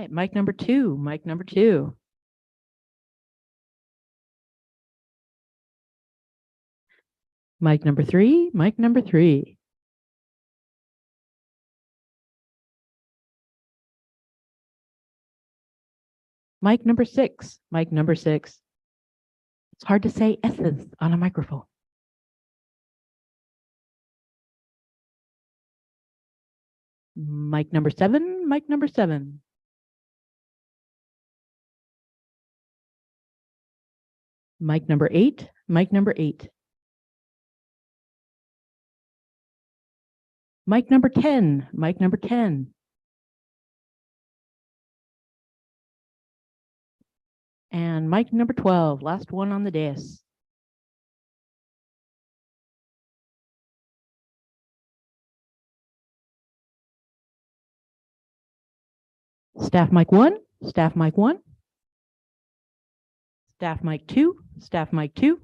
right, mic number two, mic number two. Mic number three, mic number three. Mic number six, mic number six. It's hard to say S's on a microphone. Mic number seven, mic number seven. Mic number eight, mic number eight. Mic number 10, mic number 10. And mic number 12, last one on the dais. Staff mic one, staff mic one. Staff mic two, staff mic two.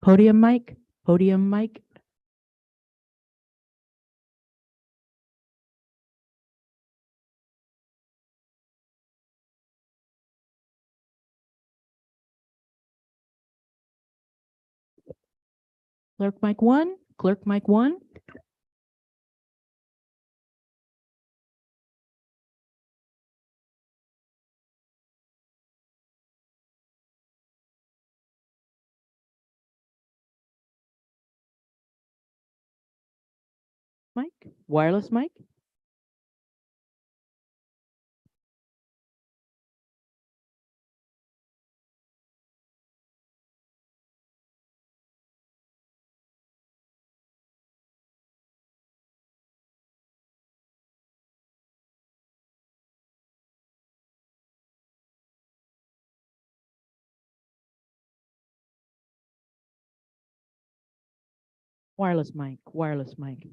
Podium mic, podium mic. Clerk mic one, clerk mic one. Mic, wireless mic. Wireless mic, wireless mic.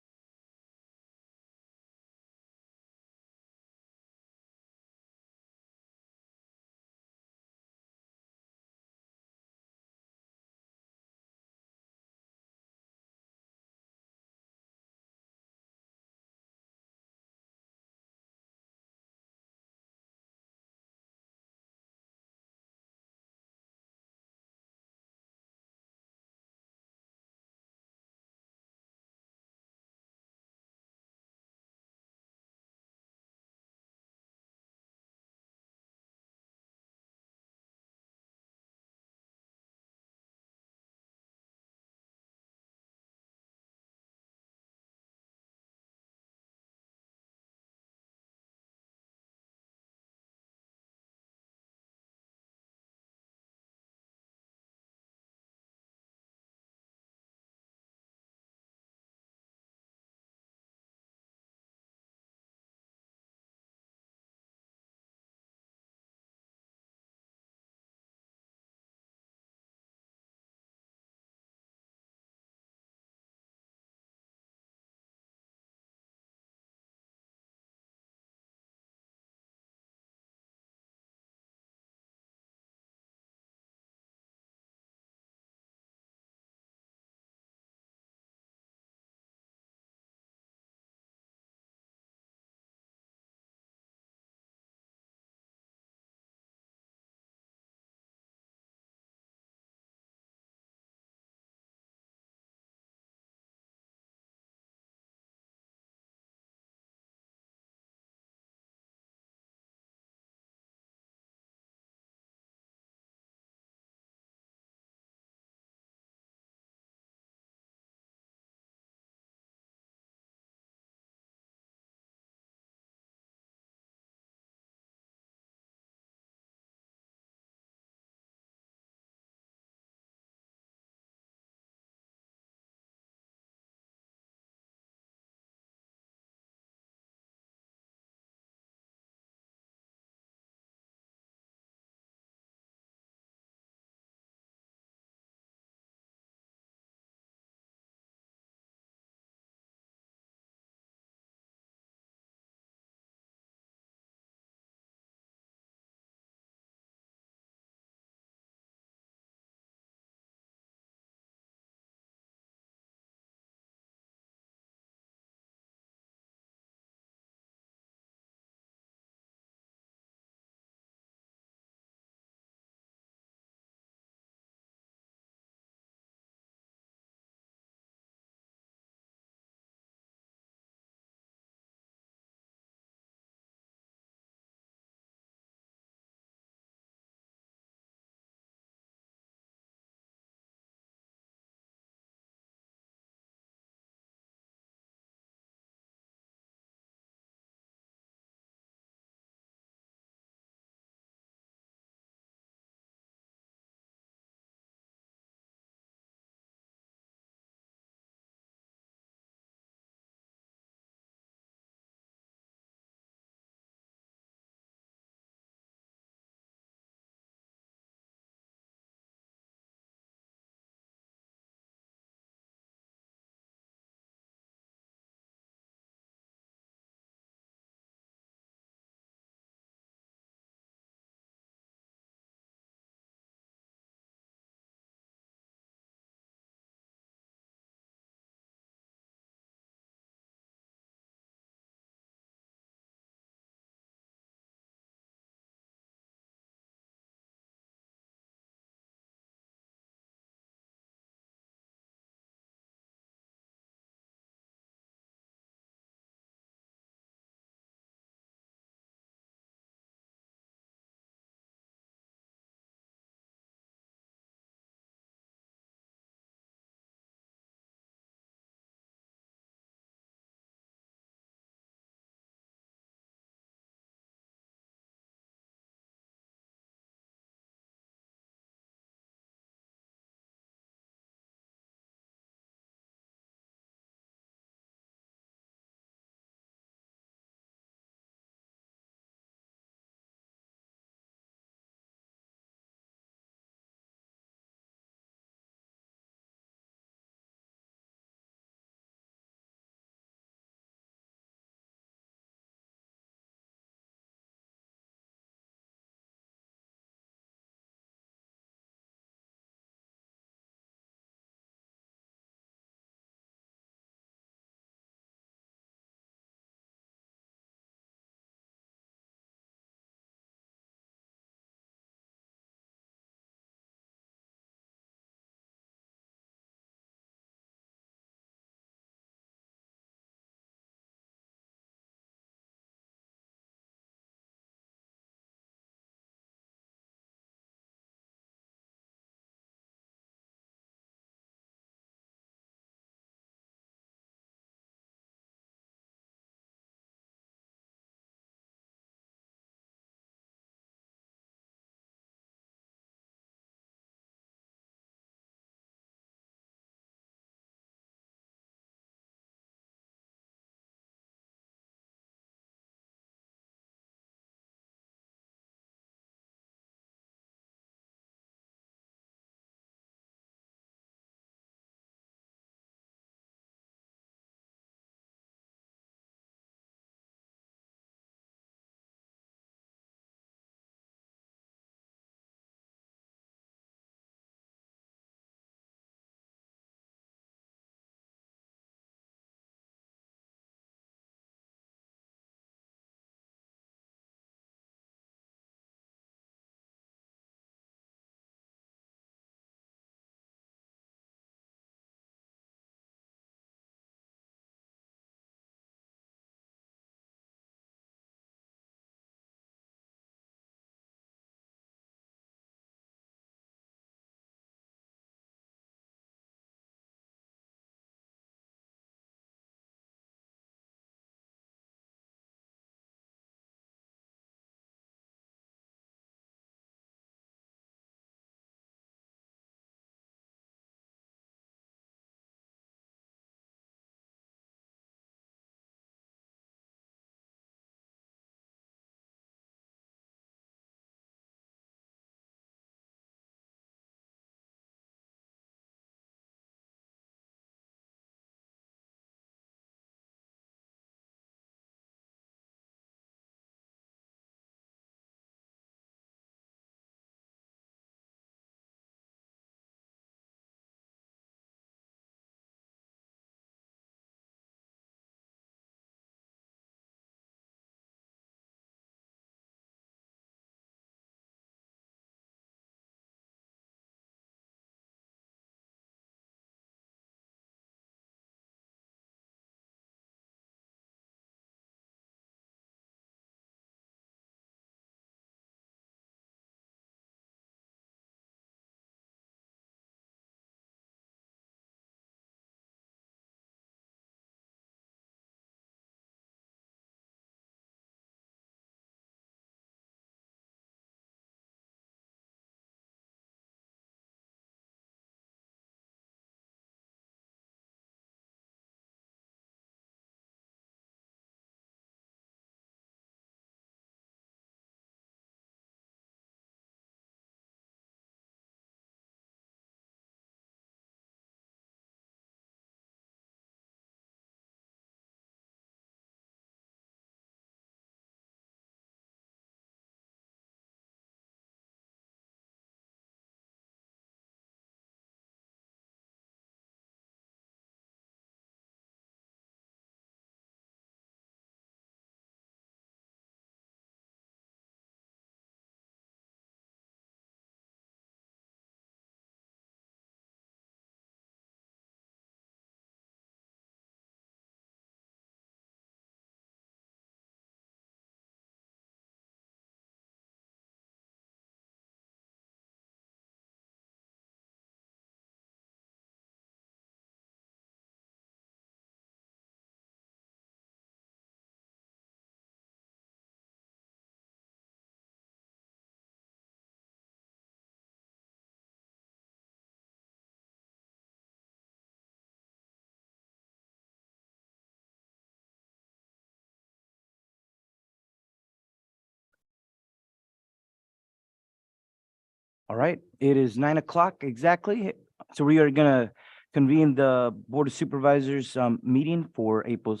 All right, it is 9 o'clock exactly. So we are gonna convene the Board of Supervisors meeting for April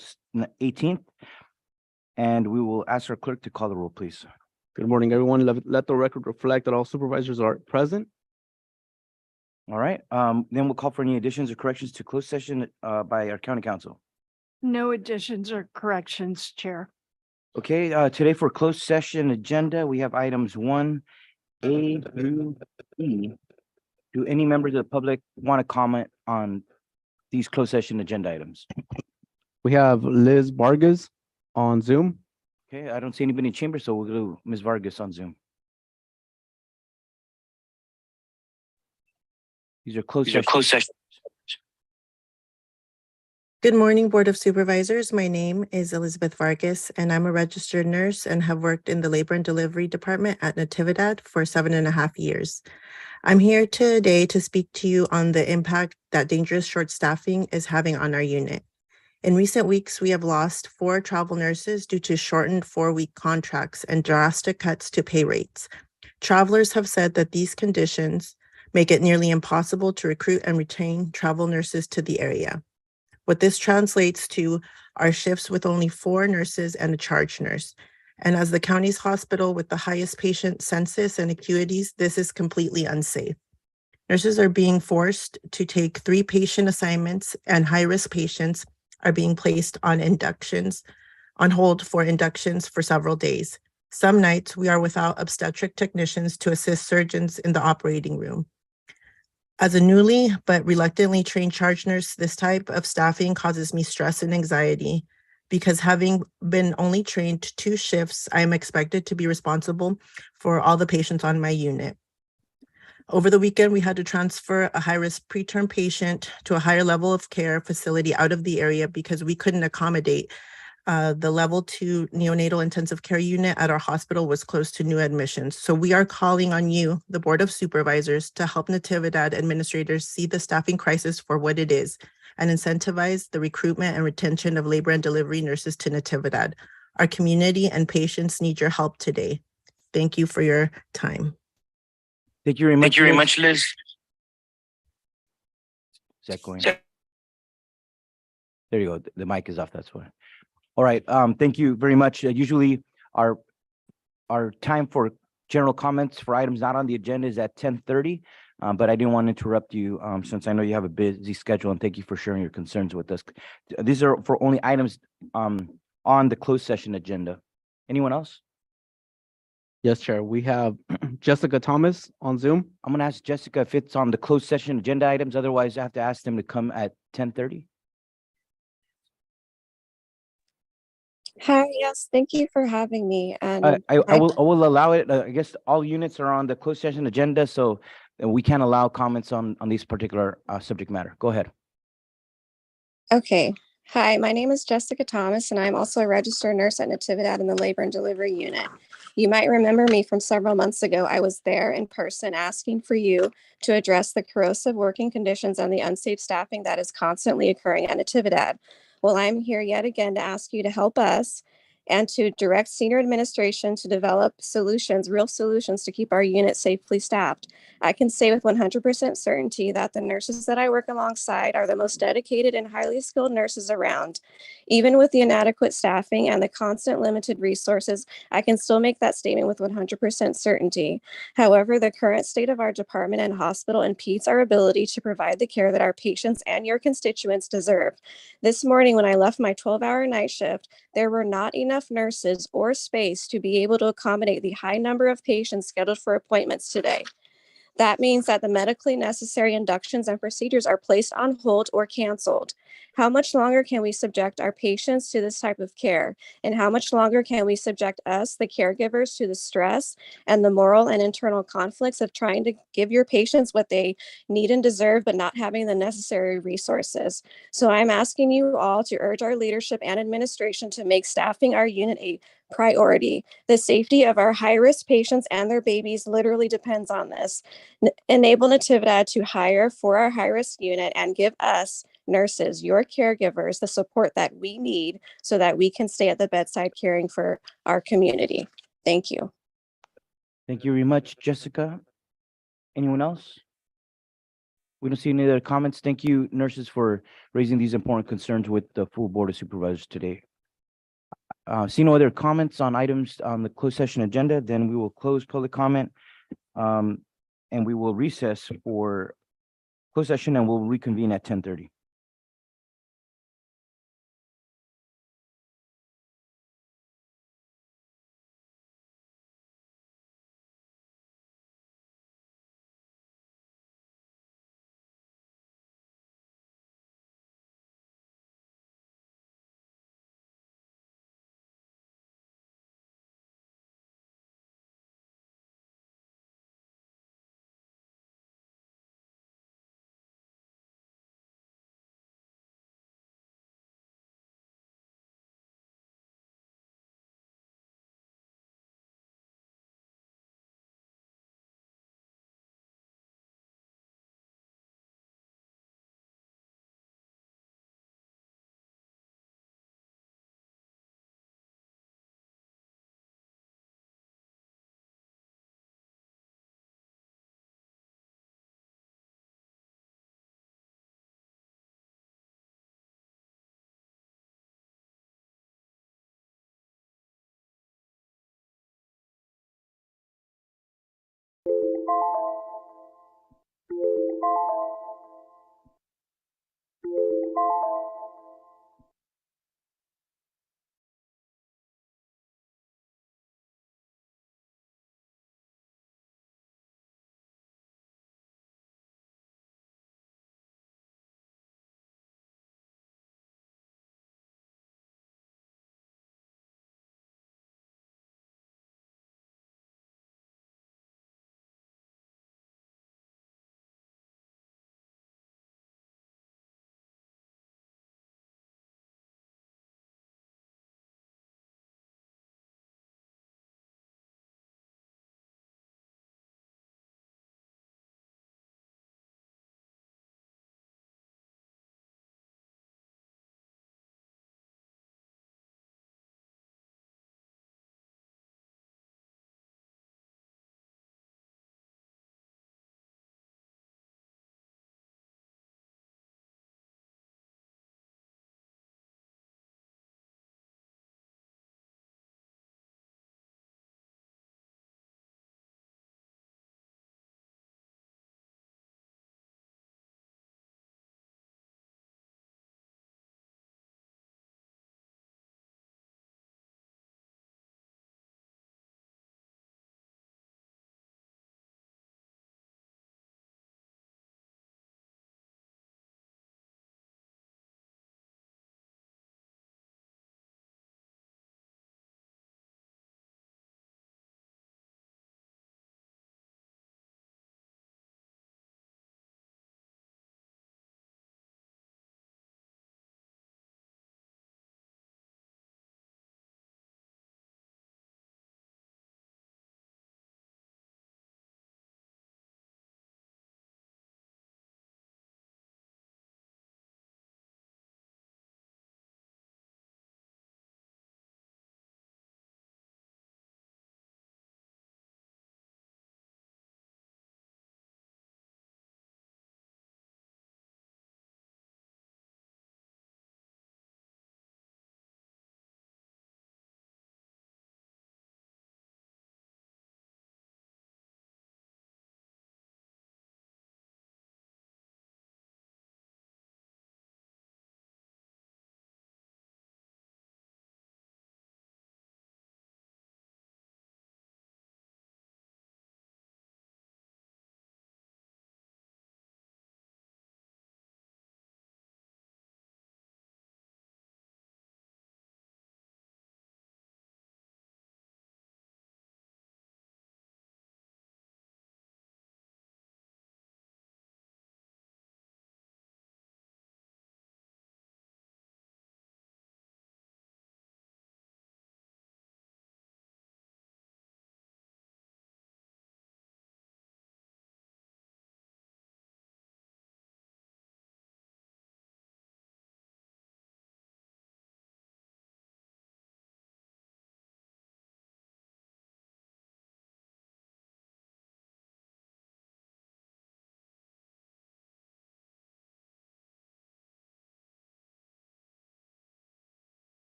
18th. And we will ask our clerk to call the roll, please. Good morning, everyone. Let the record reflect that all supervisors are present. All right, then we'll call for any additions or corrections to closed session by our county council. No additions or corrections, Chair. Okay, today for closed session agenda, we have items 1A through E. Do any members of the public want to comment on these closed session agenda items? We have Liz Vargas on Zoom. Okay, I don't see anybody in chamber, so we'll go to Ms. Vargas on Zoom. These are closed session. Good morning, Board of Supervisors. My name is Elizabeth Vargas, and I'm a registered nurse and have worked in the Labor and Delivery Department at Natividad for 7.5 years. I'm here today to speak to you on the impact that dangerous short staffing is having on our unit. In recent weeks, we have lost 4 travel nurses due to shortened 4-week contracts and drastic cuts to pay rates. Travelers have said that these conditions make it nearly impossible to recruit and retain travel nurses to the area. What this translates to are shifts with only 4 nurses and a charge nurse. And as the county's hospital with the highest patient census and acuities, this is completely unsafe. Nurses are being forced to take 3 patient assignments, and high-risk patients are being placed on hold for inductions for several days. Some nights we are without obstetric technicians to assist surgeons in the operating room. As a newly but reluctantly trained charge nurse, this type of staffing causes me stress and anxiety because having been only trained 2 shifts, I am expected to be responsible for all the patients on my unit. Over the weekend, we had to transfer a high-risk preterm patient to a higher level of care facility out of the area because we couldn't accommodate the level 2 neonatal intensive care unit at our hospital was close to new admissions. So we are calling on you, the Board of Supervisors, to help Natividad administrators see the staffing crisis for what it is and incentivize the recruitment and retention of labor and delivery nurses to Natividad. Our community and patients need your help today. Thank you for your time. Thank you very much. Thank you very much, Liz. Is that going? There you go. The mic is off. That's why. All right. Thank you very much. Usually our time for general comments for items not on the agenda is at 10:30. But I didn't want to interrupt you since I know you have a busy schedule, and thank you for sharing your concerns with us. These are for only items on the closed session agenda. Anyone else? Yes, Chair. We have Jessica Thomas on Zoom. I'm going to ask Jessica if it's on the closed session agenda items. Otherwise, I have to ask them to come at 10:30. Hi, yes, thank you for having me. And I will allow it. I guess all units are on the closed session agenda, so we can't allow comments on these particular subject matter. Go ahead. okay. Hi, my name is Jessica Thomas, and I'm also a registered nurse at Natividad in the Labor and Delivery Unit. You might remember me from several months ago. I was there in person asking for you to address the corrosive working conditions and the unsafe staffing that is constantly occurring at Natividad. Well, I'm here yet again to ask you to help us and to direct senior administration to develop solutions, real solutions to keep our unit safely staffed. I can say with 100% certainty that the nurses that I work alongside are the most dedicated and highly skilled nurses around. Even with the inadequate staffing and the constant limited resources, I can still make that statement with 100% certainty. However, the current state of our department and hospital impedes our ability to provide the care that our patients and your constituents deserve. This morning, when I left my 12-hour night shift, there were not enough nurses or space to be able to accommodate the high number of patients scheduled for appointments today. That means that the medically necessary inductions and procedures are placed on hold or canceled. How much longer can we subject our patients to this type of care? And how much longer can we subject us, the caregivers, to the stress and the moral and internal conflicts of trying to give your patients what they need and deserve, but not having the necessary resources? So I'm asking you all to urge our leadership and administration to make staffing our unit a priority. The safety of our high-risk patients and their babies literally depends on this. Enable Natividad to hire for our high-risk unit and give us, nurses, your caregivers, the support that we need so that we can stay at the bedside caring for our community. Thank you. Thank you very much, Jessica. Anyone else? We don't see any other comments. Thank you, nurses, for raising these important concerns with the full Board of Supervisors today. See no other comments on items on the closed session agenda, then we will close public comment. And we will recess for closed session and we'll reconvene at 10:30.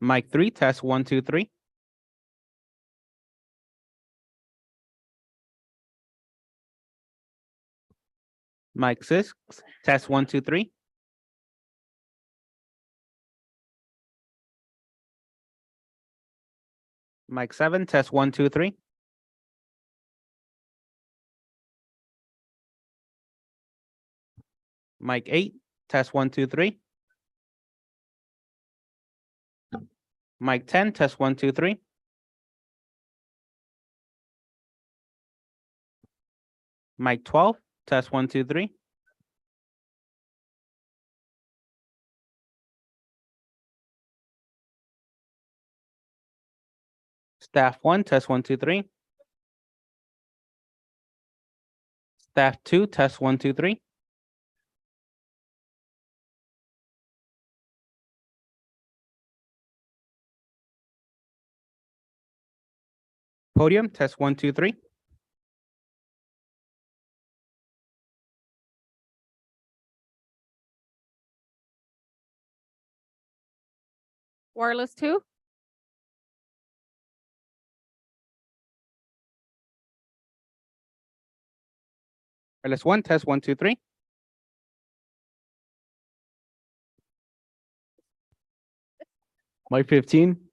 Mic 3, test 1, 2, 3. Mic 6, test 1, 2, 3. Mic 7, test 1, 2, 3. Mic 8, test 1, 2, 3. Mic 10, test 1, 2, 3. Mic 12, test 1, 2, 3. Staff 1, test 1, 2, 3. Staff 2, test 1, 2, 3. Podium, test 1, 2, 3. Wireless 2. Wireless 1, test 1, 2, 3. Mic 15.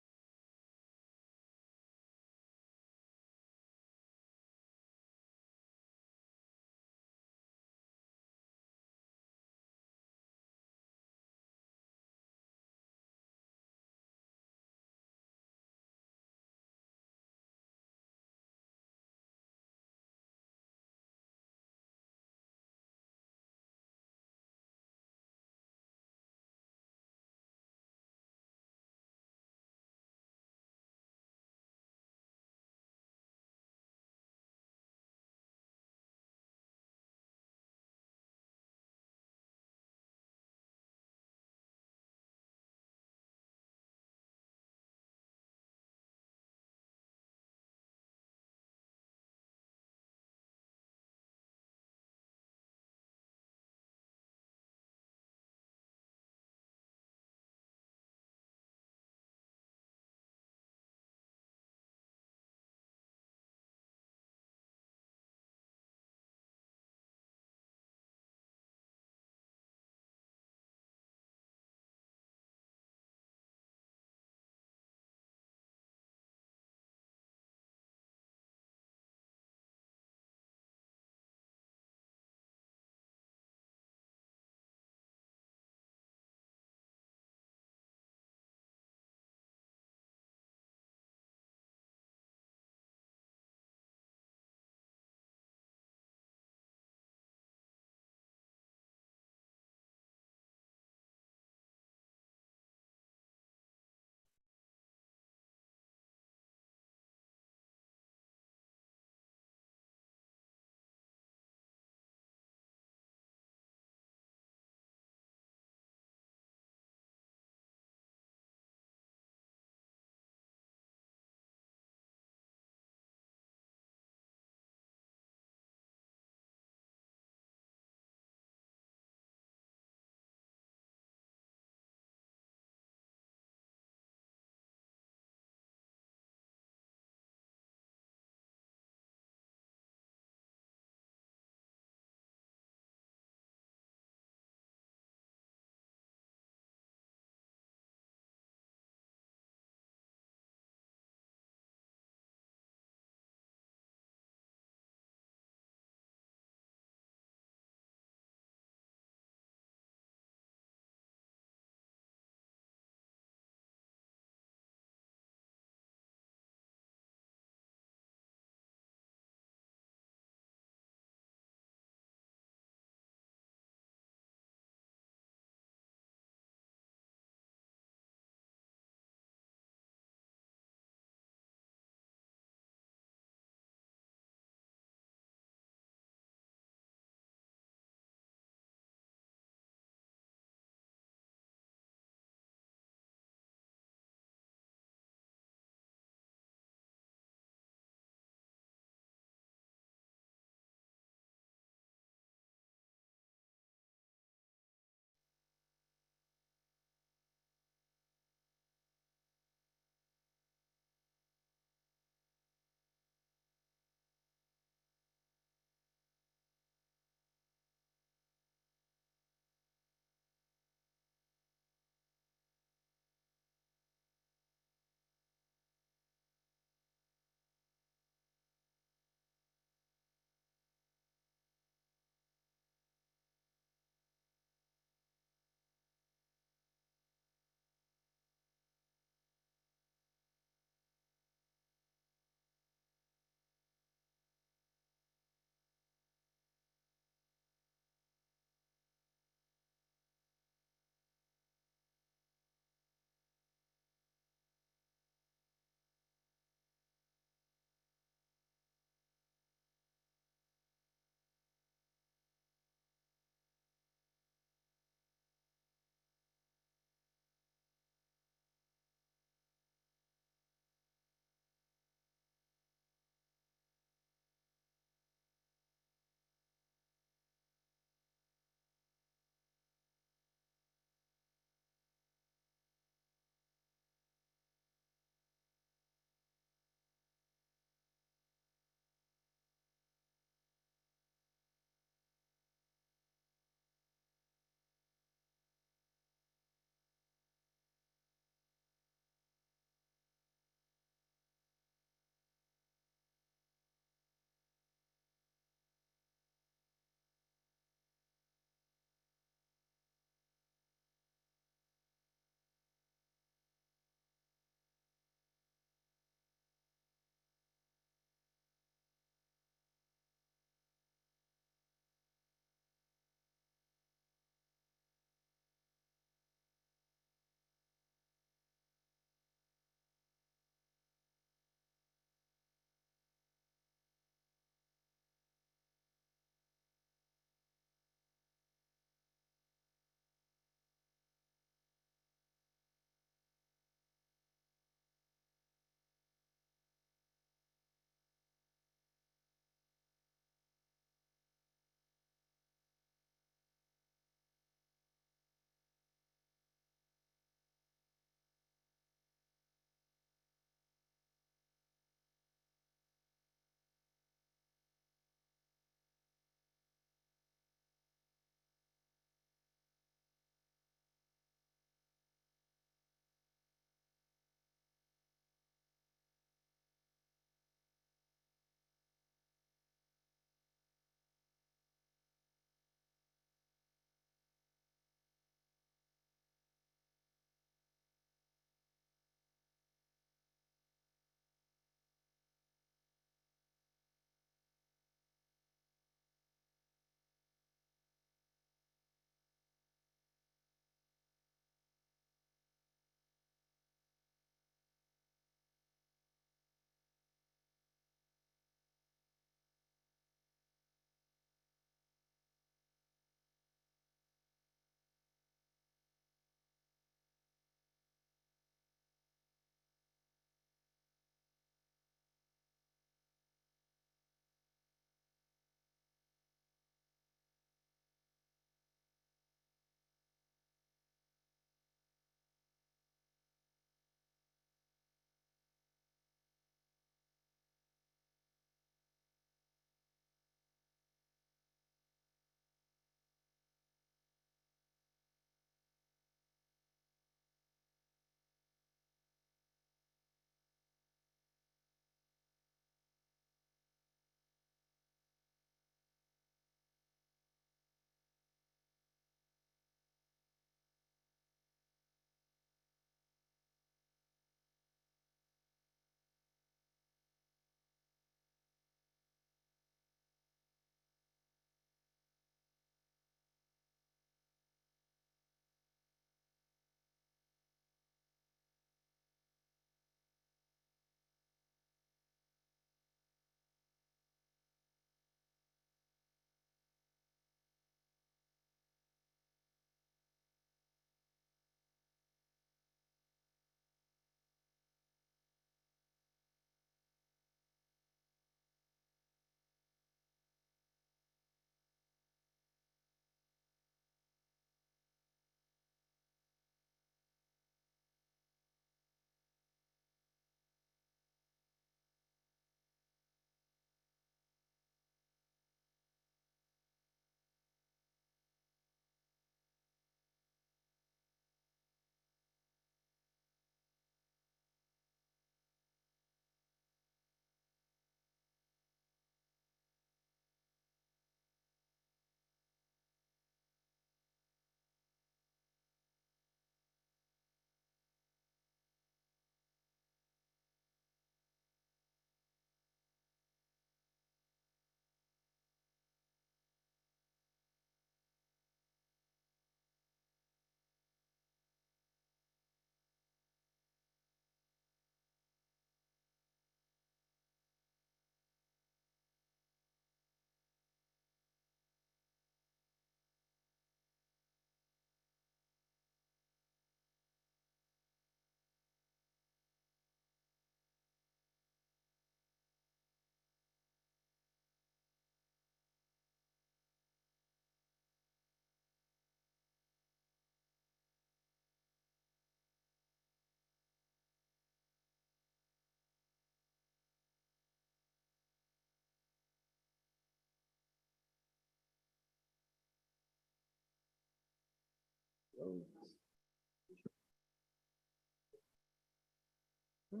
Yeah.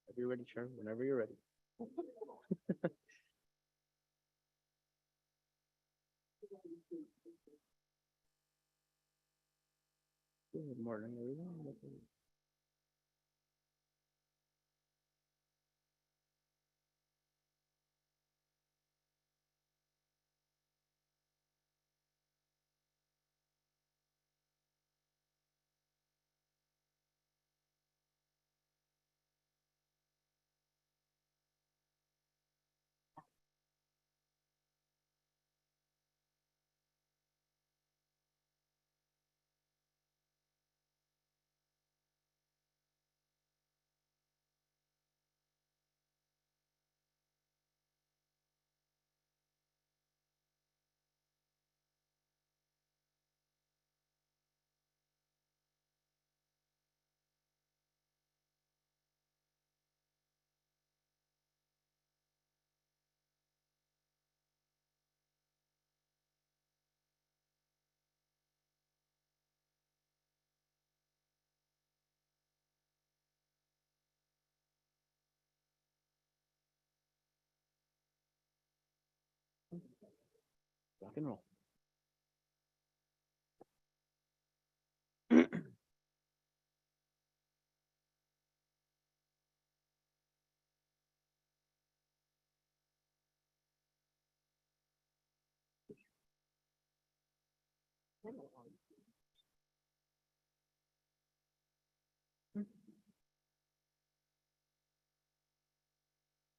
Are you ready, Chair? Whenever you're ready. Good morning, everyone. Rock and roll.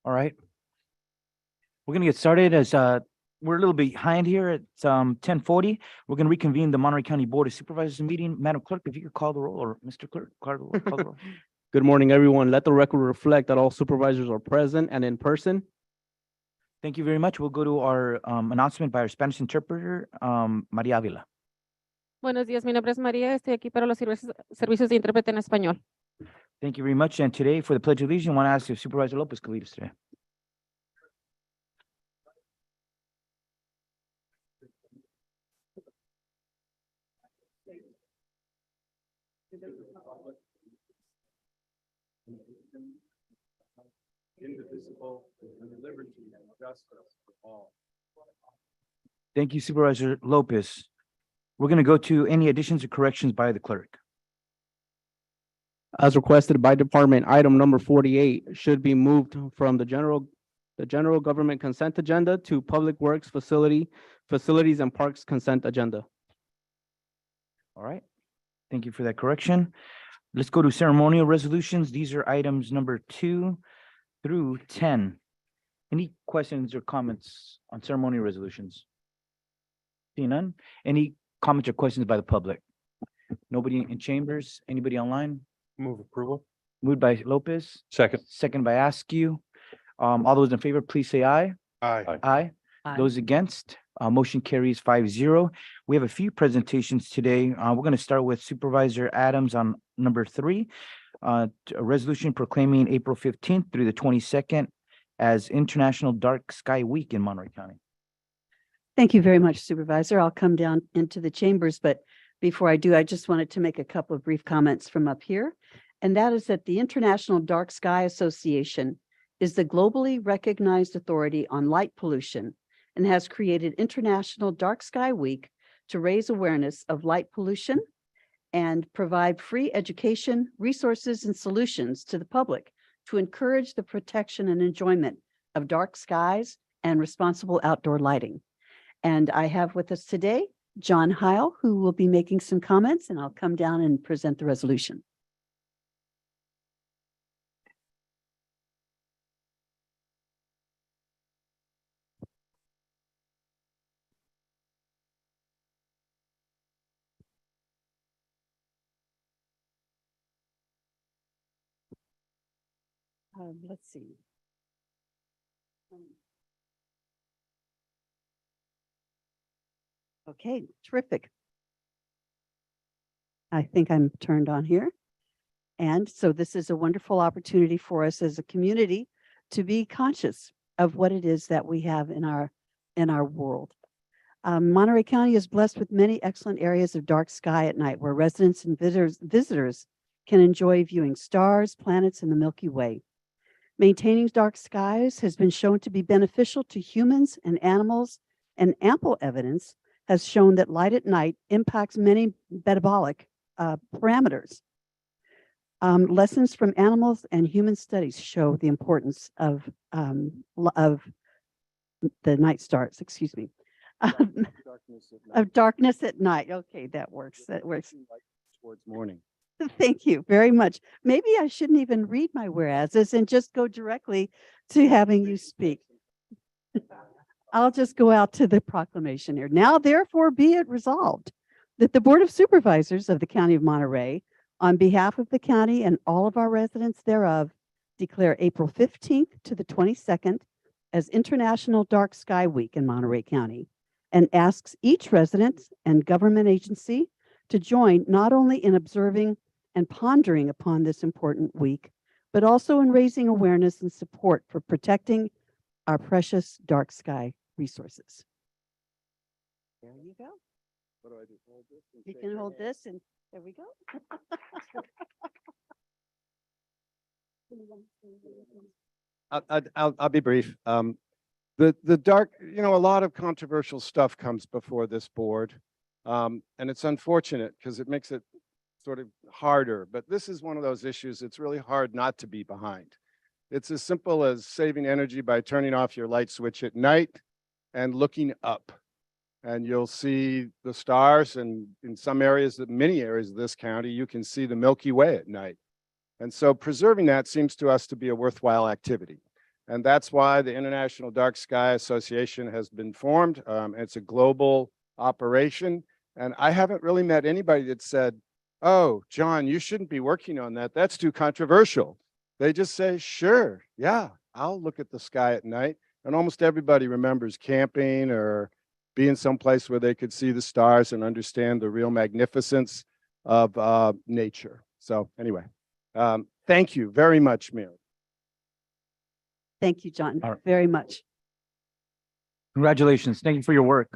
All right. We're gonna get started as we're a little behind here at 10:40. We're gonna reconvene the Monterey County Board of Supervisors meeting. Madam Clerk, if you could call the roll, or Mr. Clerk, call the roll. Good morning, everyone. Let the record reflect that all supervisors are present and in person. Thank you very much. We'll go to our announcement by our Spanish interpreter, Maria Avila. Buenos días, mi nombre es María, estoy aquí para los servicios de intérprete en español. Thank you very much. And today for the Pledge of Allegiance, I want to ask if Supervisor Lopez could lead us today. Indivisible, with liberty and justice for all. Thank you, Supervisor Lopez. We're going to go to any additions or corrections by the clerk. As requested by department, item number 48 should be moved from the general government consent agenda to Public Works Facilities and Parks consent agenda. All right. Thank you for that correction. Let's go to ceremonial resolutions. These are items number 2 through 10. Any questions or comments on ceremonial resolutions? See none? Any comments or questions by the public? Nobody in chambers? Anybody online? Move approval. Moved by Lopez, Second. second by Askew. All those in favor, please say aye. Aye. Aye. Those against, motion carries 5-0. We have a few presentations today. We're going to start with Supervisor Adams on number 3. A resolution proclaiming April 15th through the 22nd as International Dark Sky Week in Monterey County. Thank you very much, Supervisor. I'll come down into the chambers, but before I do, I just wanted to make a couple of brief comments from up here. And that is that the International Dark Sky Association is the globally recognized authority on light pollution and has created International Dark Sky Week to raise awareness of light pollution and provide free education, resources, and solutions to the public to encourage the protection and enjoyment of dark skies and responsible outdoor lighting. And I have with us today John Heil, who will be making some comments, and I'll come down and present the resolution. Let's see. Okay, terrific. I think I'm turned on here. And so this is a wonderful opportunity for us as a community to be conscious of what it is that we have in our world. Monterey County is blessed with many excellent areas of dark sky at night where residents and visitors can enjoy viewing stars, planets, and the Milky Way. Maintaining dark skies has been shown to be beneficial to humans and animals, and ample evidence has shown that light at night impacts many metabolic parameters. Lessons from animals and human studies show the importance of the night stars, excuse me, of darkness at night. Okay, that works. That works. Towards morning. Thank you very much. Maybe I shouldn't even read my whereases and just go directly to having you speak. I'll just go out to the proclamation here. Now, therefore, be it resolved that the Board of Supervisors of the County of Monterey, on behalf of the county and all of our residents thereof, declare April 15th to the 22nd as International Dark Sky Week in Monterey County, and asks each resident and government agency to join not only in observing and pondering upon this important week, but also in raising awareness and support for protecting our precious dark sky resources. There you go. What do I do? Hold this and You shake can your hold hand? this, and there we go. I'll be brief. The dark, a lot of controversial stuff comes before this board. And it's unfortunate because it makes it sort of harder, but this is one of those issues it's really hard not to be behind. It's as simple as saving energy by turning off your light switch at night and looking up. And you'll see the stars, and in some areas, many areas of this county, you can see the Milky Way at night. And so preserving that seems to us to be a worthwhile activity. And that's why the International Dark Sky Association has been formed. It's a global operation. And I haven't really met anybody that said, oh, John, you shouldn't be working on that. That's too controversial. They just say, sure, yeah, I'll look at the sky at night. And almost everybody remembers camping or being someplace where they could see the stars and understand the real magnificence of nature. So anyway, thank you very much, Mary. Thank you, John, All right. very much. Congratulations. Thank you for your work.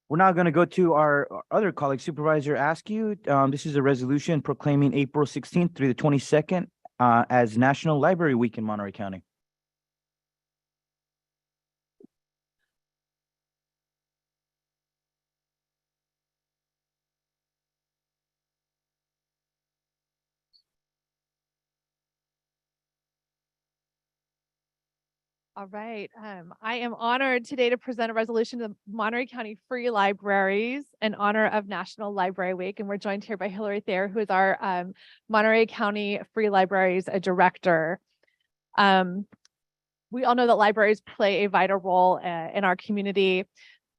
We're now going to go to our other colleague, Supervisor Askew. This is a resolution proclaiming April 16th through the 22nd as National Library Week in Monterey County. All right. I am honored today to present a resolution to the Monterey County Free Libraries in honor of National Library Week. And we're joined here by Hillary Thayer, who is our Monterey County Free Libraries director. We all know that libraries play a vital role in our community.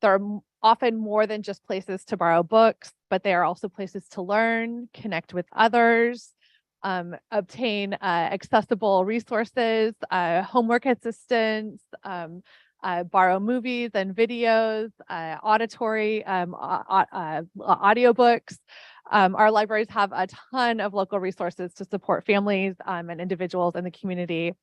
They're often more than just places to borrow books, but they are also places to learn, connect with others, obtain accessible resources, homework assistance, borrow movies and videos, auditory audiobooks. Our libraries have a ton of local resources to support families and individuals in the community.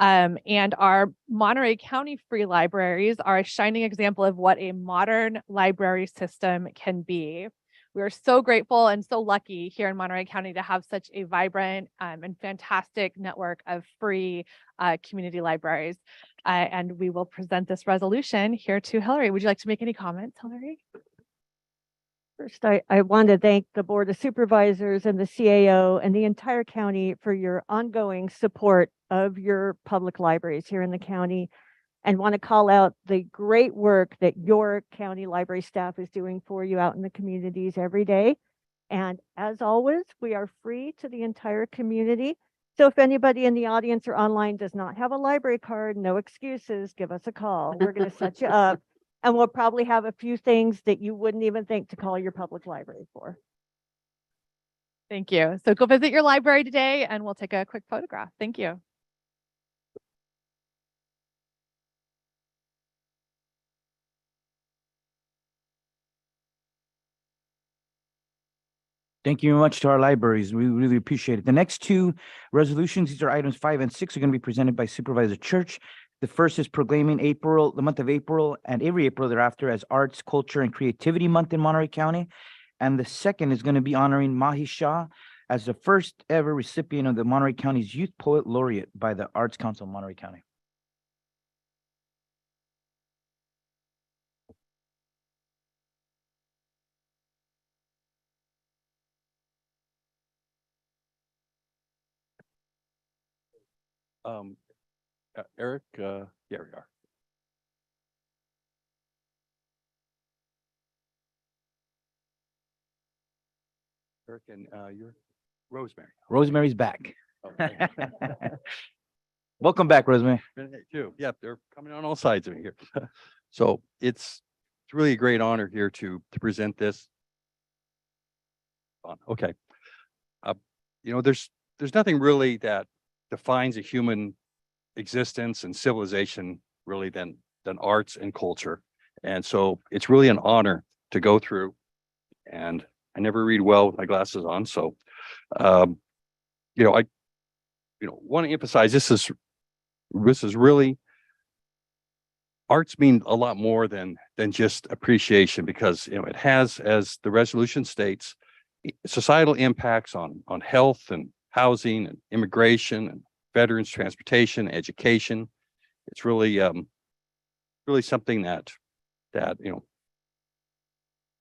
And our Monterey County Free Libraries are a shining example of what a modern library system can be. We are so grateful and so lucky here in Monterey County to have such a vibrant and fantastic network of free community libraries. And we will present this resolution here to Hillary. Would you like to make any comments, Hillary? First, I want to thank the Board of Supervisors and the CAO and the entire county for your ongoing support of your public libraries here in the county, and want to call out the great work that your county library staff is doing for you out in the communities every day. And as always, we are free to the entire community. So if anybody in the audience or online does not have a library card, no excuses, give us a call. We're going to set you up. And we'll probably have a few things that you wouldn't even think to call your public library for. Thank you. So go visit your library today and we'll take a quick photograph. Thank you. Thank you very much to our libraries. We really appreciate it. The next two resolutions, these are items 5 and 6, are going to be presented by Supervisor Church. The first is proclaiming April, the month of April, and every April thereafter as Arts, Culture, and Creativity Month in Monterey County. And the second is going to be honoring Mahi Shah as the first ever recipient of the Monterey County's Youth Poet Laureate by the Arts Council of Monterey County. Eric, here we are. Eric, and you're Rosemary. Rosemary's back. Okay. Welcome back, Rosemary. Hey, too. Yeah, they're coming on all sides of me here. So it's really a great honor here to present this. Okay. There's nothing really that defines a human existence and civilization really than arts and culture. And so it's really an honor to go through, and I never read well with my glasses on. So, I want to emphasize this is really, arts mean a lot more than just appreciation, because, it has, as the resolution states, societal impacts on health and housing and immigration and veterans, transportation, education. It's really, really something that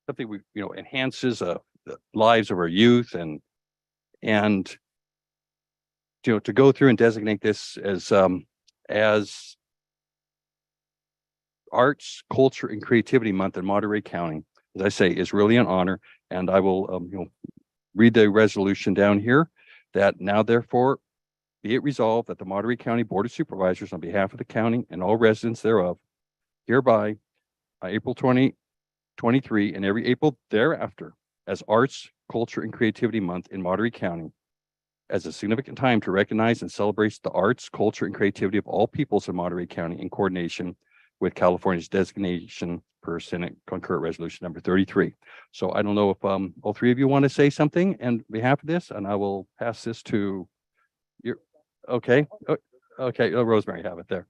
something we, enhances the lives of our youth, and to go through and designate this as Arts, Culture, and Creativity Month in Monterey County, as I say, is really an honor. And I will, read the resolution down here, that now therefore be it resolved that the Monterey County Board of Supervisors, on behalf of the county and all residents thereof, hereby, April 2023 and every April thereafter, as Arts, Culture, and Creativity Month in Monterey County, as a significant time to recognize and celebrate the arts, culture, and creativity of all peoples in Monterey County in coordination with California's designation per Senate Concurrent Resolution number 33. So I don't know if all three of you want to say something on behalf of this, and I will pass this to your, okay. Okay, Rosemary, have it there.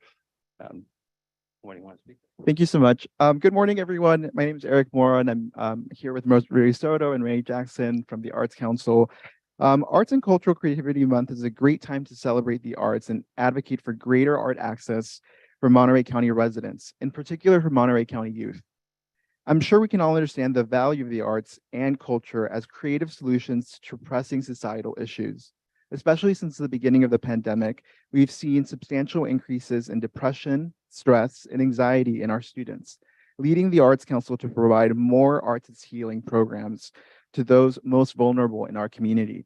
When you want to speak. Thank you so much. Good morning, everyone. My name is Eric Moore, and I'm here with Rosemary Soto and Ray Jackson from the Arts Council. Arts and Cultural Creativity Month is a great time to celebrate the arts and advocate for greater art access for Monterey County residents, in particular for Monterey County youth. I'm sure we can all understand the value of the arts and culture as creative solutions to pressing societal issues. Especially since the beginning of the pandemic, we've seen substantial increases in depression, stress, and anxiety in our students, leading the Arts Council to provide more arts healing programs to those most vulnerable in our community.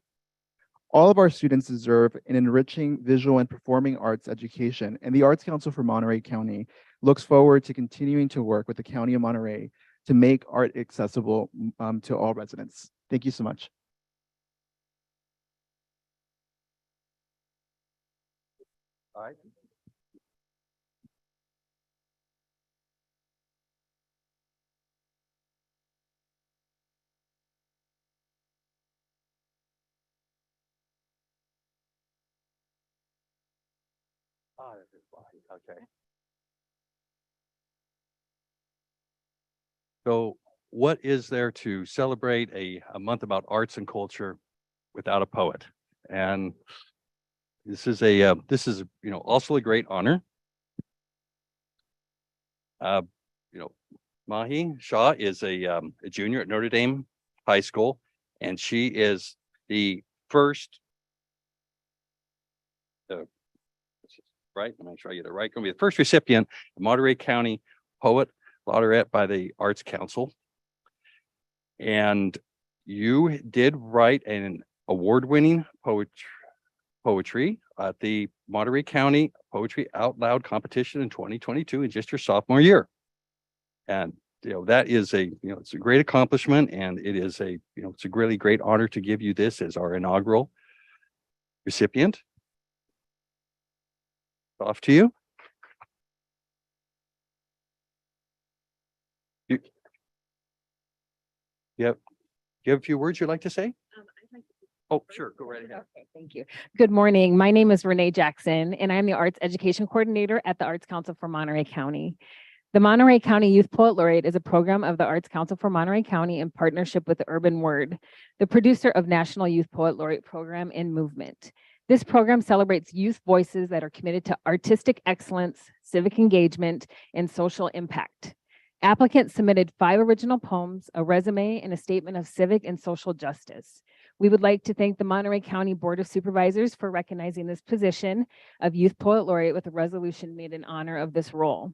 All of our students deserve an enriching visual and performing arts education, and the Arts Council for Monterey County looks forward to continuing to work with the County of Monterey to make art accessible to all residents. Thank you so much. All right. Okay. So what is there to celebrate a month about arts and culture without a poet? And this is also a great honor. You know, Mahi Shah is a junior at Notre Dame High School, and she is the first. Right, I'm make sure I get it right. Going to be the first recipient of Monterey County Poet Laureate by the Arts Council. And you did write an award-winning poetry at the Monterey County Poetry Out Loud competition in 2022 in just your sophomore year. And that is it's a great accomplishment, and it is it's a really great honor to give you this as our inaugural recipient. Off to you. Yep. Do you have a few words you'd like to say? Oh, sure. Go right ahead. Okay, thank you. Good morning. My name is Renee Jackson, and I'm the Arts Education Coordinator at the Arts Council for Monterey County. The Monterey County Youth Poet Laureate is a program of the Arts Council for Monterey County in partnership with the Urban Word, the producer of National Youth Poet Laureate Program and Movement. This program celebrates youth voices that are committed to artistic excellence, civic engagement, and social impact. Applicants submitted 5 original poems, a resume, and a statement of civic and social justice. We would like to thank the Monterey County Board of Supervisors for recognizing this position of Youth Poet Laureate with a resolution made in honor of this role.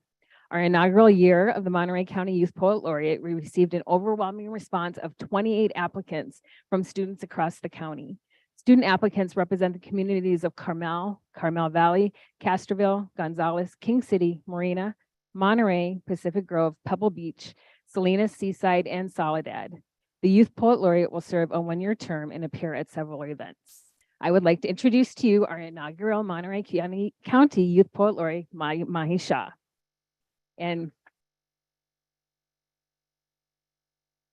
Our inaugural year of the Monterey County Youth Poet Laureate, we received an overwhelming response of 28 applicants from students across the county. Student applicants represent the communities of Carmel, Carmel Valley, Castroville, Gonzales, King City, Marina, Monterey, Pacific Grove, Pebble Beach, Salinas, Seaside, and Soledad. The Youth Poet Laureate will serve a 1-year term and appear at several events. I would like to introduce to you our inaugural Monterey County Youth Poet Laureate, Mahi Shah. And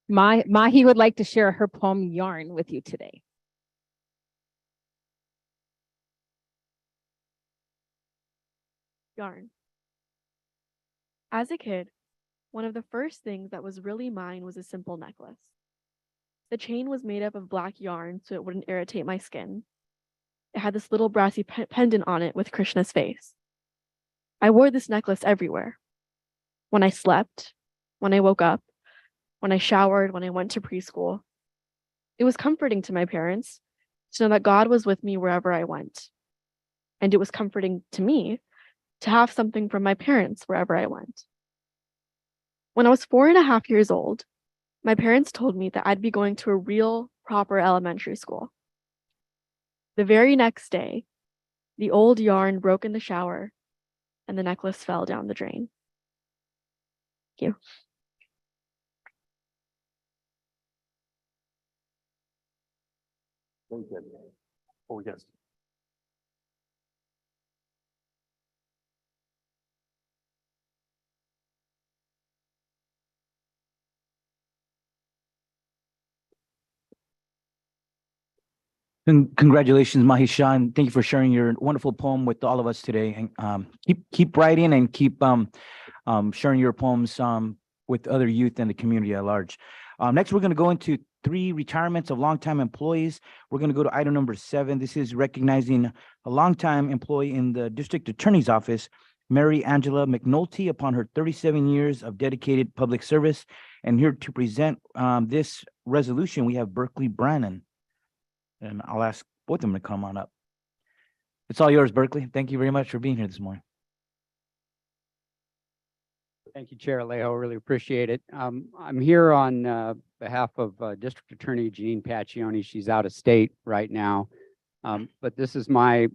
Mahi would like to share her poem, Yarn, with you today. Yarn. As a kid, one of the first things that was really mine was a simple necklace. The chain was made up of black yarn so it wouldn't irritate my skin. It had this little brassy pendant on it with Krishna's face. I wore this necklace everywhere. When I slept, when I woke up, when I showered, when I went to preschool. It was comforting to my parents to know that God was with me wherever I went. And it was comforting to me to have something from my parents wherever I went. When I was 4.5 years old, my parents told me that I'd be going to a real, proper elementary school. The very next day, the old yarn broke in the shower and the necklace fell down the drain. Thank you. Very good. Oh, yes. Congratulations, Mahi Shah, and thank you for sharing your wonderful poem with all of us today. And keep writing and keep sharing your poems with other youth and the community at large. Next, we're going to go into 3 retirements of longtime employees. We're going to go to item number 7. This is recognizing a longtime employee in the District Attorney's Office, Mary Angela McNulty, upon her 37 years of dedicated public service. And here to present this resolution, we have Berkeley Brannon. And I'll ask both of them to come on up. It's all yours, Berkeley. Thank you very much for being here this morning. Thank you, Chair Alejo. Really appreciate it. I'm here on behalf of District Attorney Jean Paccioni. She's out of state right now, but this is my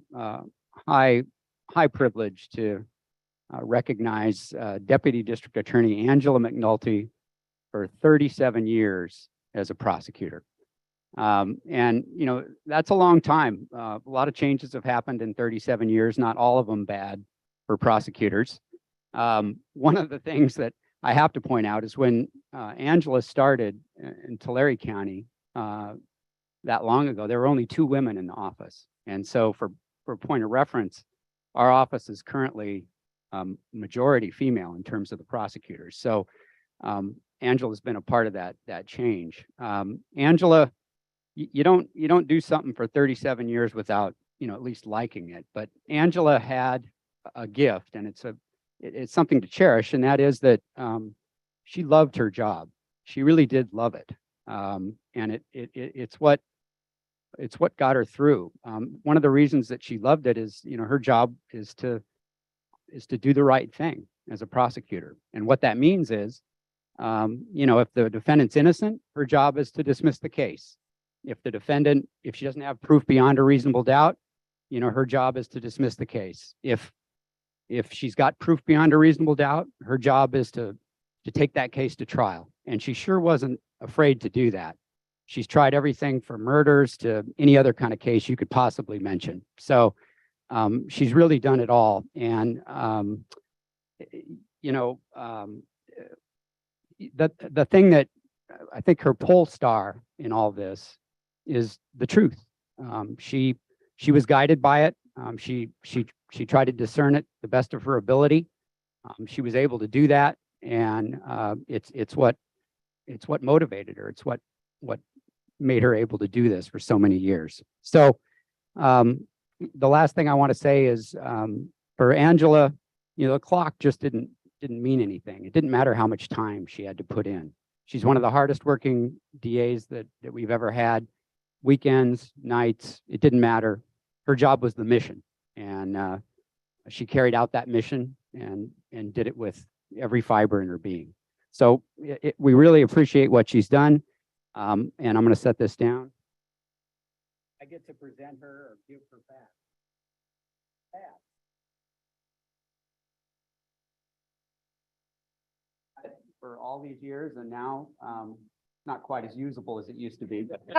high privilege to recognize Deputy District Attorney Angela McNulty for 37 years as a prosecutor. And, that's a long time. A lot of changes have happened in 37 years, not all of them bad for prosecutors. One of the things that I have to point out is when Angela started in Tulare County that long ago, there were only 2 women in the office. And so for point of reference, our office is currently majority female in terms of the prosecutors. So Angela's been a part of that change. Angela, you don't do something for 37 years without, at least liking it. But Angela had a gift, and it's something to cherish, and that is that she loved her job. She really did love it, and it's what got her through. One of the reasons that she loved it is, her job is to do the right thing as a prosecutor, and what that means is, if the defendant's innocent, her job is to dismiss the case. If she doesn't have proof beyond a reasonable doubt, her job is to dismiss the case. If she's got proof beyond a reasonable doubt, her job is to take that case to trial. And she sure wasn't afraid to do that. She's tried everything from murders to any other kind of case you could possibly mention. So she's really done it all. And, the thing that I think her pole star in all this is the truth. She was guided by it. She tried to discern it the best of her ability. She was able to do that, and it's what motivated her. It's what made her able to do this for so many years. So the last thing I want to say is, for Angela, the clock just didn't mean anything. It didn't matter how much time she had to put in. She's one of the hardest working DAs that we've ever had. Weekends, nights, it didn't matter. Her job was the mission, and she carried out that mission and did it with every fiber in her being. So we really appreciate what she's done, and I'm going to set this down. I get to present her or give her back. For all these years, and now not quite as usable as it used to be, but you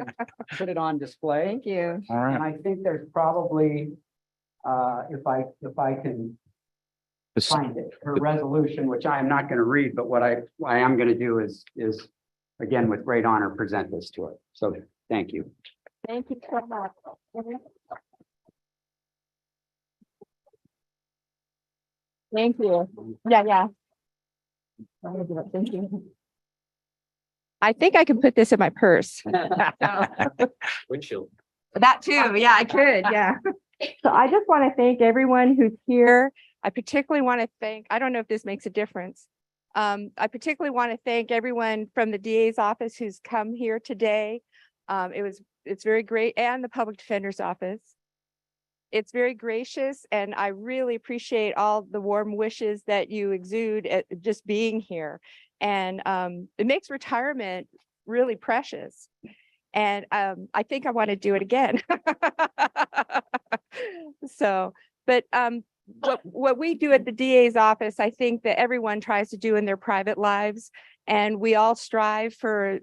can put it on display. Thank you. All right. And I think there's probably, if I can find it, her resolution, which I am not going to read, but what I am going to do is again, with great honor, present this to her. So thank you. Thank you so much. Thank you. Yeah. Thank you. I think I can put this in my purse. Windshield. That too. Yeah, I could. Yeah. So I just want to thank everyone who's here. I particularly want to thank, I don't know if this makes a difference. I particularly want to thank everyone from the DA's office who's come here today. It's very great, and the public defender's office. It's very gracious, and I really appreciate all the warm wishes that you exude at just being here. And it makes retirement really precious. And I think I want to do it again. So, but what we do at the DA's office, I think that everyone tries to do in their private lives, and we all strive to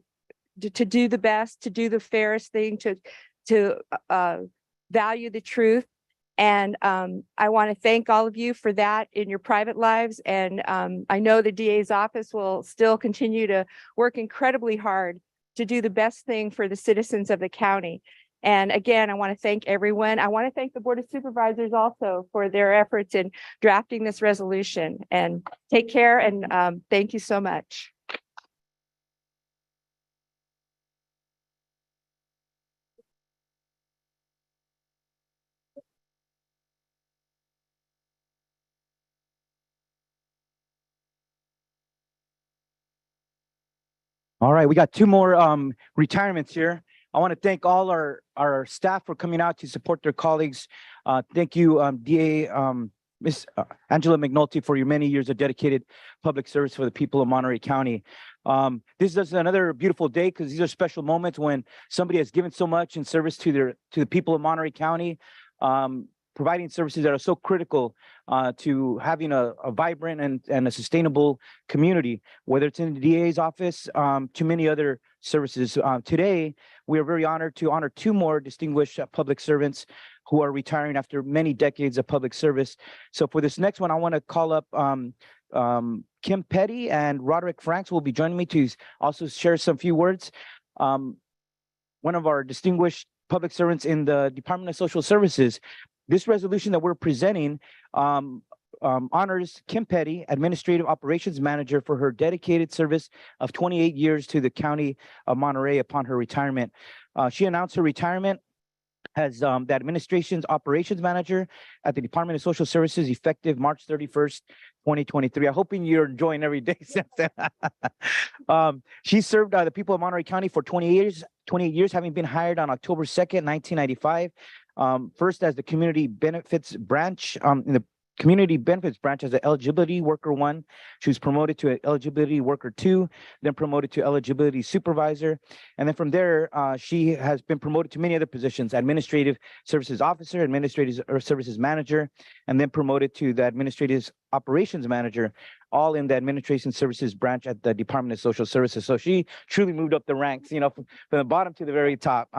do the best, to do the fairest thing, to value the truth. And I want to thank all of you for that in your private lives. And I know the DA's office will still continue to work incredibly hard to do the best thing for the citizens of the county. And again, I want to thank everyone. I want to thank the Board of Supervisors also for their efforts in drafting this resolution. And take care, and thank you so much. All right, we got two more retirements here. I want to thank all our staff for coming out to support their colleagues. Thank you, DA Miss Angela McNulty, for your many years of dedicated public service for the people of Monterey County. This is another beautiful day because these are special moments when somebody has given so much in service to the people of Monterey County, providing services that are so critical to having a vibrant and a sustainable community, whether it's in the DA's office, to many other services. Today, we are very honored to honor two more distinguished public servants who are retiring after many decades of public service. So for this next one, I want to call up Kim Petty and Roderick Franks will be joining me to also share some few words. One of our distinguished public servants in the Department of Social Services. This resolution that we're presenting honors Kim Petty, Administrative Operations Manager, for her dedicated service of 28 years to the County of Monterey upon her retirement. She announced her retirement as the administration's operations manager at the Department of Social Services effective March 31st, 2023. I'm hoping you're enjoying every day since then. She served the people of Monterey County for 28 years, having been hired on October 2nd, 1995. First as the community benefits branch in the community benefits branch as an eligibility worker 1. She was promoted to an eligibility worker 2, then promoted to eligibility supervisor. And then from there, she has been promoted to many other positions: administrative services officer, administrative services manager, and then promoted to the administrative operations manager, all in the administration services branch at the Department of Social Services. So she truly moved up the ranks, from the bottom to the very top.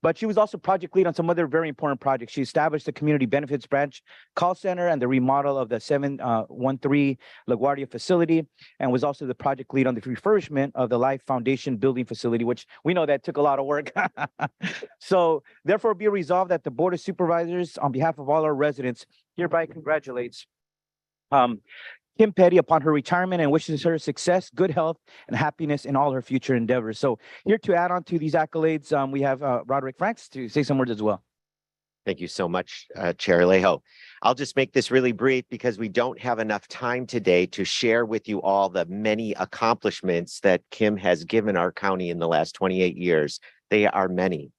But she was also project lead on some other very important projects. She established the community benefits branch call center and the remodel of the 713 LaGuardia facility, and was also the project lead on the refurbishment of the Life Foundation building facility, which we know that took a lot of work. So therefore be resolved that the Board of Supervisors, on behalf of all our residents, hereby congratulates Kim Petty upon her retirement and wishes her success, good health, and happiness in all her future endeavors. So here to add on to these accolades, we have Roderick Franks to say some words as well. Thank you so much, Chair Alejo. I'll just make this really brief because we don't have enough time today to share with you all the many accomplishments that Kim has given our county in the last 28 years. They are many.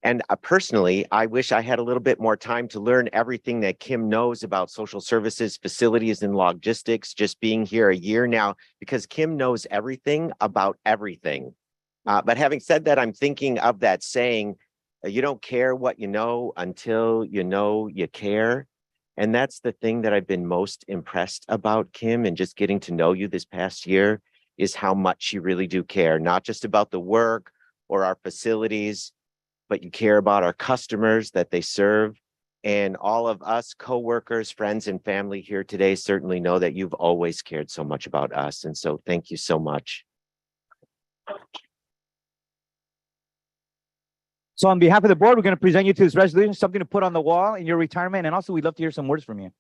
And personally, I wish I had a little bit more time to learn everything that Kim knows about social services, facilities, and logistics, just being here a year now, because Kim knows everything about everything. But having said that, I'm thinking of that saying, you don't care what you know until you know you care. And that's the thing that I've been most impressed about Kim, and just getting to know you this past year, is how much you really do care, not just about the work or our facilities, but you care about our customers that they serve. And all of us coworkers, friends, and family here today certainly know that you've always cared so much about us. And so thank you so much. So on behalf of the board, we're going to present you to this resolution, something to put on the wall in your retirement. And also we'd love to hear some words from you.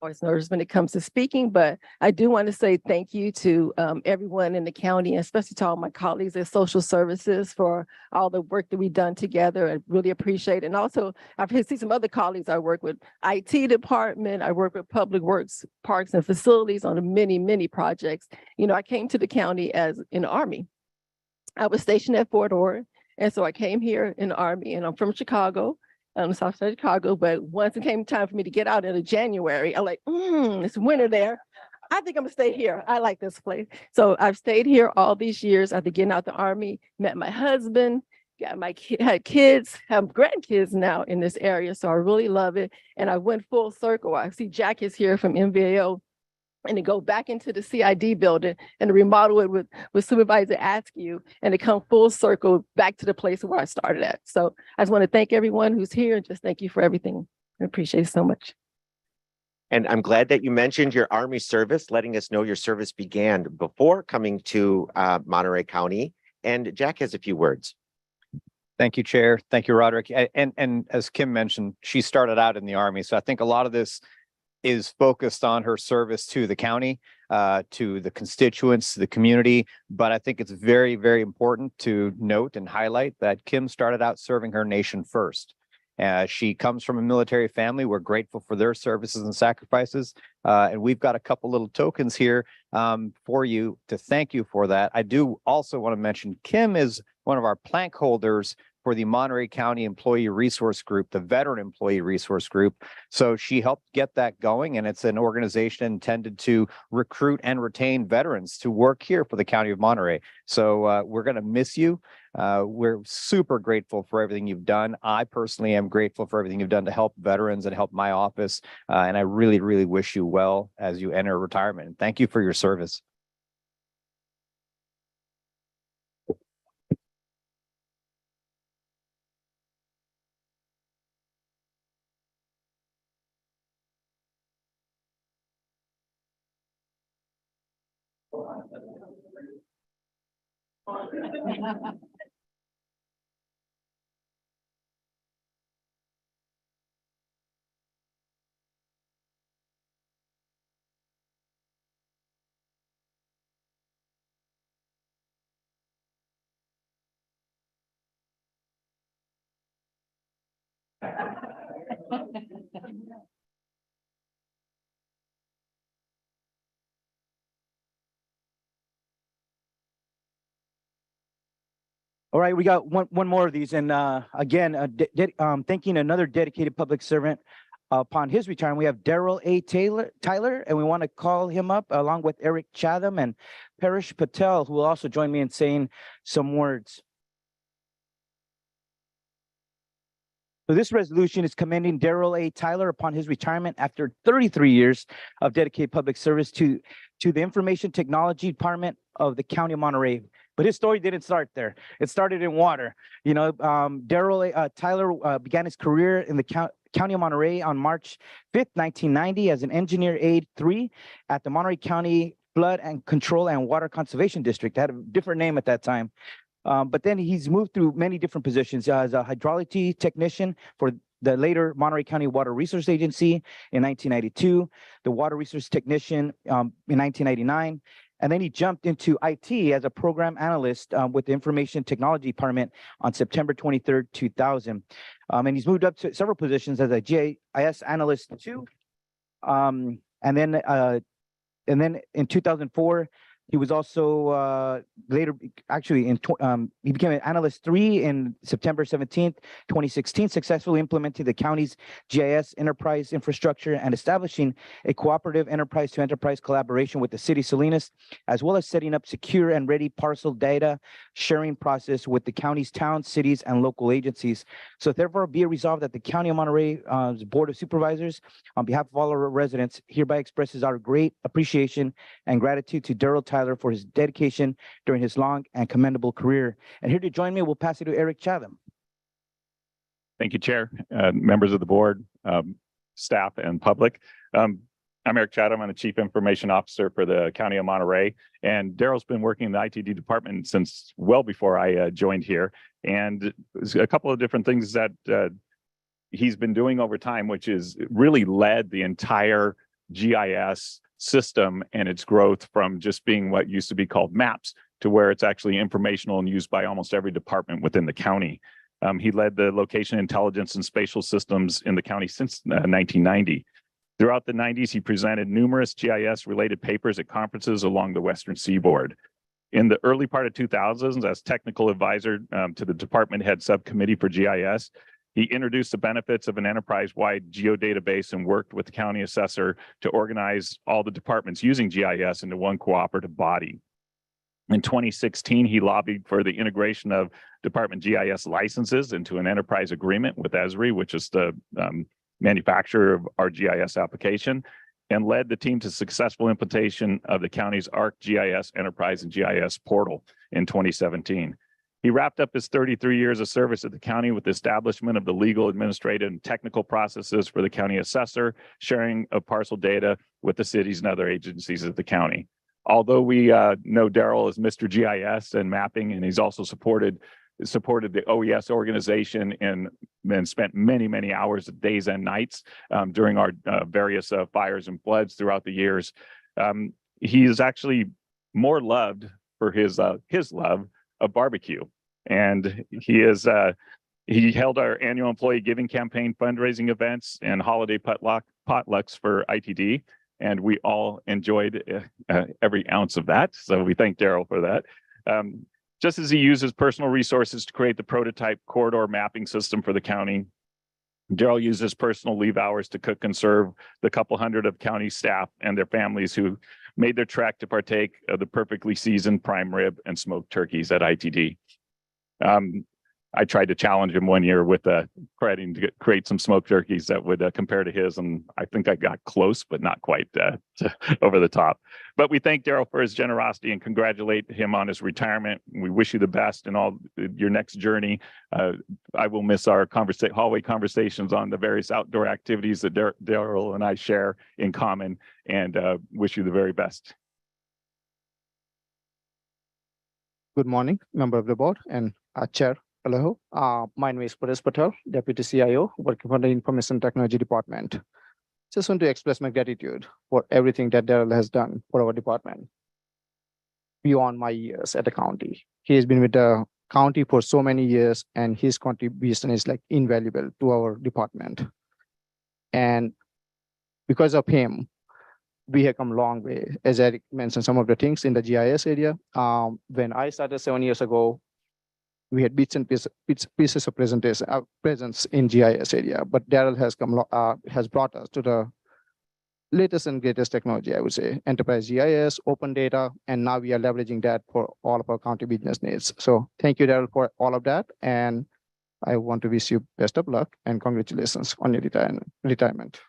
Always nervous when it comes to speaking, but I do want to say thank you to everyone in the county, and especially to all my colleagues at Social Services for all the work that we've done together. I really appreciate it. And also, I've seen some other colleagues I work with, IT department, I work with Public Works, Parks and Facilities on many, many projects. I came to the county as in the Army. I was stationed at Fort Ord, and so I came here in the Army, and I'm from Chicago. South side of Chicago, but once it came time for me to get out in January, I'm like, it's winter there. I think I'm gonna stay here. I like this place. So I've stayed here all these years after getting out the Army, met my husband, got had kids, have grandkids now in this area. So I really love it. And I went full circle. I see Jack is here from MVAO, and to go back into the CID building and to remodel it with Supervisor Askew, and to come full circle back to the place where I started at. So I just want to thank everyone who's here, and just thank you for everything. I appreciate it so much. And I'm glad that you mentioned your Army service, letting us know your service began before coming to Monterey County. And Jack has a few words. Thank you, Chair. Thank you, Roderick. And as Kim mentioned, she started out in the Army. So I think a lot of this is focused on her service to the county, to the constituents, the community. But I think it's very, very important to note and highlight that Kim started out serving her nation first. She comes from a military family. We're grateful for their services and sacrifices. And we've got a couple little tokens here for you to thank you for that. I do also want to mention Kim is one of our plank holders for the Monterey County Employee Resource Group, the Veteran Employee Resource Group. So she helped get that going, and it's an organization intended to recruit and retain veterans to work here for the County of Monterey. So we're going to miss you. We're super grateful for everything you've done. I personally am grateful for everything you've done to help veterans and help my office. And I really, really wish you well as you enter retirement. And thank you for your service. All right, we got one more of these, and again, thanking another dedicated public servant upon his retirement. We have Daryl A. Tyler, and we want to call him up along with Eric Chatham and Parish Patel, who will also join me in saying some words. So this resolution is commending Daryl A. Tyler upon his retirement after 33 years of dedicated public service to the Information Technology Department of the County of Monterey. But his story didn't start there. It started in water. You know, Daryl Tyler began his career in the County of Monterey on March 5th, 1990 as an engineer aide 3 at the Monterey County Flood and Control and Water Conservation District. It had a different name at that time. But then he's moved through many different positions as a hydrology technician for the later Monterey County Water Resource Agency in 1992, the water resource technician in 1999. And then he jumped into IT as a program analyst with the Information Technology Department on September 23rd, 2000. And he's moved up to several positions as a GIS analyst too. And then in 2004, he was also later, actually, he became an analyst 3 in September 17th, 2016, successfully implemented the county's GIS enterprise infrastructure and establishing a cooperative enterprise-to-enterprise collaboration with the city of Salinas, as well as setting up secure and ready parcel data sharing process with the county's towns, cities, and local agencies. So therefore, be it resolved that the County of Monterey Board of Supervisors, on behalf of all our residents, hereby expresses our great appreciation and gratitude to Daryl Tyler for his dedication during his long and commendable career. And here to join me, we'll pass it to Eric Chatham. Thank you, Chair, members of the board, staff, and public. I'm Eric Chatham. I'm the Chief Information Officer for the County of Monterey. And Daryl's been working in the ITD department since well before I joined here. And there's a couple of different things that he's been doing over time, which is really led the entire GIS system and its growth from just being what used to be called maps to where it's actually informational and used by almost every department within the county. He led the location intelligence and spatial systems in the county since 1990. Throughout the 90s, he presented numerous GIS related papers at conferences along the Western Seaboard. In the early part of 2000s, as technical advisor to the department head subcommittee for GIS, he introduced the benefits of an enterprise-wide geodatabase and worked with the county assessor to organize all the departments using GIS into one cooperative body. In 2016, he lobbied for the integration of department GIS licenses into an enterprise agreement with Esri, which is the manufacturer of our GIS application, and led the team to successful implementation of the county's ArcGIS Enterprise and GIS portal in 2017. He wrapped up his 33 years of service at the county with the establishment of the legal, administrative, and technical processes for the county assessor, sharing of parcel data with the cities and other agencies of the county. Although we know Daryl as Mr. GIS and mapping, and he's also supported the OES organization and spent many hours, days and nights during our various fires and floods throughout the years. He is actually more loved for his love of barbecue. And he held our annual employee giving campaign, fundraising events, and holiday potlucks for ITD. And we all enjoyed every ounce of that. So we thank Daryl for that. Just as he uses personal resources to create the prototype corridor mapping system for the county, Daryl uses personal leave hours to cook and serve the couple hundred of county staff and their families who made their trek to partake of the perfectly seasoned prime rib and smoked turkeys at ITD. I tried to challenge him one year with create some smoked turkeys that would compare to his, and I think I got close, but not quite over the top. But we thank Daryl for his generosity and congratulate him on his retirement. We wish you the best in all your next journey. I will miss our hallway conversations on the various outdoor activities that Daryl and I share in common, and wish you the very best. Good morning, member of the board and Chair. Hello, my name is Parish Patel, Deputy CIO, working for the Information Technology Department. Just want to express my gratitude for everything that Daryl has done for our department. Beyond my years at the county, he has been with the county for so many years, and his contribution is like invaluable to our department. And because of him, we have come a long way. As Eric mentioned, some of the things in the GIS area. When I started 7 years ago, we had bits and pieces of presence in GIS area, but Daryl has brought us to the latest and greatest technology, I would say, enterprise GIS, open data, and now we are leveraging that for all of our county business needs. So thank you, Daryl, for all of that. And I want to wish you best of luck and congratulations on your retirement.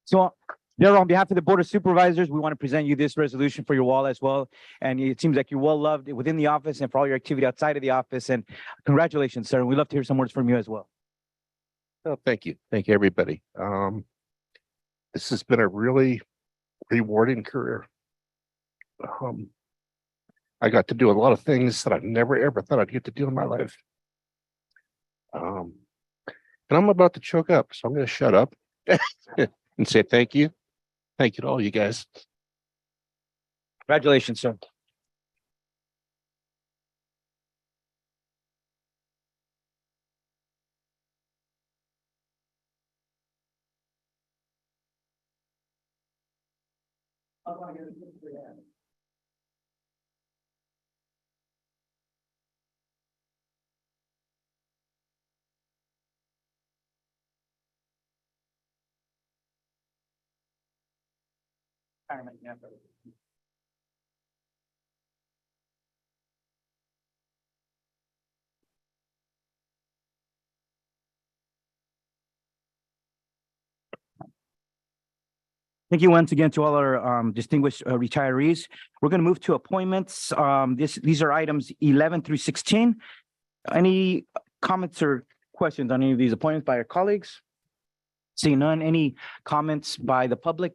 So, Daryl, on behalf of the Board of Supervisors, we want to present you this resolution for your wall as well. And it seems like you're well loved within the office and for all your activity outside of the office. And congratulations, sir. And we'd love to hear some words from you as well. Oh, thank you. Thank you, everybody. This has been a really rewarding career. I got to do a lot of things that I never ever thought I'd get to do in my life. And I'm about to choke up, so I'm going to shut up and say thank you. Thank you to all you guys. Congratulations, sir. Thank you once again to all our distinguished retirees. We're going to move to appointments. These are items 11 through 16. Any comments or questions on any of these appointments by our colleagues? Seeing none, any comments by the public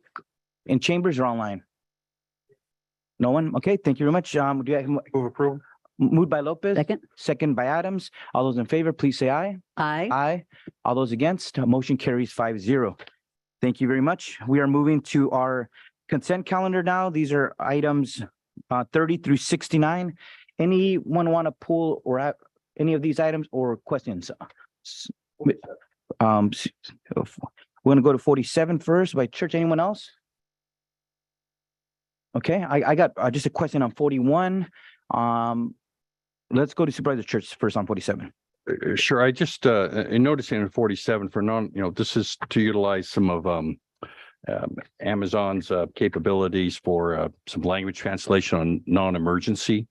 in chambers or online? No one? Okay, thank you very much. Do you move approval? Moved by Lopez. Second. Second by Adams. All those in favor, please say aye. Aye. Aye. All those against, motion carries 5-0. Thank you very much. We are moving to our consent calendar now. These are items 30 through 69. Anyone want to pull or have any of these items or questions? We're going to go to 47 first by church. Anyone else? Okay, I got just a question on 41. Let's go to Supervisor Church first on 47. Sure. I just, in noticing in 47 for this is to utilize some of Amazon's capabilities for some language translation on non-emergency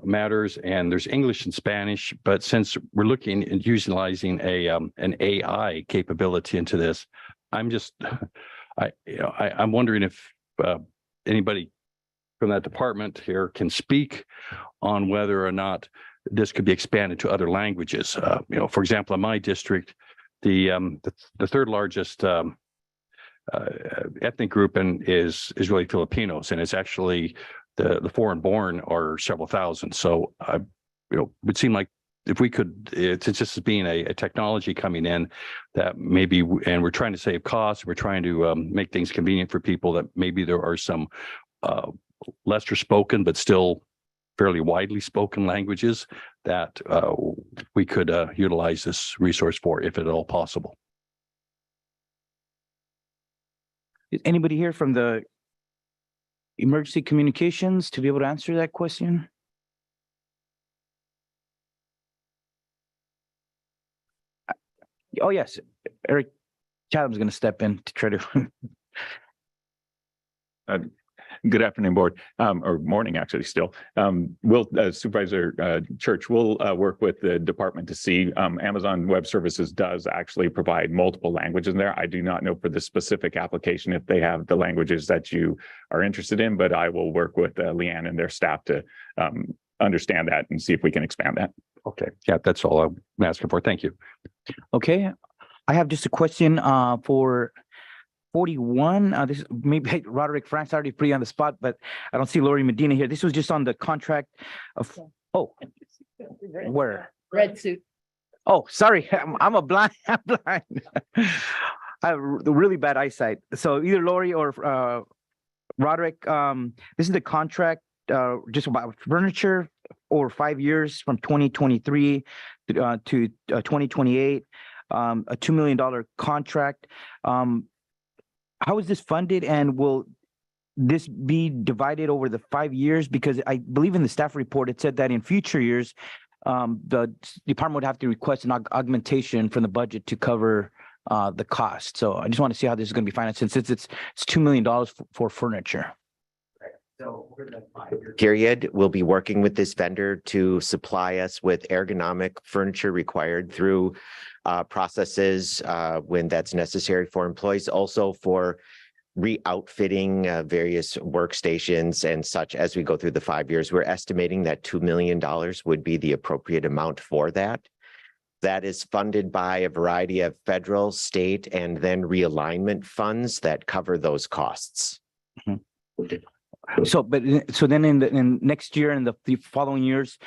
matters. And there's English and Spanish, but since we're looking at utilizing an AI capability into this, I'm wondering if anybody from that department here can speak on whether or not this could be expanded to other languages. For example, in my district, the third largest ethnic group is really Filipinos, and it's actually the foreign born are several thousand. So, it would seem like if we could, it's just as being a technology coming in that maybe, and we're trying to save costs, we're trying to make things convenient for people, that maybe there are some lesser spoken but still fairly widely spoken languages that we could utilize this resource for, if at all possible. Is anybody here from the emergency communications to be able to answer that question? Oh, yes. Eric Chatham's going to step in to try to. Good afternoon, board, or morning, actually, still. Supervisor Church will work with the department to see Amazon Web Services does actually provide multiple languages in there. I do not know for the specific application if they have the languages that you are interested in, but I will work with Leanne and their staff to understand that and see if we can expand that. Okay. Yeah, that's all I'm asking for. Thank you. Okay. I have just a question for 41. This is maybe Roderick Frank's already pretty on the spot, but I don't see Lori Medina here. This was just on the contract of, where? Red suit. Oh, sorry. I'm blind. I'm blind. I have really bad eyesight. So either Lori or Roderick, this is the contract just about furniture over 5 years from 2023 to 2028, a $2 million contract. How is this funded, and will this be divided over the 5 years? Because I believe in the staff report, it said that in future years, the department would have to request an augmentation from the budget to cover the cost. So I just want to see how this is going to be financed, since it's $2 million for furniture. So over the 5-year period, we'll be working with this vendor to supply us with ergonomic furniture required through processes when that's necessary for employees, also for re-outfitting various workstations and such as we go through the 5 years. We're estimating that $2 million would be the appropriate amount for that. That is funded by a variety of federal, state, and then realignment funds that cover those costs. So then in next year and the following years,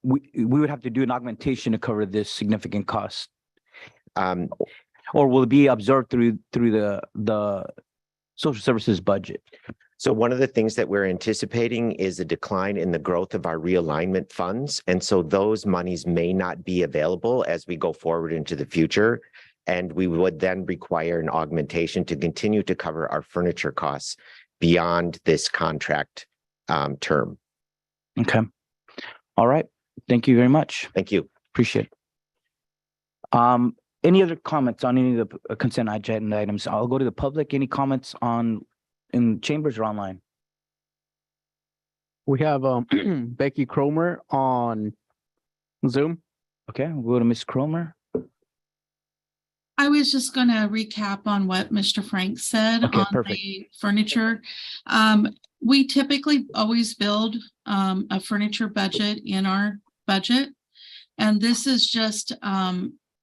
we would have to do an augmentation to cover this significant cost. Or will it be absorbed through the social services budget? So one of the things that we're anticipating is a decline in the growth of our realignment funds. And so those monies may not be available as we go forward into the future. And we would then require an augmentation to continue to cover our furniture costs beyond this contract term. Okay. All right. Thank you very much. Thank you. Appreciate it. Any other comments on any of the consent agenda items? I'll go to the public. Any comments in chambers or online? We have Becky Cromer on Zoom. Okay, we'll go to Ms. Cromer. I was just going to recap on what Mr. Frank said Okay, on perfect. the furniture. We typically always build a furniture budget in our budget. And this is just,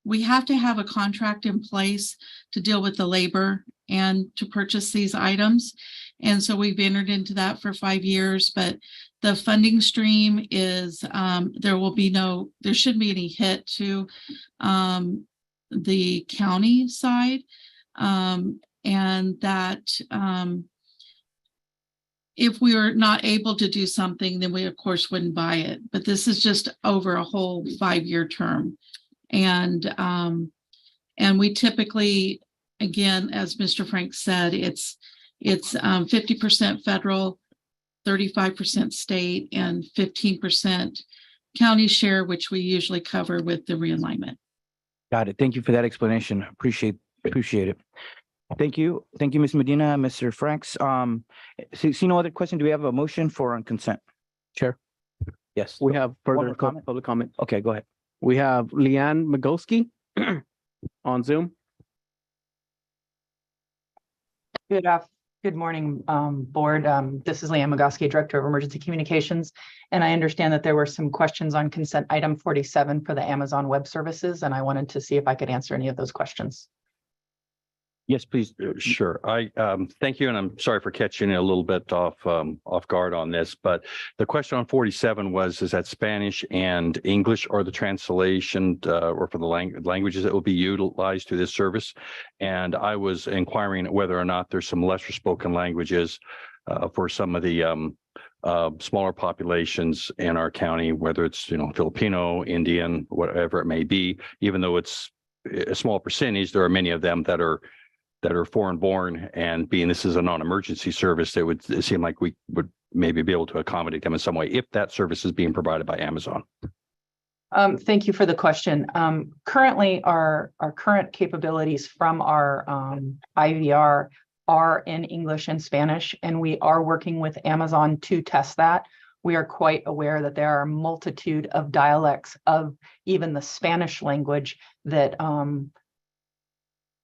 we have to have a contract in place to deal with the labor and to purchase these items. And so we've entered into that for 5 years, but the funding stream is, there shouldn't be any hit to the county side. And that if we are not able to do something, then we of course wouldn't buy it. But this is just over a whole 5-year term. And we typically, again, as Mr. Frank said, it's 50% federal, 35% state, and 15% county share, which we usually cover with the realignment. Got it. Thank you for that explanation. Appreciate it. Thank you. Thank you, Ms. Medina, Mr. Franks. See no other question. Do we have a motion for on consent? Chair. Yes. We have One further more comment? public comment. Okay, go ahead. We have Leanne Migoski on Zoom. Good morning, board. This is Leanne Migoski, Director of Emergency Communications. And I understand that there were some questions on consent item 47 for the Amazon Web Services, and I wanted to see if I could answer any of those questions. Yes, please. Sure. I thank you, and I'm sorry for catching you a little bit off guard on this, but the question on 47 was, is that Spanish and English or the translation or for the languages that will be utilized to this service? And I was inquiring whether or not there's some lesser spoken languages for some of the smaller populations in our county, whether it's Filipino, Indian, whatever it may be. Even though it's a small percentage, there are many of them that are foreign born, and being this is a non-emergency service, it would seem like we would maybe be able to accommodate them in some way if that service is being provided by Amazon. Thank you for the question. Currently, our current capabilities from our IVR are in English and Spanish, and we are working with Amazon to test that. We are quite aware that there are a multitude of dialects of even the Spanish language that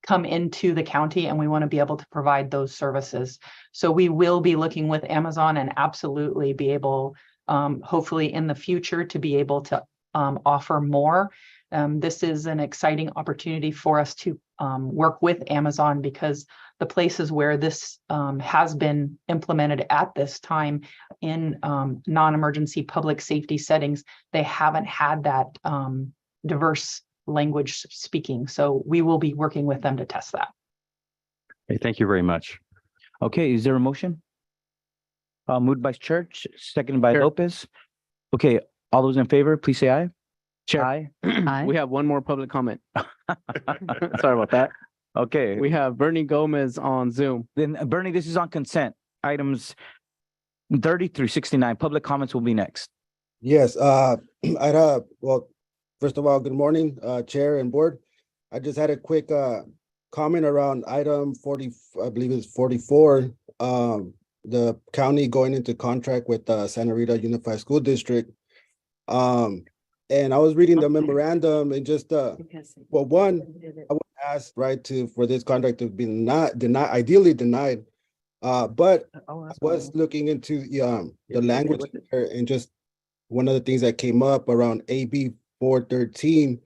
come into the county, and we want to be able to provide those services. So we will be looking with Amazon and absolutely be able, hopefully in the future, to be able to offer more. This is an exciting opportunity for us to work with Amazon, because the places where this has been implemented at this time in non-emergency public safety settings, they haven't had that diverse language speaking. So we will be working with them to test that. Hey, thank you very much. Okay, is there a motion? Moved by Church, seconded by Chair. Lopez. Okay, all those in favor, please say aye. Chair, Aye. Aye. we have one more public comment. Sorry about that. Okay, We have Bernie Gomez on Zoom. then Bernie, this is on consent. Items 30 through 69. Public comments will be next. Yes, well, first of all, good morning, Chair and Board. I just had a quick comment around item 40, I believe it's 44. The county going into contract with Santa Rita Unified School District. And I was reading the memorandum and just well, one, I would ask, right, for this contract to be ideally denied. But I was looking into the language there, and just one of the things that came up around AB 413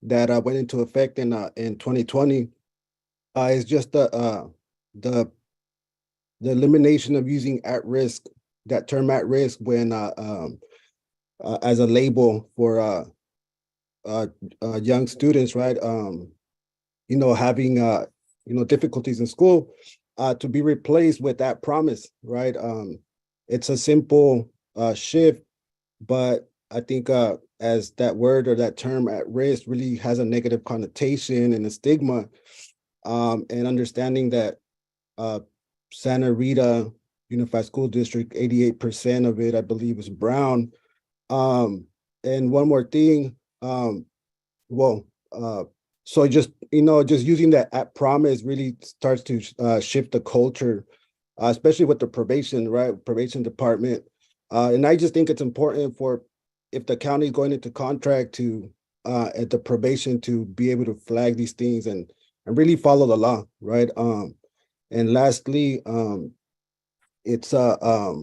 that went into effect in 2020 is just the elimination of using at risk, that term at risk, when as a label for young students, right? Having difficulties in school, to be replaced with that promise, right? It's a simple shift, but I think as that word or that term at risk really has a negative connotation and a stigma, and understanding that Santa Rita Unified School District, 88% of it, I believe, is brown. And one more thing, so just using that at promise really starts to shift the culture, especially with the probation, right? Probation department. And I just think it's important for, if the county is going into contract, to at the probation, to be able to flag these things and really follow the law, right? And lastly, it's I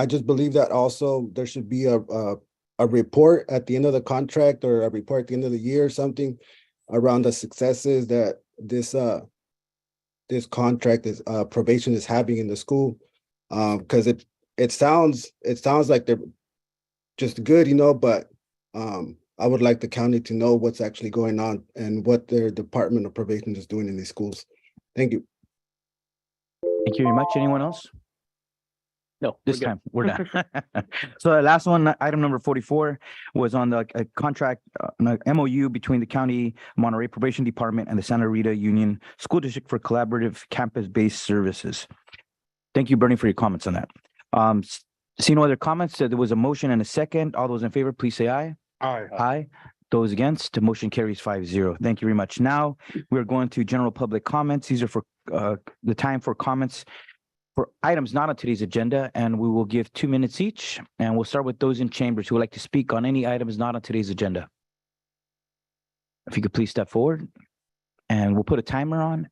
just believe that also there should be a report at the end of the contract, or a report at the end of the year or something, around the successes that this contract is probation is having in the school, because it sounds like they're just good, but I would like the county to know what's actually going on and what their Department of Probation is doing in these schools. Thank you. Thank you very much. Anyone else? No, This time we're done. So the last one, item number 44, was on the contract, an MOU between the County Monterey Probation Department and the Santa Rita Union School District for collaborative campus-based services. Thank you, Bernie, for your comments on that. See no other comments. There was a motion and a second. All those in favor, please say aye. Aye. Aye. Those against, the motion carries 5-0. Thank you very much. Now we're going to general public comments. These are for the time for comments for items not on today's agenda, and we will give 2 minutes each. And we'll start with those in chambers who would like to speak on any items not on today's agenda. If you could please step forward, and we'll put a timer on.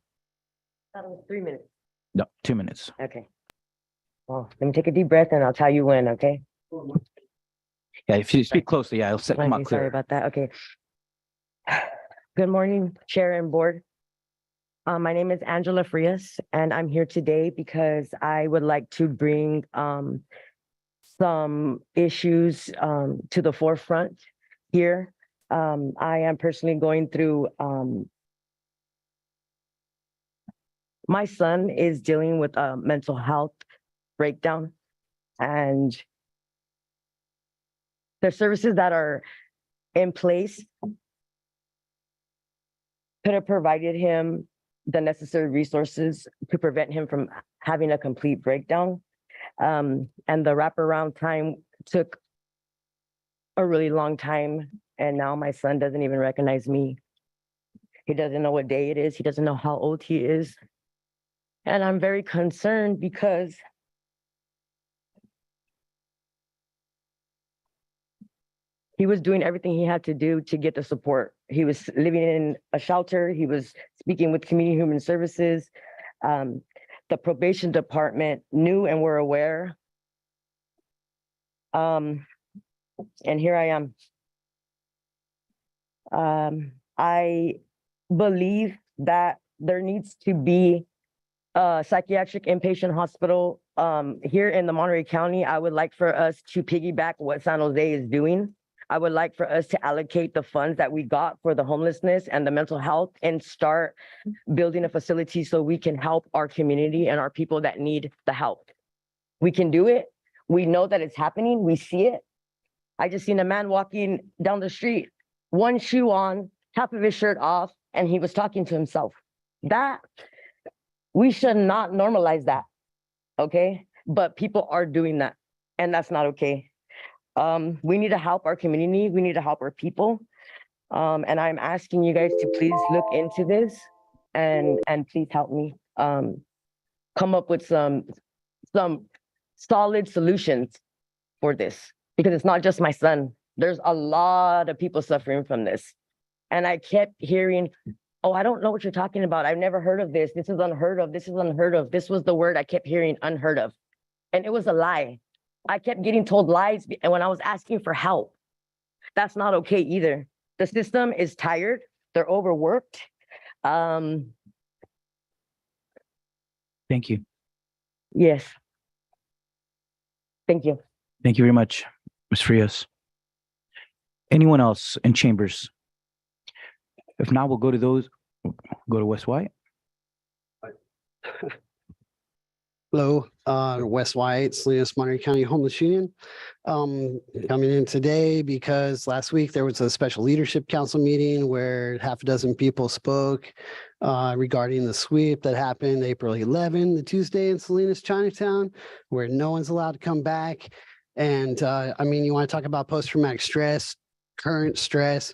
That was 3 minutes. No, 2 minutes. Okay. Well, let me take a deep breath and I'll tell you when, okay? Yeah, if you speak closely, I'll set them Okay, up sorry clear. about that. Okay. Good morning, Chair and Board. My name is Angela Frias, and I'm here today because I would like to bring some issues to the forefront here. I am personally going through, my son is dealing with a mental health breakdown, and the services that are in place could have provided him the necessary resources to prevent him from having a complete breakdown. And the wraparound time took a really long time. And now my son doesn't even recognize me. He doesn't know what day it is. He doesn't know how old he is. And I'm very concerned because he was doing everything he had to do to get the support. He was living in a shelter. He was speaking with Community Human Services. The probation department knew and were aware. And here I am. I believe that there needs to be a psychiatric inpatient hospital here in the Monterey County. I would like for us to piggyback what San Jose is doing. I would like for us to allocate the funds that we got for the homelessness and the mental health and start building a facility so we can help our community and our people that need the help. We can do it. We know that it's happening. We see it. I just seen a man walking down the street, one shoe on, half of his shirt off, and he was talking to himself. That, we should not normalize that, okay? But people are doing that, and that's not okay. We need to help our community. We need to help our people. And I'm asking you guys to please look into this and please help me come up with some solid solutions for this, because it's not just my son. There's a lot of people suffering from this. And I kept hearing, oh, I don't know what you're talking about. I've never heard of this. This is unheard of. This is unheard of. This was the word I kept hearing, unheard of. And it was a lie. I kept getting told lies. And when I was asking for help, that's not okay either. The system is tired. They're overworked. Thank you. Yes. Thank you. Thank you very much, Ms. Frias. Anyone else in chambers? If not, we'll go to those, go to Wes White. Hello, Wes White, Salinas, Monterey County Homeless Union. Coming in today because last week there was a special leadership council meeting where half a dozen people spoke regarding the sweep that happened April 11, the Tuesday in Salinas, Chinatown, where no one's allowed to come back. And I mean, you want to talk about post-traumatic stress, current stress,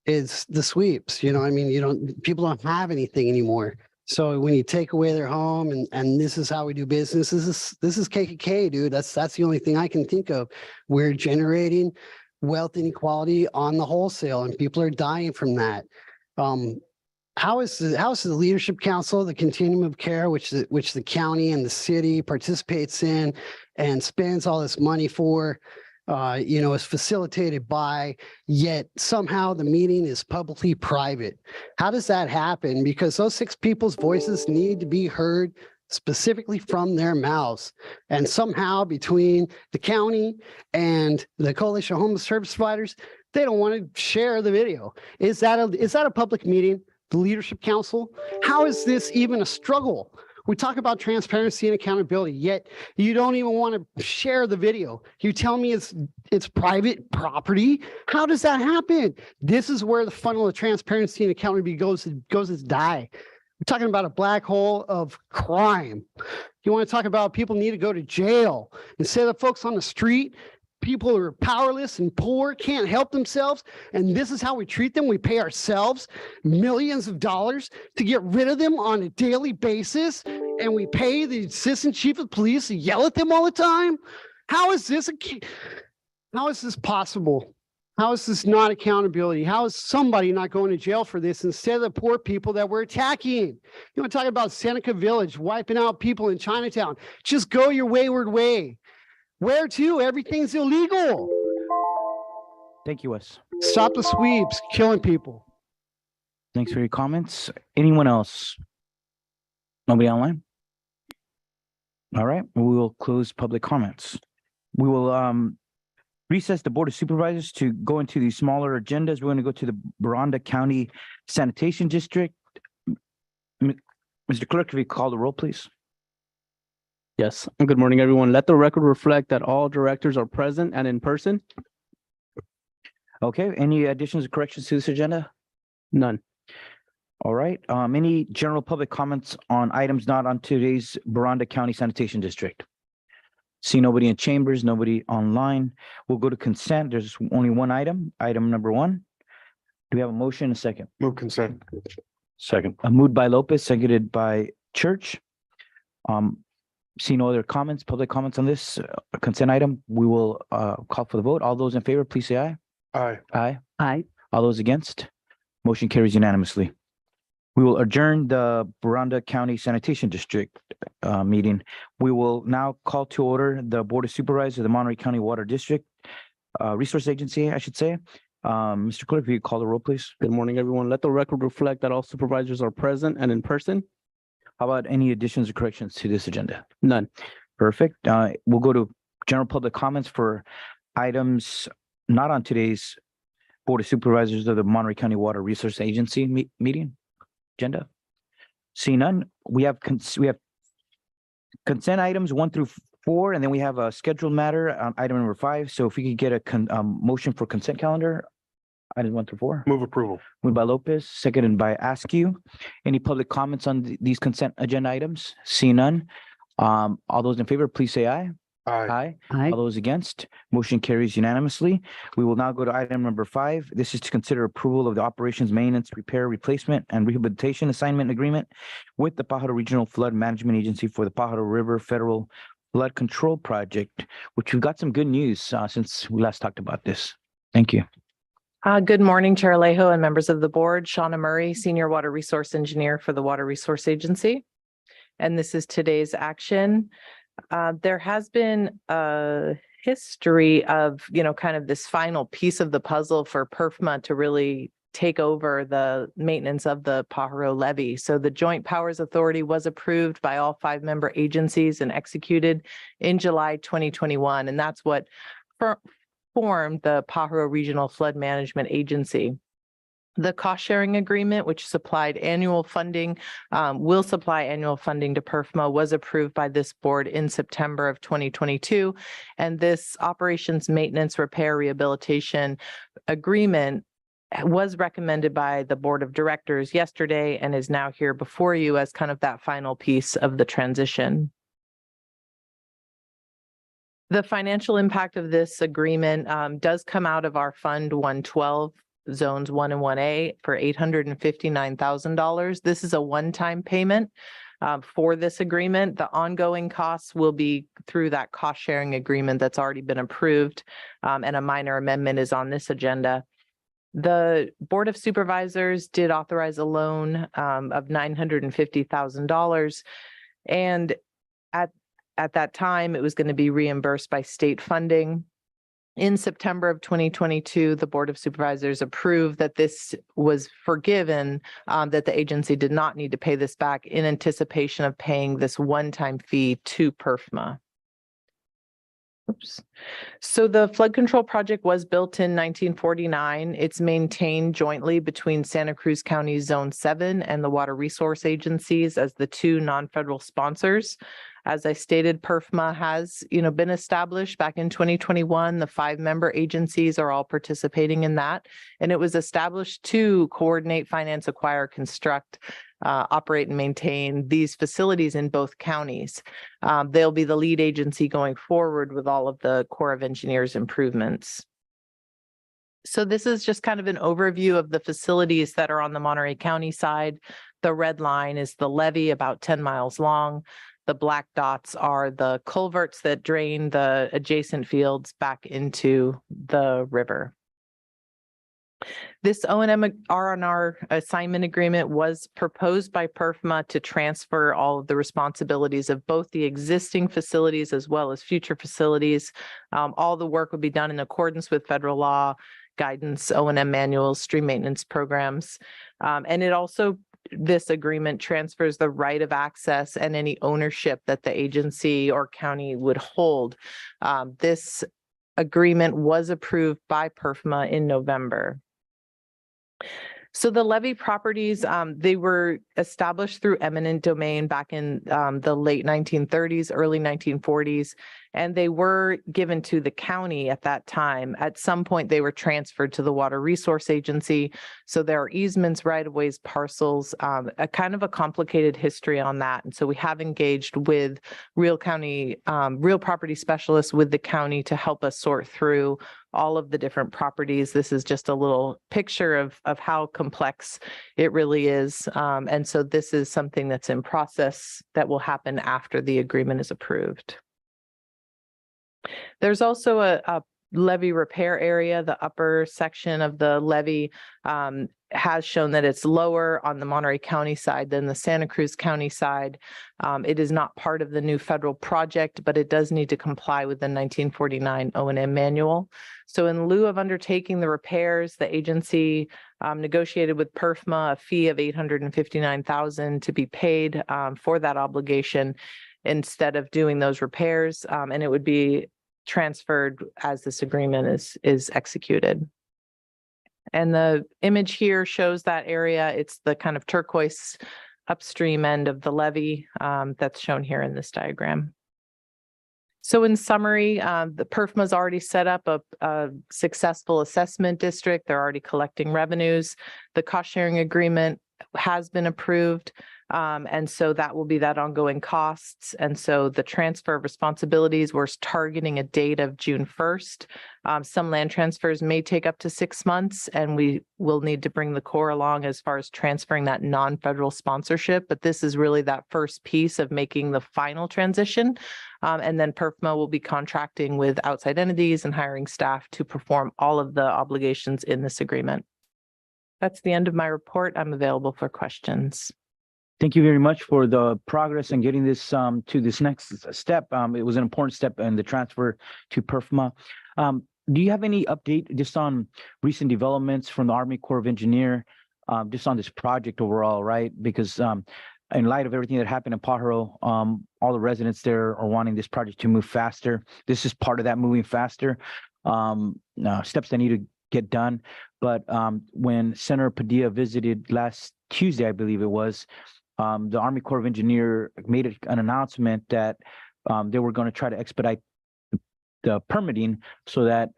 is the sweeps. You know, I mean, people don't have anything anymore. So when you take away their home and this is how we do business, this is KKK, dude. That's the only thing I can think of. We're generating wealth inequality on the wholesale, and people are dying from that. How is the leadership council, the continuum of care, which the county and the city participates in and spends all this money for, is facilitated by, yet somehow the meeting is publicly private. How does that happen? Because those 6 people's voices need to be heard specifically from their mouths. And somehow between the county and the Coalition of Homeless Service Providers, they don't want to share the video. Is that a public meeting? The leadership council? How is this even a struggle? We talk about transparency and accountability, yet you don't even want to share the video. You tell me it's private property. How does that happen? This is where the funnel of transparency and accountability goes to die. We're talking about a black hole of crime. You want to talk about people need to go to jail instead of folks on the street. People who are powerless and poor, can't help themselves, and this is how we treat them. We pay ourselves millions of dollars to get rid of them on a daily basis, and we pay the assistant chief of police to yell at them all the time. How is this possible? How is this not accountability? How is somebody not going to jail for this instead of the poor people that we're attacking? You want to talk about Seneca Village, wiping out people in Chinatown. Just go your wayward way. Where to? Everything's illegal. Thank you, Wes. Stop the sweeps, killing people. Thanks for your comments. Anyone else? Nobody online? All right, we will close public comments. We will recess the Board of Supervisors to go into the smaller agendas. We're going to go to the Baranda County Sanitation District. Mr. Clerk, if you call the roll, please. Yes. Good morning, everyone. Let the record reflect that all directors are present and in person. Okay, any additions or corrections to this agenda? None. All right, any general public comments on items not on today's Baranda County Sanitation District? See nobody in chambers, nobody online. We'll go to consent. There's only one item, item number 1. Do we have a motion and a second? Move consent. Second. Moved by Lopez, seconded by Church. See no other comments, public comments on this consent item. We will call for the vote. All those in favor, please say aye. Aye. Aye. Aye. All those against? Motion carries unanimously. We will adjourn the Baranda County Sanitation District meeting. We will now call to order the Board of Supervisors of the Monterey County Water District Resource Agency, I should say. Mr. Clerk, if you call the roll, please. Good morning, everyone. Let the record reflect that all supervisors are present and in person. How about any additions or corrections to this agenda? None. Perfect. We'll go to general public comments for items not on today's Board of Supervisors of the Monterey County Water Resource Agency meeting agenda. See none. We have consent items 1 through 4, and then we have a scheduled matter, item number 5. So if we could get a motion for consent calendar, items 1 through 4. Move approval. Moved by Lopez, seconded by Askew. Any public comments on these consent agenda items? See none. All those in favor, please say aye. Aye. All those against, motion carries unanimously. We will now go to item number 5. This is to consider approval of the operations, maintenance, repair, replacement, and rehabilitation assignment agreement with the Pajaro Regional Flood Management Agency for the Pajaro River Federal Flood Control Project, which we've got some good news since we last talked about this. Thank you. Good morning, Chair Alejo and members of the board. Shauna Murray, Senior Water Resource Engineer for the Water Resource Agency. And this is today's action. There has been a history of, kind of this final piece of the puzzle for PERFMA to really take over the maintenance of the Pajaro levee. So the Joint Powers Authority was approved by all 5 member agencies and executed in July 2021. And that's what formed the Pajaro Regional Flood Management Agency. The cost sharing agreement, which supplied annual funding, will supply annual funding to PERFMA, was approved by this board in September of 2022. And this operations maintenance repair rehabilitation agreement was recommended by the board of directors yesterday and is now here before you as kind of that final piece of the transition. The financial impact of this agreement does come out of our Fund 112, Zones 1 and 1A for $859,000. This is a one-time payment for this agreement. The ongoing costs will be through that cost-sharing agreement that's already been approved, and a minor amendment is on this agenda. The Board of Supervisors did authorize a loan of $950,000, and at that time, it was going to be reimbursed by state funding. In September of 2022, the Board of Supervisors approved that this was forgiven, that the agency did not need to pay this back in anticipation of paying this one-time fee to PERFMA. Oops. So the flood control project was built in 1949. It's maintained jointly between Santa Cruz County Zone 7 and the Water Resource Agencies as the 2 non-federal sponsors. As I stated, PERFMA has, been established back in 2021. The 5 member agencies are all participating in that. And it was established to coordinate, finance, acquire, construct, operate, and maintain these facilities in both counties. They'll be the lead agency going forward with all of the Corps of Engineers improvements. So this is just kind of an overview of the facilities that are on the Monterey County side. The red line is the levee, about 10 miles long. The black dots are the culverts that drain the adjacent fields back into the river. This O&M R&R assignment agreement was proposed by PERFMA to transfer all of the responsibilities of both the existing facilities as well as future facilities. All the work would be done in accordance with federal law, guidance, O&M manuals, stream maintenance programs. And it also, this agreement transfers the right of access and any ownership that the agency or county would hold. This agreement was approved by PERFMA in November. So the levee properties, they were established through eminent domain back in the late 1930s, early 1940s, and they were given to the county at that time. At some point, they were transferred to the Water Resource Agency. So there are easements, right-of-ways, parcels, a kind of a complicated history on that. And so we have engaged with real property specialists with the county to help us sort through all of the different properties. This is just a little picture of how complex it really is. And so this is something that's in process that will happen after the agreement is approved. There's also a levee repair area. The upper section of the levee has shown that it's lower on the Monterey County side than the Santa Cruz County side. It is not part of the new federal project, but it does need to comply with the 1949 O&M manual. So in lieu of undertaking the repairs, the agency negotiated with PERFMA a fee of $859,000 to be paid for that obligation instead of doing those repairs, and it would be transferred as this agreement is executed. And the image here shows that area. It's the kind of turquoise upstream end of the levee that's shown here in this diagram. So in summary, the PERFMA's already set up a successful assessment district. They're already collecting revenues. The cost sharing agreement has been approved. And so that will be that ongoing costs. And so the transfer of responsibilities, we're targeting a date of June 1st. Some land transfers may take up to 6 months, and we will need to bring the Corps along as far as transferring that non-federal sponsorship. But this is really that first piece of making the final transition. And then PERFMA will be contracting with outside entities and hiring staff to perform all of the obligations in this agreement. That's the end of my report. I'm available for questions. Thank you very much for the progress and getting this to this next step. It was an important step in the transfer to PERFMA. Do you have any update just on recent developments from the Army Corps of Engineer, just on this project overall, right? Because in light of everything that happened in Pajaro, all the residents there are wanting this project to move faster. This is part of that moving faster. Steps that need to get done. But when Senator Padilla visited last Tuesday, I believe it was, the Army Corps of Engineer made an announcement that they were going to try to expedite the permitting so that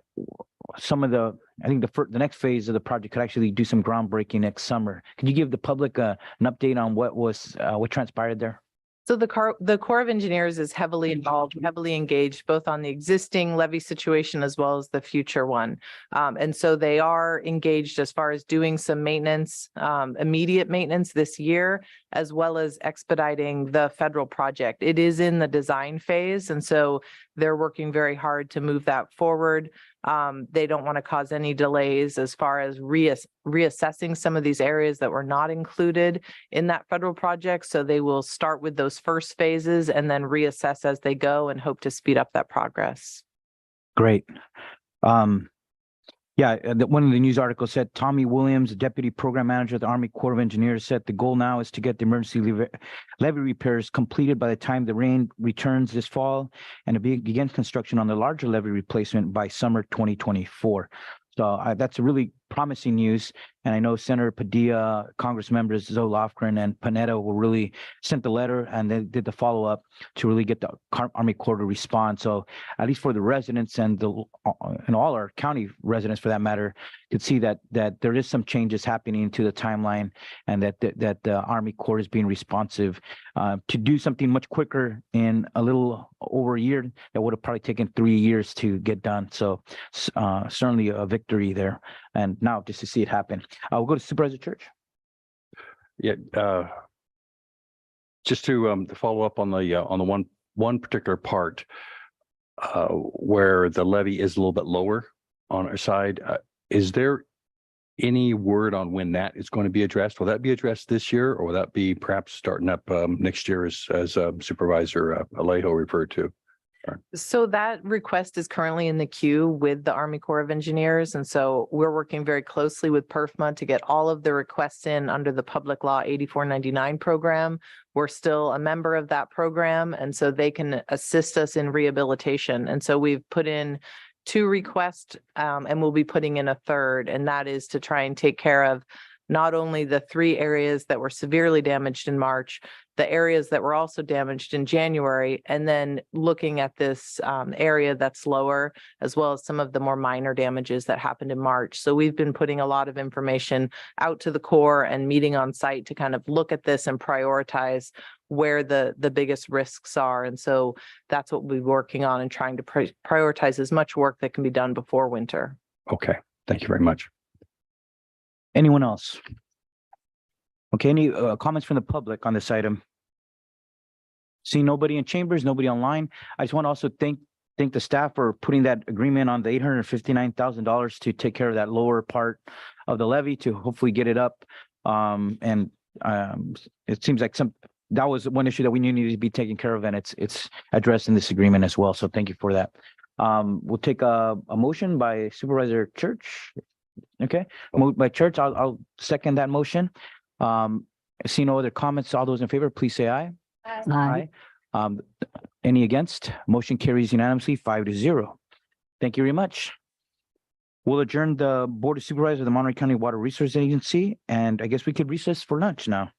some of I think the next phase of the project could actually do some groundbreaking next summer. Could you give the public an update on what transpired there? So the Corps of Engineers is heavily involved, heavily engaged, both on the existing levee situation as well as the future one. And so they are engaged as far as doing some maintenance, immediate maintenance this year, as well as expediting the federal project. It is in the design phase, and so they're working very hard to move that forward. They don't want to cause any delays as far as reassessing some of these areas that were not included in that federal project. So they will start with those first phases and then reassess as they go and hope to speed up that progress. Great. One of the news articles said Tommy Williams, Deputy Program Manager of the Army Corps of Engineers, said the goal now is to get the emergency levee repairs completed by the time the rain returns this fall and to begin construction on the larger levee replacement by summer 2024. So that's a really promising news. And I know Senator Padilla, Congress members Zoe Lofgren and Panetta will really sent the letter and they did the follow-up to really get the Army Corps to respond. So at least for the residents and all our county residents for that matter, could see that there is some changes happening to the timeline and that the Army Corps is being responsive to do something much quicker in a little over a year that would have probably taken 3 years to get done. So certainly a victory there. And now just to see it happen. We'll go to Supervisor Church. Yeah, just to follow up on the one particular part where the levy is a little bit lower on our side. Is there any word on when that is going to be addressed? Will that be addressed this year, or will that be perhaps starting up next year, as Supervisor Alejo referred to? So that request is currently in the queue with the Army Corps of Engineers. And so we're working very closely with PERFMA to get all of the requests in under the Public Law 8499 program. We're still a member of that program, and so they can assist us in rehabilitation. And so we've put in 2 requests and we'll be putting in a third, and that is to try and take care of not only the 3 areas that were severely damaged in March, the areas that were also damaged in January, and then looking at this area that's lower, as well as some of the more minor damages that happened in March. So we've been putting a lot of information out to the Corps and meeting on site to kind of look at this and prioritize where the biggest risks are. And so that's what we'll be working on and trying to prioritize as much work that can be done before winter. Okay, thank you very much. Anyone else? Okay, any comments from the public on this item? See nobody in chambers, nobody online. I just want to also thank the staff for putting that agreement on the $859,000 to take care of that lower part of the levee to hopefully get it up. It seems like that was one issue that we knew needed to be taken care of, and it's addressed in this agreement as well. So thank you for that. We'll take a motion by Supervisor Church. Okay, moved by Church. I'll second that motion. See no other comments. All those in favor, please say aye. Aye. Any against? Motion carries unanimously 5-0. Thank you very much. We'll adjourn the Board of Supervisors of the Monterey County Water Resources Agency, and I guess we could recess for lunch now.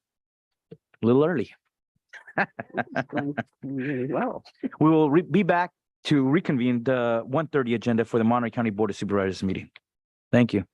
A little early. Going really well. We will be back to reconvene the 1:30 agenda for the Monterey County Board of Supervisors meeting. Thank you.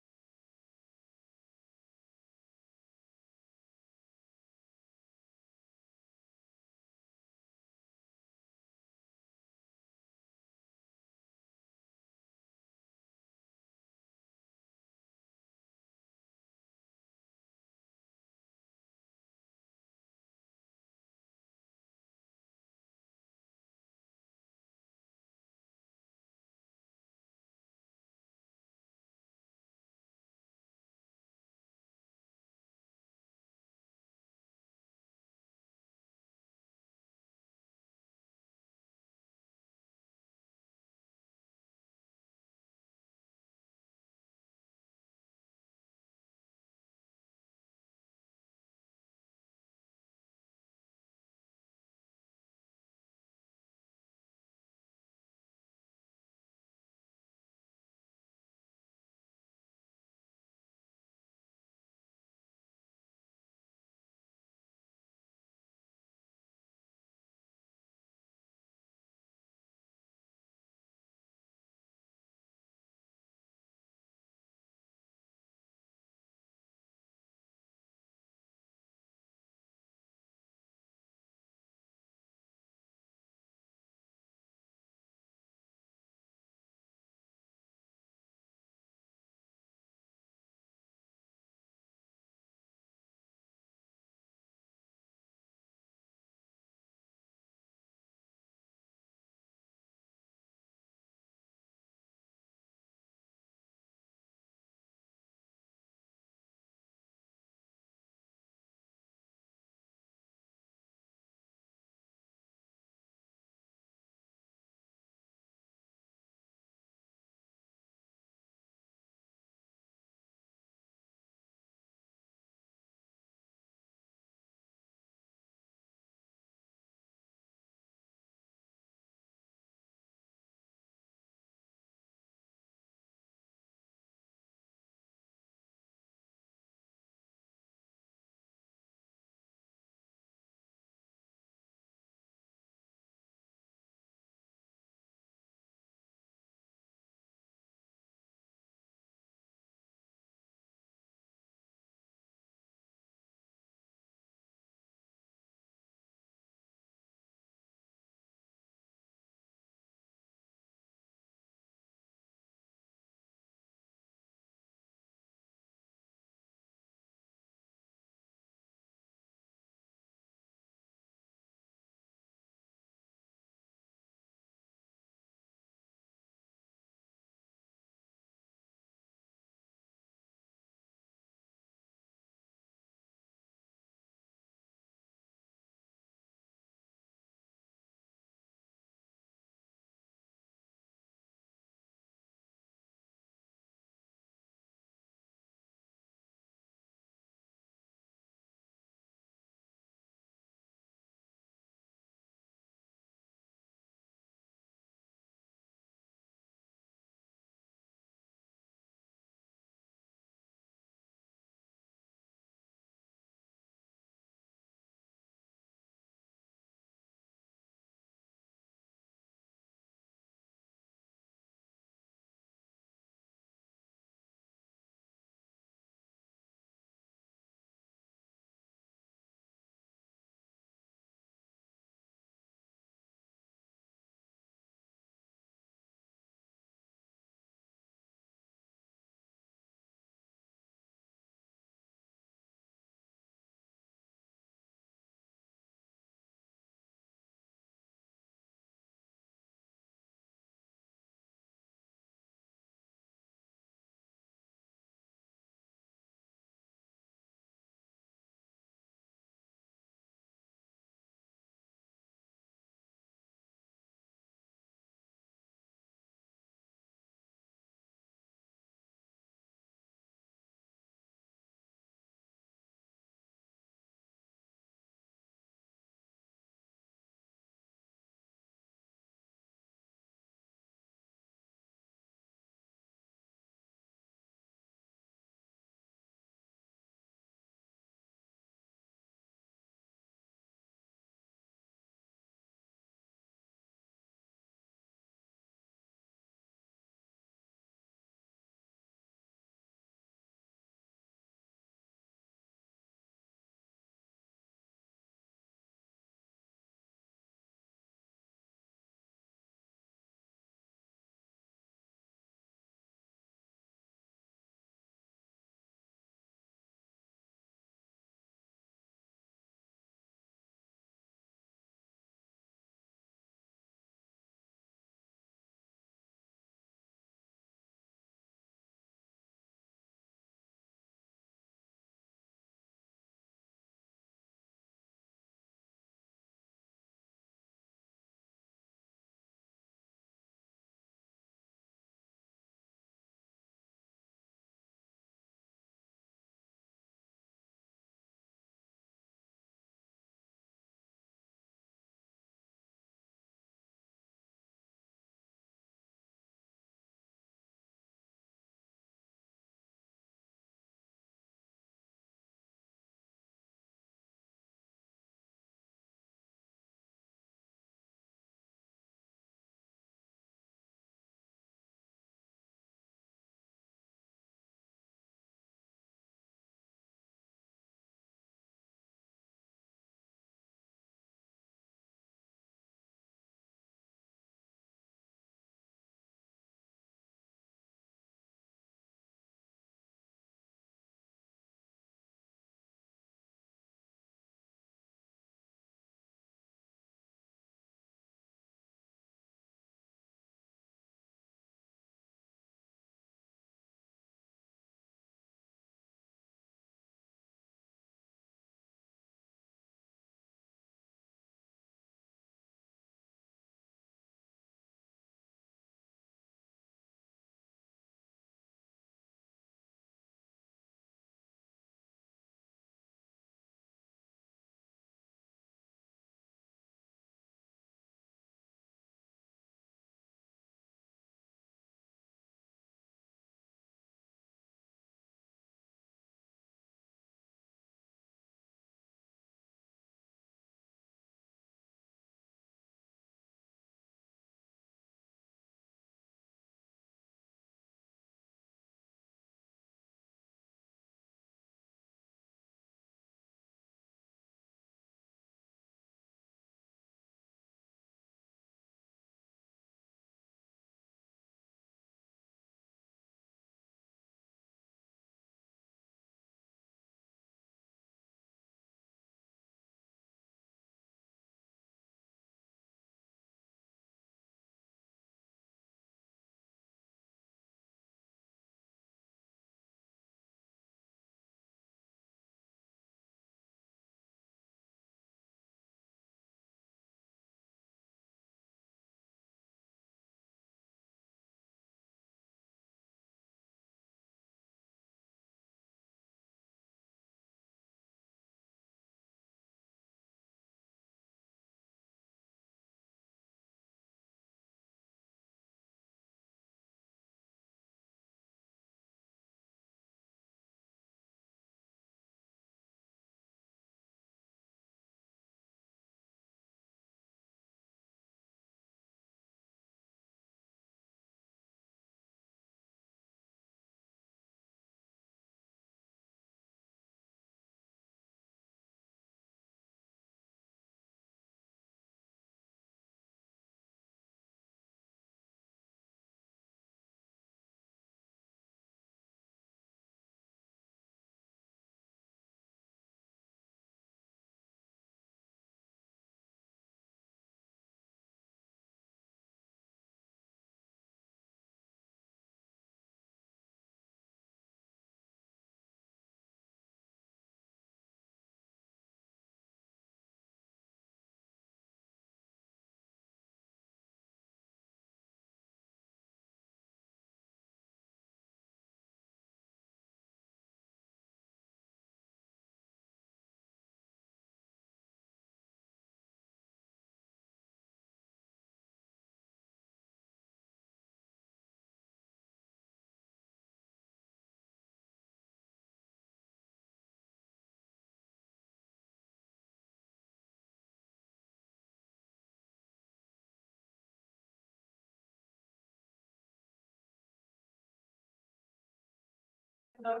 So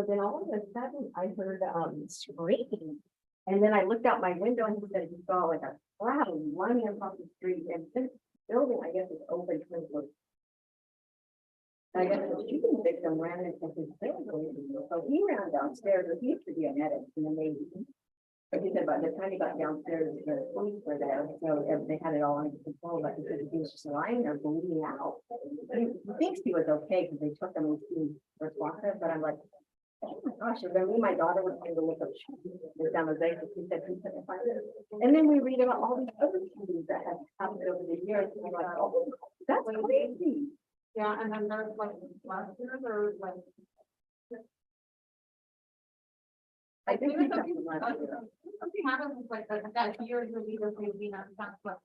then all of a sudden I heard screaming. And then I looked out my window and he said he saw like a cloud running across the street and this building, I guess, is open to. I guess the shooting victim ran into his building. So he ran downstairs. He used to be an addict in the Navy. But he said by the time he got downstairs, the police were there, so they had it all under control, but he said he was just lying there bleeding out. He thinks he was okay because they took him and he was responsive, but I'm like, oh my gosh, and then me, and my daughter was able to look up down the day, because he said he couldn't find it. And then we read about all these other shootings that have happened over the years, and we're like, oh, that's crazy. Yeah, and then there's like last year, there was like. I think we got some last year. Something happens like that years of leaders maybe not what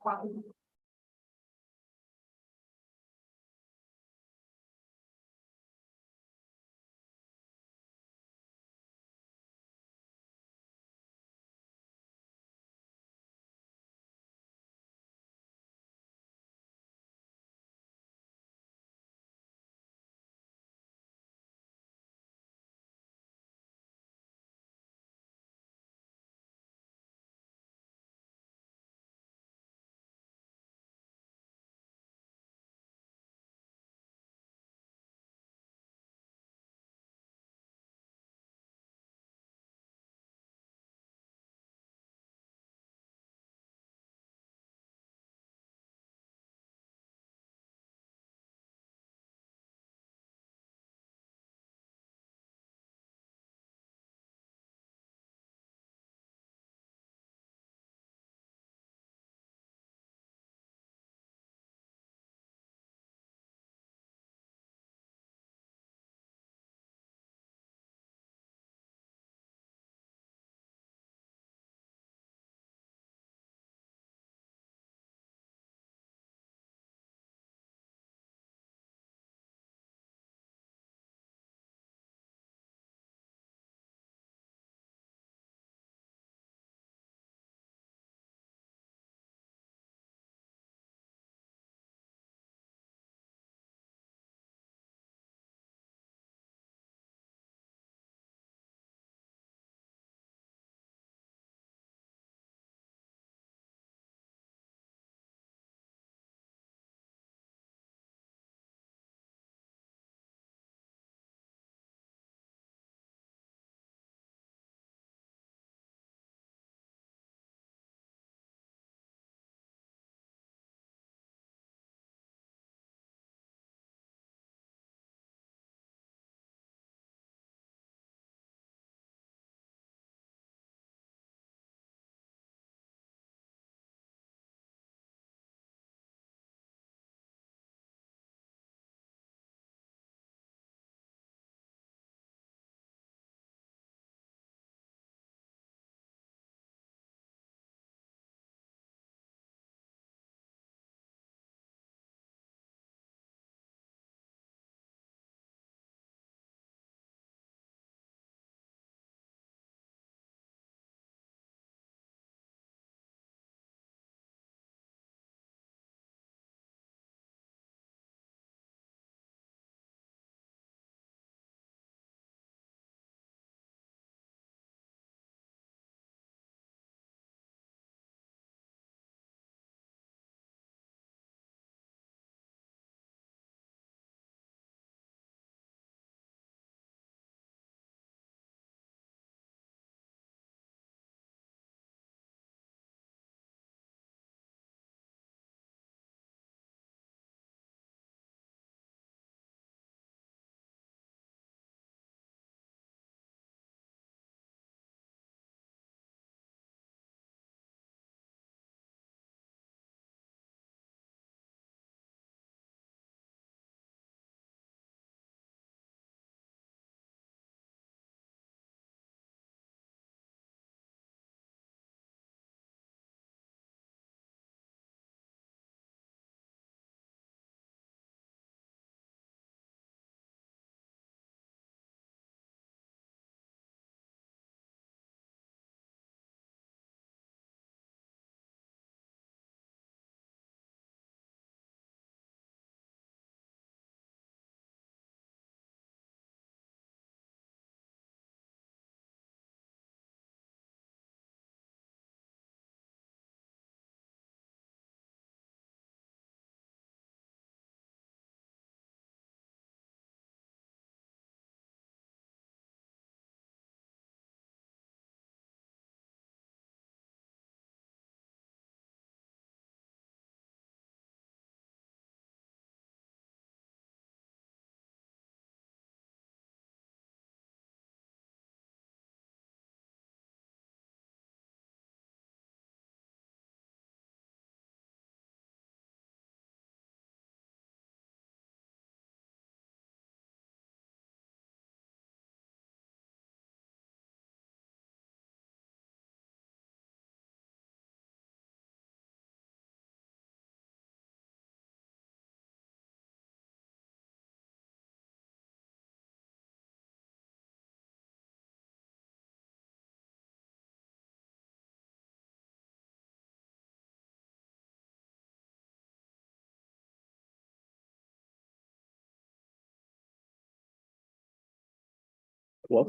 Here,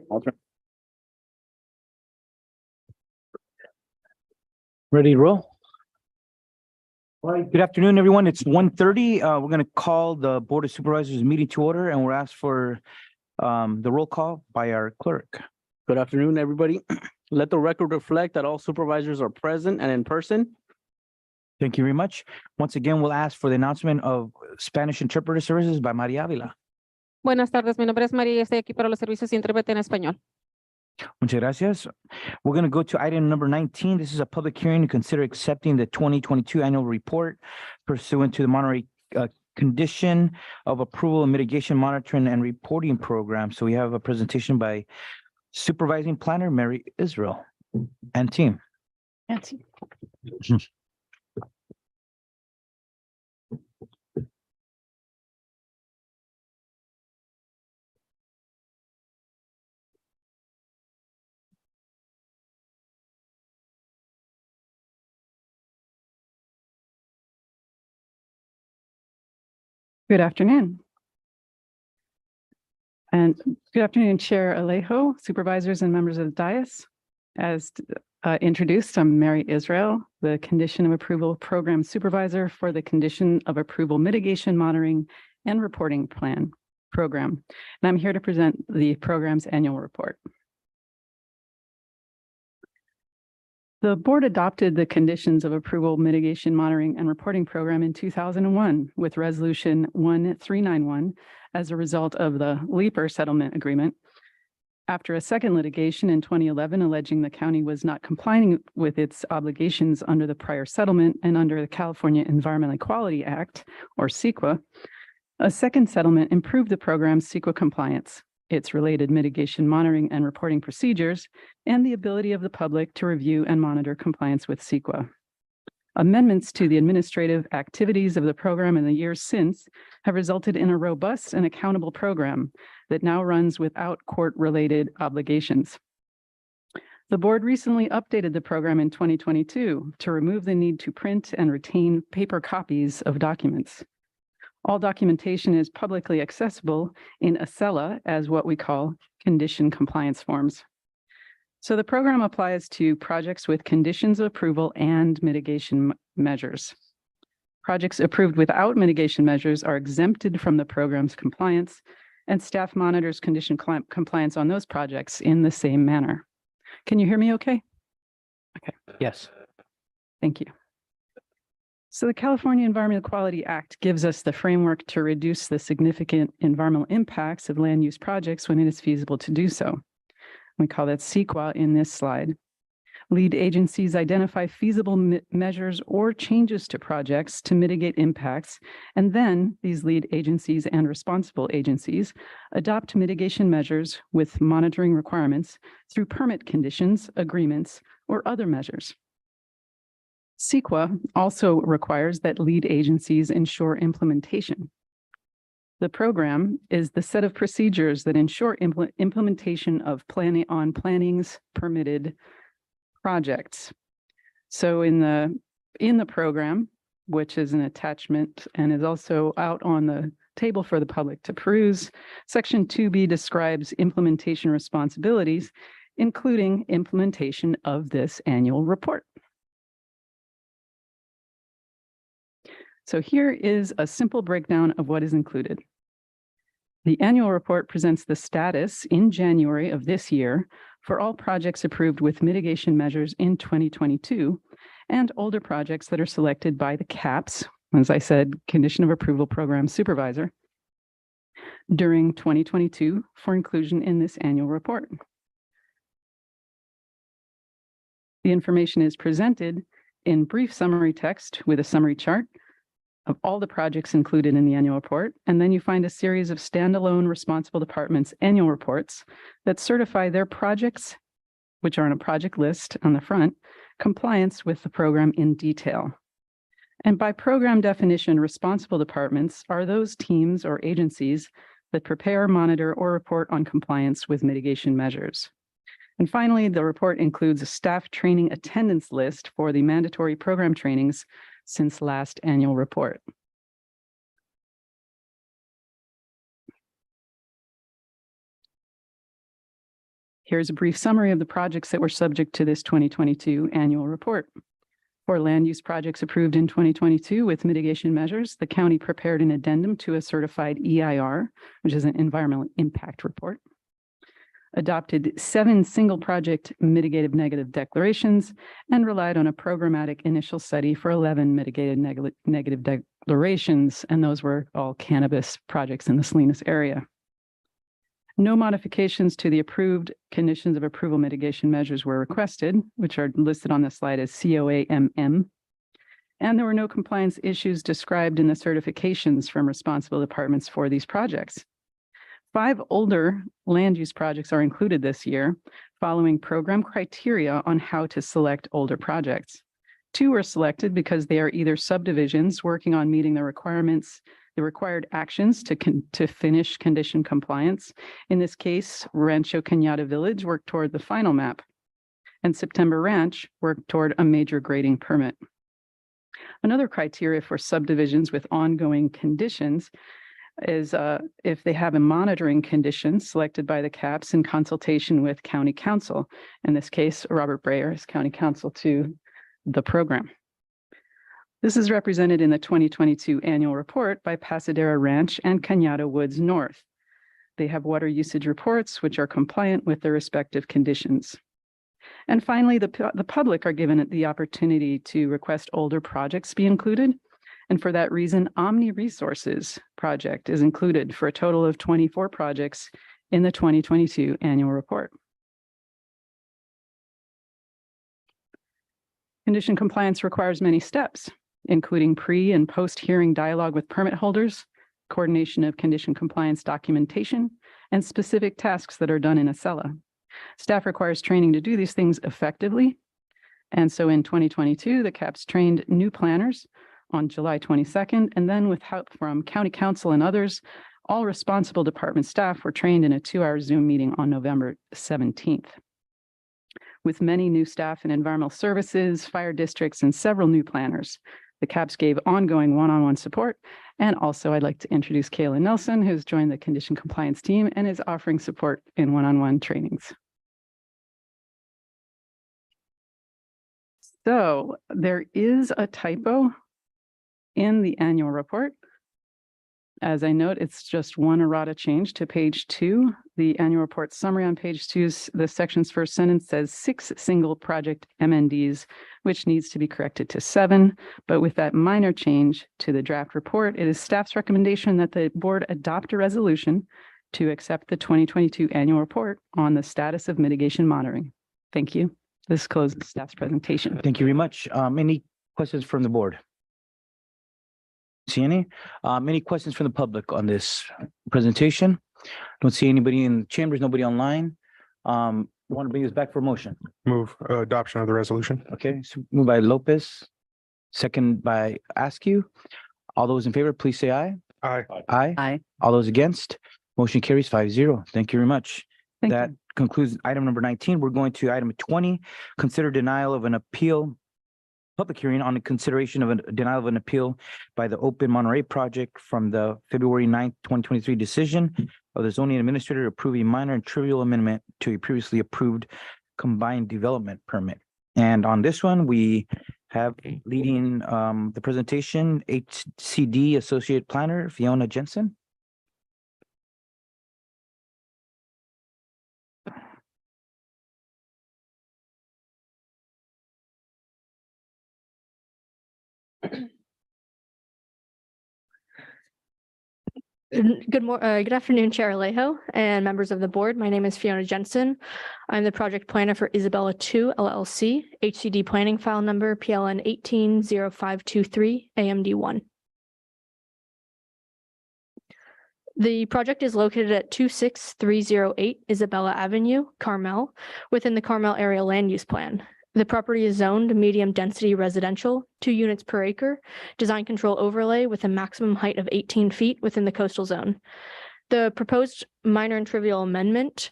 I'll turn. Ready to roll? All right, good afternoon, everyone. It's 1:30. We're going to call the Board of Supervisors meeting to order, and we're asked for the roll call by our clerk. Good afternoon, everybody. Let the record reflect that all supervisors are present and in person. Thank you very much. Once again, we'll ask for the announcement of Spanish interpreter services by Maria Avila. Buenas tardes, mi nombre es María y estoy aquí para los servicios de intérprete en español. Muchas gracias. We're going to go to item number 19. This is a public hearing to consider accepting the 2022 annual report pursuant to the Monterey condition of approval and mitigation monitoring and reporting program. So we have a presentation by Supervising Planner Mary Israel and team. Nancy. Good afternoon. And good afternoon, Chair Alejo, supervisors and members of the dais. As introduced, I'm Mary Israel, the Condition of Approval Program Supervisor for the Condition of Approval Mitigation Monitoring and Reporting Plan Program. And I'm here to present the program's annual report. The board adopted the Conditions of Approval Mitigation Monitoring and Reporting Program in 2001 with Resolution 1391 as a result of the Leaper Settlement Agreement. After a second litigation in 2011 alleging the county was not complying with its obligations under the prior settlement and under the California Environmental Equality Act, or CEQA, a second settlement improved the program's CEQA compliance, its related mitigation monitoring and reporting procedures, and the ability of the public to review and monitor compliance with CEQA. Amendments to the administrative activities of the program in the years since have resulted in a robust and accountable program that now runs without court-related obligations. The board recently updated the program in 2022 to remove the need to print and retain paper copies of documents. All documentation is publicly accessible in ACELA as what we call condition compliance forms. So the program applies to projects with conditions of approval and mitigation measures. Projects approved without mitigation measures are exempted from the program's compliance, and staff monitors condition compliance on those projects in the same manner. Can you hear me okay? Okay. Yes. Thank you. So the California Environmental Quality Act gives us the framework to reduce the significant environmental impacts of land use projects when it is feasible to do so. We call that CEQA in this slide. Lead agencies identify feasible measures or changes to projects to mitigate impacts, and then these lead agencies and responsible agencies adopt mitigation measures with monitoring requirements through permit conditions, agreements, or other measures. CEQA also requires that lead agencies ensure implementation. The program is the set of procedures that ensure implementation of planning's permitted projects. So in the program, which is an attachment and is also out on the table for the public to peruse, Section 2B describes implementation responsibilities, including implementation of this annual report. So here is a simple breakdown of what is included. The annual report presents the status in January of this year for all projects approved with mitigation measures in 2022 and older projects that are selected by the CAPS, as I said, Condition of Approval Program Supervisor, during 2022 for inclusion in this annual report. The information is presented in brief summary text with a summary chart of all the projects included in the annual report, and then you find a series of standalone responsible departments' annual reports that certify their projects, which are on a project list on the front, compliance with the program in detail. And by program definition, responsible departments are those teams or agencies that prepare, monitor, or report on compliance with mitigation measures. And finally, the report includes a staff training attendance list for the mandatory program trainings since last annual report. Here's a brief summary of the projects that were subject to this 2022 annual report. For land use projects approved in 2022 with mitigation measures, the county prepared an addendum to a certified EIR, which is an environmental impact report. Adopted 7 single project mitigated negative declarations and relied on a programmatic initial study for 11 mitigated negative declarations, and those were all cannabis projects in the Salinas area. No modifications to the approved conditions of approval mitigation measures were requested, which are listed on the slide as COAMM. And there were no compliance issues described in the certifications from responsible departments for these projects. 5 older land use projects are included this year, following program criteria on how to select older projects. 2 were selected because they are either subdivisions working on meeting the requirements, the required actions to finish condition compliance. In this case, Rancho Cañada Village worked toward the final map, and September Ranch worked toward a major grading permit. Another criteria for subdivisions with ongoing conditions is if they have a monitoring condition selected by the CAPS in consultation with County Council. In this case, Robert Breyer is County Council to the program. This is represented in the 2022 annual report by Pasadena Ranch and Cañada Woods North. They have water usage reports which are compliant with their respective conditions. And finally, the public are given the opportunity to request older projects be included. And for that reason, Omni Resources project is included for a total of 24 projects in the 2022 annual report. Condition compliance requires many steps, including pre and post-hearing dialogue with permit holders, coordination of condition compliance documentation, and specific tasks that are done in Acela. Staff requires training to do these things effectively. And so in 2022, the CAPS trained new planners on July 22nd, and then with help from County Council and others, all responsible department staff were trained in a 2-hour Zoom meeting on November 17th. With many new staff in environmental services, fire districts, and several new planners, the CAPS gave ongoing one-on-one support. And also I'd like to introduce Kayla Nelson, who's joined the condition compliance team and is offering support in one-on-one trainings. So there is a typo in the annual report. As I note, it's just one errata change to page 2. The annual report summary on page 2, the section's first sentence says 6 single project MNDs, which needs to be corrected to 7. But with that minor change to the draft report, it is staff's recommendation that the board adopt a resolution to accept the 2022 annual report on the status of mitigation monitoring. Thank you. This closes staff's presentation. Thank you very much. Any questions from the board? See any? Any questions from the public on this presentation? Don't see anybody in the chambers, nobody online. Want to bring this back for motion? Move adoption of the resolution. Okay, so moved by Lopez, second by Askew. All those in favor, please say aye. Aye. Aye. Aye. All those against, motion carries 5-0. Thank you very much. That concludes item number 19. We're going to item 20, consider denial of an appeal. Public hearing on the consideration of a denial of an appeal by the Open Monterey project from the February 9th, 2023 decision of the zoning administrator approving minor and trivial amendment to a previously approved combined development permit. And on this one, we have leading the presentation, HCD Associate Planner, Fiona Jensen. Good afternoon, Chair Alejo and members of the board. My name is Fiona Jensen. I'm the project planner for Isabella 2 LLC, HCD planning file number PLN 180523 AMD1. The project is located at 26308 Isabella Avenue, Carmel, within the Carmel area land use plan. The property is zoned medium density residential, 2 units per acre, design control overlay with a maximum height of 18 feet within the coastal zone. The proposed minor and trivial amendment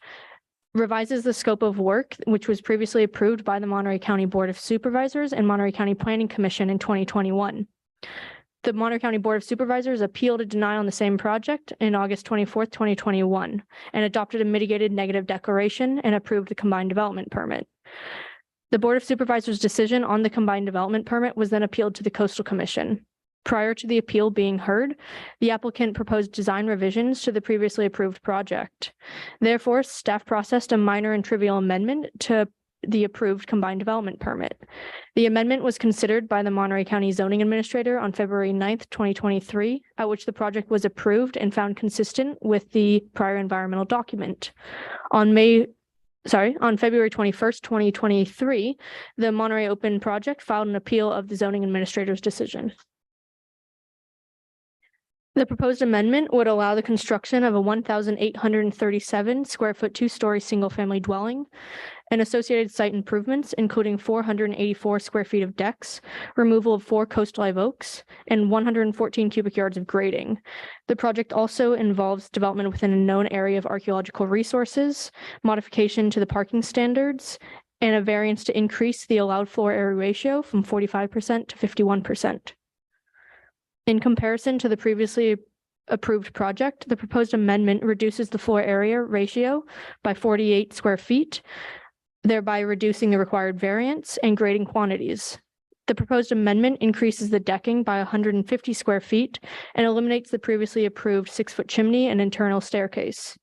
revises the scope of work, which was previously approved by the Monterey County Board of Supervisors and Monterey County Planning Commission in 2021. The Monterey County Board of Supervisors appealed a denial on the same project in August 24th, 2021, and adopted a mitigated negative declaration and approved the combined development permit. The Board of Supervisors' decision on the combined development permit was then appealed to the Coastal Commission. Prior to the appeal being heard, the applicant proposed design revisions to the previously approved project. Therefore, staff processed a minor and trivial amendment to the approved combined development permit. The amendment was considered by the Monterey County Zoning Administrator on February 9th, 2023, at which the project was approved and found consistent with the prior environmental document. On February 21st, 2023, the Monterey Open Project filed an appeal of the Zoning Administrator's decision. The proposed amendment would allow the construction of a 1,837 square foot, 2-story single-family dwelling and associated site improvements, including 484 square feet of decks, removal of 4 coastal live oaks, and 114 cubic yards of grading. The project also involves development within a known area of archaeological resources, modification to the parking standards, and a variance to increase the allowed floor area ratio from 45% to 51%. In comparison to the previously approved project, the proposed amendment reduces the floor area ratio by 48 square feet, thereby reducing the required variance and grading quantities. The proposed amendment increases the decking by 150 square feet and eliminates the previously approved 6-foot chimney and internal staircase.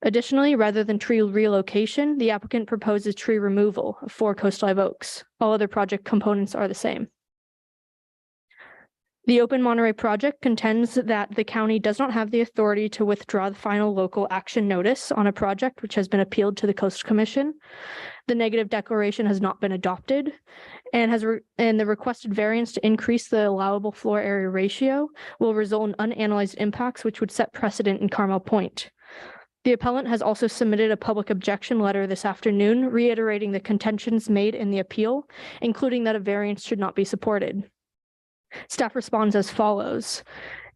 Additionally, rather than tree relocation, the applicant proposes tree removal of 4 coastal live oaks. All other project components are the same. The Open Monterey project contends that the county does not have the authority to withdraw the final local action notice on a project which has been appealed to the Coastal Commission. The negative declaration has not been adopted and the requested variance to increase the allowable floor area ratio will result in unanalyzed impacts which would set precedent in Carmel Point. The appellant has also submitted a public objection letter this afternoon, reiterating the contentions made in the appeal, including that a variance should not be supported. Staff responds as follows.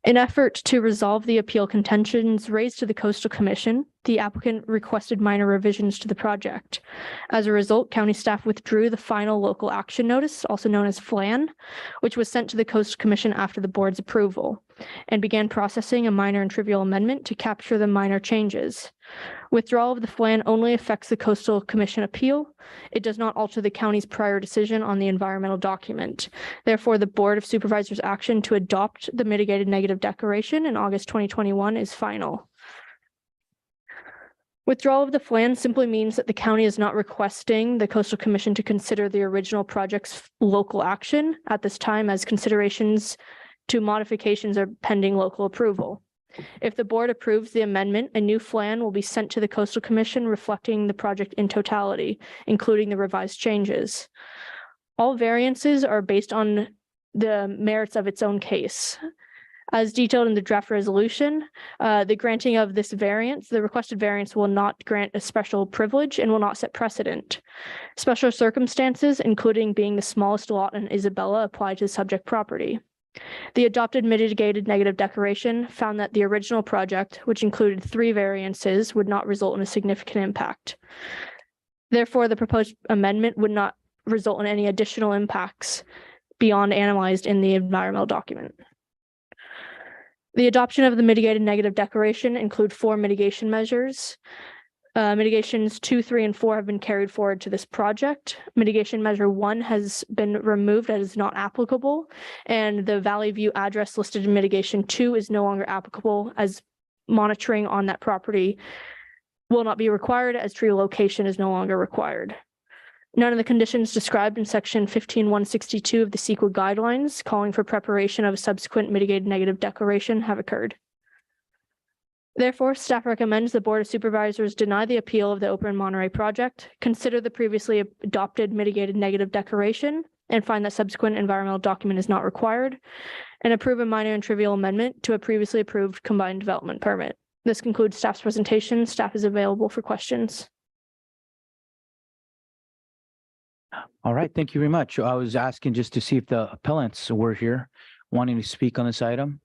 In effort to resolve the appeal contentions raised to the Coastal Commission, the applicant requested minor revisions to the project. As a result, county staff withdrew the final local action notice, also known as FLAN, which was sent to the Coastal Commission after the board's approval, and began processing a minor and trivial amendment to capture the minor changes. Withdrawal of the FLAN only affects the Coastal Commission appeal. It does not alter the county's prior decision on the environmental document. Therefore, the Board of Supervisors' action to adopt the mitigated negative declaration in August 2021 is final. Withdrawal of the FLAN simply means that the county is not requesting the Coastal Commission to consider the original project's local action at this time, as considerations to modifications are pending local approval. If the board approves the amendment, a new FLAN will be sent to the Coastal Commission reflecting the project in totality, including the revised changes. All variances are based on the merits of its own case. As detailed in the draft resolution, the granting of this variance, the requested variance will not grant a special privilege and will not set precedent. Special circumstances, including being the smallest lot in Isabella, apply to the subject property. The adopted mitigated negative declaration found that the original project, which included 3 variances, would not result in a significant impact. Therefore, the proposed amendment would not result in any additional impacts beyond analyzed in the environmental document. The adoption of the mitigated negative declaration include 4 mitigation measures. Mitigations 2, 3, and 4 have been carried forward to this project. Mitigation measure 1 has been removed as is not applicable, and the Valley View address listed in mitigation 2 is no longer applicable, as monitoring on that property will not be required, as tree location is no longer required. None of the conditions described in section 15.162 of the CEQA guidelines calling for preparation of a subsequent mitigated negative declaration have occurred. Therefore, staff recommends the Board of Supervisors deny the appeal of the Open Monterey project, consider the previously adopted mitigated negative declaration, and find that subsequent environmental document is not required, and approve a minor and trivial amendment to a previously approved combined development permit. This concludes staff's presentation. Staff is available for questions. All right, thank you very much. I was asking just to see if the appellants were here wanting to speak on this item.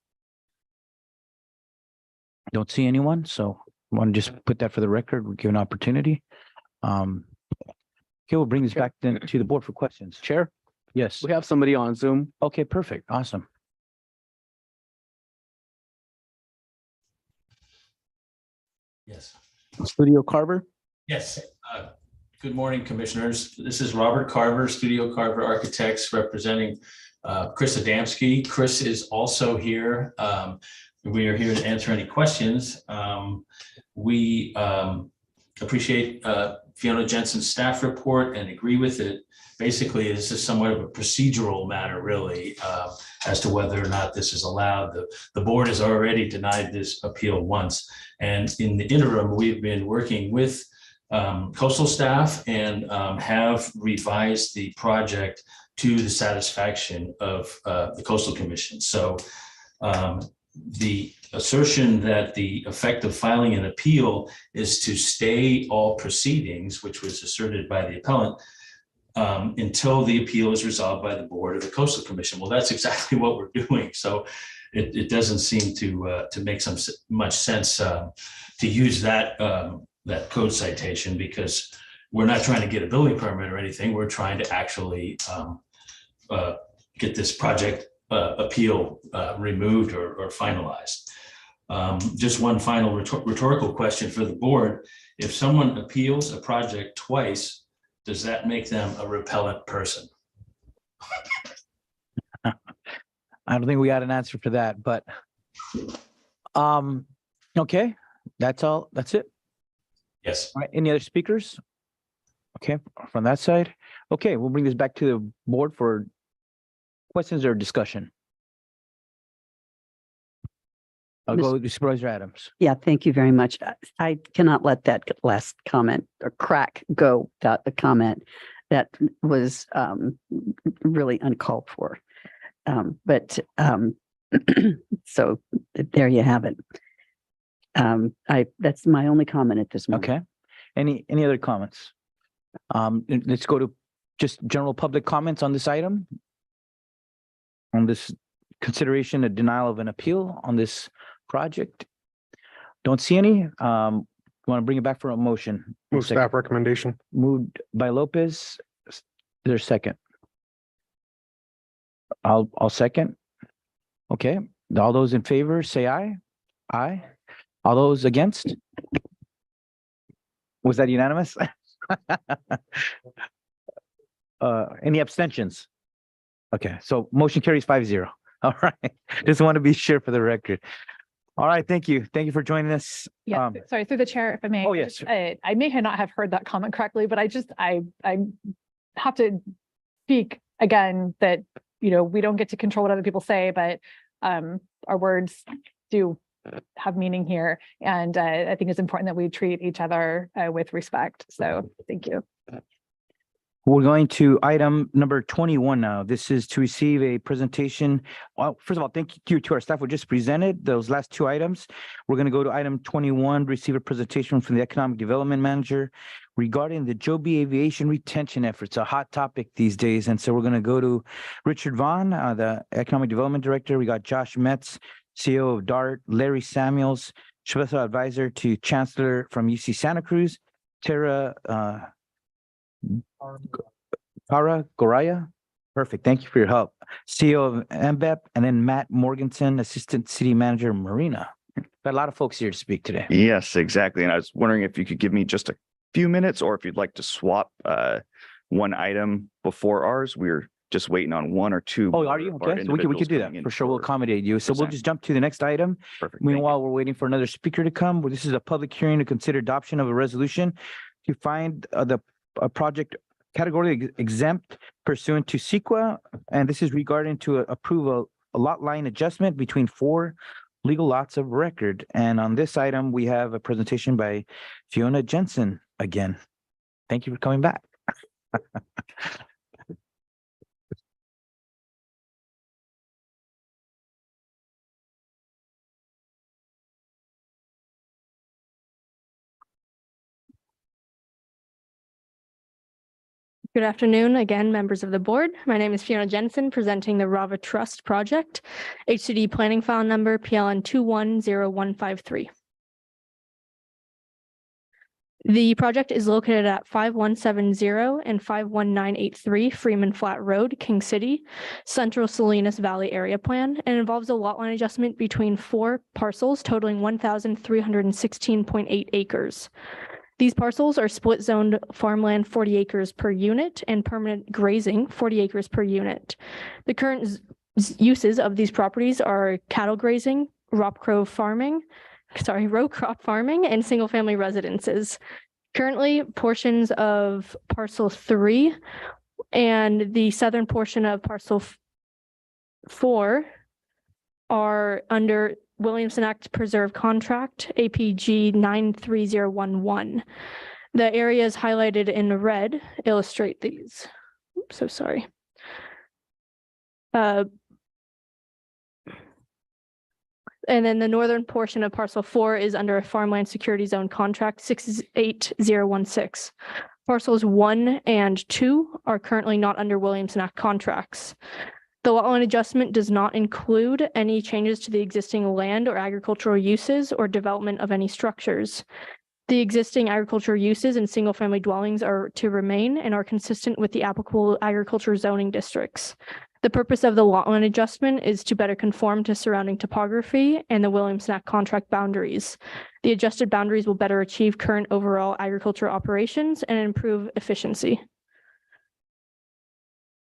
Don't see anyone, so I want to just put that for the record. We'll give an opportunity. Okay, we'll bring this back then to the board for questions. Chair? Yes. We have somebody on Zoom. Okay, perfect. Awesome. Yes. Studio Carver. Yes. Good morning, Commissioners. This is Robert Carver, Studio Carver Architects, representing Chris Adamski. Chris is also here. We are here to answer any questions. We appreciate Fiona Jensen's staff report and agree with it. Basically, this is somewhat of a procedural matter, really, as to whether or not this is allowed. The board has already denied this appeal once. And in the interim, we've been working with coastal staff and have revised the project to the satisfaction of the Coastal Commission. So the assertion that the effect of filing an appeal is to stay all proceedings, which was asserted by the appellant, until the appeal is resolved by the board of the Coastal Commission. Well, that's exactly what we're doing. So it doesn't seem to make much sense to use that that code citation, because we're not trying to get a building permit or anything. We're trying to actually get this project appeal removed or finalized. Just one final rhetorical question for the board. If someone appeals a project twice, does that make them a repellent person? I don't think we got an answer for that, but okay, that's all. That's it. Yes. All right. Any other speakers? Okay, from that side. Okay, we'll bring this back to the board for questions or discussion. I'll go to Supervisor Adams. Yeah, thank you very much. I cannot let that last comment or crack go without the comment. That was really uncalled for. So there you have it. That's my only comment at this moment. Okay. Any other comments? Let's go to just general public comments on this item. On this consideration, a denial of an appeal on this project. Don't see any. Want to bring it back for a motion? Move staff recommendation. Moved by Lopez. Is there a second? I'll second. Okay. All those in favor, say aye. Aye. All those against? Was that unanimous? Any abstentions? Okay, so motion carries 5-0. All right, just want to be sure for the record. All right, thank you. Thank you for joining us. Yeah, sorry, through the chair, if I may. Oh, yes. I may not have heard that comment correctly, but I have to speak again that, we don't get to control what other people say, but our words do have meaning here. And I think it's important that we treat each other with respect. So thank you. We're going to item number 21 now. This is to receive a presentation. Well, first of all, thank you to our staff who just presented those last two items. We're going to go to item 21, receive a presentation from the Economic Development Manager regarding the Joby Aviation retention efforts, a hot topic these days. And so we're going to go to Richard Vaughn, the Economic Development Director. We got Josh Metz, CEO of DART, Larry Samuels, Special Advisor to Chancellor from UC Santa Cruz, Tara Goraya. Perfect. Thank you for your help. CEO of MBEP, and then Matt Morganson, Assistant City Manager, Marina. Got a lot of folks here to speak today. Yes, exactly. And I was wondering if you could give me just a few minutes, or if you'd like to swap one item before ours. We're just waiting on one or two. Oh, are you? Okay, so we could do that for sure. We'll accommodate you. So we'll just jump to the next item. Perfect. Meanwhile, we're waiting for another speaker to come. This is a public hearing to consider adoption of a resolution to find a project category exempt pursuant to CEQA, and this is regarding to approve a lot line adjustment between 4 legal lots of record. And on this item, we have a presentation by Fiona Jensen again. Thank you for coming back. Good afternoon, again, members of the board. My name is Fiona Jensen, presenting the Rava Trust Project, HCD planning file number PLN 210153. The project is located at 5170 and 51983 Freeman Flat Road, King City, Central Salinas Valley Area Plan, and involves a lot line adjustment between 4 parcels totaling 1,316.8 acres. These parcels are split zoned farmland 40 acres per unit and permanent grazing 40 acres per unit. The current uses of these properties are cattle grazing, row crop farming, and single-family residences. Currently, portions of parcel 3 and the southern portion of parcel 4 are under Williamson Act Preserve Contract, APG 93011. The areas highlighted in red illustrate these. Oops, so sorry. And then the northern portion of parcel 4 is under a farmland security zone contract 68016. Parcels 1 and 2 are currently not under Williamson Act contracts. The lot line adjustment does not include any changes to the existing land or agricultural uses or development of any structures. The existing agricultural uses and single-family dwellings are to remain and are consistent with the applicable agriculture zoning districts. The purpose of the lot line adjustment is to better conform to surrounding topography and the Williamson Act contract boundaries. The adjusted boundaries will better achieve current overall agriculture operations and improve efficiency.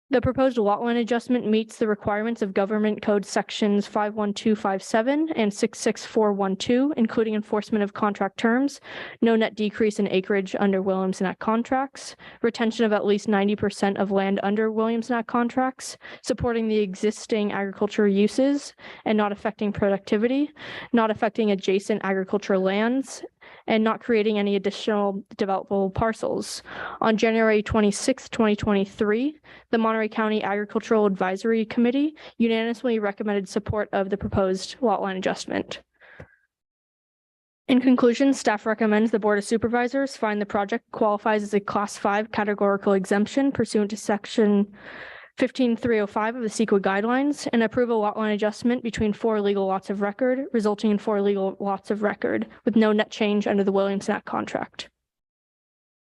The proposed lot line adjustment meets the requirements of Government Code Sections 51257 and 66412, including enforcement of contract terms, no net decrease in acreage under Williamson Act contracts, retention of at least 90% of land under Williamson Act contracts, supporting the existing agricultural uses and not affecting productivity, not affecting adjacent agricultural lands, and not creating any additional developable parcels. On January 26, 2023, the Monterey County Agricultural Advisory Committee unanimously recommended support of the proposed lot line adjustment. In conclusion, staff recommends the Board of Supervisors find the project qualifies as a Class 5 categorical exemption pursuant to Section 15305 of the CEQA guidelines and approve a lot line adjustment between 4 legal lots of record, resulting in 4 legal lots of record with no net change under the Williamson Act contract.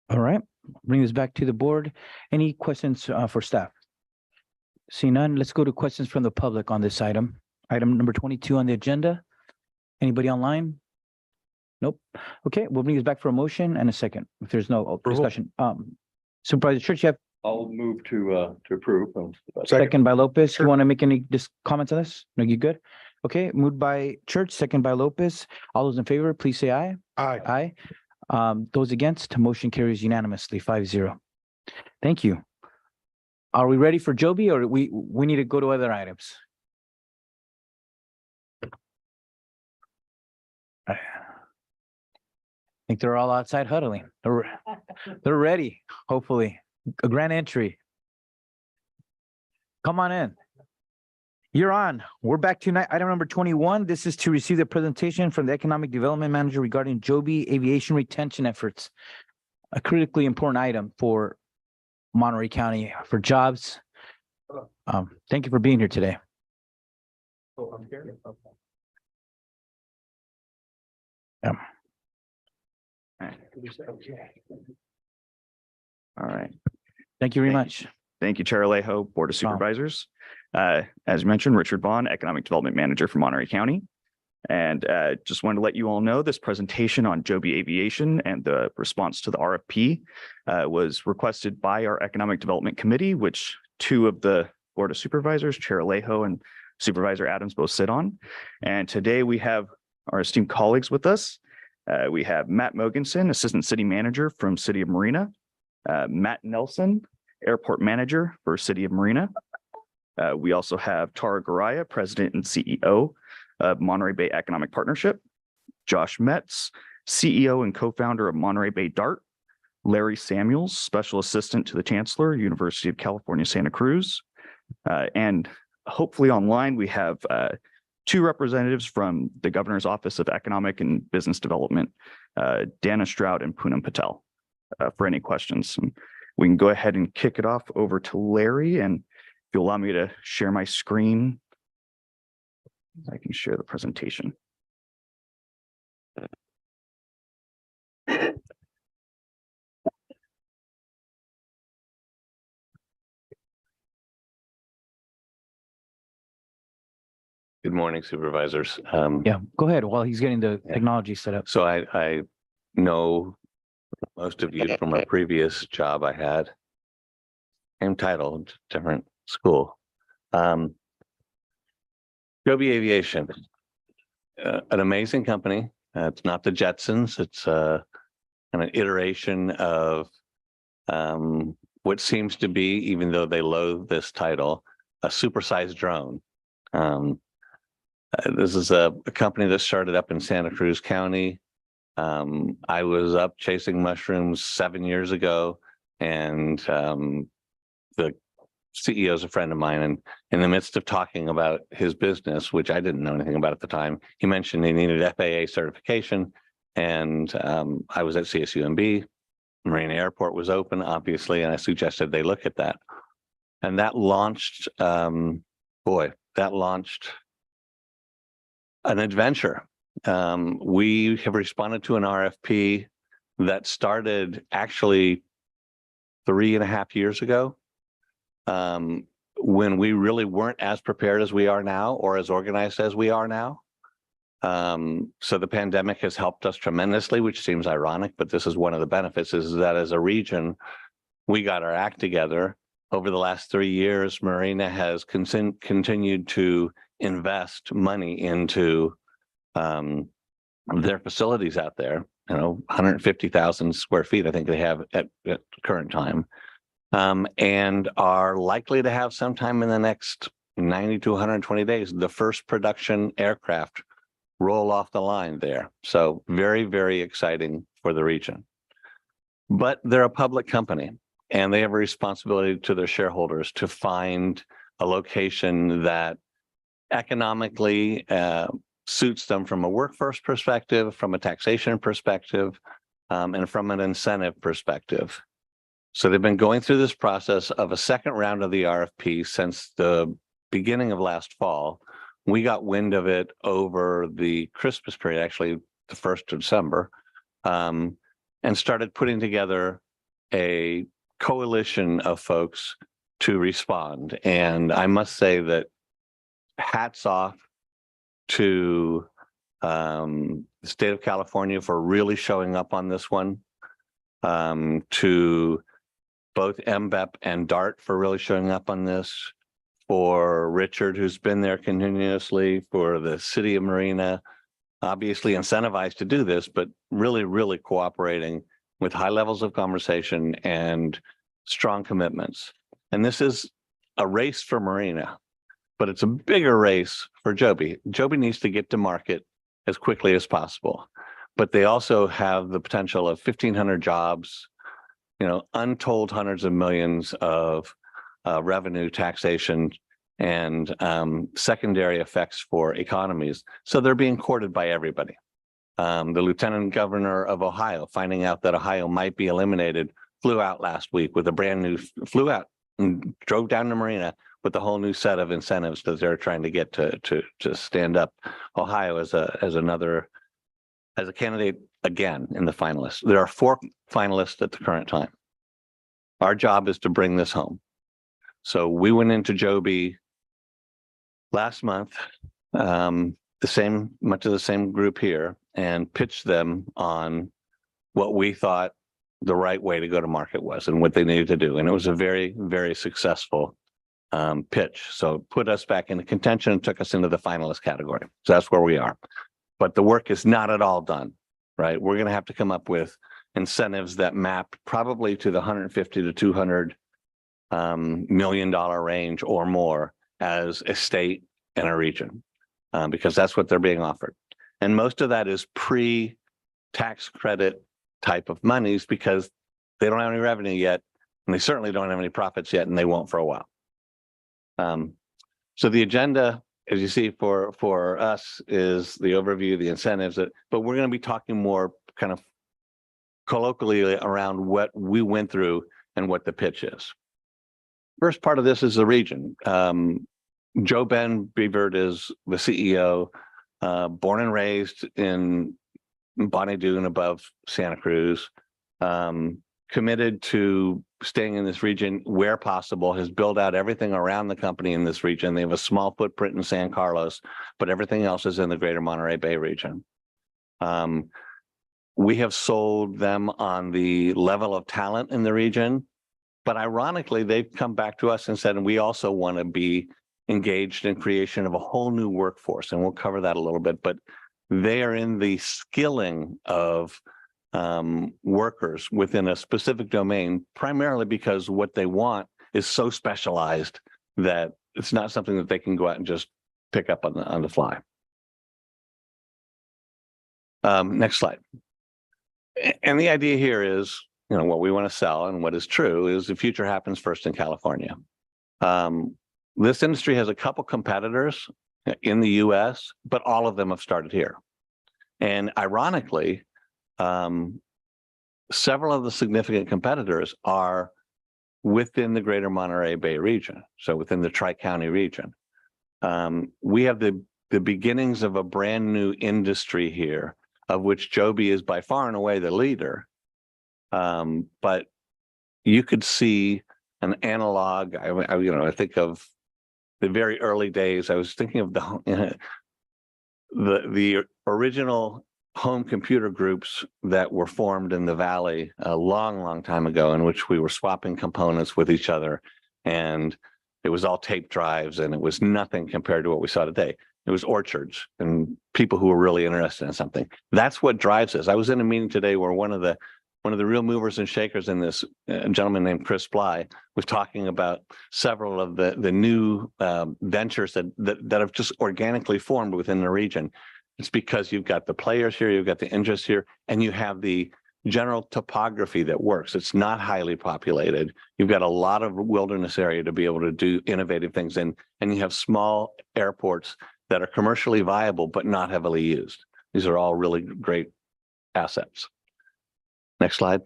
All right, bring this back to the board. Any questions for staff? See none, let's go to questions from the public on this item. Item number 22 on the agenda. Anybody online? Nope. Okay, we'll bring this back for a motion and a second. If there's no discussion. Supervisor Church, you have I'll move to approve. second by Lopez. You want to make any comments on this? No, you good? Okay, moved by Church, second by Lopez. All those in favor, please say aye. Aye. Aye. Those against, motion carries unanimously, 5-0. Thank you. Are we ready for Joby or we need to go to other items? I think they're all outside huddling. They're ready, hopefully. A grand entry. Come on in. You're on. We're back to item number 21. This is to receive the presentation from the Economic Development Manager regarding Joby aviation retention efforts. A critically important item for Monterey County for jobs. Thank you for being here today. Yeah. All right. Thank you very much. Thank you, Chair Alejo, Board of Supervisors. As mentioned, Richard Vaughn, Economic Development Manager for Monterey County. And just wanted to let you all know this presentation on Joby Aviation and the response to the RFP was requested by our Economic Development Committee, which 2 of the Board of Supervisors, Chair Alejo and Supervisor Adams, both sit on. And today we have our esteemed colleagues with us. We have Matt Mogensen, Assistant City Manager from City of Marina, Matt Nelson, Airport Manager for City of Marina. We also have Tara Garaya, President and CEO of Monterey Bay Economic Partnership, Josh Metz, CEO and co-founder of Monterey Bay DART, Larry Samuels, Special Assistant to the Chancellor, University of California, Santa Cruz. And hopefully online, we have 2 representatives from the Governor's Office of Economic and Business Development, Dana Stroud and Poonam Patel, for any questions. And we can go ahead and kick it off over to Larry. And if you allow me to share my screen, I can share the presentation. Good morning, supervisors. Yeah, go ahead while he's getting the technology set up. So I know most of you from a previous job I had. Same title, different school. Joby Aviation, an amazing company. It's not the Jetsons. It's an iteration of what seems to be, even though they loathe this title, a supersized drone. This is a company that started up in Santa Cruz County. I was up chasing mushrooms 7 years ago, and the CEO is a friend of mine. And in the midst of talking about his business, which I didn't know anything about at the time, he mentioned he needed FAA certification. And I was at CSUMB. Marina Airport was open, obviously, and I suggested they look at that. And that launched, that launched an adventure. We have responded to an RFP that started actually 3.5 years ago, when we really weren't as prepared as we are now or as organized as we are now. So the pandemic has helped us tremendously, which seems ironic, but this is one of the benefits, is that as a region, we got our act together. Over the last 3 years, Marina has continued to invest money into their facilities out there, 150,000 square feet, I think they have at current time, and are likely to have sometime in the next 90 to 120 days, the first production aircraft roll off the line there. So very, very exciting for the region. But they're a public company, and they have a responsibility to their shareholders to find a location that economically suits them from a workforce perspective, from a taxation perspective, and from an incentive perspective. So they've been going through this process of a second round of the RFP since the beginning of last fall. We got wind of it over the Christmas period, actually the 1st of December, and started putting together a coalition of folks to respond. And I must say that hats off to the state of California for really showing up on this one, to both MBEP and DART for really showing up on this, for Richard, who's been there continuously, for the city of Marina, obviously incentivized to do this, but really, really cooperating with high levels of conversation and strong commitments. And this is a race for Marina, but it's a bigger race for Joby. Joby needs to get to market as quickly as possible, but they also have the potential of 1,500 jobs, untold hundreds of millions of revenue, taxation, and secondary effects for economies. So they're being courted by everybody. The lieutenant governor of Ohio, finding out that Ohio might be eliminated, flew out last week with a brand new, flew out and drove down to Marina with a whole new set of incentives that they're trying to get to stand up Ohio as a candidate again in the finalists. There are 4 finalists at the current time. Our job is to bring this home. So we went into Joby last month, much of the same group here, and pitched them on what we thought the right way to go to market was and what they needed to do. And it was a very, very successful pitch. So it put us back into contention and took us into the finalist category. So that's where we are. But the work is not at all done, right? We're going to have to come up with incentives that map probably to the 150 to 200 $1 million range or more as a state and a region, because that's what they're being offered. And most of that is pre-tax credit type of monies because they don't have any revenue yet, and they certainly don't have any profits yet, and they won't for a while. So the agenda, as you see for us, is the overview, the incentives, but we're going to be talking more kind of colloquially around what we went through and what the pitch is. First part of this is the region. Joe Ben Beavert is the CEO, born and raised in Bonnie Doon above Santa Cruz, committed to staying in this region where possible, has built out everything around the company in this region. They have a small footprint in San Carlos, but everything else is in the greater Monterey Bay region. We have sold them on the level of talent in the region, but ironically, they've come back to us and said, we also want to be engaged in creation of a whole new workforce, and we'll cover that a little bit, but they are in the skilling of workers within a specific domain, primarily because what they want is so specialized that it's not something that they can go out and just pick up on the fly. Next slide. And the idea here is, you know, what we want to sell and what is true is the future happens first in California. This industry has a couple competitors in the US, but all of them have started here. And ironically, several of the significant competitors are within the greater Monterey Bay region, so within the Tri-County region. We have the beginnings of a brand new industry here, of which Joby is by far and away the leader. But you could see an analog. I think of the very early days. I was thinking of the original home computer groups that were formed in the Valley a long time ago, in which we were swapping components with each other, and it was all tape drives, and it was nothing compared to what we saw today. It was orchards and people who were really interested in something. That's what drives us. I was in a meeting today where one of the real movers and shakers in this, a gentleman named Chris Bly, was talking about several of the new ventures that have just organically formed within the region. It's because you've got the players here, you've got the interest here, and you have the general topography that works. It's not highly populated. You've got a lot of wilderness area to be able to do innovative things in, and you have small airports that are commercially viable but not heavily used. These are all really great assets. Next slide.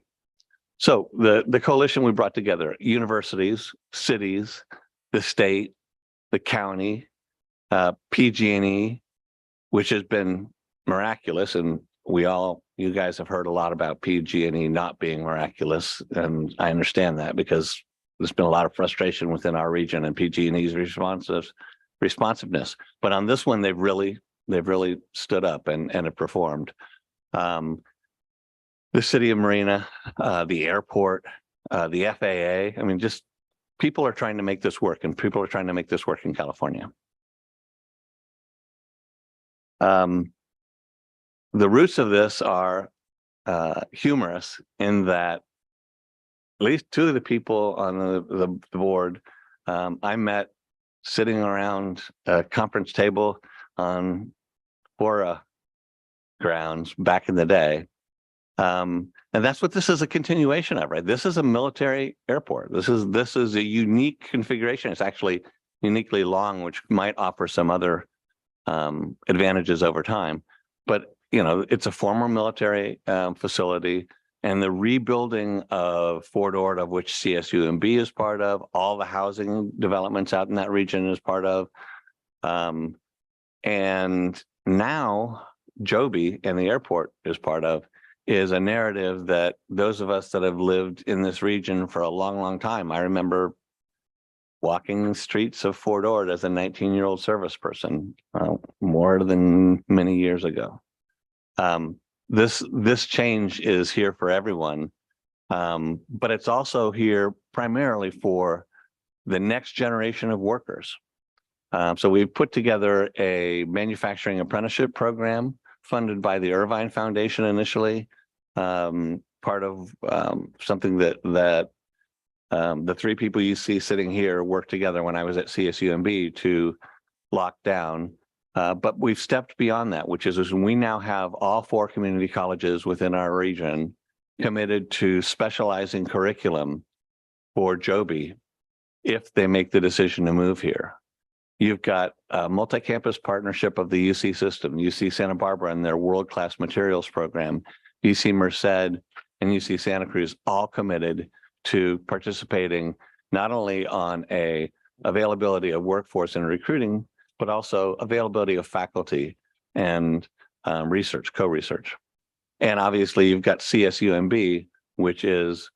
So the coalition we brought together, universities, cities, the state, the county, PG&E, which has been miraculous, and you guys have heard a lot about PG&E not being miraculous, and I understand that because there's been a lot of frustration within our region and PG&E's responsiveness. But on this one, they've really stood up and have performed. The city of Marina, the airport, the FAA. I mean, just people are trying to make this work, and people are trying to make this work in California. The roots of this are humorous in that at least two of the people on the board I met sitting around a conference table on Fora grounds back in the day. And that's what this is a continuation of, right? This is a military airport. This is a unique configuration. It's actually uniquely long, which might offer some other advantages over time. But you know, it's a former military facility, and the rebuilding of Fort Ord, of which CSUMB is part of, all the housing developments out in that region is part of, and now Joby and the airport is part of, is a narrative that those of us that have lived in this region for a long time. I remember walking the streets of Fort Ord as a 19-year-old service person, more than many years ago. This change is here for everyone, but it's also here primarily for the next generation of workers. So we've put together a manufacturing apprenticeship program funded by the Irvine Foundation initially, part of something that the three people you see sitting here worked together when I was at CSUMB to lock down. But we've stepped beyond that, which is we now have all 4 community colleges within our region committed to specializing curriculum for Joby if they make the decision to move here. You've got a multi-campus partnership of the UC system, UC Santa Barbara and their world-class materials program, UC Merced and UC Santa Cruz, all committed to participating not only on a availability of workforce and recruiting, but also availability of faculty and research, co-research. And obviously you've got CSUMB, which is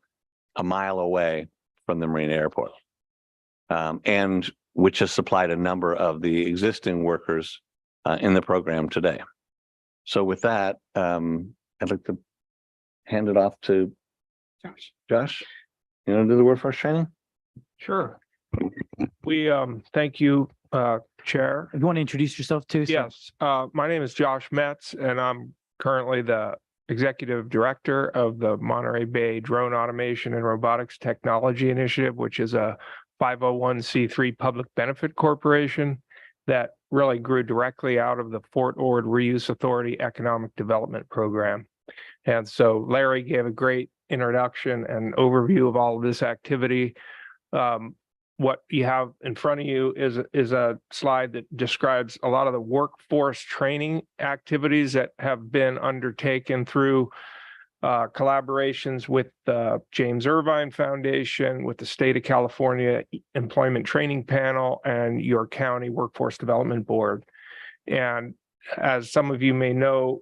a mile away from the Marina Airport. And which has supplied a number of the existing workers in the program today. So with that, I'd like to hand it off to Josh. Josh, you want to do the workforce training? Sure. We thank you, Chair. You want to introduce yourself too? sir? Yes, my name is Josh Metz, and I'm currently the Executive Director of the Monterey Bay Drone Automation and Robotics Technology Initiative, which is a 501c3 public benefit corporation that really grew directly out of the Fort Ord Reuse Authority Economic Development Program. And so Larry gave a great introduction and overview of all of this activity. What you have in front of you is a slide that describes a lot of the workforce training activities that have been undertaken through collaborations with the James Irvine Foundation, with the State of California Employment Training Panel, and your County Workforce Development Board. And as some of you may know,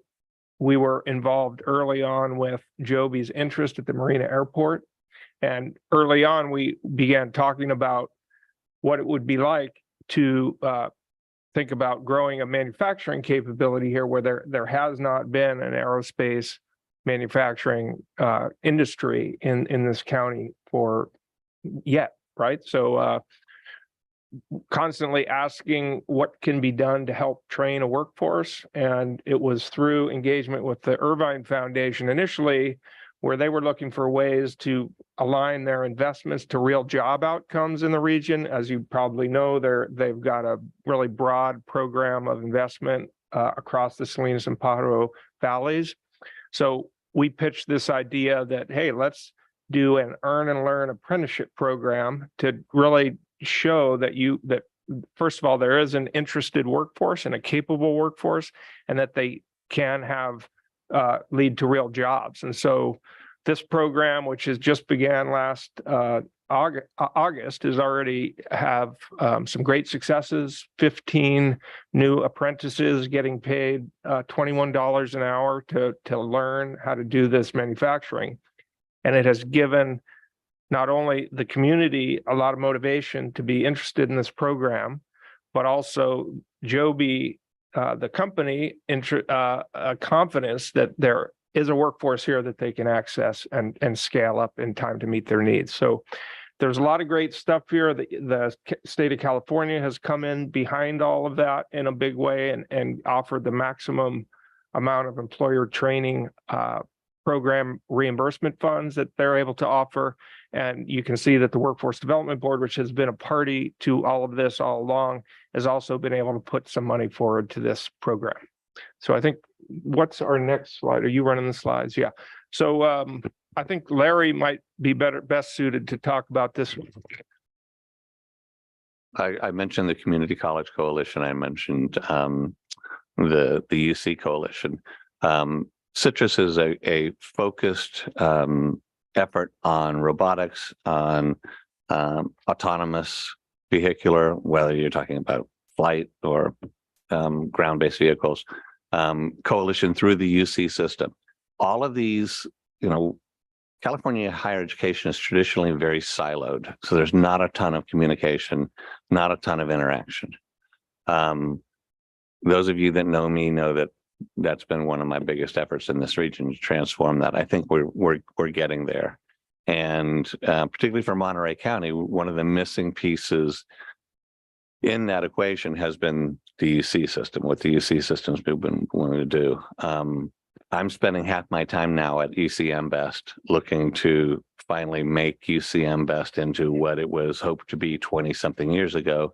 we were involved early on with Joby's interest at the Marina Airport. And early on, we began talking about what it would be like to think about growing a manufacturing capability here where there has not been an aerospace manufacturing industry in this county for yet, right? So constantly asking what can be done to help train a workforce. And it was through engagement with the Irvine Foundation initially, where they were looking for ways to align their investments to real job outcomes in the region. As you probably know, they've got a really broad program of investment across the Salinas and Pajaro valleys. So we pitched this idea that, hey, let's do an earn and learn apprenticeship program to really show that first of all, there is an interested workforce and a capable workforce, and that they can have lead to real jobs. And so this program, which has just began last August, is already have some great successes. 15 new apprentices getting paid $21 an hour to learn how to do this manufacturing. And it has given not only the community a lot of motivation to be interested in this program, but also Joby, the company, confidence that there is a workforce here that they can access and scale up in time to meet their needs. So there's a lot of great stuff here. The state of California has come in behind all of that in a big way and offered the maximum amount of employer training program reimbursement funds that they're able to offer. And you can see that the Workforce Development Board, which has been a party to all of this all along, has also been able to put some money forward to this program. So I think, what's our next slide? Are you running the slides? Yeah. So I think Larry might be best suited to talk about this one. I mentioned the Community College Coalition. I mentioned the UC Coalition. Citrus is a focused effort on robotics, on autonomous vehicular, whether you're talking about flight or ground-based vehicles, coalition through the UC system. All of these, California higher education is traditionally very siloed. So there's not a ton of communication, not a ton of interaction. Those of you that know me know that that's been one of my biggest efforts in this region, to transform that. I think we're getting there. And particularly for Monterey County, one of the missing pieces in that equation has been the UC system, what the UC systems have been wanting to do. I'm spending half my time now at UCM Best, looking to finally make UCM Best into what it was hoped to be 20-something years ago,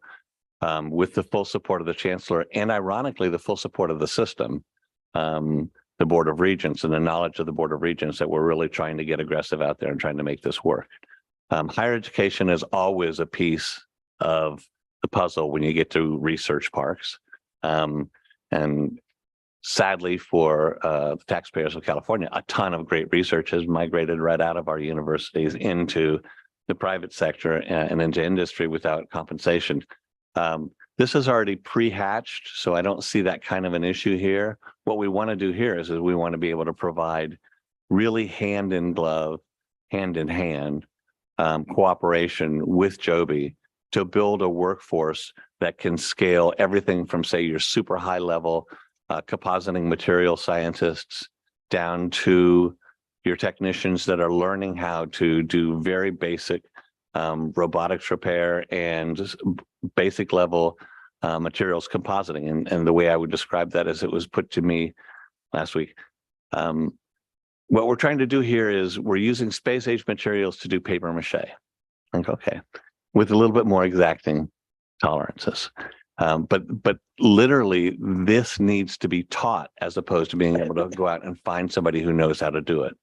with the full support of the chancellor and, ironically, the full support of the system, the Board of Regents, and the knowledge of the Board of Regents that we're really trying to get aggressive out there and trying to make this work. Higher education is always a piece of the puzzle when you get to research parks. And sadly for the taxpayers of California, a ton of great research has migrated right out of our universities into the private sector and into industry without compensation. This is already pre-hatched, so I don't see that kind of an issue here. What we want to do here is we want to be able to provide really hand in glove hand in hand cooperation with Joby to build a workforce that can scale everything from, say, your super high level compositing material scientists down to your technicians that are learning how to do very basic robotics repair and just basic level materials compositing. And the way I would describe that as it was put to me last week. What we're trying to do here is we're using space age materials to do paper mache. Like, okay, with a little bit more exacting tolerances. But literally this needs to be taught as opposed to being able to go out and find somebody who knows how to do it.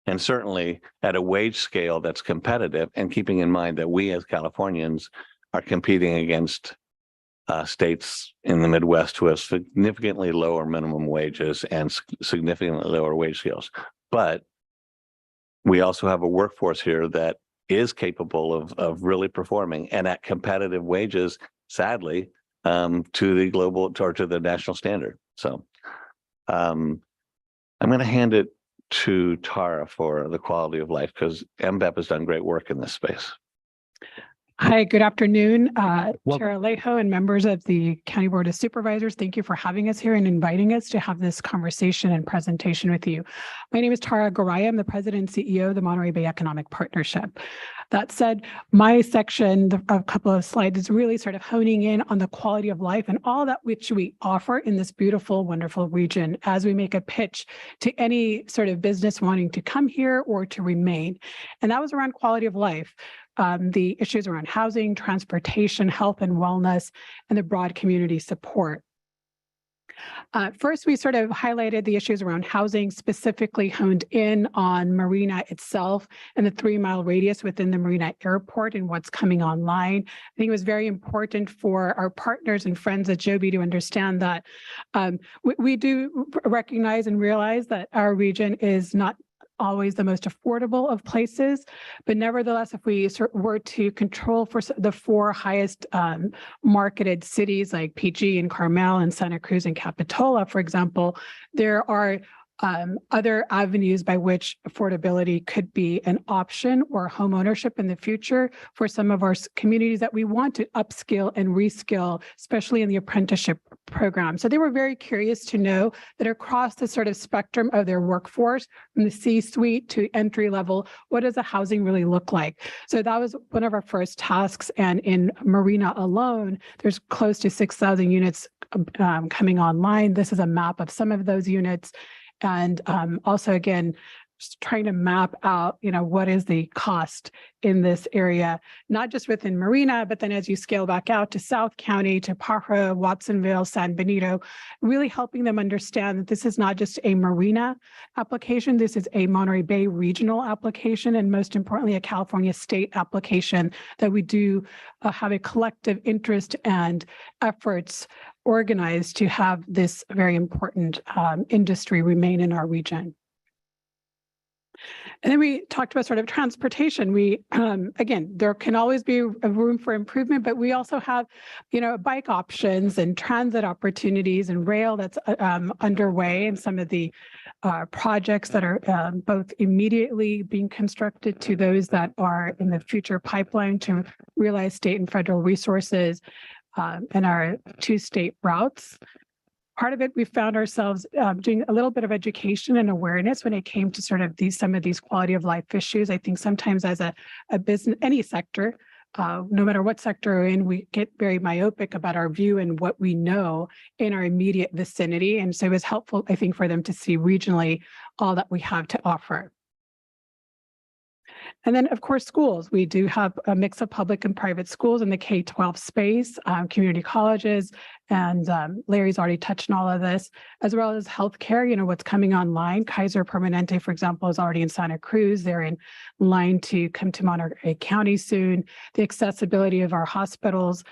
And certainly at a wage scale that's competitive, and keeping in mind that we as Californians are competing against states in the Midwest who have significantly lower minimum wages and significantly lower wage scales. But we also have a workforce here that is capable of really performing and at competitive wages, sadly, to the global or to the national standard. So I'm going to hand it to Tara for the quality of life, because MBEP has done great work in this space. Hi, good afternoon, Chair Alejo and members of the County Board of Supervisors. Thank you for having us here and inviting us to have this conversation and presentation with you. My name is Tara Goraya. I'm the President and CEO of the Monterey Bay Economic Partnership. That said, my section, a couple of slides, is really sort of honing in on the quality of life and all that which we offer in this beautiful, wonderful region as we make a pitch to any sort of business wanting to come here or to remain. And that was around quality of life. The issues around housing, transportation, health and wellness, and the broad community support. First, we sort of highlighted the issues around housing, specifically honed in on Marina itself and the 3-mile radius within the Marina Airport and what's coming online. I think it was very important for our partners and friends at Joby to understand that we do recognize and realize that our region is not always the most affordable of places, but nevertheless, if we were to control for the 4 highest marketed cities like PG and Carmel and Santa Cruz and Capitola, for example, there are other avenues by which affordability could be an option or home ownership in the future for some of our communities that we want to upskill and reskill, especially in the apprenticeship program. So they were very curious to know that across the sort of spectrum of their workforce, from the C-suite to entry level, what does the housing really look like? So that was one of our first tasks. And in Marina alone, there's close to 6,000 units coming online. This is a map of some of those units. And also, again, just trying to map out, what is the cost in this area, not just within Marina, but then as you scale back out to South County, to Pajaro, Watsonville, San Benito, really helping them understand that this is not just a Marina application, this is a Monterey Bay regional application, and most importantly, a California state application that we do have a collective interest and efforts organized to have this very important industry remain in our region. And then we talked about sort of transportation. We, again, there can always be a room for improvement, but we also have, bike options and transit opportunities and rail that's underway, and some of the projects that are both immediately being constructed to those that are in the future pipeline to realize state and federal resources and our 2 state routes. Part of it, we found ourselves doing a little bit of education and awareness when it came to sort of some of these quality of life issues. I think sometimes as a business, any sector, no matter what sector we're in, we get very myopic about our view and what we know in our immediate vicinity. And so it was helpful, I think, for them to see regionally all that we have to offer. And then, of course, schools. We do have a mix of public and private schools in the K-12 space, community colleges, and Larry's already touched on all of this, as well as healthcare, what's coming online. Kaiser Permanente, for example, is already in Santa Cruz. They're in line to come to Monterey County soon. The accessibility of our hospitals,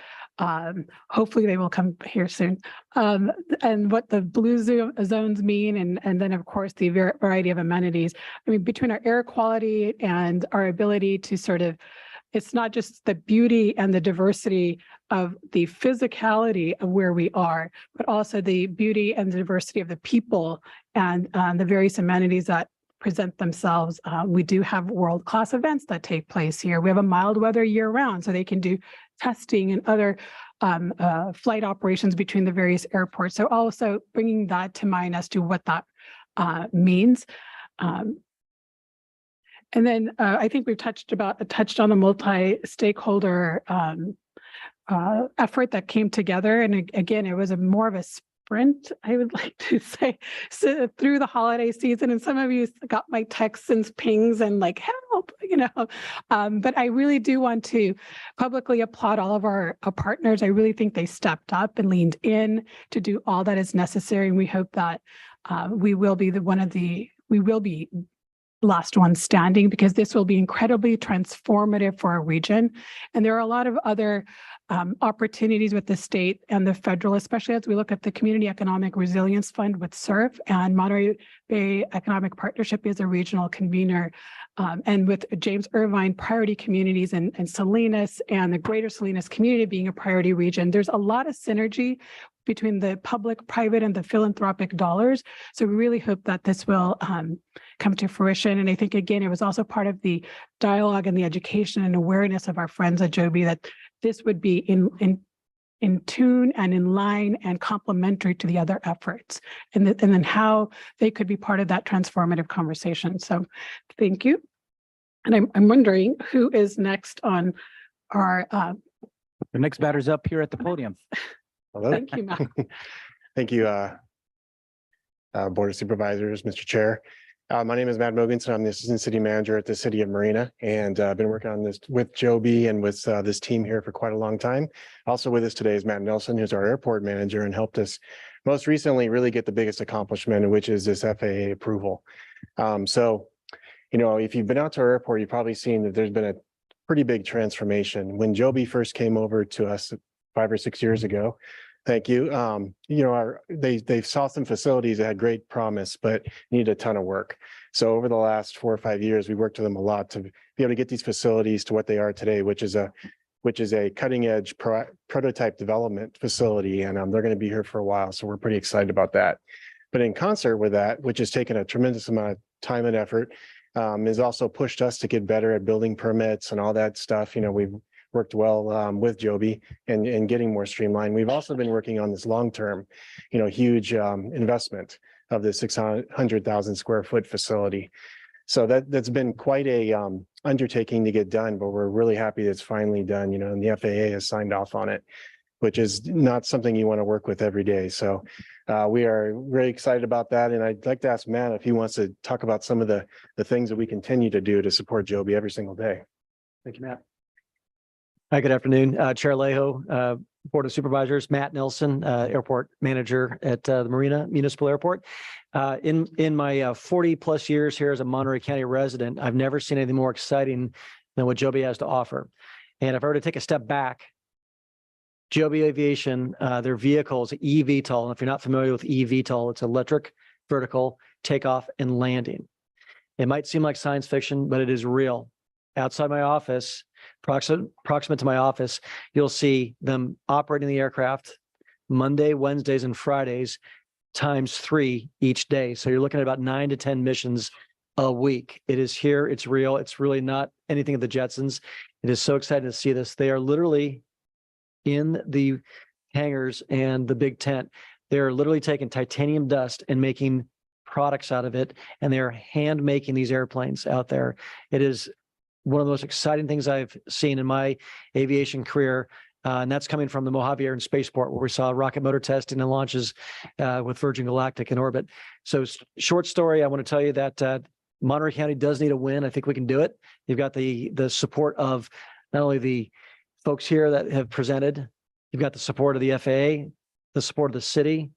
hopefully they will come here soon. And what the blue zones mean, and then of course the variety of amenities. I mean, between our air quality and our ability to sort of, it's not just the beauty and the diversity of the physicality of where we are, but also the beauty and the diversity of the people and the various amenities that present themselves. We do have world-class events that take place here. We have a mild weather year-round, so they can do testing and other flight operations between the various airports. So also bringing that to mind as to what that means. And then I think we've touched on the multi-stakeholder effort that came together. And again, it was more of a sprint, I would like to say, so through the holiday season. And some of you got my texts and pings and like, help, but I really do want to publicly applaud all of our partners. I really think they stepped up and leaned in to do all that is necessary. And we hope that we will be last one standing, because this will be incredibly transformative for our region. And there are a lot of other opportunities with the state and the federal, especially as we look at the Community Economic Resilience Fund with SURF, and Monterey Bay Economic Partnership is a regional convener. And with James Irvine priority communities and Salinas and the greater Salinas community being a priority region, there's a lot of synergy between the public, private, and the philanthropic dollars. So we really hope that this will come to fruition. And I think, again, it was also part of the dialogue and the education and awareness of our friends at Joby that this would be in tune and in line and complementary to the other efforts, and then how they could be part of that transformative conversation. So thank you. And I'm wondering who is next on our The next batter's up here at the podium. Hello. Thank you, Matt. Thank you, Board of Supervisors, Mr. Chair. My name is Matt Mogensen. I'm the Assistant City Manager at the City of Marina, and I've been working on this with Joby and with this team here for quite a long time. Also with us today is Matt Nelson, who's our airport manager and helped us most recently really get the biggest accomplishment, which is this FAA approval. So, if you've been out to our airport, you've probably seen that there's been a pretty big transformation. When Joby first came over to us 5 or 6 years ago, thank you. They saw some facilities that had great promise, but needed a ton of work. So over the last 4 or 5 years, we worked with them a lot to be able to get these facilities to what they are today, which is a cutting edge prototype development facility. And they're going to be here for a while. So we're pretty excited about that. But in concert with that, which has taken a tremendous amount of time and effort, has also pushed us to get better at building permits and all that stuff. We've worked well with Joby and getting more streamlined. We've also been working on this long-term, huge investment of the 600,000 square foot facility. So that's been quite a undertaking to get done, but we're really happy that it's finally done, and the FAA has signed off on it, which is not something you want to work with every day. So we are very excited about that. And I'd like to ask Matt if he wants to talk about some of the things that we continue to do to support Joby every single day. Thank you, Matt. Hi, good afternoon. Chair Alejo, Board of Supervisors, Matt Nelson, Airport Manager at the Marina Municipal Airport. In my 40 plus years here as a Monterey County resident, I've never seen anything more exciting than what Joby has to offer. And if I were to take a step back, Joby Aviation, their vehicles, eVTOL, and if you're not familiar with eVTOL, it's electric vertical takeoff and landing. It might seem like science fiction, but it is real. Outside my office, proximate to my office, you'll see them operating the aircraft Monday, Wednesdays, and Fridays ×3 each day. So you're looking at about 9 to 10 missions a week. It is here. It's real. It's really not anything of the Jetsons. It is so exciting to see this. They are literally in the hangars and the big tent. They're literally taking titanium dust and making products out of it. And they're hand making these airplanes out there. It is one of the most exciting things I've seen in my aviation career. And that's coming from the Mojave Air and Spaceport, where we saw rocket motor testing and launches with Virgin Galactic in orbit. So short story, I want to tell you that Monterey County does need a win. I think we can do it. You've got the support of not only the folks here that have presented, you've got the support of the FAA, the support of the city,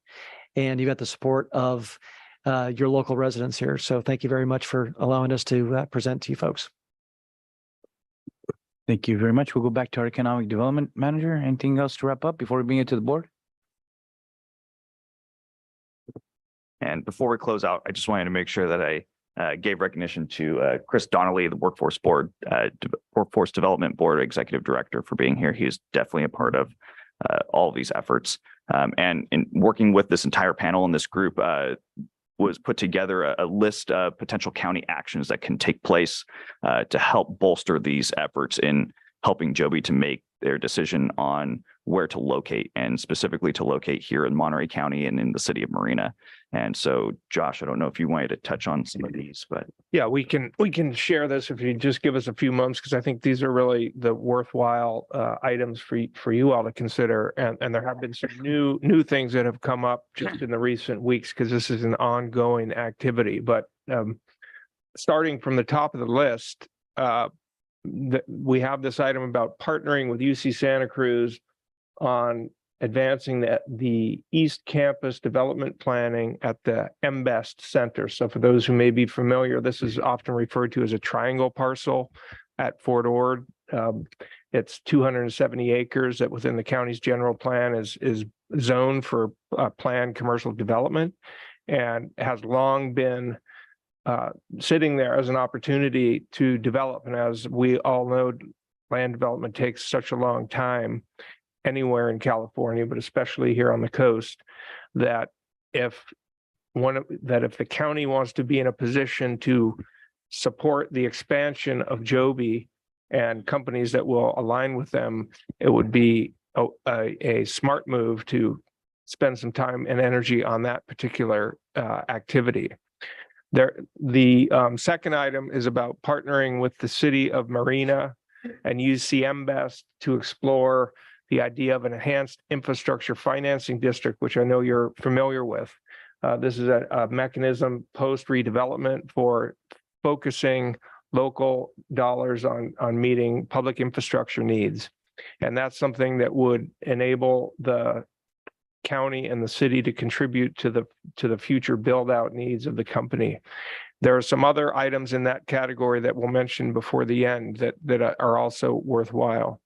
and you've got the support of your local residents here. So thank you very much for allowing us to present to you folks. Thank you very much. We'll go back to our Economic Development Manager. Anything else to wrap up before we bring it to the board? And before we close out, I just wanted to make sure that I gave recognition to Chris Donnelly, the Workforce Development Board Executive Director, for being here. He is definitely a part of all of these efforts. And in working with this entire panel and this group, was put together a list of potential county actions that can take place to help bolster these efforts in helping Joby to make their decision on where to locate, and specifically to locate here in Monterey County and in the city of Marina. And so, Josh, I don't know if you wanted to touch on some of these, but Yeah, we can share this if you just give us a few moments, because I think these are really the worthwhile items for you all to consider. And there have been some new things that have come up just in the recent weeks, because this is an ongoing activity. But starting from the top of the list, we have this item about partnering with UC Santa Cruz on advancing the East Campus development planning at the MBEST Center. So for those who may be familiar, this is often referred to as a triangle parcel at Fort Ord. It's 270 acres that within the county's general plan is zoned for planned commercial development, and has long been sitting there as an opportunity to develop. And as we all know, land development takes such a long time anywhere in California, but especially here on the coast, that if the county wants to be in a position to support the expansion of Joby and companies that will align with them, it would be a smart move to spend some time and energy on that particular activity. The second item is about partnering with the city of Marina and UC MBEST to explore the idea of an enhanced infrastructure financing district, which I know you're familiar with. This is a mechanism post redevelopment for focusing local dollars on meeting public infrastructure needs. And that's something that would enable the county and the city to contribute to the future build out needs of the company. There are some other items in that category that we'll mention before the end that are also worthwhile.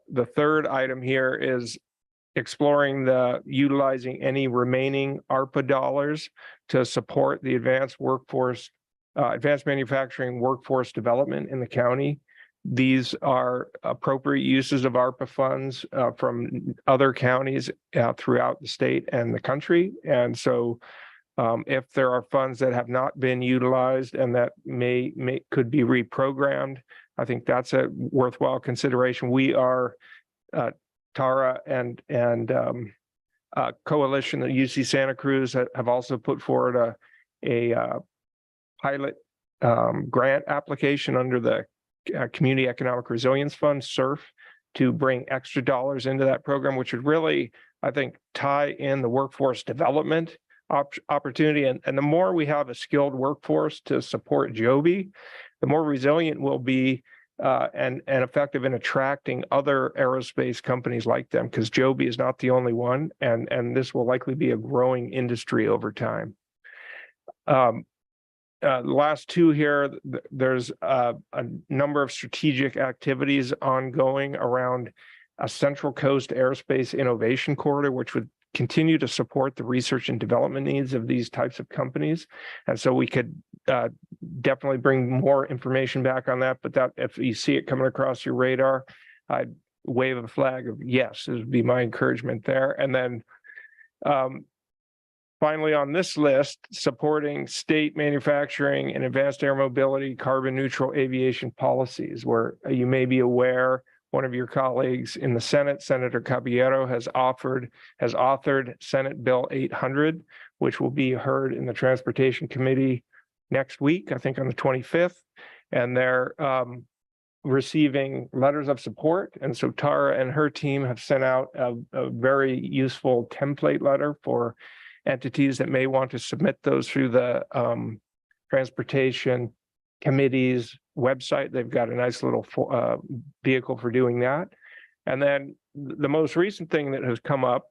The third item here is exploring utilizing any remaining ARPA dollars to support the advanced manufacturing workforce development in the county. These are appropriate uses of ARPA funds from other counties throughout the state and the country. And so if there are funds that have not been utilized and that could be reprogrammed, I think that's a worthwhile consideration. We are Tara and coalition at UC Santa Cruz have also put forward a pilot grant application under the Community Economic Resilience Fund, SURF, to bring extra dollars into that program, which would really, I think, tie in the workforce development opportunity. And the more we have a skilled workforce to support Joby, the more resilient we'll be and effective in attracting other aerospace companies like them, because Joby is not the only one, and this will likely be a growing industry over time. The last two here, there's a number of strategic activities ongoing around a Central Coast Aerospace Innovation Corridor, which would continue to support the research and development needs of these types of companies. And so we could definitely bring more information back on that, but that if you see it coming across your radar, I'd wave a flag of yes, this would be my encouragement there. And then finally on this list, supporting state manufacturing and advanced air mobility, carbon neutral aviation policies, where you may be aware, one of your colleagues in the Senate, Senator Caballero, has authored Senate Bill 800, which will be heard in the Transportation Committee next week, I think on the 25th. And they're receiving letters of support. And so Tara and her team have sent out a very useful template letter for entities that may want to submit those through the Transportation Committee's website. They've got a nice little vehicle for doing that. And then the most recent thing that has come up,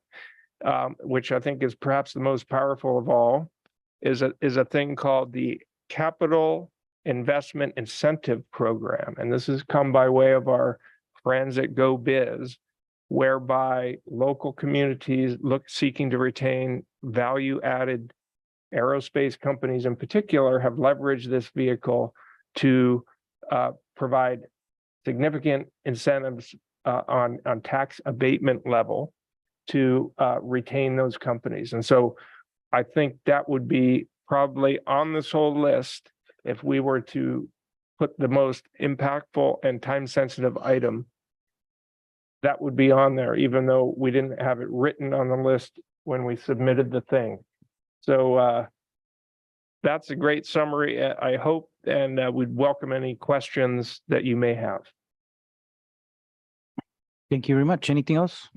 which I think is perhaps the most powerful of all, is a thing called the Capital Investment Incentive Program. And this has come by way of our friends at Go Biz, whereby local communities seeking to retain value-added aerospace companies in particular have leveraged this vehicle to provide significant incentives on tax abatement level to retain those companies. And so I think that would be probably on this whole list if we were to put the most impactful and time-sensitive item. That would be on there, even though we didn't have it written on the list when we submitted the thing. So that's a great summary, I hope, and we'd welcome any questions that you may have. Thank you very much. Anything else?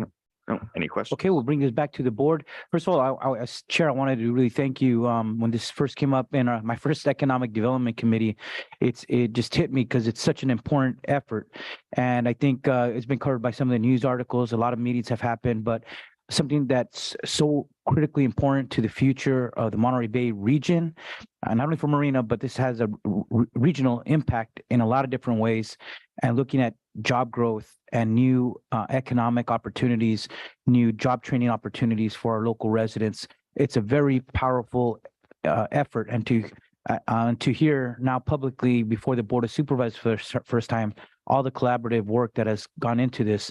No, any questions? Okay, we'll bring this back to the board. First of all, as chair, I wanted to really thank you. When this first came up in my first economic development committee, it just hit me because it's such an important effort. And I think it's been covered by some of the news articles. A lot of meetings have happened, but something that's so critically important to the future of the Monterey Bay region, not only for Marina, but this has a regional impact in a lot of different ways. And looking at job growth and new economic opportunities, new job training opportunities for our local residents, it's a very powerful effort. And to hear now publicly before the Board of Supervisors for the first time, all the collaborative work that has gone into this,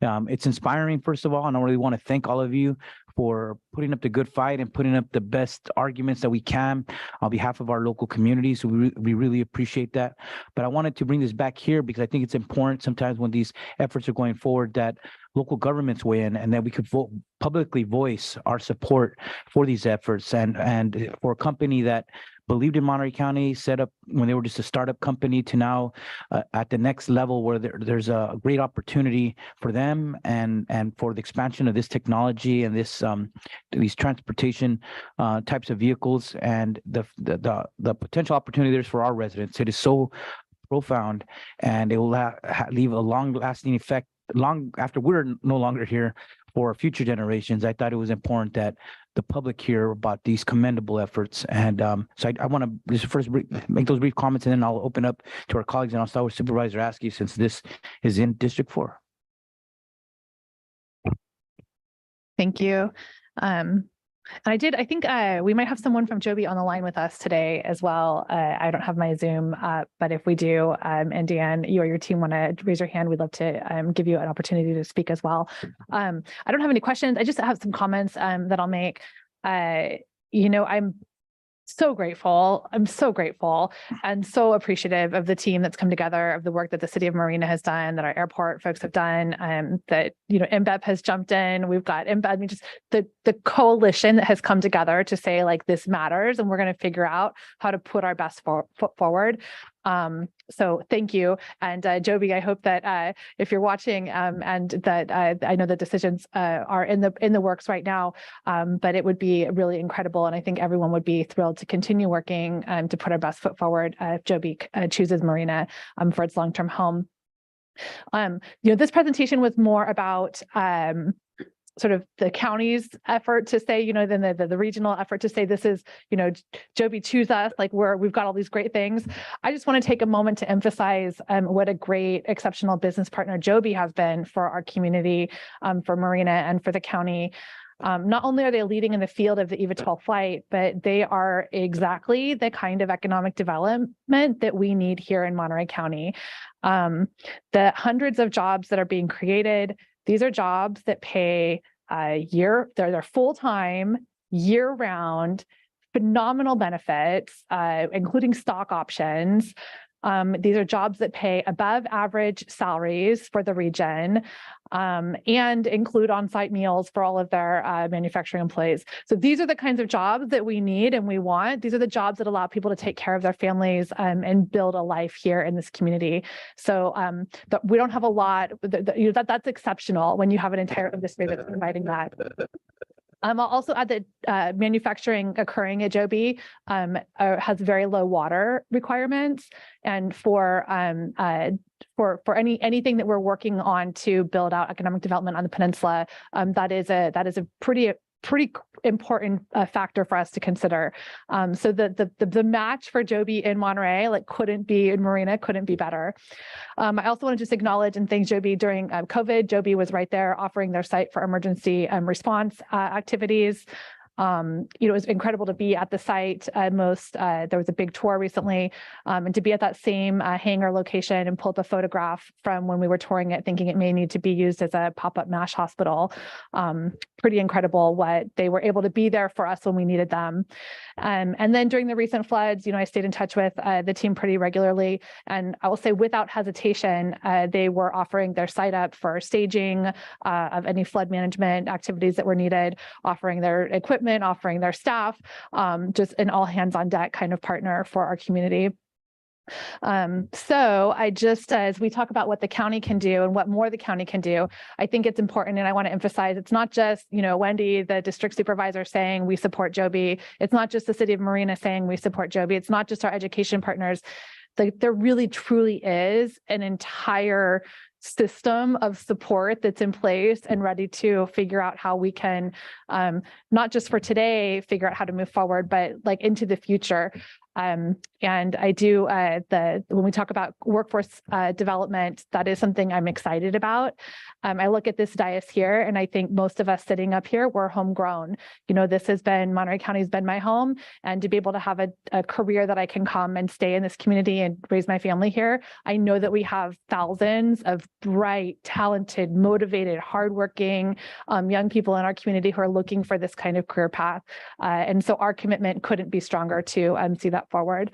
it's inspiring, first of all, and I really want to thank all of you for putting up the good fight and putting up the best arguments that we can on behalf of our local communities. So we really appreciate that. But I wanted to bring this back here because I think it's important sometimes when these efforts are going forward that local governments weigh in and that we could publicly voice our support for these efforts. And for a company that believed in Monterey County, set up when they were just a startup company to now at the next level where there's a great opportunity for them and for the expansion of this technology and these transportation types of vehicles and the potential opportunity there's for our residents. It is so profound, and it will leave a long-lasting effect long after we're no longer here for future generations. I thought it was important that the public hear about these commendable efforts. And so I want to just first make those brief comments, and then I'll open up to our colleagues, and I'll start with Supervisor Askey since this is in District 4. Thank you. I think we might have someone from Joby on the line with us today as well. I don't have my Zoom, but if we do, and Dan, you or your team want to raise your hand, we'd love to give you an opportunity to speak as well. I don't have any questions. I just have some comments that I'll make. I'm so grateful. I'm so grateful and so appreciative of the team that's come together, of the work that the city of Marina has done, that our airport folks have done, that, MBEP has jumped in. We've got MBEP, just the coalition that has come together to say, like, this matters, and we're going to figure out how to put our best foot forward. So thank you. And Joby, I hope that if you're watching and that I know the decisions are in the works right now, but it would be really incredible. And I think everyone would be thrilled to continue working to put our best foot forward if Joby chooses Marina for its long-term home. This presentation was more about sort of the county's effort to say, then the regional effort to say, this is, Joby, choose us, like we've got all these great things. I just want to take a moment to emphasize what a great, exceptional business partner Joby has been for our community, for Marina and for the county. Not only are they leading in the field of the eVTOL flight, but they are exactly the kind of economic development that we need here in Monterey County. The hundreds of jobs that are being created, these are jobs that pay they're full-time, year-round, phenomenal benefits, including stock options. These are jobs that pay above average salaries for the region and include on-site meals for all of their manufacturing employees. So these are the kinds of jobs that we need and we want. These are the jobs that allow people to take care of their families and build a life here in this community. So we don't have a lot, that's exceptional when you have an entire industry that's providing that. I'll also add that manufacturing occurring at Joby has very low water requirements, and for anything that we're working on to build out economic development on the peninsula, that is a pretty important factor for us to consider. So the match for Joby in Monterey, couldn't be in Marina, couldn't be better. I also want to just acknowledge and thank Joby during COVID. Joby was right there offering their site for emergency response activities. It was incredible to be at the site. There was a big tour recently, and to be at that same hangar location and pull up a photograph from when we were touring it, thinking it may need to be used as a pop-up MASH hospital. Pretty incredible what they were able to be there for us when we needed them. And then during the recent floods, I stayed in touch with the team pretty regularly, and I will say without hesitation, they were offering their site up for staging of any flood management activities that were needed, offering their equipment, offering their staff, just an all hands on deck kind of partner for our community. So I just, as we talk about what the county can do and what more the county can do, I think it's important, and I want to emphasize, it's not just, Wendy, the district supervisor, saying we support Joby. It's not just the city of Marina saying we support Joby. It's not just our education partners. Like, there really truly is an entire system of support that's in place and ready to figure out how we can, not just for today, figure out how to move forward, but like into the future. And I do, when we talk about workforce development, that is something I'm excited about. I look at this dais here, and I think most of us sitting up here, we're homegrown. This has been, Monterey County has been my home, and to be able to have a career that I can come and stay in this community and raise my family here, I know that we have thousands of bright, talented, motivated, hardworking young people in our community who are looking for this kind of career path. And so our commitment couldn't be stronger to see that forward.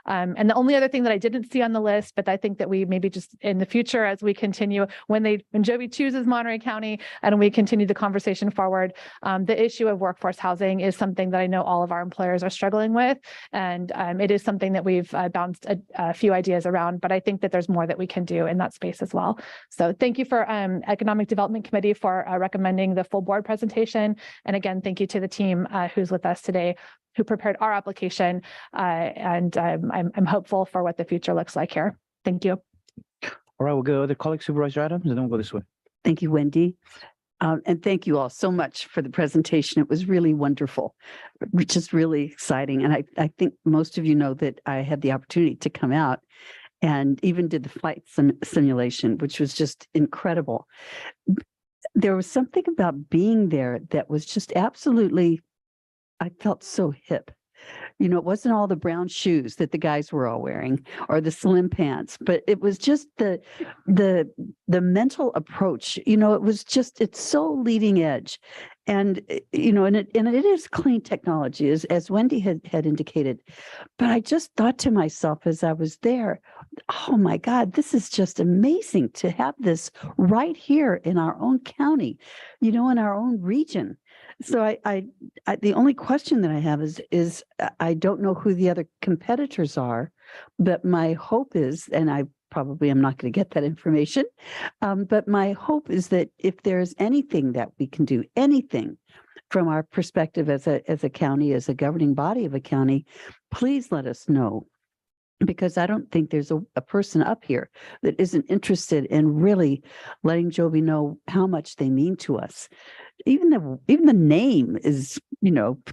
And the only other thing that I didn't see on the list, but I think that we maybe just in the future, as we continue, when Joby chooses Monterey County and we continue the conversation forward, the issue of workforce housing is something that I know all of our employers are struggling with. And it is something that we've bounced a few ideas around, but I think that there's more that we can do in that space as well. So thank you for Economic Development Committee for recommending the full board presentation. And again, thank you to the team who's with us today, who prepared our application, and I'm hopeful for what the future looks like here. Thank you. All right, we'll go other colleague Supervisor Adams, and then we'll go this way. Thank you, Wendy. And thank you all so much for the presentation. It was really wonderful, which is really exciting. And I think most of you know that I had the opportunity to come out and even did the flight simulation, which was just incredible. There was something about being there that was just absolutely, I felt so hip. It wasn't all the brown shoes that the guys were all wearing or the slim pants, but it was just the mental approach. It was just, it's so leading edge. And, and it is clean technology, as Wendy had indicated. But I just thought to myself as I was there, oh my God, this is just amazing to have this right here in our own county, in our own region. So I the only question that I have is I don't know who the other competitors are, but my hope is, and I probably am not going to get that information, but my hope is that if there's anything that we can do, anything from our perspective as a county, as a governing body of a county, please let us know. Because I don't think there's a person up here that isn't interested in really letting Joby know how much they mean to us. Even the name is,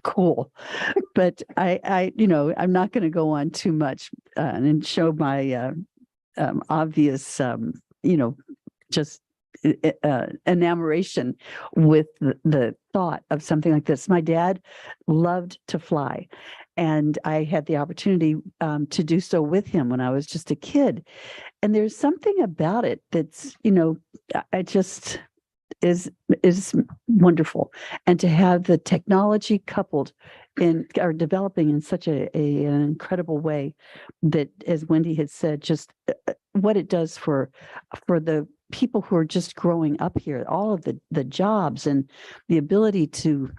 cool, but I'm not going to go on too much and show my obvious, just enamoration with the thought of something like this. My dad loved to fly, and I had the opportunity to do so with him when I was just a kid. And there's something about it that's, I just is wonderful. And to have the technology coupled or developing in such an incredible way that, as Wendy had said, just what it does for the people who are just growing up here, all of the jobs and the ability to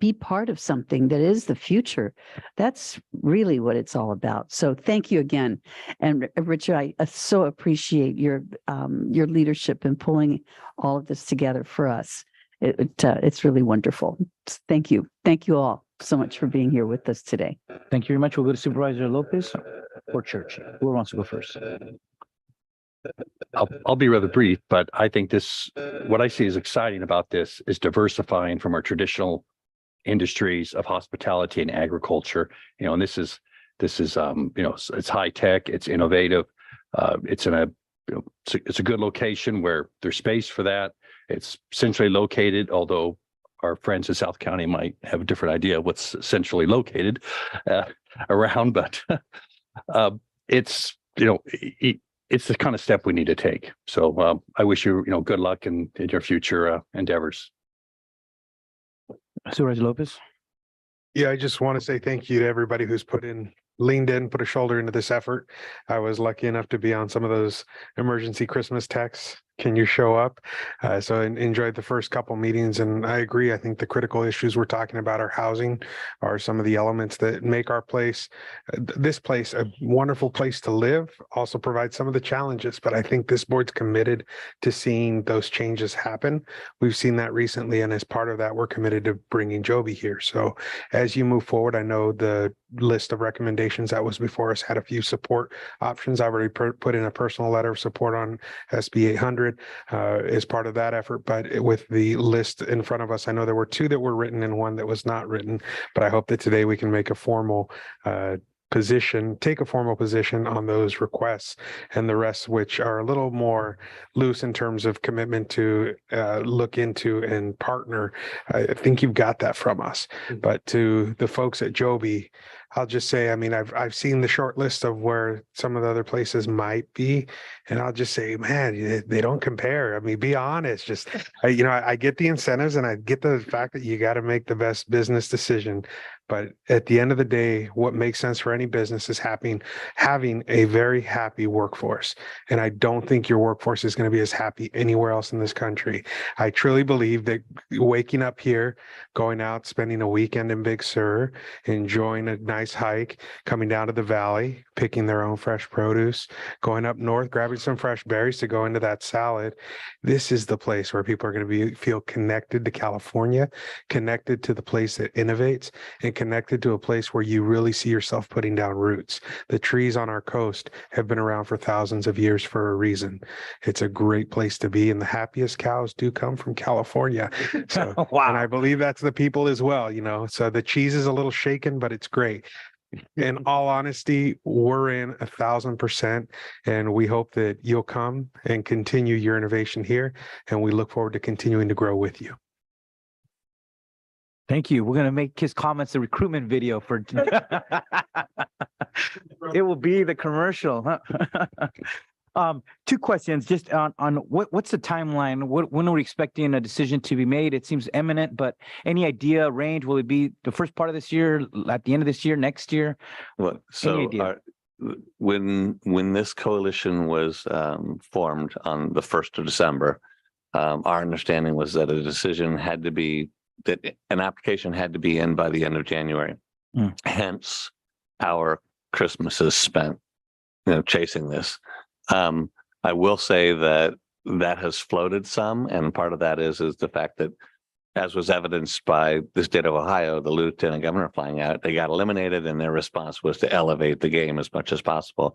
be part of something that is the future. That's really what it's all about. So thank you again. And Richard, I so appreciate your leadership in pulling all of this together for us. It's really wonderful. Thank you. Thank you all so much for being here with us today. Thank you very much. We'll go to Supervisor Lopez or Church. Who wants to go first? I'll be rather brief, but I think what I see as exciting about this is diversifying from our traditional industries of hospitality and agriculture. And this is it's high tech, it's innovative, it's in it's a good location where there's space for that. It's centrally located, although our friends in South County might have a different idea of what's centrally located around, but it's, it's the kind of step we need to take. So I wish you, good luck in your future endeavors. Supervisor Lopez. Yeah, I just want to say thank you to everybody who's leaned in, put a shoulder into this effort. I was lucky enough to be on some of those emergency Christmas texts. Can you show up? So enjoyed the first couple meetings, and I agree. I think the critical issues we're talking about are housing, are some of the elements that make our place, this place, a wonderful place to live. Also provide some of the challenges, but I think this board's committed to seeing those changes happen. We've seen that recently, and as part of that, we're committed to bringing Joby here. So as you move forward, I know the list of recommendations that was before us had a few support options. I've already put in a personal letter of support on SB 800 as part of that effort, but with the list in front of us, I know there were 2 that were written and 1 that was not written, but I hope that today we can make a formal take a formal position on those requests, and the rest, which are a little more loose in terms of commitment to look into and partner. I think you've got that from us. But to the folks at Joby, I'll just say, I mean, I've seen the short list of where some of the other places might be, and I'll just say, man, they don't compare. I mean, be honest. Just I get the incentives, and I get the fact that you got to make the best business decision. But at the end of the day, what makes sense for any business is having a very happy workforce. And I don't think your workforce is going to be as happy anywhere else in this country. I truly believe that waking up here, going out, spending a weekend in Big Sur, enjoying a nice hike, coming down to the valley, picking their own fresh produce, going up north, grabbing some fresh berries to go into that salad. This is the place where people are going to feel connected to California, connected to the place that innovates, and connected to a place where you really see yourself putting down roots. The trees on our coast have been around for thousands of years for a reason. It's a great place to be, and the happiest cows do come from California. So, wow. And I believe that's the people as well, so the cheese is a little shaken, but it's great. In all honesty, we're in 1,000%, and we hope that you'll come and continue your innovation here, and we look forward to continuing to grow with you. Thank you. We're going to make his comments a recruitment video for it will be the commercial. Huh? 2 questions just on what's the timeline? When are we expecting a decision to be made? It seems imminent, but any idea range? Will it be the first part of this year, at the end of this year, next year? Well, so when this coalition was formed on the 1st of December, our understanding was that a decision had to be, that an application had to be in by the end of January. Hence our Christmases spent, chasing this. I will say that has floated some, and part of that is the fact that, as was evidenced by the state of Ohio, the lieutenant governor flying out, they got eliminated, and their response was to elevate the game as much as possible.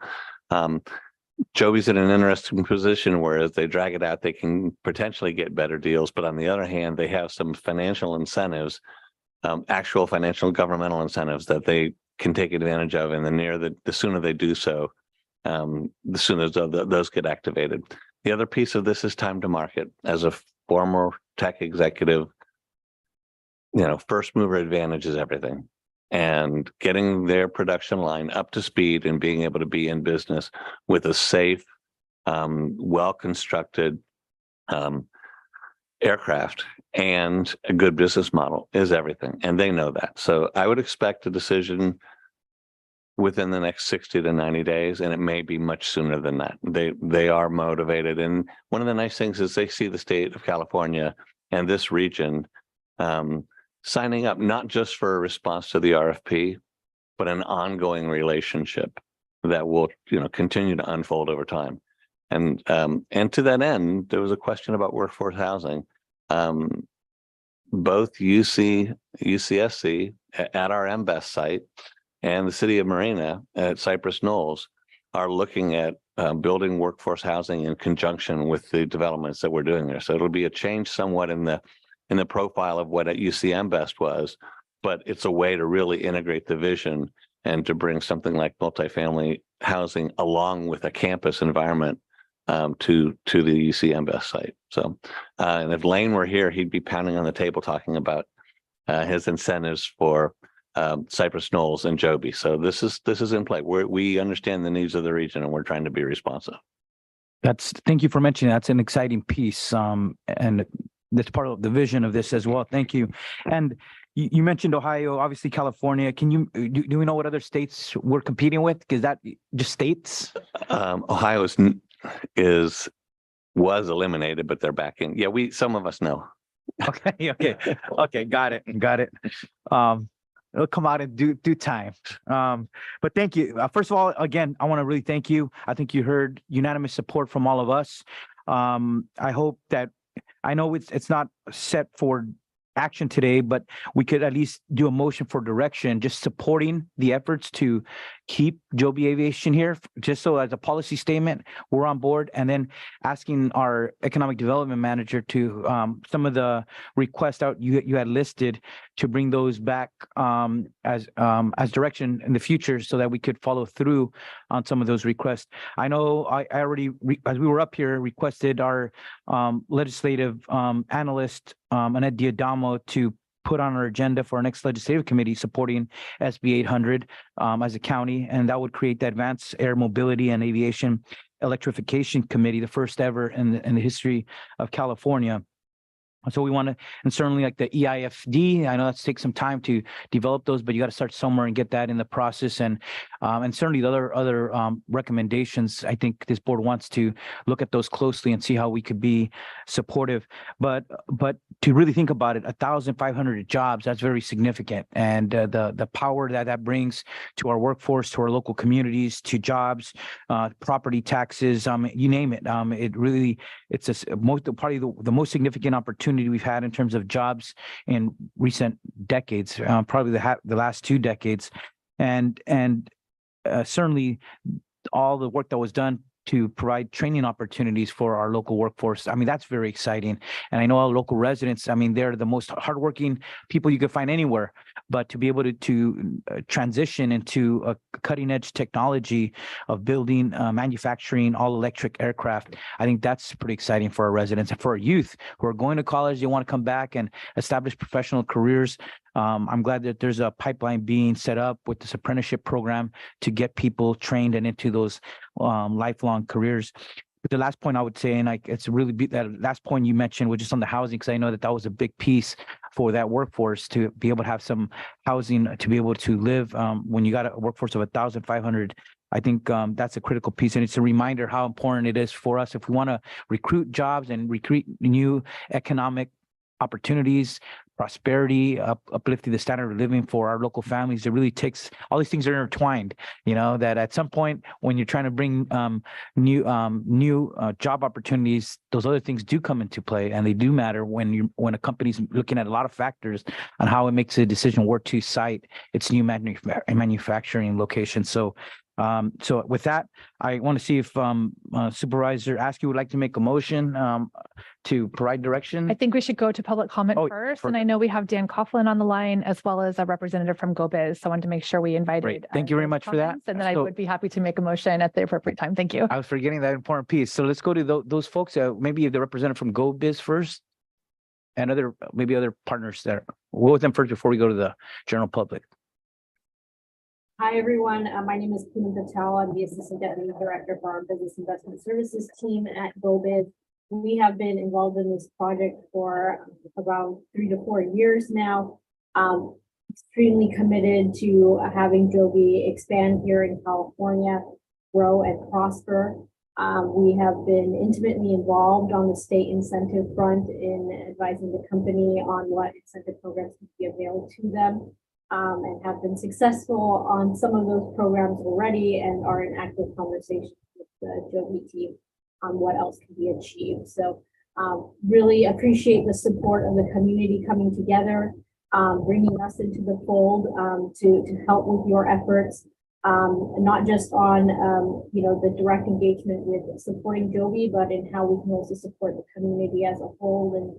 Joby's in an interesting position where as they drag it out, they can potentially get better deals. But on the other hand, they have some financial incentives, actual financial governmental incentives that they can take advantage of. And the sooner they do so, the sooner those get activated. The other piece of this is time to market. As a former tech executive, first mover advantage is everything. And getting their production line up to speed and being able to be in business with a safe, well-constructed aircraft and a good business model is everything. And they know that. So I would expect a decision within the next 60 to 90 days, and it may be much sooner than that. They are motivated. And one of the nice things is they see the state of California and this region signing up not just for a response to the RFP, but an ongoing relationship that will, continue to unfold over time. And to that end, there was a question about workforce housing. Both UCSC at our MBEST site and the city of Marina at Cypress Knolls are looking at building workforce housing in conjunction with the developments that we're doing there. So it'll be a change somewhat in the profile of what at UCM Best was, but it's a way to really integrate the vision and to bring something like multifamily housing along with a campus environment to the UCMBS site. So, and if Lane were here, he'd be pounding on the table talking about his incentives for Cypress Knolls and Joby. So this is in play. We understand the needs of the region, and we're trying to be responsive. Thank you for mentioning that's an exciting piece. And that's part of the vision of this as well. Thank you. And you mentioned Ohio, obviously California. Can you do we know what other states we're competing with? Is that just states? Ohio was eliminated, but they're back in. Yeah, some of us know. Okay. Got it. It'll come out in due time. But thank you. First of all, again, I want to really thank you. I think you heard unanimous support from all of us. I hope that I know it's not set for action today, but we could at least do a motion for direction, just supporting the efforts to keep Joby Aviation here, just so as a policy statement, we're on board, and then asking our economic development manager to some of the requests out you had listed to bring those back as direction in the future so that we could follow through on some of those requests. I know I already, as we were up here, requested our legislative analyst, Annette Diadamo, to put on our agenda for our next legislative committee supporting SB 800 as a county, and that would create the Advanced Air Mobility and Aviation Electrification Committee, the first ever in the history of California. So we want to, and certainly like the EIFD, I know that's takes some time to develop those, but you got to start somewhere and get that in the process. And certainly the other recommendations, I think this board wants to look at those closely and see how we could be supportive. But to really think about it, 1,500 jobs, that's very significant. And the power that brings to our workforce, to our local communities, to jobs, property taxes, you name it. It's probably the most significant opportunity we've had in terms of jobs in recent decades, probably the last 2 decades, and certainly all the work that was done to provide training opportunities for our local workforce. I mean, that's very exciting. And I know our local residents, I mean, they're the most hardworking people you could find anywhere, but to be able to transition into a cutting edge technology of building, manufacturing all electric aircraft, I think that's pretty exciting for our residents and for our youth who are going to college. They want to come back and establish professional careers. I'm glad that there's a pipeline being set up with this apprenticeship program to get people trained and into those lifelong careers. But the last point I would say, and it's really that last point you mentioned was just on the housing, because I know that was a big piece for that workforce to be able to have some housing to be able to live when you got a workforce of 1,500. I think that's a critical piece, and it's a reminder how important it is for us if we want to recruit jobs and recruit new economic opportunities, prosperity, uplifting the standard of living for our local families. It really takes, all these things are intertwined, that at some point when you're trying to bring new job opportunities, those other things do come into play, and they do matter when a company's looking at a lot of factors on how it makes a decision where to site its new manufacturing location. So with that, I want to see if Supervisor Askew would like to make a motion to provide direction. I think we should go to public comment first. And I know we have Dan Coughlin on the line as well as a representative from GoBiz. So I wanted to make sure we invited. Great. Thank you very much for that. And then I would be happy to make a motion at the appropriate time. Thank you. I was forgetting that important piece. So let's go to those folks, maybe the representative from GoBiz first and maybe other partners there. We'll go with them first before we go to the general public. Hi, everyone. My name is Poonam Patel. I'm the Assistant Deputy Director for our Business Investment Services team at GoBiz. We have been involved in this project for around 3 to 4 years now. Extremely committed to having Joby expand here in California, grow and prosper. We have been intimately involved on the state incentive front in advising the company on what incentive programs can be available to them. And have been successful on some of those programs already and are in active conversations with the Joby team on what else can be achieved. So really appreciate the support of the community coming together, bringing us into the fold to help with your efforts, not just on the direct engagement with supporting Joby, but in how we can also support the community as a whole and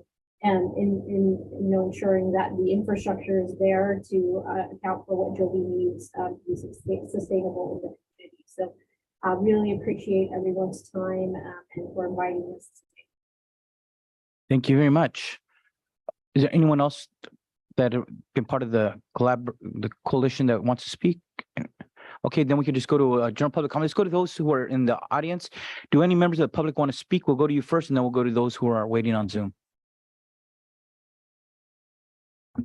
in ensuring that the infrastructure is there to account for what Joby needs to be sustainable in the community. So Really appreciate everyone's time and for inviting us. Thank you very much. Is there anyone else that have been part of the coalition that wants to speak? Okay, then we can just go to general public comment. Let's go to those who are in the audience. Do any members of the public want to speak? We'll go to you first, and then we'll go to those who are waiting on Zoom.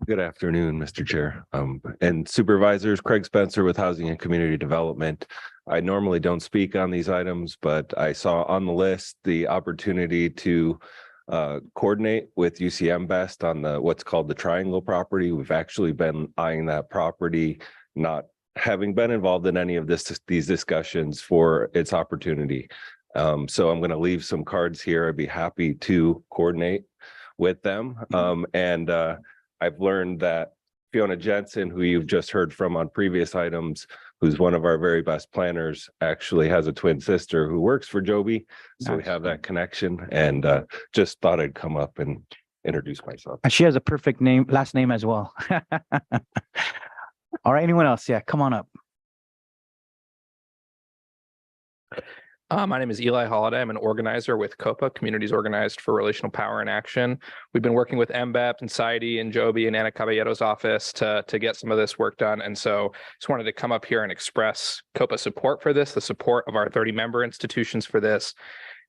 Good afternoon, Mr. Chair, and supervisors. Craig Spencer with Housing and Community Development. I normally don't speak on these items, but I saw on the list the opportunity to coordinate with UCM Best on what's called the Triangle property. We've actually been eyeing that property, not having been involved in any of these discussions for its opportunity. So I'm going to leave some cards here. I'd be happy to coordinate with them. I've learned that Fiona Jensen, who you've just heard from on previous items, who's one of our very best planners, actually has a twin sister who works for Joby. So we have that connection, and just thought I'd come up and introduce myself. And she has a perfect last name as well. All right, anyone else? Yeah, come on up. My name is Eli Holiday. I'm an organizer with COPA, Communities Organized for Relational Power and Action. We've been working with MBEP and SIDE and Joby and Anna Caballero's office to get some of this work done. And so just wanted to come up here and express COPA support for this, the support of our 30 member institutions for this,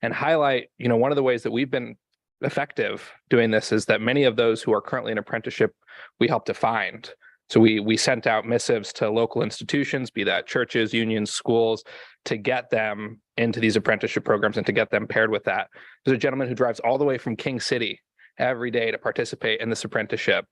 and highlight, one of the ways that we've been effective doing this is that many of those who are currently in apprenticeship, we help to find. So we sent out missives to local institutions, be that churches, unions, schools, to get them into these apprenticeship programs and to get them paired with that. There's a gentleman who drives all the way from King City every day to participate in this apprenticeship.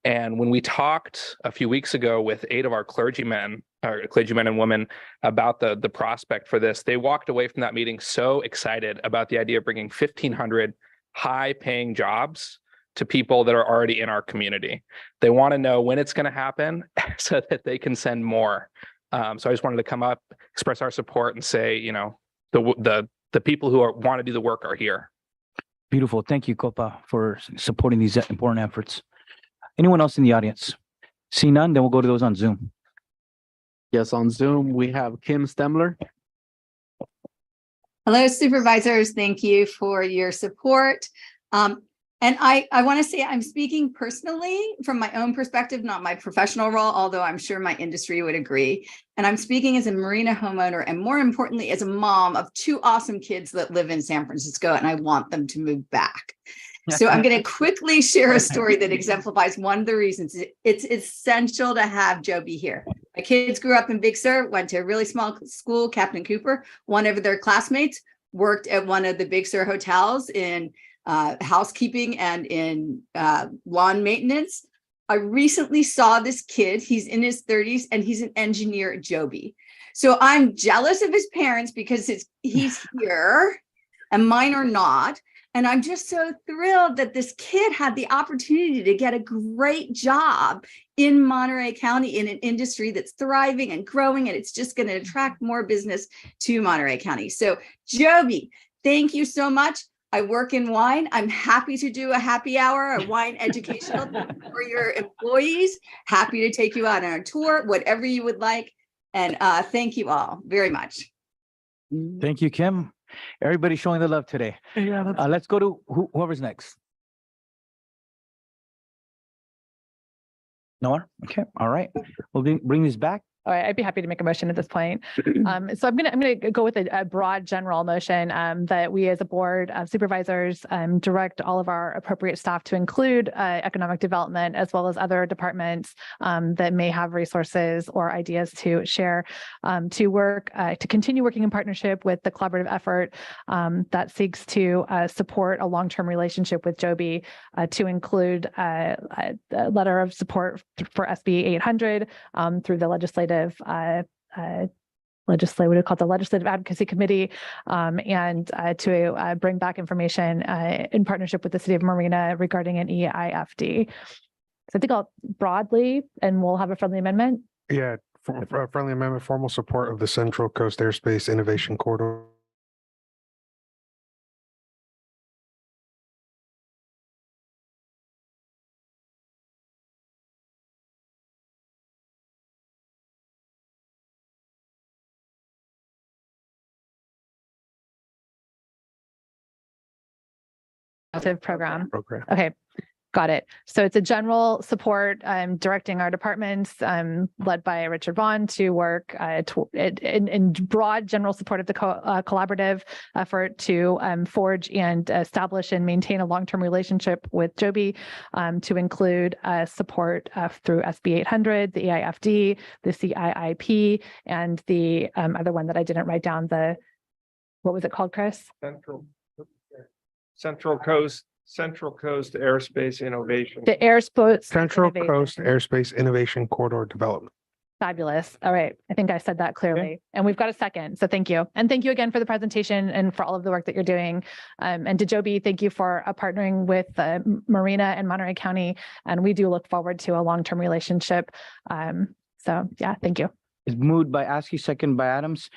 And when we talked a few weeks ago with 8 of our clergymen and women about the prospect for this, they walked away from that meeting so excited about the idea of bringing 1,500 high-paying jobs to people that are already in our community. They want to know when it's going to happen so that they can send more. So I just wanted to come up, express our support, and say, the people who want to do the work are here. Beautiful. Thank you, COPA, for supporting these important efforts. Anyone else in the audience? See none, then we'll go to those on Zoom. Yes, on Zoom, we have Kim Stemler. Hello, supervisors. Thank you for your support. And I want to say I'm speaking personally from my own perspective, not my professional role, although I'm sure my industry would agree. And I'm speaking as a Marina homeowner, and more importantly, as a mom of 2 awesome kids that live in San Francisco, and I want them to move back. So I'm going to quickly share a story that exemplifies one of the reasons it's essential to have Joby here. My kids grew up in Big Sur, went to a really small school, Captain Cooper. One of their classmates worked at one of the Big Sur hotels in housekeeping and in lawn maintenance. I recently saw this kid. He's in his 30s and he's an engineer at Joby. So I'm jealous of his parents because he's here and mine are not. And I'm just so thrilled that this kid had the opportunity to get a great job in Monterey County in an industry that's thriving and growing, and it's just going to attract more business to Monterey County. So Joby, thank you so much. I work in wine. I'm happy to do a happy hour, a wine educational for your employees. Happy to take you out on a tour, whatever you would like. And thank you all very much. Thank you, Kim. Everybody showing the love today. Yeah, let's go to whoever's next. No one? Okay. All right. We'll bring this back. All right, I'd be happy to make a motion at this point. So I'm gonna go with a broad general motion that we as a board of supervisors direct all of our appropriate staff to include economic development as well as other departments that may have resources or ideas to share to continue working in partnership with the collaborative effort that seeks to support a long-term relationship with Joby, to include a letter of support for SB 800 through the legislative Legislative Advocacy Committee, and to bring back information in partnership with the City of Marina regarding an EIFD. So I think I'll broadly, and we'll have a friendly amendment. Yeah, for a friendly amendment, formal support of the Central Coast Airspace Innovation Corridor. program. Program. Okay, got it. So it's a general support, directing our departments, led by Richard Vaughn to work in broad general support of the collaborative effort to forge and establish and maintain a long-term relationship with Joby, to include support through SB 800, the EIFD, the CIIP, and the other one that I didn't write down, what was it called, Chris? Central Coast Airspace Innovation. The Airspace. Central Innovation. Coast Airspace Innovation Corridor Development. Fabulous. All right. I think I said that clearly. And we've got a second. So thank you. And thank you again for the presentation and for all of the work that you're doing. And to Joby, thank you for partnering with Marina and Monterey County. And we do look forward to a long-term relationship. So yeah, thank you. It's moved by Askey, second by Adams.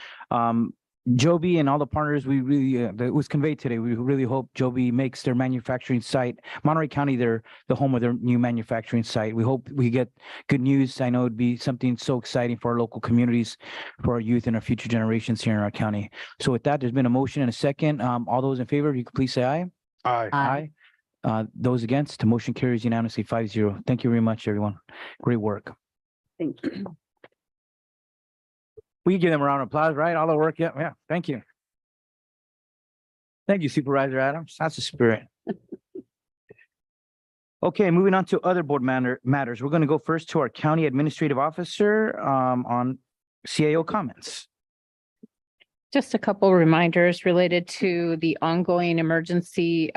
Joby and all the partners, we really, that was conveyed today. We really hope Joby makes their manufacturing site, Monterey County, the home of their new manufacturing site. We hope we get good news. I know it'd be something so exciting for our local communities, for our youth and our future generations here in our county. So with that, there's been a motion and a second. All those in favor, you could please say aye. Aye. Aye. Those against, the motion carries unanimously 5-0. Thank you very much, everyone. Great work. Thank you. We give them a round of applause, right? All the work. Yeah. Thank you. Thank you, Supervisor Adams. That's the spirit. Okay, moving on to other board matters. We're going to go first to our county administrative officer on CAO comments. Just a couple reminders related to the ongoing emergency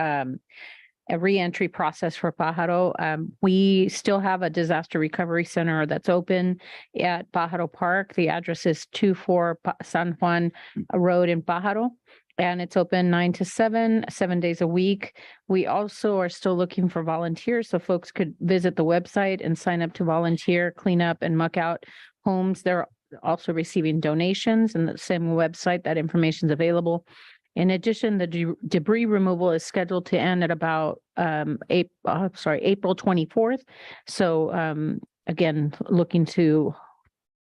a reentry process for Pajaro. We still have a disaster recovery center that's open at Pajaro Park. The address is 24 San Juan Road in Pajaro, and it's open 9 to 7 days a week. We also are still looking for volunteers, so folks could visit the website and sign up to volunteer, clean up and muck out homes. They're also receiving donations, and the same website, that information is available. In addition, the debris removal is scheduled to end at about April 24th. So again, looking to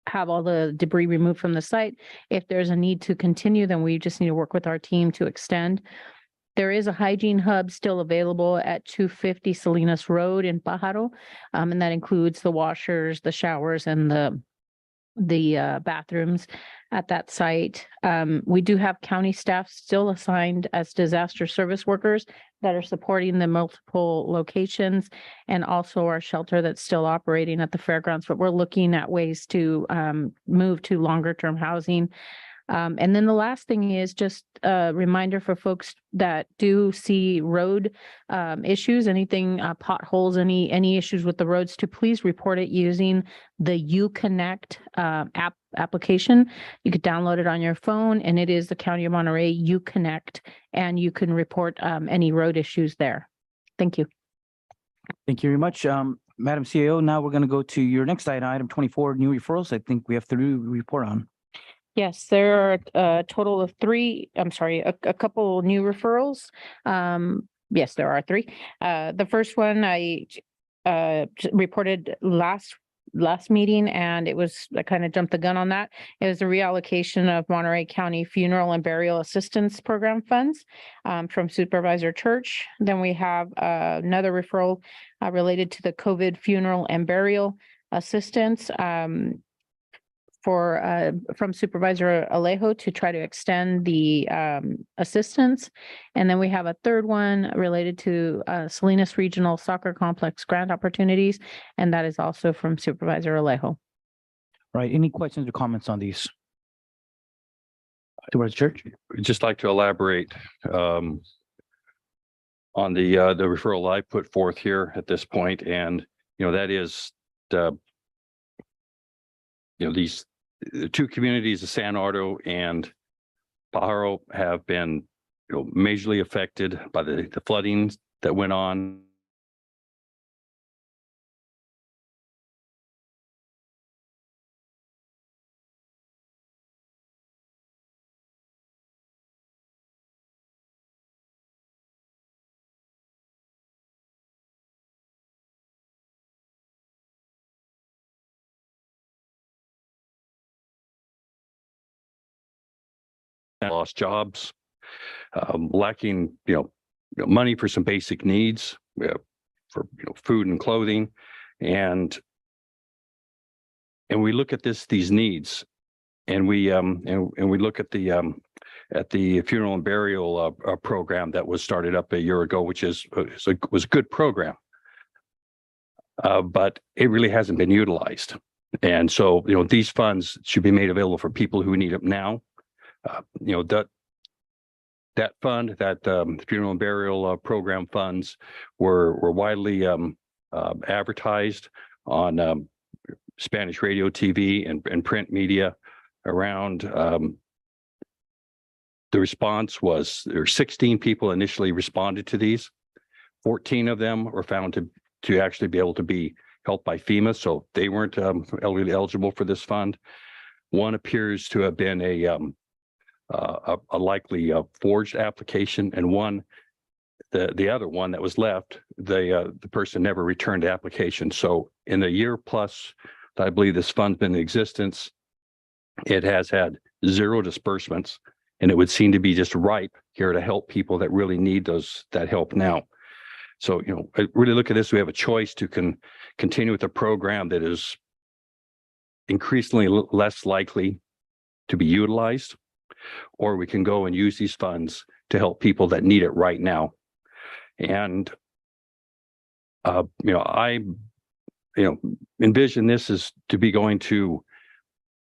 have all the debris removed from the site. If there's a need to continue, then we just need to work with our team to extend. There is a hygiene hub still available at 250 Salinas Road in Pajaro, and that includes the washers, the showers, and the bathrooms at that site. We do have county staff still assigned as disaster service workers that are supporting the multiple locations, and also our shelter that's still operating at the fairgrounds, but we're looking at ways to move to longer term housing. And then the last thing is just a reminder for folks that do see road issues, anything, potholes, any issues with the roads, to please report it using the UConnect application. You could download it on your phone, and it is the County of Monterey UConnect, and you can report any road issues there. Thank you. Thank you very much. Madam CAO, now we're going to go to your next item 24, new referrals. I think we have to report on. Yes, there are a total of a couple new referrals. Yes, there are 3. The first one I reported last meeting, and I kind of jumped the gun on that. It was a reallocation of Monterey County Funeral and Burial Assistance Program funds from Supervisor Church. Then we have another referral related to the COVID funeral and burial assistance from Supervisor Alejo to try to extend the assistance. And then we have a third one related to Salinas Regional Soccer Complex grant opportunities, and that is also from Supervisor Alejo. Right. Any questions or comments on these? Towards Church? I'd just like to elaborate on the referral I put forth here at this point, and that is these 2 communities of San Ardo and Pajaro have been majorly affected by the flooding that went on. Lost jobs, lacking, money for some basic needs, for food and clothing, and we look at these needs, and we look at the funeral and burial program that was started up a year ago, which was a good program, but it really hasn't been utilized. And so, these funds should be made available for people who need it now. That fund, that funeral and burial program funds were widely advertised on Spanish radio, TV, and print media around. The response was there were 16 people initially responded to these. 14 of them were found to actually be able to be helped by FEMA, so they weren't eligible for this fund. One appears to have been a likely forged application, and the other one that was left, the person never returned the application. So in the year plus that I believe this fund's been in existence, it has had 0 disbursements, and it would seem to be just ripe here to help people that really need that help now. So, I really look at this, we have a choice to continue with a program that is increasingly less likely to be utilized, or we can go and use these funds to help people that need it right now. And, I envision this as to be going to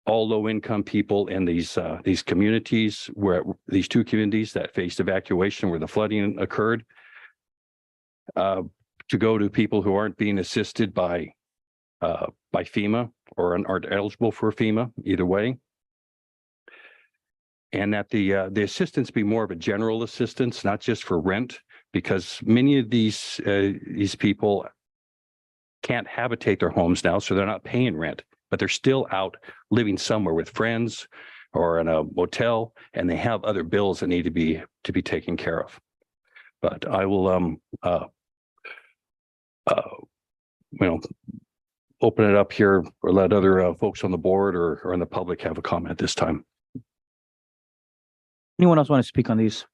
all low-income people in these communities, where these 2 communities that faced evacuation where the flooding occurred, to go to people who aren't being assisted by FEMA or aren't eligible for FEMA, either way. And that the assistance be more of a general assistance, not just for rent, because many of these people can't habitate their homes now, so they're not paying rent, but they're still out living somewhere with friends or in a motel, and they have other bills that need to be taken care of. But I will open it up here, or let other folks on the board or in the public have a comment this time. Anyone else want to speak on these?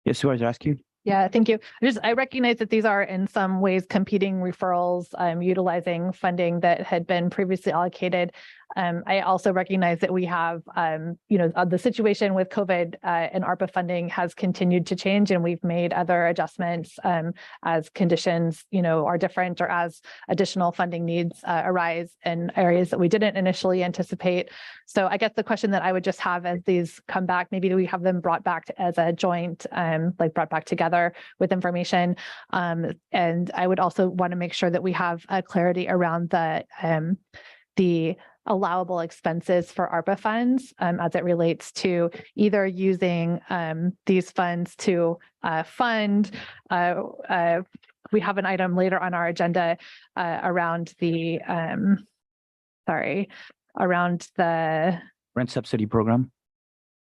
Yes, Supervisor Askew? Yeah, thank you. I recognize that these are in some ways competing referrals, utilizing funding that had been previously allocated. I also recognize that we have, the situation with COVID and ARPA funding has continued to change, and we've made other adjustments as conditions, are different, or as additional funding needs arise in areas that we didn't initially anticipate. So I guess the question that I would just have as these come back, maybe do we have them brought back as a joint, brought back together with information? And I would also want to make sure that we have clarity around the allowable expenses for ARPA funds as it relates to either using these funds to fund. We have an item later on our agenda around the Rent subsidy program.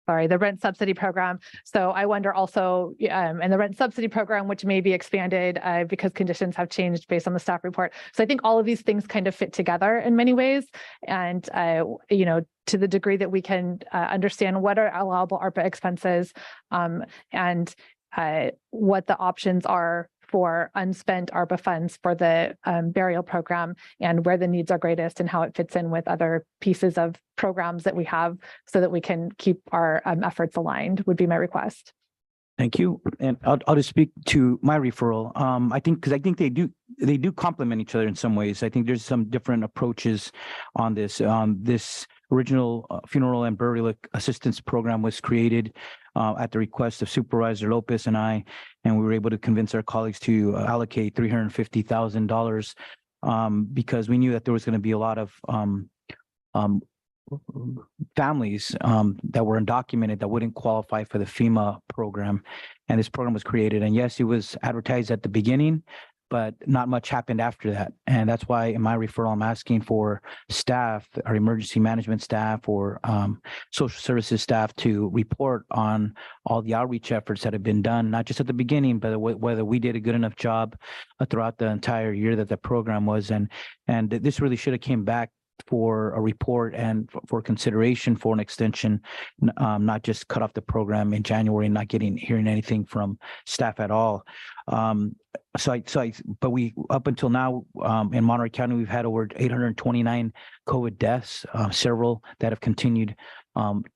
The rent subsidy program. So I wonder also, and the rent subsidy program, which may be expanded because conditions have changed based on the staff report. So I think all of these things kind of fit together in many ways. And, to the degree that we can understand what are allowable ARPA expenses and what the options are for unspent ARPA funds for the burial program, and where the needs are greatest and how it fits in with other pieces of programs that we have, so that we can keep our efforts aligned, would be my request. Thank you. And I'll just speak to my referral. I think they do complement each other in some ways. I think there's some different approaches on this. This original funeral and burial assistance program was created at the request of Supervisor Lopez and I, and we were able to convince our colleagues to allocate $350,000 because we knew that there was going to be a lot of families that were undocumented that wouldn't qualify for the FEMA program. And this program was created. And yes, it was advertised at the beginning, but not much happened after that. And that's why in my referral, I'm asking for staff, our emergency management staff or social services staff, to report on all the outreach efforts that have been done, not just at the beginning, but whether we did a good enough job throughout the entire year that the program was. And this really should have came back for a report and for consideration for an extension, not just cut off the program in January and not hearing anything from staff at all. But we, up until now, in Monterey County, we've had over 829 COVID deaths, several that have continued.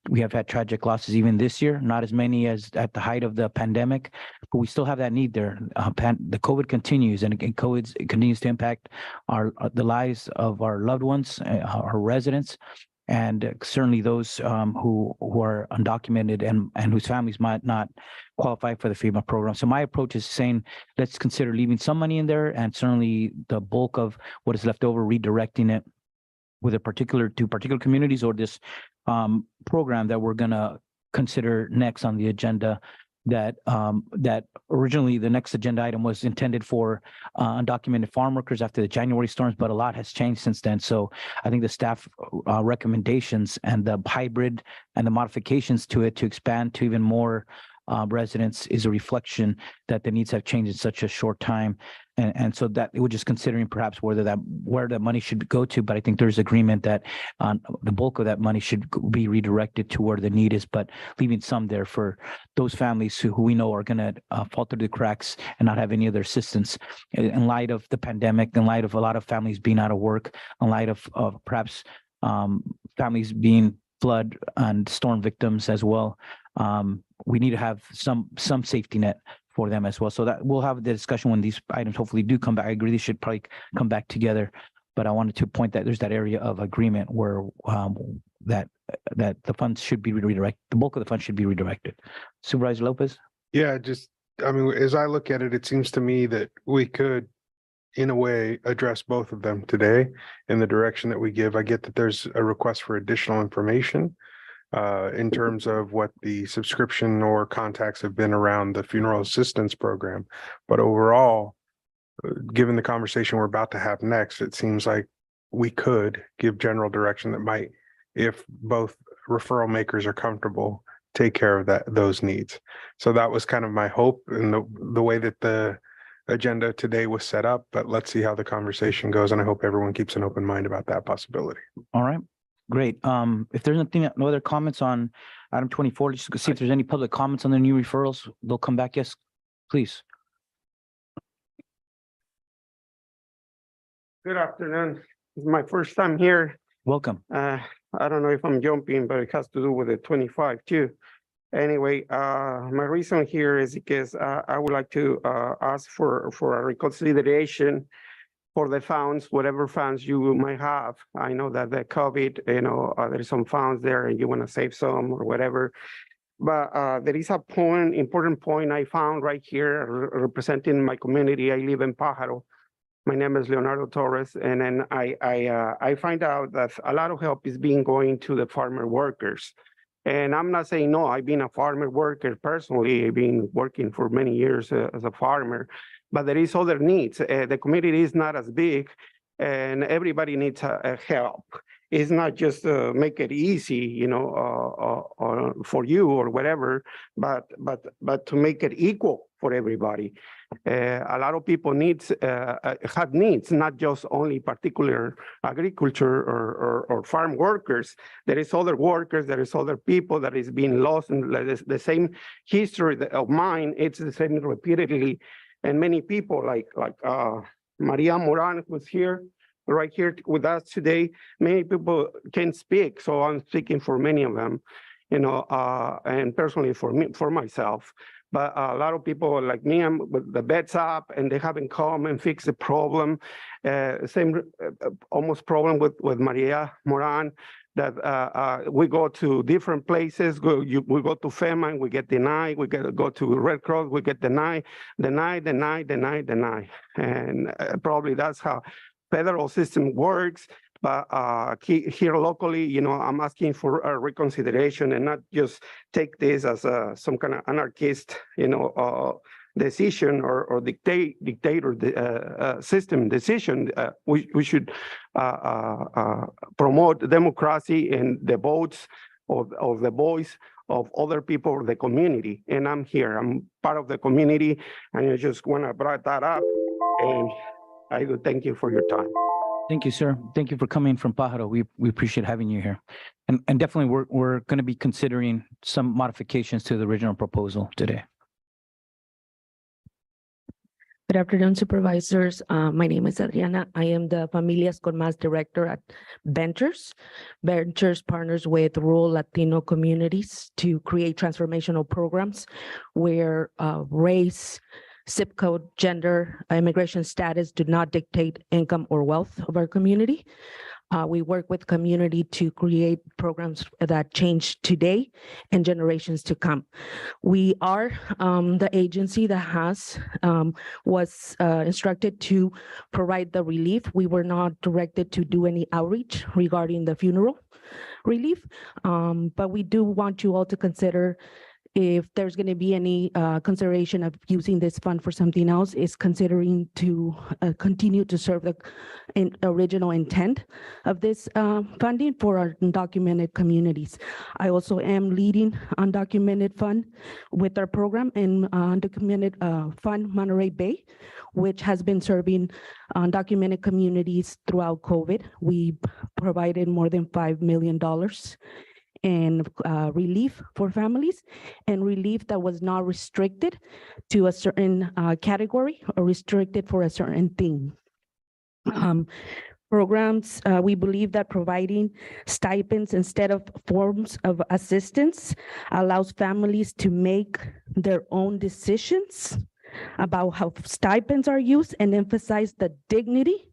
We have had tragic losses even this year, not as many as at the height of the pandemic, but we still have that need there. The COVID continues, and it continues to impact the lives of our loved ones, our residents, and certainly those who are undocumented and whose families might not qualify for the FEMA program. So my approach is saying, let's consider leaving some money in there, and certainly the bulk of what is left over, redirecting it with particular communities, or this program that we're going to consider next on the agenda. That originally the next agenda item was intended for undocumented farm workers after the January storms, but a lot has changed since then. So I think the staff recommendations and the hybrid and the modifications to it to expand to even more residents is a reflection that the needs have changed in such a short time. And so that we're just considering perhaps where that money should go to. But I think there's agreement that the bulk of that money should be redirected to where the need is, but leaving some there for those families who we know are going to fall through the cracks and not have any other assistance in light of the pandemic, in light of a lot of families being out of work, in light of perhaps families being flood and storm victims as well. We need to have some safety net for them as well. So that we'll have the discussion when these items hopefully do come back. I agree they should probably come back together, but I wanted to point that there's that area of agreement where that the funds should be redirected. The bulk of the funds should be redirected. Supervisor Lopez? Yeah, I mean, as I look at it, it seems to me that we could, in a way, address both of them today in the direction that we give. I get that there's a request for additional information in terms of what the subscription or contacts have been around the funeral assistance program. But overall, given the conversation we're about to have next, it seems like we could give general direction that might, if both referral makers are comfortable, take care of those needs. So that was kind of my hope and the way that the agenda today was set up, but let's see how the conversation goes. And I hope everyone keeps an open mind about that possibility. All right. Great. If there's no other comments on item 24, just see if there's any public comments on the new referrals. They'll come back. Yes, please. Good afternoon. It's my first time here. Welcome. I don't know if I'm jumping, but it has to do with the 25 too. Anyway, my reason here is because I would like to ask for a reconsideration for the funds, whatever funds you might have. I know that the COVID, there's some funds there and you want to save some or whatever. But there is a important point I found right here representing my community. I live in Pájaro. My name is Leonardo Torres, and then I find out that a lot of help is being going to the farmer workers. And I'm not saying no, I've been a farmer worker personally. I've been working for many years as a farmer, but there is other needs. The community is not as big, and everybody needs help. It's not just make it easy, for you or whatever, but to make it equal for everybody. A lot of people have needs, not just only particular agriculture or farm workers. There is other workers, there is other people that is being lost, and the same history of mine. It's the same repeatedly, and many people like Maria Moran was here. Right here with us today, many people can speak, so I'm speaking for many of them, and personally for myself. But a lot of people like me, I'm with the beds up, and they haven't come and fixed the problem. Same almost problem with Maria Moran, that we go to different places. We go to FEMA and we get denied. We go to Red Cross, we get denied. And probably that's how federal system works, but here locally, I'm asking for a reconsideration and not just take this as some kind of anarchist, decision or dictator system decision. We should promote democracy and the votes of the voice of other people of the community. And I'm here, I'm part of the community, and I just want to bring that up. And I do thank you for your time. Thank you, sir. Thank you for coming from Pajaro. We appreciate having you here. And definitely we're going to be considering some modifications to the original proposal today. Good afternoon, supervisors. My name is Adriana. I am the Familias con Más Director at Ventures. Ventures partners with rural Latino communities to create transformational programs where race, zip code, gender, immigration status do not dictate income or wealth of our community. We work with community to create programs that change today and generations to come. We are the agency that was instructed to provide the relief. We were not directed to do any outreach regarding the funeral relief, but we do want you all to consider if there's going to be any consideration of using this fund for something else, is considering to continue to serve the original intent of this funding for our undocumented communities. I also am leading undocumented fund with our program in undocumented fund Monterey Bay, which has been serving undocumented communities throughout COVID. We provided more than $5 million and relief for families, and relief that was not restricted to a certain category or restricted for a certain thing. Programs, we believe that providing stipends instead of forms of assistance allows families to make their own decisions about how stipends are used and emphasize the dignity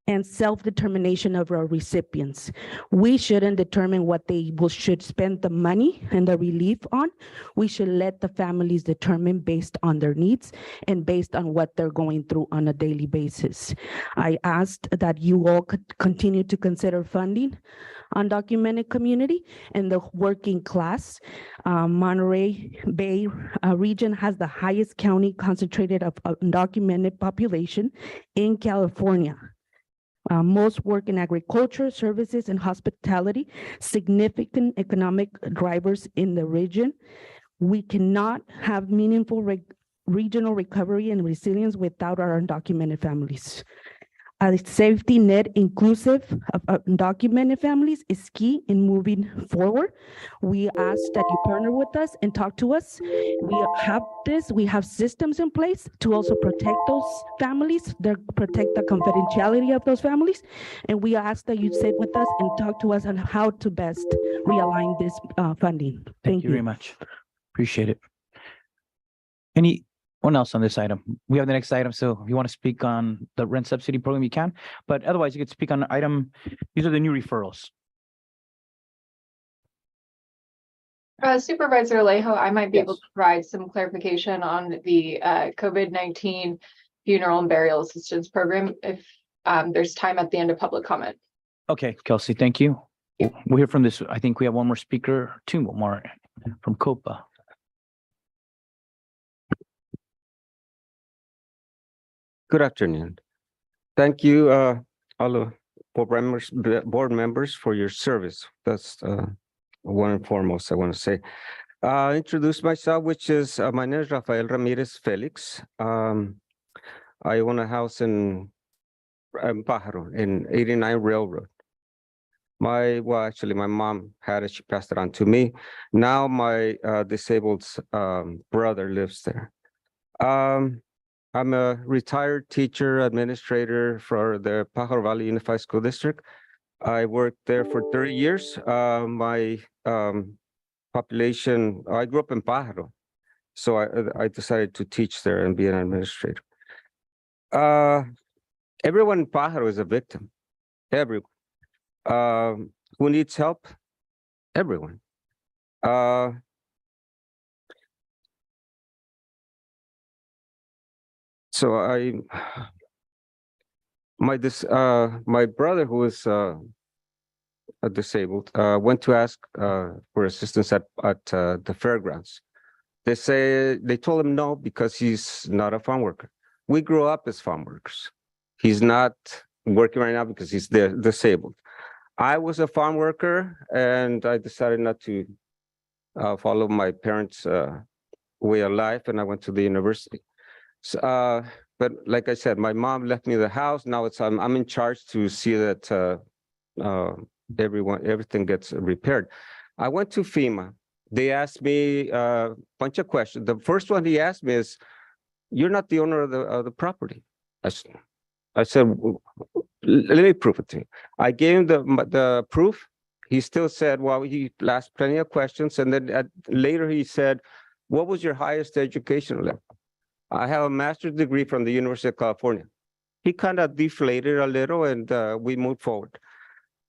and self-determination of our recipients. We shouldn't determine what they should spend the money and the relief on. We should let the families determine based on their needs and based on what they're going through on a daily basis. I asked that you all could continue to consider funding undocumented community and the working class. Monterey Bay region has the highest county concentrated of undocumented population in California. Most work in agriculture, services, and hospitality, significant economic drivers in the region. We cannot have meaningful regional recovery and resilience without our undocumented families. A safety net inclusive of undocumented families is key in moving forward. We ask that you partner with us and talk to us. We have systems in place to also protect those families, protect the confidentiality of those families. And we ask that you sit with us and talk to us on how to best realign this funding. Thank you very much. Appreciate it. Anyone else on this item? We have the next item, so if you want to speak on the rent subsidy program, you can, but otherwise you could speak on the item. These are the new referrals. Supervisor Alejo, I might be able to provide some clarification on the COVID-19 funeral and burial assistance program if there's time at the end of public comment. Okay, Kelsey, thank you. We'll hear from this. I think we have one more speaker, two more from COPA. Good afternoon. Thank you, all of board members for your service. That's one and foremost I want to say. Introduce myself, which is, my name is Rafael Ramirez Felix. I own a house in Pajaro in 89 Railroad. Actually, my mom had it, she passed it on to me. Now my disabled brother lives there. I'm a retired teacher administrator for the Pajaro Valley Unified School District. I worked there for 30 years. My population, I grew up in Pajaro, so I decided to teach there and be an administrator. Everyone in Pajaro is a victim. Everyone. Who needs help? Everyone. So my brother, who is disabled, went to ask for assistance at the fairgrounds. They told him no because he's not a farm worker. We grew up as farm workers. He's not working right now because he's disabled. I was a farm worker and I decided not to follow my parents' way of life, and I went to the university. So, but like I said, my mom left me the house. Now I'm in charge to see that everything gets repaired. I went to FEMA. They asked me a bunch of questions. The first one he asked me is, "You're not the owner of the property." I said, "Let me prove it to you." I gave him the proof. He still said, well, he asked plenty of questions. And then later he said, "What was your highest educational level?" "I have a master's degree from the University of California." He kind of deflated a little, and we moved forward.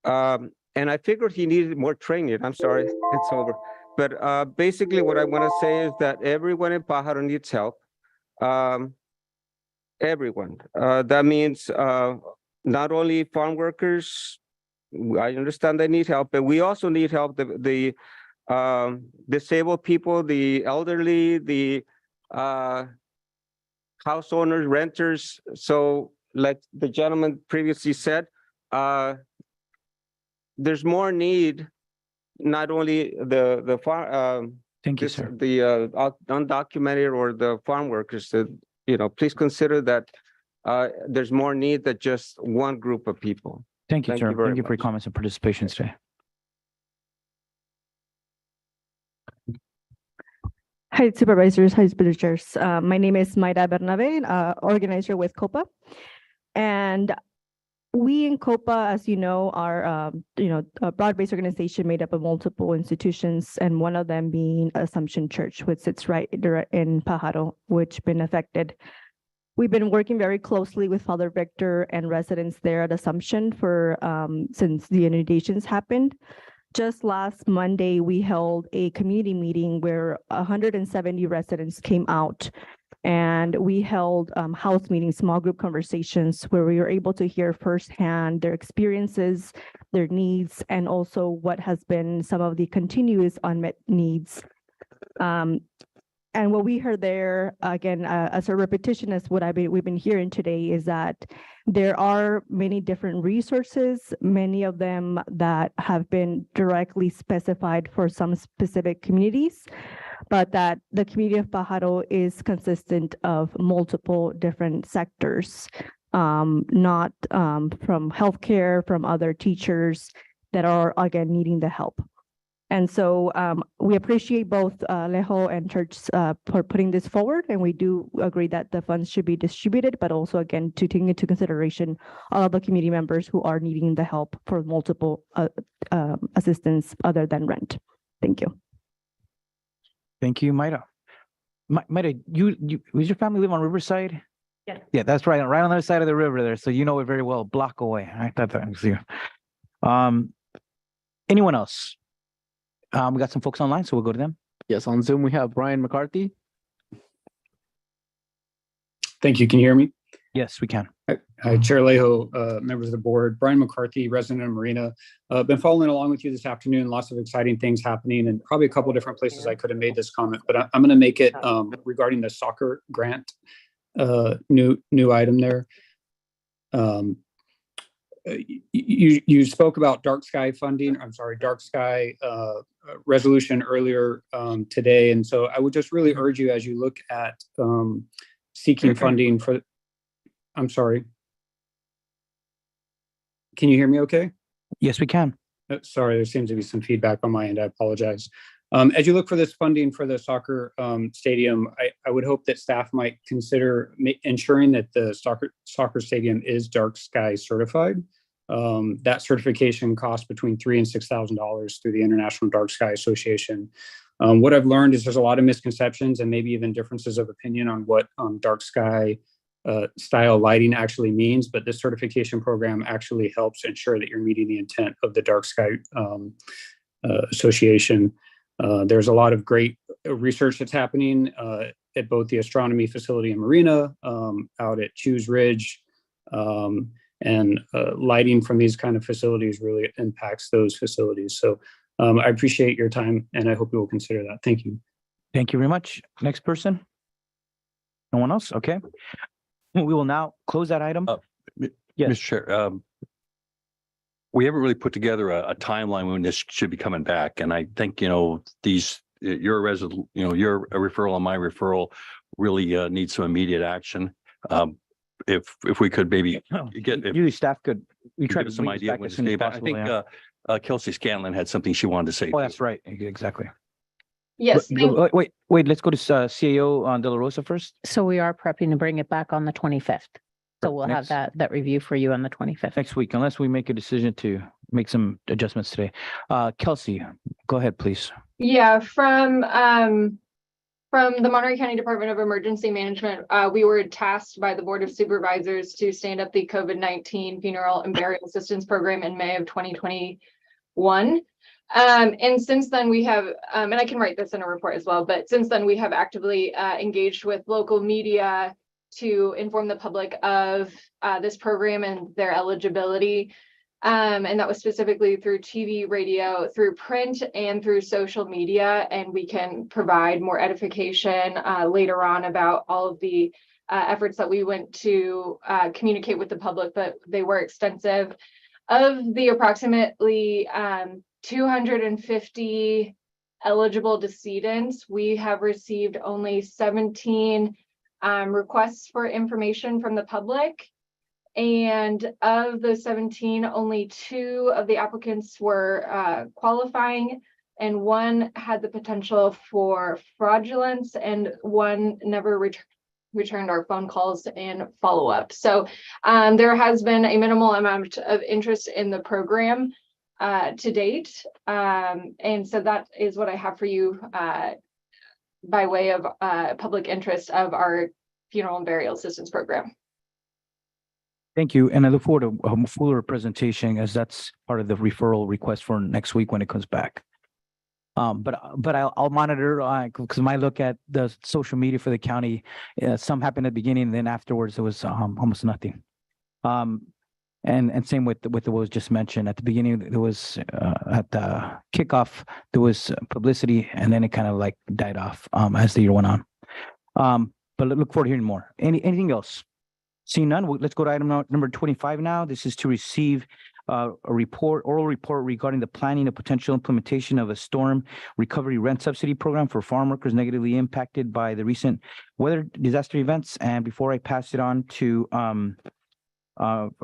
And I figured he needed more training. I'm sorry, it's over. But basically what I want to say is that everyone in Pajaro needs help. Everyone. That means not only farm workers. I understand they need help, but we also need help. The disabled people, the elderly, the house owners, renters. So like the gentleman previously said, there's more need, not only the farm, Thank you, sir. The undocumented or the farm workers. That, please consider that there's more need than just one group of people. Thank you, sir. very Thank you for your much. comments and participation today. Hi, Supervisors. Hi, Managers. My name is Mayra Bernabe, organizer with COPA. And we in COPA, as you know, are a broad-based organization made up of multiple institutions, and one of them being Assumption Church, which sits right in Pajaro, which been affected. We've been working very closely with Father Victor and residents there at Assumption for since the inundations happened. Just last Monday, we held a community meeting where 170 residents came out, and we held house meetings, small group conversations, where we were able to hear firsthand their experiences, their needs, and also what has been some of the continuous unmet needs. And what we heard there, again, as a repetition as what we've been hearing today, is that there are many different resources, many of them that have been directly specified for some specific communities, but that the community of Pajaro is consistent of multiple different sectors, not from healthcare, from other teachers that are, again, needing the help. And so we appreciate both Lejo and Church for putting this forward, and we do agree that the funds should be distributed, but also, again, to take into consideration all of the community members who are needing the help for multiple assistance other than rent. Thank you. Thank you, Mayra. Mayra, does your family live on Riverside? Yes. Yeah, that's right on the other side of the river there. So you know it very well, a block away. I thought that was you. Anyone else? We got some folks online, so we'll go to them. Yes, on Zoom, we have Brian McCarthy. Thank you. Can you hear me? Yes, we can. Hi, Chair Lejo, members of the board. Brian McCarthy, resident of Marina. Been following along with you this afternoon. Lots of exciting things happening, and probably a couple of different places I could have made this comment, but I'm going to make it regarding the soccer grant, new item there. You spoke about dark sky funding. I'm sorry, dark sky resolution earlier today, and so I would just really urge you, as you look at seeking funding for. I'm sorry. Can you hear me okay? Yes, we can. Sorry, there seems to be some feedback on my end. I apologize. As you look for this funding for the soccer stadium, I would hope that staff might consider ensuring that the soccer stadium is dark sky certified. That certification costs between $3,000 and $6,000 through the International Dark Sky Association. What I've learned is there's a lot of misconceptions and maybe even differences of opinion on what dark sky style lighting actually means, but this certification program actually helps ensure that you're meeting the intent of the Dark Sky Association. There's a lot of great research that's happening at both the astronomy facility in Marina, out at Chews Ridge, and lighting from these kind of facilities really impacts those facilities. So I appreciate your time, and I hope you will consider that. Thank you. Thank you very much. Next person. No one else? Okay. We will now close that item. Yes. Mr. Chair, we haven't really put together a timeline when this should be coming back, and I think your referral and my referral really needs some immediate action. If we could maybe get, if Usually staff could, we try give to us some bring this idea back when as to soon as stay, but I possible. think Yeah. Kelsey Scanlon had something she wanted to say. Oh, too. that's right. Exactly. Yes, Wait, let's go to CAO De La Rosa first. So we are prepping to bring it back on the 25th. So we'll have Next- that review for you on the 25th. Next week, unless we make a decision to make some adjustments today. Kelsey, go ahead, please. yeah, from the Monterey County Department of Emergency Management, we were tasked by the Board of Supervisors to stand up the COVID-19 Funeral and Burial Assistance Program in May of 2021. And since then we have, and I can write this in a report as well, but since then we have actively engaged with local media to inform the public of this program and their eligibility. And that was specifically through TV, radio, through print, and through social media. And we can provide more edification later on about all of the efforts that we went to communicate with the public, but they were extensive. Of the approximately 250 eligible decedents, we have received only 17 requests for information from the public. And of the 17, only 2 of the applicants were qualifying, and 1 had the potential for fraudulence, and 1 never returned our phone calls and follow-up. So there has been a minimal amount of interest in the program to date. And so that is what I have for you by way of public interest of our funeral and burial assistance program. Thank you. And I look forward to a fuller presentation as that's part of the referral request for next week when it comes back. But I'll monitor because when I look at the social media for the county, some happened at the beginning, and then afterwards it was almost nothing. And same with what was just mentioned at the beginning. There was at the kickoff there was publicity, and then it kind of like died off as the year went on. But look forward to hearing more. Anything else? Seeing none, let's go to item number 25 now. This is to receive a oral report regarding the planning and potential implementation of a storm recovery rent subsidy program for farm workers negatively impacted by the recent weather disaster events. And before I pass it on to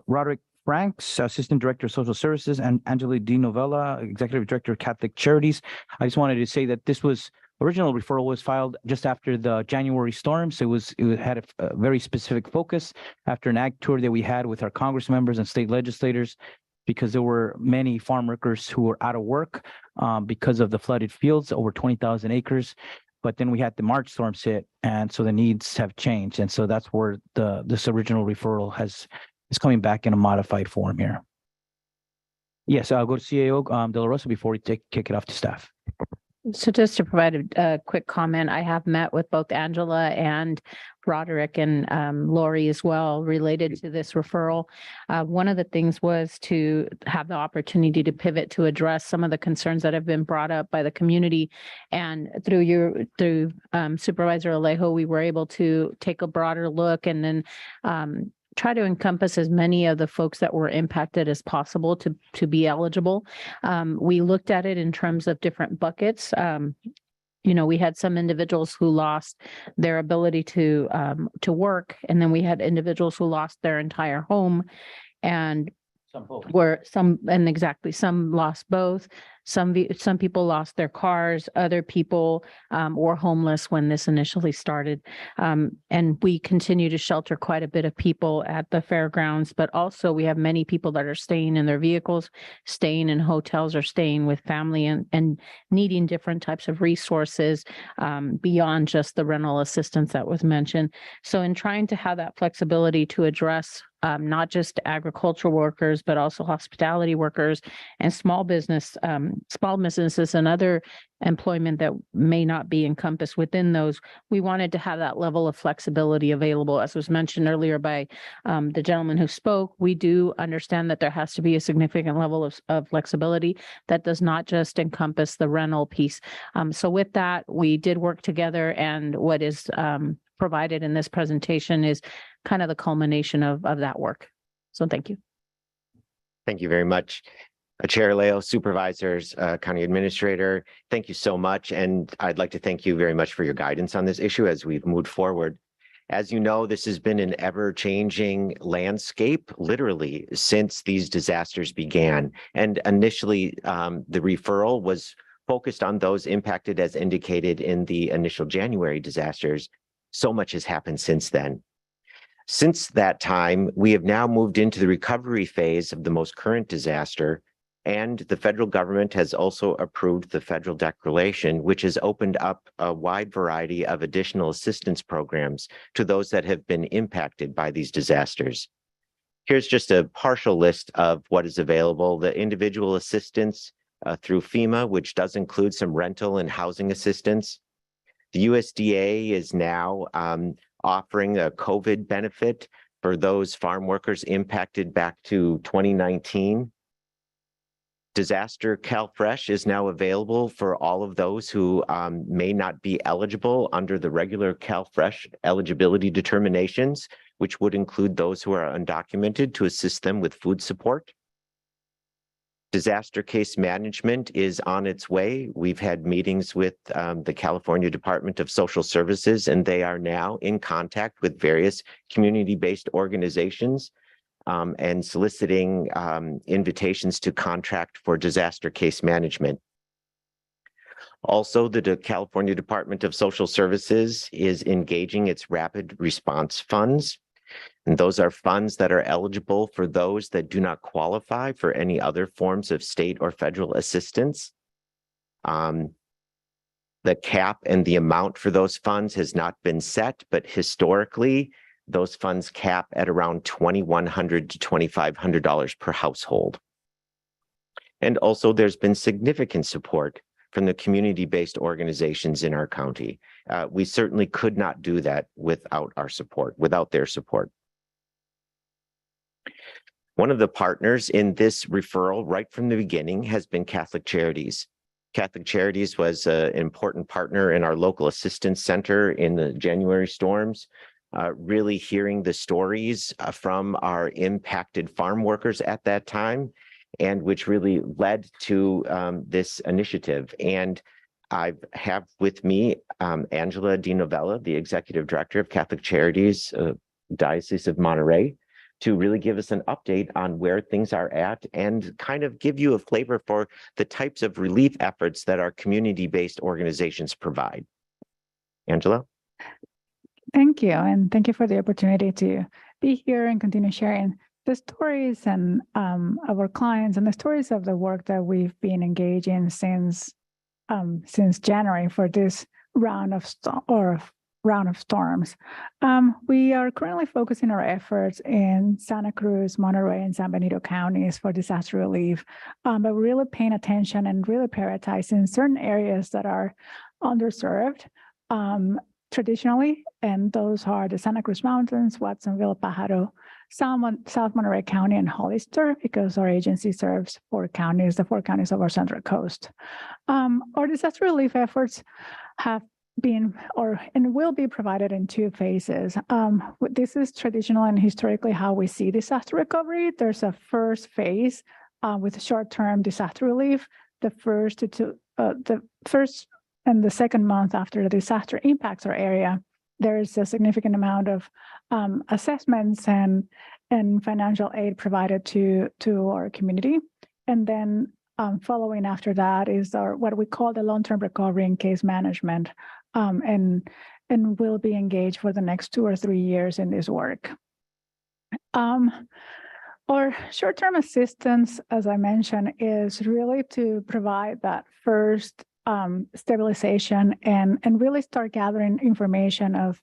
Roderick Franks, Assistant Director of Social Services, and Angela D. Novella, Executive Director of Catholic Charities, I just wanted to say that this was original referral was filed just after the January storm. So it had a very specific focus after an ag tour that we had with our Congress members and state legislators, because there were many farm workers who were out of work because of the flooded fields, over 20,000 acres. But then we had the March storms hit, and so the needs have changed. And so that's where this original referral is coming back in a modified form here. Yes, I'll go to CAO De La Rosa before we kick it off to staff. So just to provide a quick comment, I have met with both Angela and Roderick and Lori as well related to this referral. One of the things was to have the opportunity to pivot to address some of the concerns that have been brought up by the community. And through Supervisor Alejo, we were able to take a broader look and then try to encompass as many of the folks that were impacted as possible to be eligible. We looked at it in terms of different buckets. We had some individuals who lost their ability to work, and then we had individuals who lost their entire home, and some lost both. Some people lost their cars. Other people were homeless when this initially started. And we continue to shelter quite a bit of people at the fairgrounds, but also we have many people that are staying in their vehicles, staying in hotels, or staying with family and needing different types of resources beyond just the rental assistance that was mentioned. So in trying to have that flexibility to address not just agricultural workers, but also hospitality workers and small businesses and other employment that may not be encompassed within those. We wanted to have that level of flexibility available. As was mentioned earlier by the gentleman who spoke, we do understand that there has to be a significant level of flexibility that does not just encompass the rental piece. So with that, we did work together, and what is provided in this presentation is kind of the culmination of that work. So thank you. Thank you very much. Chair Leo, Supervisors, County Administrator, thank you so much. And I'd like to thank you very much for your guidance on this issue as we've moved forward. As you know, this has been an ever-changing landscape, literally, since these disasters began. And initially, the referral was focused on those impacted as indicated in the initial January disasters. So much has happened since then. Since that time, we have now moved into the recovery phase of the most current disaster, and the federal government has also approved the federal declaration, which has opened up a wide variety of additional assistance programs to those that have been impacted by these disasters. Here's just a partial list of what is available. The individual assistance through FEMA, which does include some rental and housing assistance. The USDA is now offering a COVID benefit for those farm workers impacted back to 2019. Disaster CalFresh is now available for all of those who may not be eligible under the regular CalFresh eligibility determinations, which would include those who are undocumented, to assist them with food support. Disaster case management is on its way. We've had meetings with the California Department of Social Services, and they are now in contact with various community-based organizations and soliciting invitations to contract for disaster case management. Also, the California Department of Social Services is engaging its rapid response funds. And those are funds that are eligible for those that do not qualify for any other forms of state or federal assistance. The cap and the amount for those funds has not been set, but historically, those funds cap at around $2,100 to $2,500 per household. And also, there's been significant support from the community-based organizations in our county. We certainly could not do that without our support, without their support. One of the partners in this referral right from the beginning has been Catholic Charities. Catholic Charities was an important partner in our local assistance center in the January storms. Really hearing the stories from our impacted farm workers at that time, and which really led to this initiative. And I have with me Angela DiNovella, the Executive Director of Catholic Charities, Diocese of Monterey, to really give us an update on where things are at and kind of give you a flavor for the types of relief efforts that our community-based organizations provide. Angela? Thank you. And thank you for the opportunity to be here and continue sharing the stories and of our clients and the stories of the work that we've been engaging since January for this round of storms. We are currently focusing our efforts in Santa Cruz, Monterey, and San Benito counties for disaster relief, but really paying attention and really prioritizing certain areas that are underserved traditionally, and those are the Santa Cruz Mountains, Watsonville, Pajaro, South Monterey County, and Hollister, because our agency serves the 4 counties of our Central Coast. Our disaster relief efforts have been and will be provided in 2 phases. This is traditional and historically how we see disaster recovery. There's a first phase with short-term disaster relief. The first and the second month after the disaster impacts our area, there is a significant amount of assessments and financial aid provided to our community. And then following after that is what we call the long-term recovery and case management, and we'll be engaged for the next 2 or 3 years in this work. Our short-term assistance, as I mentioned, is really to provide that first stabilization and really start gathering information of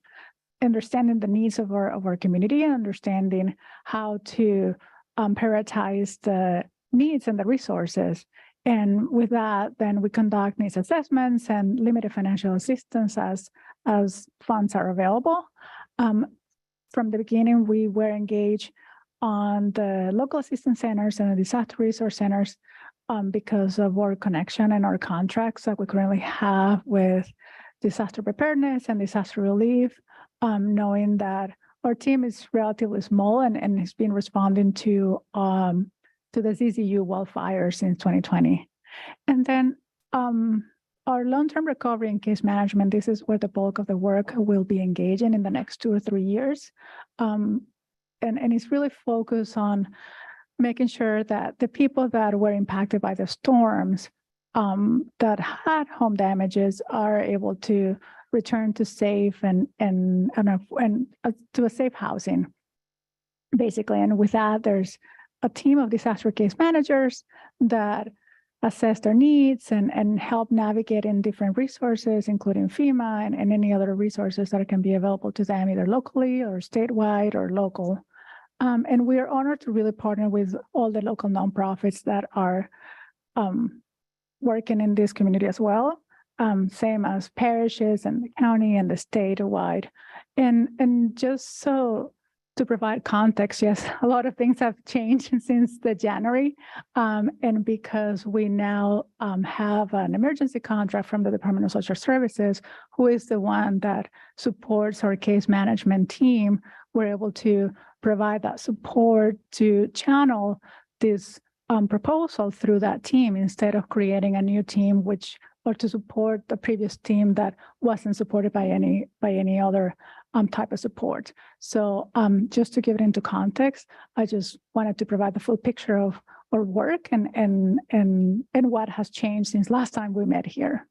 understanding the needs of our community and understanding how to prioritize the needs and the resources. And with that, then we conduct needs assessments and limited financial assistance as funds are available. From the beginning, we were engaged on the local assistance centers and the disaster resource centers because of our connection and our contracts that we currently have with disaster preparedness and disaster relief, knowing that our team is relatively small and has been responding to the ZZU wildfire since 2020. And then our long-term recovery and case management, this is where the bulk of the work will be engaging in the next 2 or 3 years. And it's really focused on making sure that the people that were impacted by the storms that had home damages are able to return to safe and to a safe housing, basically. And with that, there's a team of disaster case managers that assess their needs and help navigate in different resources, including FEMA and any other resources that can be available to them, either locally or statewide or local. And we are honored to really partner with all the local nonprofits that are working in this community as well, same as parishes and the county and the statewide. And just so to provide context, yes, a lot of things have changed since the January. And because we now have an emergency contract from the Department of Social Services, who is the one that supports our case management team, we're able to provide that support to channel this proposal through that team instead of creating a new team, or to support the previous team that wasn't supported by any other type of support. So just to give it into context, I just wanted to provide the full picture of our work and what has changed since last time we met here.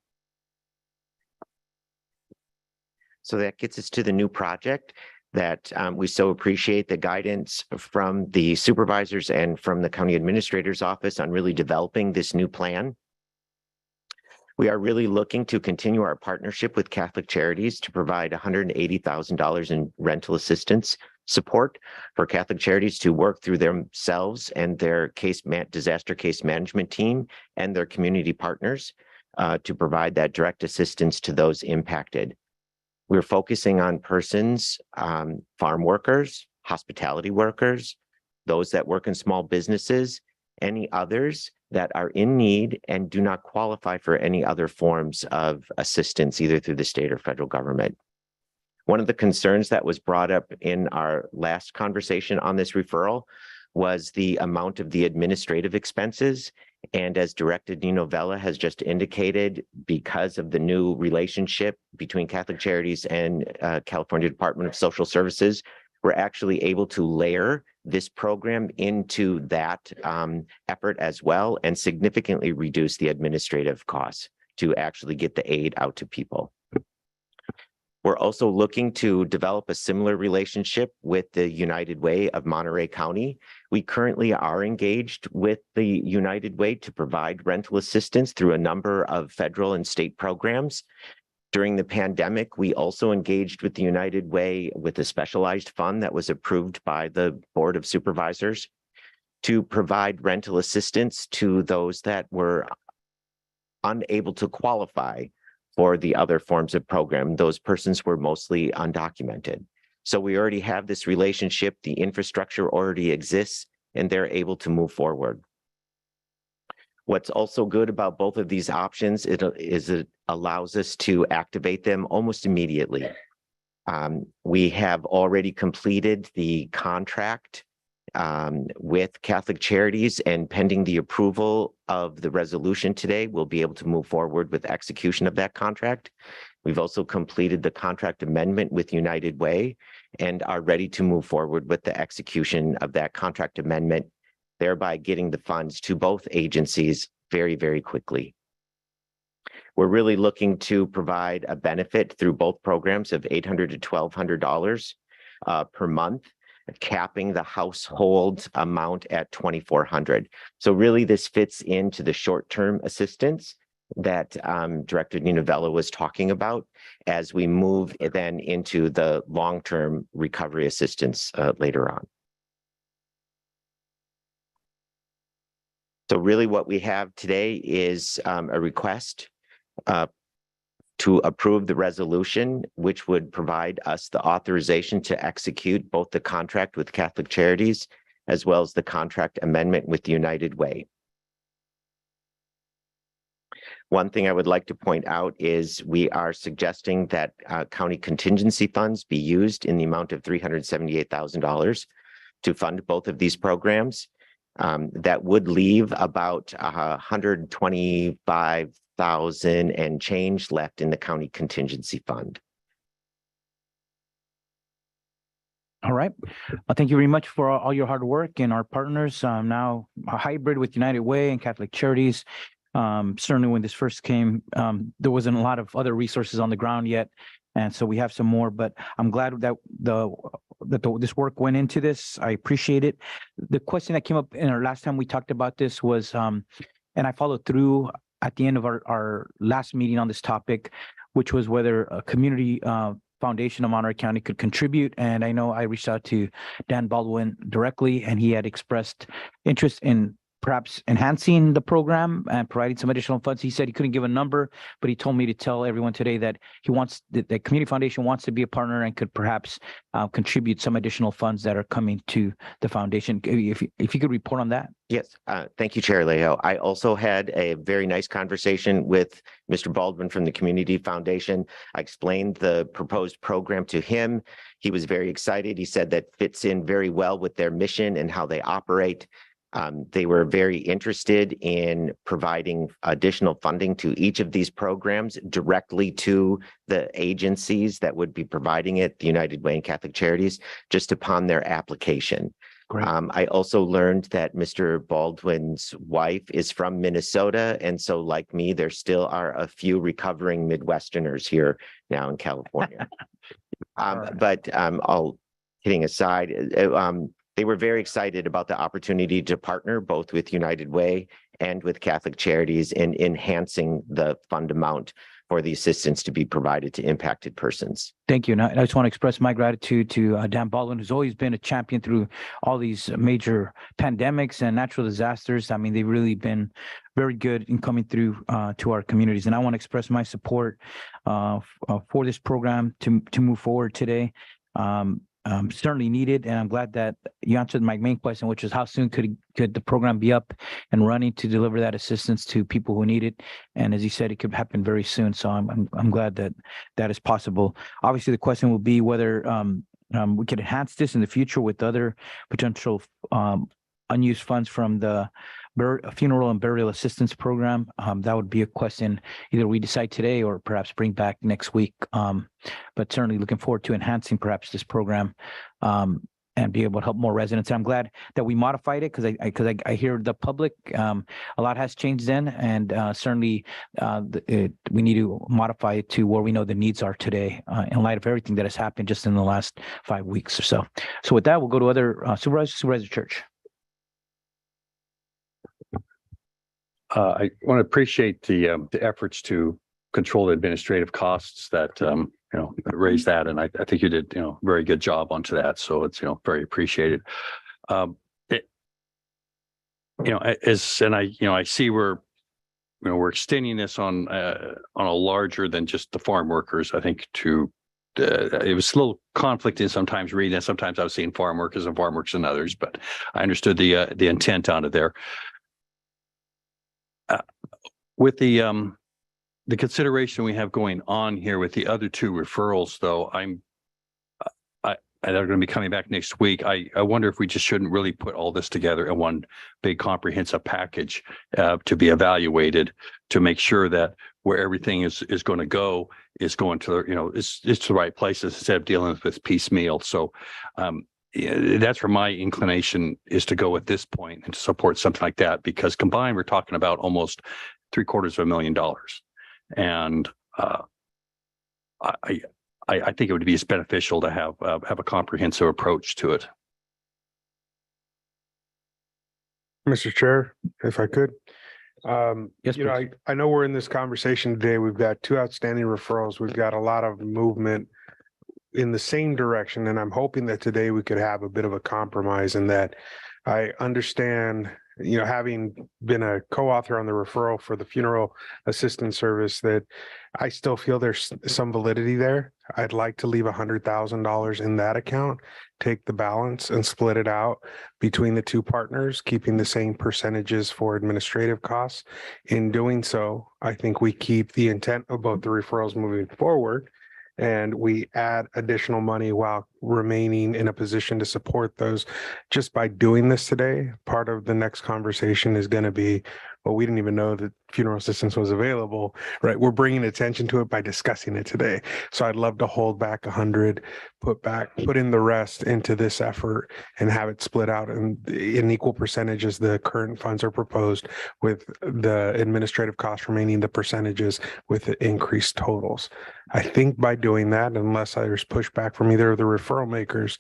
So that gets us to the new project that we so appreciate the guidance from the supervisors and from the county administrator's office on really developing this new plan. We are really looking to continue our partnership with Catholic Charities to provide $180,000 in rental assistance support for Catholic Charities to work through themselves and their disaster case management team and their community partners to provide that direct assistance to those impacted. We're focusing on persons, farm workers, hospitality workers, those that work in small businesses, any others that are in need and do not qualify for any other forms of assistance, either through the state or federal government. One of the concerns that was brought up in our last conversation on this referral was the amount of the administrative expenses. And as Director Nino Vella has just indicated, because of the new relationship between Catholic Charities and California Department of Social Services, we're actually able to layer this program into that effort as well and significantly reduce the administrative costs to actually get the aid out to people. We're also looking to develop a similar relationship with the United Way of Monterey County. We currently are engaged with the United Way to provide rental assistance through a number of federal and state programs. During the pandemic, we also engaged with the United Way with a specialized fund that was approved by the Board of Supervisors to provide rental assistance to those that were unable to qualify for the other forms of program. Those persons were mostly undocumented. So we already have this relationship, the infrastructure already exists, and they're able to move forward. What's also good about both of these options is it allows us to activate them almost immediately. We have already completed the contract with Catholic Charities, and pending the approval of the resolution today, we'll be able to move forward with execution of that contract. We've also completed the contract amendment with United Way and are ready to move forward with the execution of that contract amendment, thereby getting the funds to both agencies very, very quickly. We're really looking to provide a benefit through both programs of $800 to $1,200 per month, capping the household amount at $2,400. So really this fits into the short-term assistance that Director Nino Vella was talking about as we move then into the long-term recovery assistance later on. So really what we have today is a request to approve the resolution, which would provide us the authorization to execute both the contract with Catholic Charities as well as the contract amendment with the United Way. One thing I would like to point out is we are suggesting that county contingency funds be used in the amount of $378,000 to fund both of these programs. That would leave about $125,000 $4,000 and change left in the county contingency fund. All right. Thank you very much for all your hard work and our partners. Now a hybrid with United Way and Catholic Charities. Certainly when this first came, there wasn't a lot of other resources on the ground yet. And so we have some more, but I'm glad that this work went into this. I appreciate it. The question that came up in our last time we talked about this was, and I followed through at the end of our last meeting on this topic, which was whether a community foundation of Monterey County could contribute. And I know I reached out to Dan Baldwin directly, and he had expressed interest in perhaps enhancing the program and providing some additional funds. He said he couldn't give a number, but he told me to tell everyone today that he wants, the community foundation wants to be a partner and could perhaps contribute some additional funds that are coming to the foundation. If you could report on that. Yes, thank you, Chair Alejo. I also had a very nice conversation with Mr. Baldwin from the Community Foundation. I explained the proposed program to him. He was very excited. He said that fits in very well with their mission and how they operate. They were very interested in providing additional funding to each of these programs directly to the agencies that would be providing it, the United Way and Catholic Charities, just upon their application. I also learned that Mr. Baldwin's wife is from Minnesota. And so like me, there still are a few recovering Midwesterners here now in California. All kidding aside, they were very excited about the opportunity to partner both with United Way and with Catholic Charities in enhancing the fund amount for the assistance to be provided to impacted persons. Thank you. And I just want to express my gratitude to Dan Baldwin, who's always been a champion through all these major pandemics and natural disasters. I mean, they've really been very good in coming through to our communities. And I want to express my support for this program to move forward today. Certainly needed, and I'm glad that you answered my main question, which is how soon could the program be up and running to deliver that assistance to people who need it. And as you said, it could happen very soon. So I'm glad that is possible. Obviously, the question will be whether we could enhance this in the future with other potential unused funds from the funeral and burial assistance program. That would be a question either we decide today or perhaps bring back next week. But certainly looking forward to enhancing perhaps this program and be able to help more residents. And I'm glad that we modified it because I hear the public, a lot has changed then, and certainly we need to modify it to where we know the needs are today in light of everything that has happened just in the last 5 weeks or so. So with that, we'll go to other Supervisor Church. I want to appreciate the efforts to control the administrative costs that, raise that. And I think you did, a very good job onto that. So it's, very appreciated. I see we're extending this on a larger than just the farm workers. I think it was a little conflicting sometimes reading it. Sometimes I was seeing farm workers and others, but I understood the intent on it there. With the consideration we have going on here with the other two referrals, though, they're going to be coming back next week. I wonder if we just shouldn't really put all this together in one big comprehensive package to be evaluated, to make sure that where everything is going to go is going to, it's the right places instead of dealing with piecemeal. So that's where my inclination is to go at this point and to support something like that, because combined, we're talking about almost $750,000. And I think it would be as beneficial to have a comprehensive approach to it. Mr. Chair, if I could. Yes, I know we're in this conversation today. We've got two outstanding referrals. We've got a lot of movement in the same direction. And I'm hoping that today we could have a bit of a compromise in that. I understand, having been a co-author on the referral for the funeral assistance service, that I still feel there's some validity there. I'd like to leave $100,000 in that account, take the balance and split it out between the two partners, keeping the same percentages for administrative costs. In doing so, I think we keep the intent of both the referrals moving forward. and we add additional money while remaining in a position to support those. Just by doing this today, part of the next conversation is going to be, well, we didn't even know that funeral assistance was available, right? We're bringing attention to it by discussing it today. So I'd love to hold back 100, put in the rest into this effort and have it split out in equal percentages. The current funds are proposed, with the administrative costs remaining the percentages with the increased totals. I think by doing that, unless there's pushback from either of the referral makers,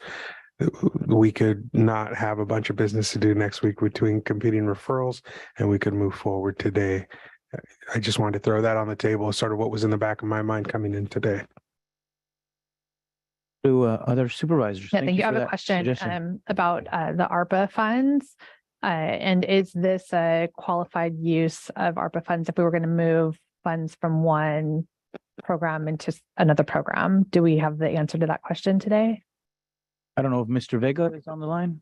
we could not have a bunch of business to do next week between competing referrals, and we could move forward today. I just wanted to throw that on the table, sort of what was in the back of my mind coming in today. To other supervisors. Yeah, thank you. I for have a that question suggestion. about the ARPA funds. And is this a qualified use of ARPA funds if we were going to move funds from one program into another program? Do we have the answer to that question today? I don't know if Mr. Vega is on the line.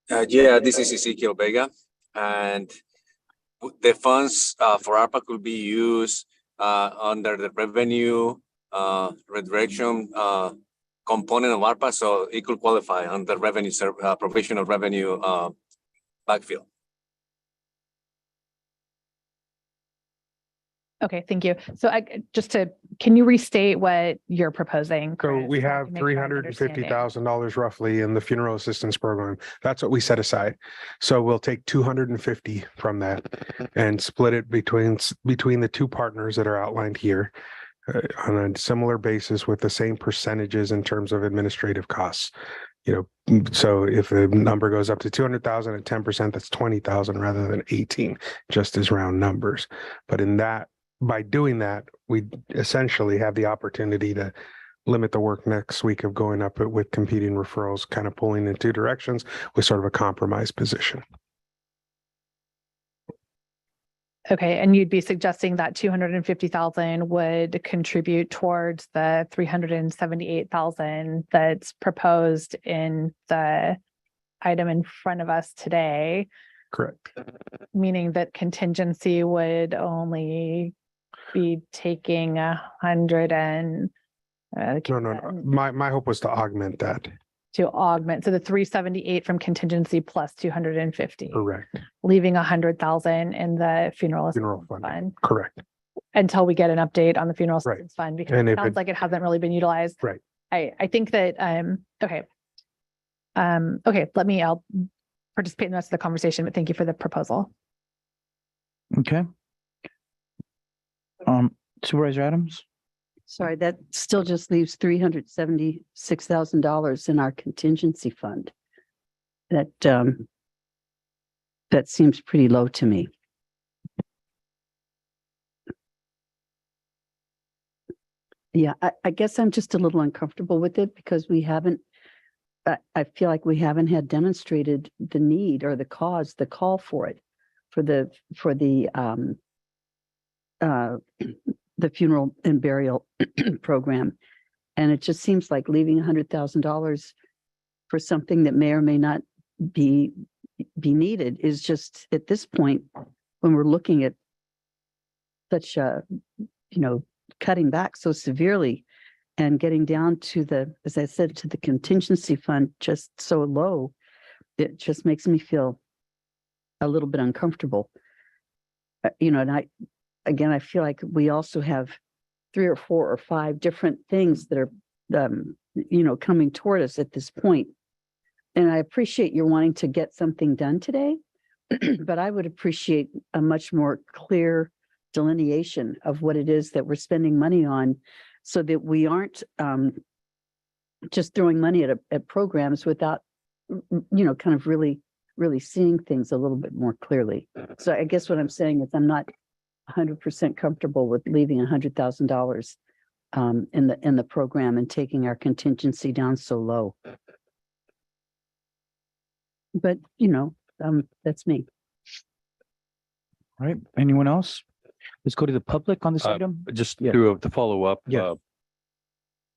Yeah, this is Ezekiel Vega, and the funds for ARPA could be used under the revenue redirection component of ARPA, so it could qualify under revenue provision of revenue backfill. Okay, thank you. So can you restate what you're proposing? So Chris, we so I have can make sure I'm understanding? $350,000 roughly in the funeral assistance program. That's what we set aside. So we'll take 250 from that and split it between the two partners that are outlined here on a similar basis with the same percentages in terms of administrative costs. So if the number goes up to 200,000 at 10%, that's 20,000 rather than 18, just as round numbers. But by doing that, we essentially have the opportunity to limit the work next week of going up with competing referrals, kind of pulling in two directions with sort of a compromise position. Okay, and you'd be suggesting that 250,000 would contribute towards the 378,000 that's proposed in the item in front of us today. Correct. Meaning that contingency would only be taking 100 and No. My hope was to augment that. To augment, so the 378 from contingency plus 250. Correct. Leaving 100,000 in the funeral assistance fund. Correct. Until we get an update on the funeral assistance fund, because And it if sounds like it hasn't really been utilized. Right. I think that okay. I'll participate in the rest of the conversation, but thank you for the proposal. Okay. Supervisor Adams? Sorry, that still just leaves $376,000 in our contingency fund. That seems pretty low to me. Yeah, I guess I'm just a little uncomfortable with it because we haven't, I feel like we haven't had demonstrated the need or the call for it, for the funeral and burial program. And it just seems like leaving $100,000 for something that may or may not be needed is just, at this point, when we're looking at such cutting back so severely and getting down to as I said, to the contingency fund just so low, it just makes me feel a little bit uncomfortable. And I feel like we also have 3 or 4 or 5 different things that are, coming toward us at this point. And I appreciate you wanting to get something done today, but I would appreciate a much more clear delineation of what it is that we're spending money on, so that we aren't just throwing money at programs without, kind of really seeing things a little bit more clearly. So I guess what I'm saying is I'm not 100% comfortable with leaving $100,000 in the program and taking our contingency down so low. But that's me. All right. Anyone else? Let's go to the public on this item. Just to follow up. Yeah.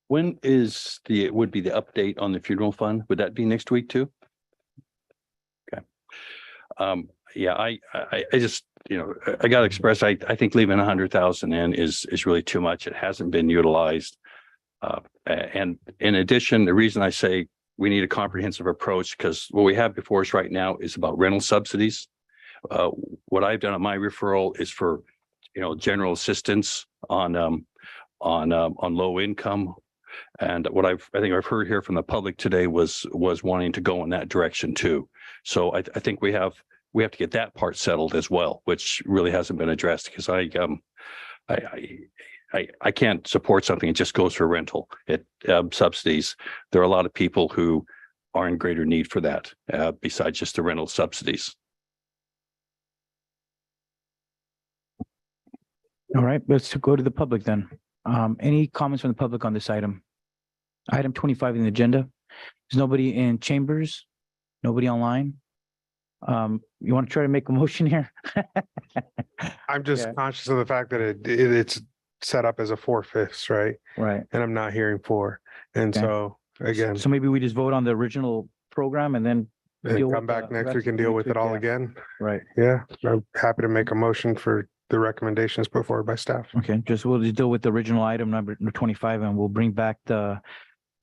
When would be the update on the funeral fund? Would that be next week too? Okay. Yeah, I just I got to express, I think leaving 100,000 in is really too much. It hasn't been utilized. And in addition, the reason I say we need a comprehensive approach, because what we have before us right now is about rental subsidies. What I've done at my referral is for, general assistance on low income. And what I think I've heard here from the public today was wanting to go in that direction too. So I think we have to get that part settled as well, which really hasn't been addressed, because I can't support something that just goes for rental. Subsidies. There are a lot of people who are in greater need for that, besides just the rental subsidies. All right, let's go to the public then. Any comments from the public on this item? Item 25 in the agenda. There's nobody in chambers, nobody online. You want to try to make a motion here? I'm just conscious of the fact that it's set up as a 4/5, right? Right. And I'm not hearing 4. And so again, So maybe we just vote on the original program and then deal come with back the next rest week and next deal with it week, all yeah. again. Right. Yeah, I'm happy to make a motion for the recommendations put forward by staff. Okay, we'll just deal with the original item number 25, and we'll bring back the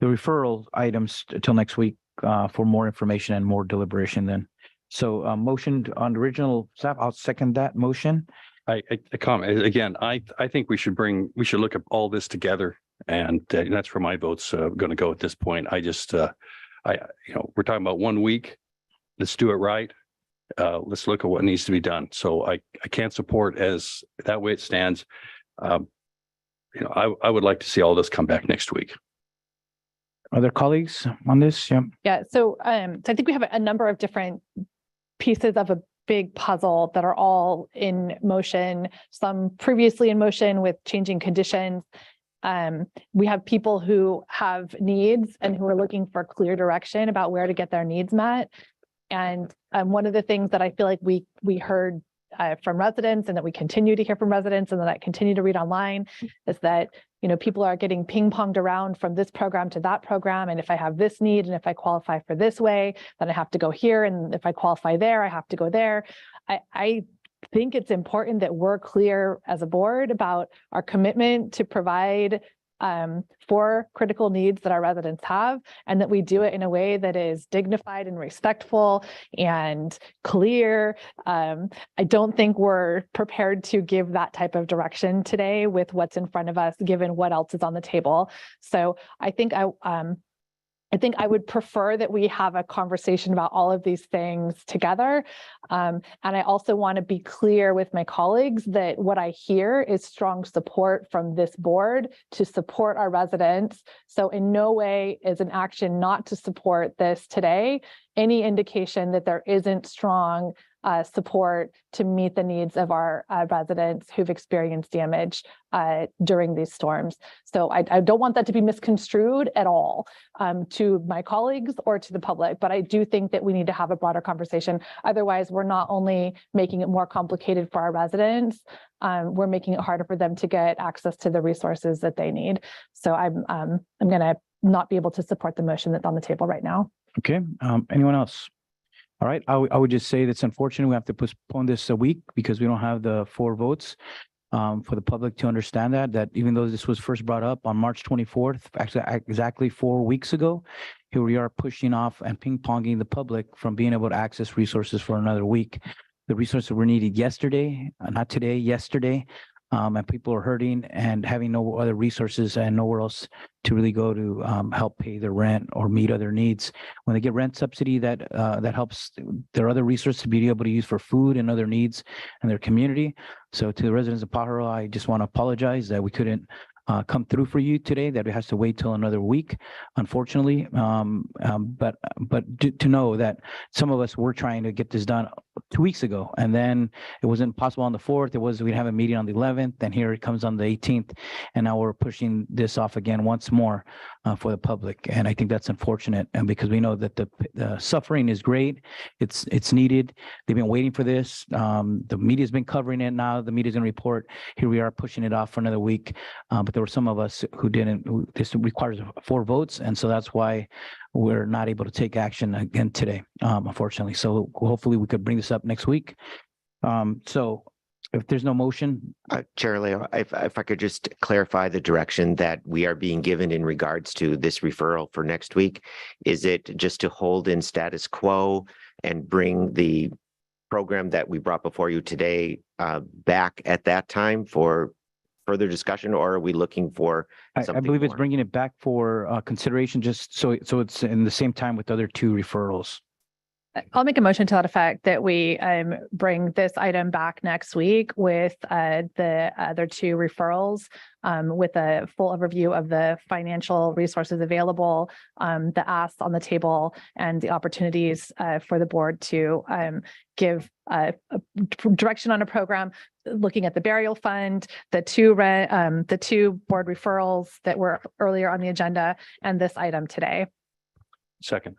referral items till next week for more information and more deliberation then. So motion on the original staff, I'll second that motion. I comment again. I think we should look at all this together, and that's where my vote's going to go at this point. I just we're talking about 1 week. Let's do it right. Let's look at what needs to be done. So I can't support as that way it stands. I would like to see all this come back next week. Other colleagues on this? Yeah. Yeah, so I think we have a number of different pieces of a big puzzle that are all in motion, some previously in motion with changing conditions. We have people who have needs and who are looking for clear direction about where to get their needs met. And one of the things that I feel like we heard from residents, and that we continue to hear from residents, and that I continue to read online, is that people are getting ping-ponged around from this program to that program. And if I have this need, and if I qualify for this way, then I have to go here. And if I qualify there, I have to go there. I think it's important that we're clear as a board about our commitment to provide for critical needs that our residents have, and that we do it in a way that is dignified and respectful and clear. I don't think we're prepared to give that type of direction today with what's in front of us, given what else is on the table. So I think I would prefer that we have a conversation about all of these things together. And I also want to be clear with my colleagues that what I hear is strong support from this board to support our residents. So in no way is an action not to support this today any indication that there isn't strong support to meet the needs of our residents who've experienced damage during these storms. So I don't want that to be misconstrued at all to my colleagues or to the public, but I do think that we need to have a broader conversation. Otherwise, we're not only making it more complicated for our residents, we're making it harder for them to get access to the resources that they need. So I'm going to not be able to support the motion that's on the table right now. Okay, anyone else? All right, I would just say that's unfortunate. We have to postpone this a week because we don't have the 4 votes for the public to understand that even though this was first brought up on March 24th, actually exactly 4 weeks ago, here we are pushing off and ping-ponging the public from being able to access resources for another week. The resources were needed yesterday, not today, yesterday. And people are hurting and having no other resources and nowhere else to really go to help pay their rent or meet other needs. When they get rent subsidy, that helps their other resources to be able to use for food and other needs in their community. So to the residents of Pajaro, I just want to apologize that we couldn't come through for you today, that it has to wait till another week, unfortunately. But to know that some of us were trying to get this done 2 weeks ago, and then it wasn't possible on the 4th. We'd have a meeting on the 11th, and here it comes on the 18th, and now we're pushing this off again once more for the public. And I think that's unfortunate, and because we know that the suffering is great, it's needed. They've been waiting for this. The media's been covering it. Now the media's going to report. Here we are pushing it off for another week. But there were some of us who didn't. This requires 4 votes, and so that's why we're not able to take action again today, unfortunately. So hopefully we could bring this up next week So if there's no motion, Chair Leo, if I could just clarify the direction that we are being given in regards to this referral for next week. Is it just to hold in status quo and bring the program that we brought before you today back at that time for further discussion, or are we looking for I something believe it's more? bringing it back for consideration, just so it's in the same time with the other two referrals. I'll make a motion to that effect that we bring this item back next week with the other two referrals with a full overview of the financial resources available, the asks on the table, and the opportunities for the board to give a direction on a program, looking at the burial fund, the two board referrals that were earlier on the agenda, and this item today. Second.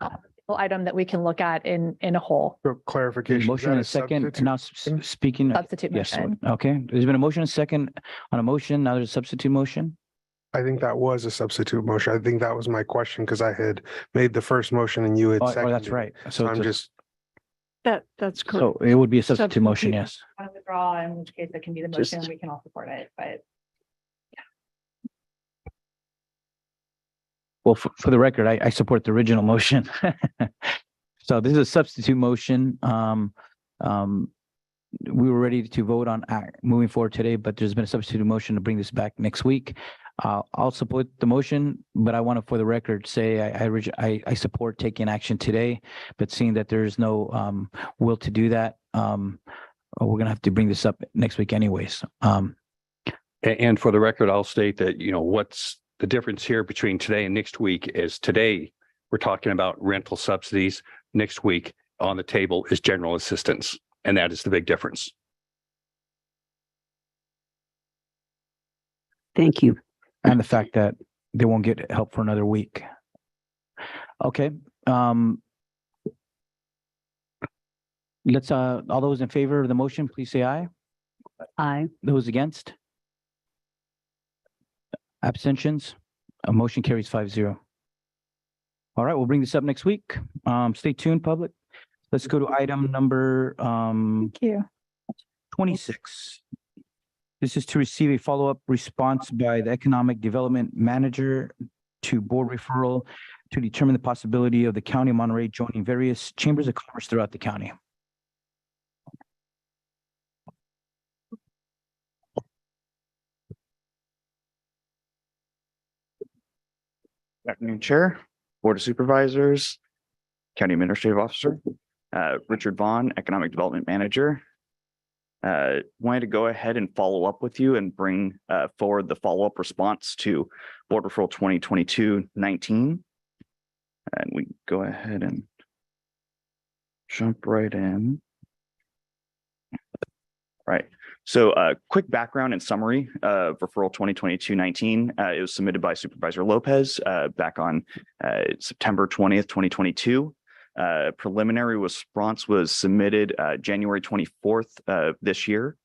Item that we can look at in a whole. For clarification. Motion and a second, now speaking. Substitute Yes, motion. okay. There's been a motion and a second on a motion. Now there's a substitute motion. I think that was a substitute motion. I think that was my question because I had made the first motion and you had Oh, seconded. that's right. So I'm it's a- just, That's correct. So it would be a substitute motion, yes. On withdraw, in which case it can be the motion, and we can all support it, but. Well, for the record, I support the original motion. So this is a substitute motion. We were ready to vote on moving forward today, but there's been a substitute motion to bring this back next week. I'll support the motion, but I want to, for the record, say I support taking action today, but seeing that there's no will to do that, we're gonna have to bring this up next week anyways. And for the record, I'll state that, what's the difference here between today and next week is today, we're talking about rental subsidies. Next week on the table is general assistance, and that is the big difference. Thank you. And the fact that they won't get help for another week. Okay. Let's, all those in favor of the motion, please say aye. Aye. Those against? Abstentions? A motion carries 5-0. All right, we'll bring this up next week. Stay tuned, public. Let's go to item number Thank you. 26. This is to receive a follow-up response by the Economic Development Manager to board referral to determine the possibility of the County of Monterey joining various chambers of commerce throughout the county. Good afternoon, Chair, Board of Supervisors, County Administrative Officer, Richard Vaughn, Economic Development Manager. Wanted to go ahead and follow up with you and bring forward the follow-up response to Board Referral 2022-19. And we go ahead and jump right in. Right. So quick background and summary of referral 2022-19. It was submitted by Supervisor Lopez back on September 20th, 2022. Preliminary response was submitted January 24th this year.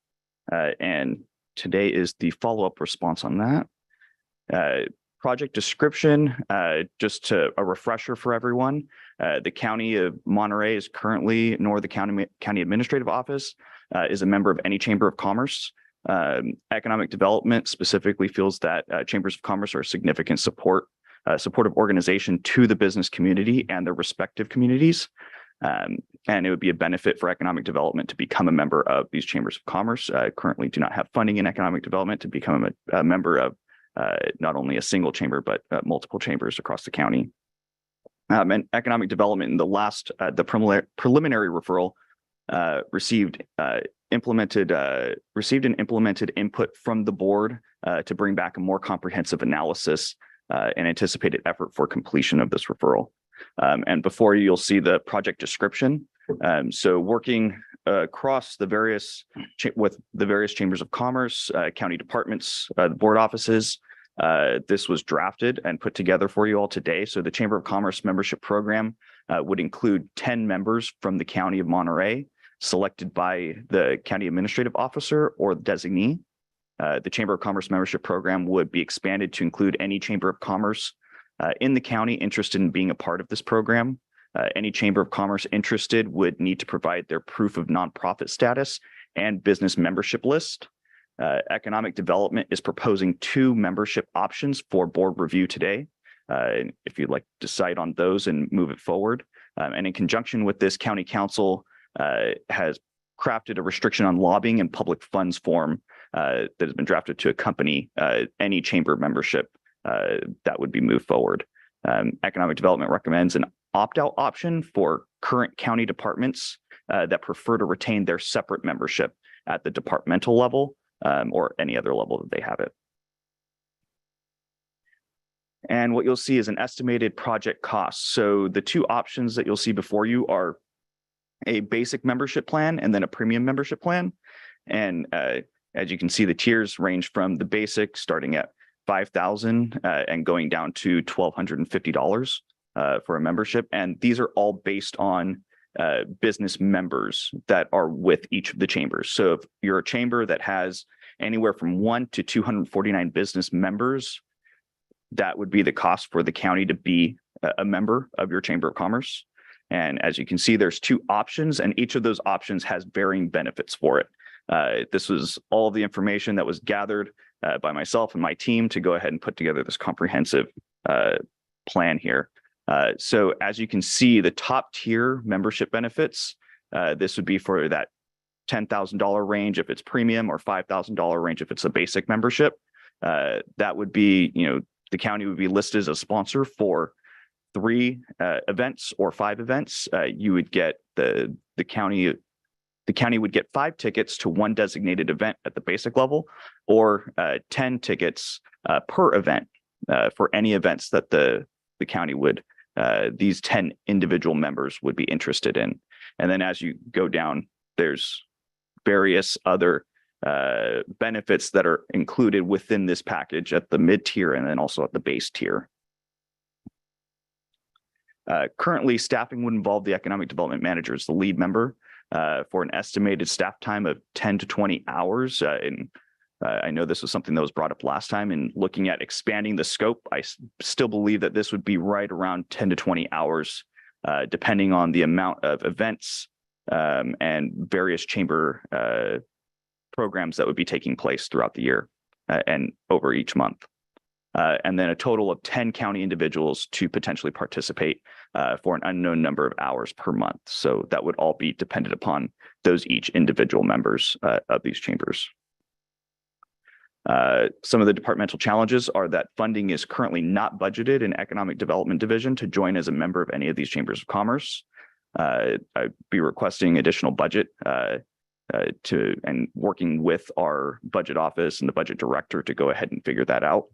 And today is the follow-up response on that. Project description, just a refresher for everyone. The County of Monterey is currently, nor the County Administrative Office, is a member of any Chamber of Commerce. Economic Development specifically feels that Chambers of Commerce are a significant supportive organization to the business community and their respective communities. And it would be a benefit for economic development to become a member of these Chambers of Commerce. Currently do not have funding in economic development to become a member of not only a single chamber, but multiple chambers across the county. And economic development in the last, the preliminary referral received and implemented input from the board to bring back a more comprehensive analysis and anticipated effort for completion of this referral. And before you'll see the project description. So working across the various with the various chambers of commerce, county departments, the board offices, this was drafted and put together for you all today. So the Chamber of Commerce membership program would include 10 members from the County of Monterey, selected by the County Administrative Officer or the designee. The Chamber of Commerce membership program would be expanded to include any Chamber of Commerce in the county interested in being a part of this program. Any Chamber of Commerce interested would need to provide their proof of nonprofit status and business membership list. Economic Development is proposing 2 membership options for board review today. If you'd like to decide on those and move it forward. And in conjunction with this, County Council has crafted a restriction on lobbying and public funds form that has been drafted to accompany any chamber membership that would be moved forward. Economic Development recommends an opt-out option for current county departments that prefer to retain their separate membership at the departmental level or any other level that they have it. And what you'll see is an estimated project cost. So the 2 options that you'll see before you are a basic membership plan and then a premium membership plan. And as you can see, the tiers range from the basic starting at $5,000 and going down to $1,250 for a membership. And these are all based on business members that are with each of the chambers. So if you're a chamber that has anywhere from 1 to 249 business members, that would be the cost for the county to be a member of your Chamber of Commerce. And as you can see, there's 2 options, and each of those options has varying benefits for it. This was all the information that was gathered by myself and my team to go ahead and put together this comprehensive plan here. So as you can see, the top tier membership benefits, this would be for that $10,000 range if it's premium, or $5,000 range if it's a basic membership. That would be, the county would be listed as a sponsor for 3 events or 5 events. You would get the county would get 5 tickets to 1 designated event at the basic level, or 10 tickets per event for any events that the county would, these 10 individual members would be interested in. And then as you go down, there's various other benefits that are included within this package at the mid-tier and then also at the base tier. Currently, staffing would involve the economic development manager as the lead member for an estimated staff time of 10 to 20 hours. And I know this was something that was brought up last time, and looking at expanding the scope, I still believe that this would be right around 10 to 20 hours, depending on the amount of events and various chamber programs that would be taking place throughout the year and over each month. And then a total of 10 county individuals to potentially participate for an unknown number of hours per month. So that would all be dependent upon those each individual members of these chambers. Some of the departmental challenges are that funding is currently not budgeted in Economic Development Division to join as a member of any of these chambers of commerce. I'd be requesting additional budget and working with our budget office and the budget director to go ahead and figure that out.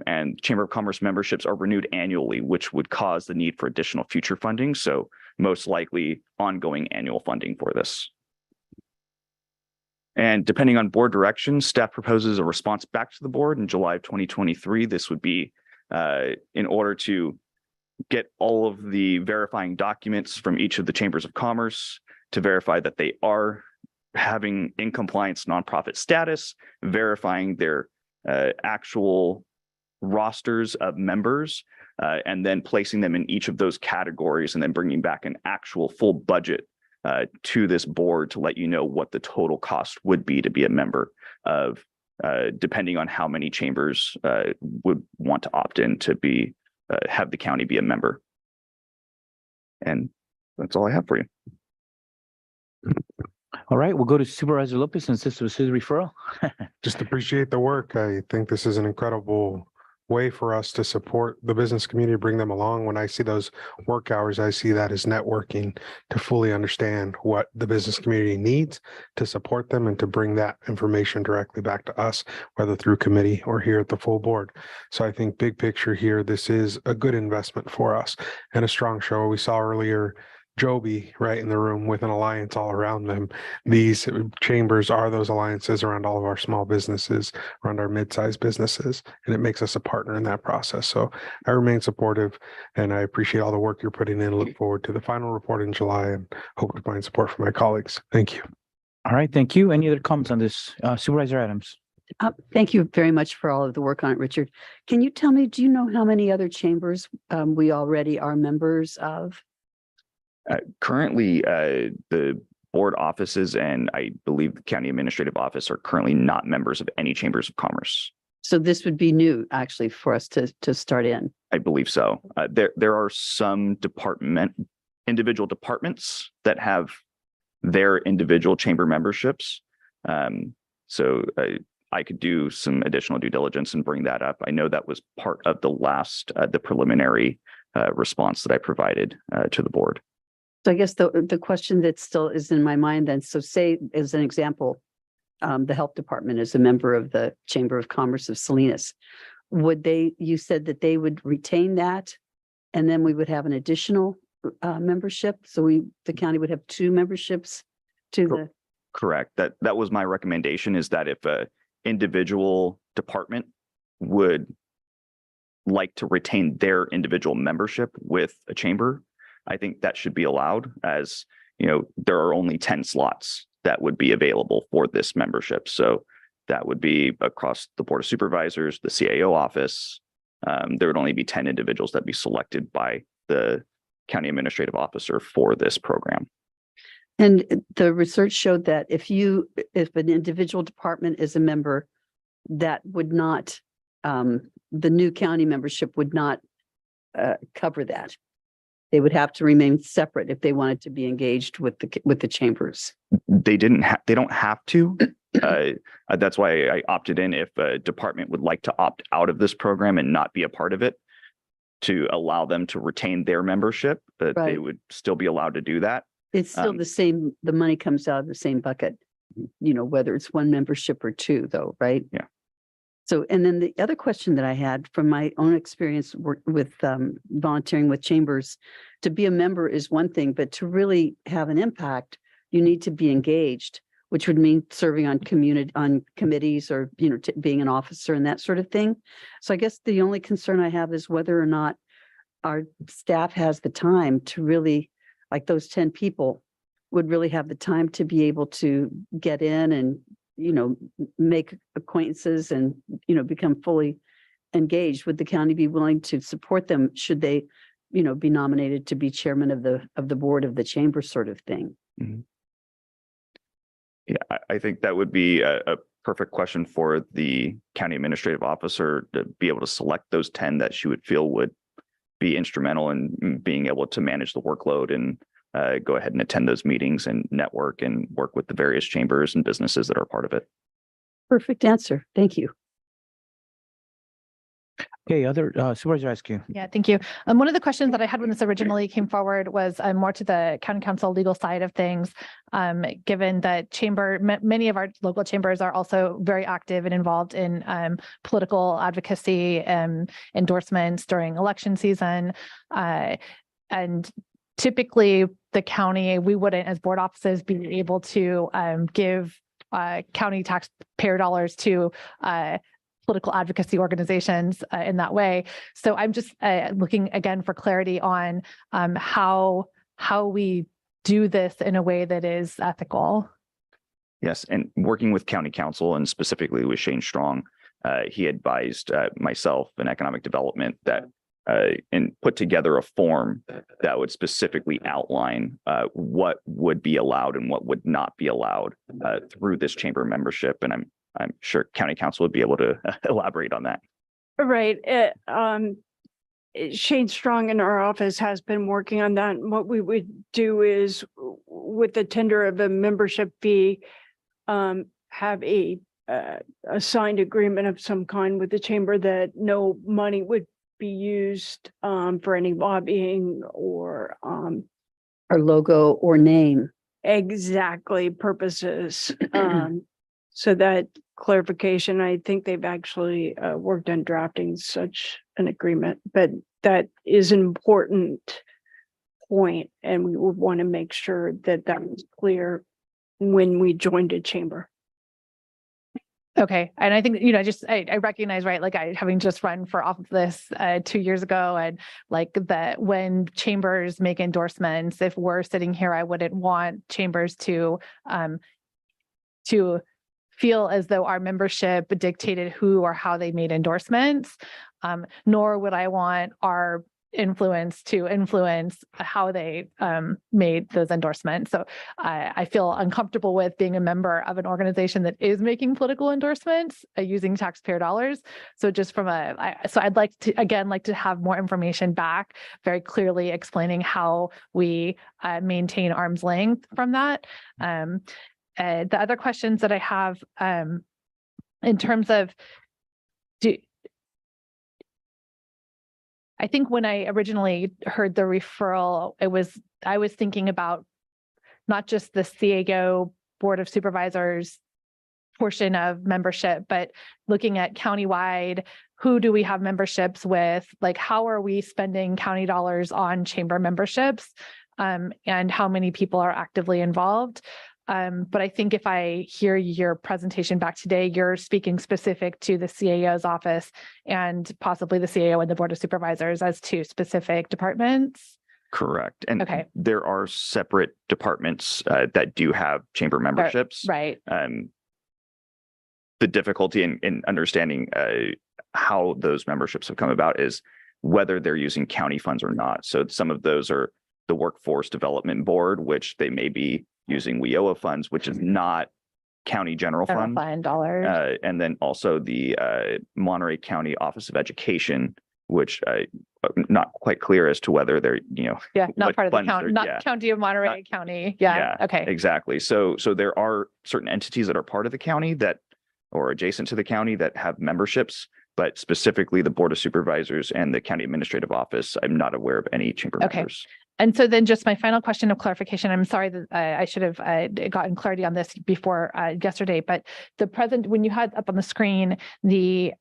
And Chamber of Commerce memberships are renewed annually, which would cause the need for additional future funding. So most likely ongoing annual funding for this. And depending on board direction, staff proposes a response back to the board in July of 2023. This would be in order to get all of the verifying documents from each of the chambers of commerce to verify that they are having in compliance nonprofit status, verifying their actual rosters of members, and then placing them in each of those categories, and then bringing back an actual full budget to this board to let you know what the total cost would be to be a member of, depending on how many chambers would want to opt in to be have the county be a member. And that's all I have for you. All right, we'll go to Supervisor Lopez since this was his referral. Just appreciate the work. I think this is an incredible way for us to support the business community, bring them along. When I see those work hours, I see that as networking to fully understand what the business community needs to support them and to bring that information directly back to us, whether through committee or here at the full board. So I think big picture here, this is a good investment for us and a strong show. We saw earlier Joby right in the room with an alliance all around them. These chambers are those alliances around all of our small businesses, around our mid-sized businesses, and it makes us a partner in that process. So I remain supportive, and I appreciate all the work you're putting in. Look forward to the final report in July and hope to find support from my colleagues. Thank you. All right, thank you. Any other comments on this? Supervisor Adams. Thank you very much for all of the work on it, Richard. Can you tell me, do you know how many other chambers we already are members of? Currently, the board offices and I believe the county administrative office are currently not members of any chambers of commerce. So this would be new actually for us to start in. I believe so. There are some individual departments that have their individual chamber memberships. So I could do some additional due diligence and bring that up. I know that was part of the last, the preliminary response that I provided to the board. So I guess the question that still is in my mind then, so say as an example, the health department is a member of the Chamber of Commerce of Salinas. Would they, you said that they would retain that and then we would have an additional membership? So the county would have two memberships to the. Correct. That was my recommendation, is that if a individual department would like to retain their individual membership with a chamber, I think that should be allowed, as you know, there are only 10 slots that would be available for this membership. So that would be across the Board of Supervisors, the CAO office. There would only be 10 individuals that be selected by the county administrative officer for this program. And the research showed that if an individual department is a member, that would not, the new county membership would not cover that. They would have to remain separate if they wanted to be engaged with the chambers. They don't have to. That's why I opted in. If a department would like to opt out of this program and not be a part of it, to allow them to retain their membership, but they would still be allowed to do that. It's still the same, the money comes out of the same bucket, you know, whether it's one membership or two though, right? Yeah. So, and then the other question that I had from my own experience with volunteering with chambers, to be a member is one thing, but to really have an impact, you need to be engaged, which would mean serving on committees or, you know, being an officer and that sort of thing. So I guess the only concern I have is whether or not our staff has the time to really, like those 10 people would really have the time to be able to get in and, you know, make acquaintances and, you know, become fully engaged. Would the county be willing to support them should they, you know, be nominated to be chairman of the board of the chamber sort of thing? Mm-hmm. Yeah, I think that would be a perfect question for the county administrative officer to be able to select those 10 that she would feel would be instrumental in being able to manage the workload and go ahead and attend those meetings and network and work with the various chambers and businesses that are part of it. Perfect answer. Thank you. Okay, other Supervisor Askew. Yeah, thank you. One of the questions that I had when this originally came forward was more to the county council legal side of things. Given that many of our local chambers are also very active and involved in political advocacy and endorsements during election season. And typically the county, we wouldn't as board offices be able to give county taxpayer dollars to political advocacy organizations in that way. So I'm just looking again for clarity on how we do this in a way that is ethical. Yes, and working with county council and specifically with Shane Strong, he advised myself in economic development that and put together a form that would specifically outline what would be allowed and what would not be allowed through this chamber membership. And I'm sure county council would be able to elaborate on that. Right. Shane Strong in our office has been working on that. And what we would do is with the tender of a membership fee, have a signed agreement of some kind with the chamber that no money would be used for any lobbying or logo or name. Exactly, purposes. So that clarification, I think they've actually worked on drafting such an agreement, but that is an important point, and we would want to make sure that that was clear when we joined a chamber. Okay. And I think, you know, I recognize, right, like having just run for office 2 years ago, and like that when chambers make endorsements, if we're sitting here, I wouldn't want chambers to feel as though our membership dictated who or how they made endorsements, nor would I want our influence to influence how they made those endorsements. So I feel uncomfortable with being a member of an organization that is making political endorsements using taxpayer dollars. So just from so I'd like to have more information back, very clearly explaining how we maintain arm's length from that. The other questions that I have in terms of I think when I originally heard the referral, I was thinking about not just the CAO Board of Supervisors portion of membership, but looking at countywide, who do we have memberships with? Like, how are we spending county dollars on chamber memberships? And how many people are actively involved? But I think if I hear your presentation back today, you're speaking specific to the CAO's office and possibly the CAO and the Board of Supervisors as two specific departments. Correct. And Okay. there are separate departments that do have chamber memberships. Right. The difficulty in understanding how those memberships have come about is whether they're using county funds or not. So some of those are the Workforce Development Board, which they may be using WIOA funds, which is not county general fund dollars. And then also the Monterey County Office of Education, which not quite clear as to whether they're, not part of the funds county, they're- not County of Monterey County. Yeah. Okay. Exactly. So there are certain entities that are part of the county that, or adjacent to the county, that have memberships, but specifically the Board of Supervisors and the County Administrative Office, I'm not aware of any chamber members. And so then just my final question of clarification, I'm sorry that I should have gotten clarity on this before yesterday, but when you had up on the screen, the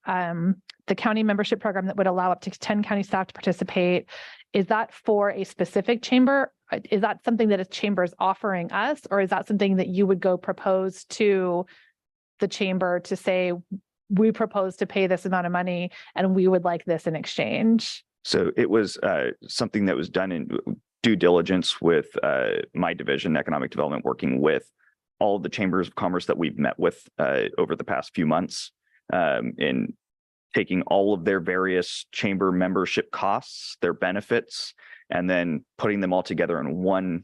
county membership program that would allow up to 10 county staff to participate, is that for a specific chamber? Is that something that a chamber is offering us, or is that something that you would go propose to the chamber to say, we propose to pay this amount of money and we would like this in exchange? So it was something that was done in due diligence with my division, Economic Development, working with all of the chambers of commerce that we've met with over the past few months, in taking all of their various chamber membership costs, their benefits, and then putting them all together in one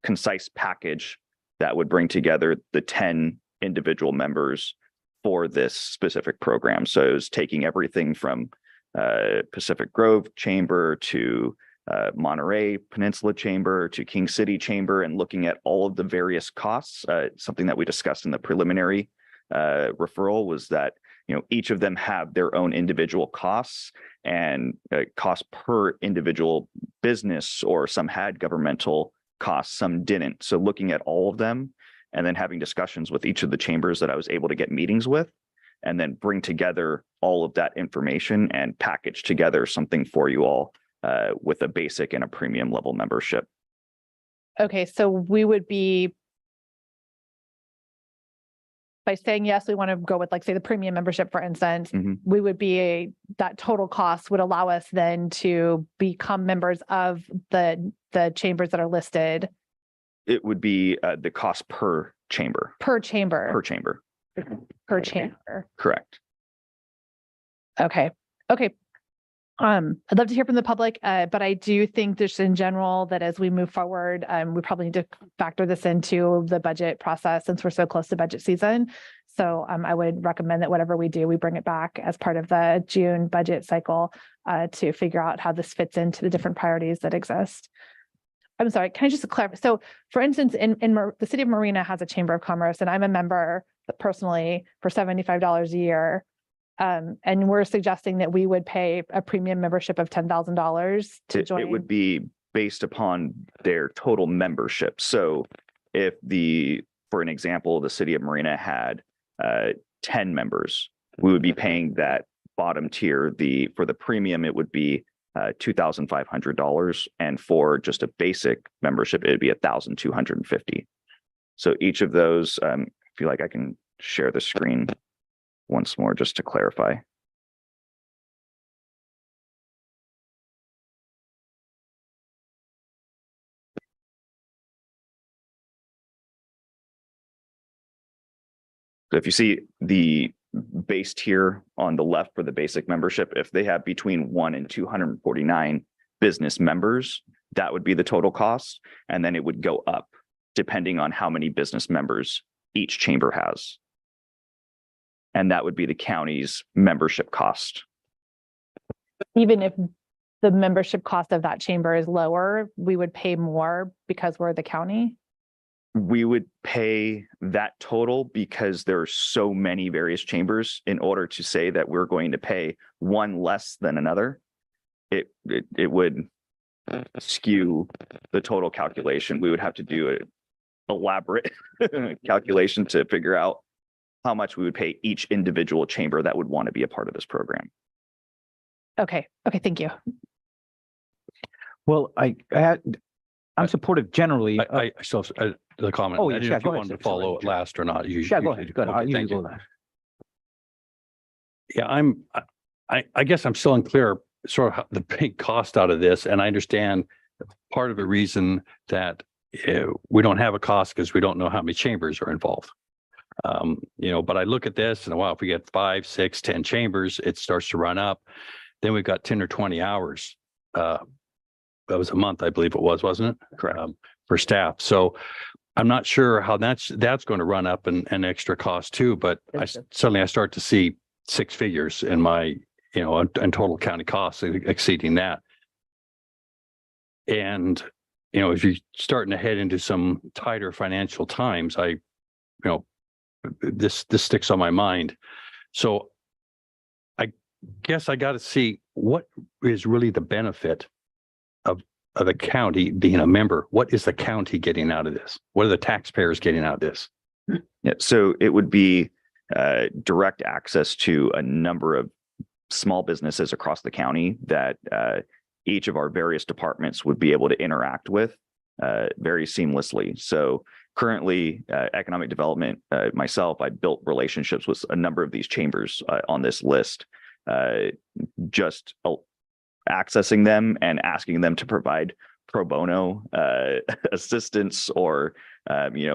concise package that would bring together the 10 individual members for this specific program. So it was taking everything from Pacific Grove Chamber to Monterey Peninsula Chamber to King City Chamber, and looking at all of the various costs. Something that we discussed in the preliminary referral was that each of them have their own individual costs and cost per individual business, or some had governmental costs, some didn't. So looking at all of them and then having discussions with each of the chambers that I was able to get meetings with, and then bring together all of that information and package together something for you all with a basic and a premium level membership. Okay, so we would be, by saying yes, we want to go with, like, say, the premium membership, for instance, we would be that total cost would allow us then to become members of the chambers that are listed. It would be the cost per chamber. Per chamber. Per chamber. Per chamber. Correct. Okay. I'd love to hear from the public, but I do think just in general that as we move forward, we probably need to factor this into the budget process since we're so close to budget season. So I would recommend that whatever we do, we bring it back as part of the June budget cycle to figure out how this fits into the different priorities that exist. I'm sorry, can I just clarify? So for instance, in the city of Marina has a chamber of commerce, and I'm a member personally for $75 a year. And we're suggesting that we would pay a premium membership of $10,000 to join. It would be based upon their total membership. So if for an example, the city of Marina had 10 members, we would be paying that bottom tier. For the premium, it would be $2,500, and for just a basic membership, it'd be $1,250. So each of those, I feel like I can share the screen once more just to clarify. So if you see the base tier on the left for the basic membership, if they have between 1 and 249 business members, that would be the total cost. And then it would go up depending on how many business members each chamber has. And that would be the county's membership cost. Even if the membership cost of that chamber is lower, we would pay more because we're the county? We would pay that total because there are so many various chambers. In order to say that we're going to pay one less than another, it would skew the total calculation. We would have to do an elaborate calculation to figure out how much we would pay each individual chamber that would want to be a part of this program. Okay, thank you. Well, I'm supportive generally. I still the comment. Oh, I yeah, didn't know sure, if go you ahead, wanted to sir. follow it last or not. Yeah, go ahead. Go ahead. Okay, You thank go you. last. Yeah, I guess I'm still unclear sort of how the big cost out of this, and I understand part of the reason that we don't have a cost because we don't know how many chambers are involved. But I look at this and wow, if we get 5, 6, 10 chambers, it starts to run up. Then we've got 10 or 20 hours. That was a month, I believe it was, wasn't it? Correct. For staff. So I'm not sure how that's going to run up an extra cost too, but suddenly I start to see 6 figures in my, and total county costs exceeding that. And, if you're starting to head into some tighter financial times, this sticks on my mind. So I guess I got to see what is really the benefit of the county being a member. What is the county getting out of this? What are the taxpayers getting out of this? Yeah, so it would be direct access to a number of small businesses across the county that each of our various departments would be able to interact with very seamlessly. So currently, economic development, myself, I built relationships with a number of these chambers on this list, just accessing them and asking them to provide pro bono assistance or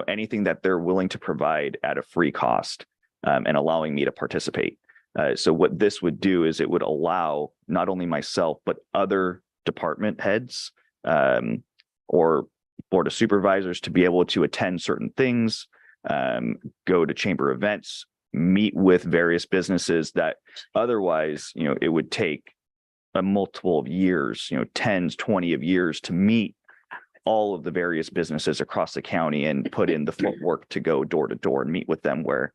anything that they're willing to provide at a free cost, and allowing me to participate. So what this would do is it would allow not only myself but other department heads or board of supervisors to be able to attend certain things, go to chamber events, meet with various businesses that otherwise it would take a multiple of years, 10s, 20 of years to meet all of the various businesses across the county and put in the footwork to go door to door and meet with them, where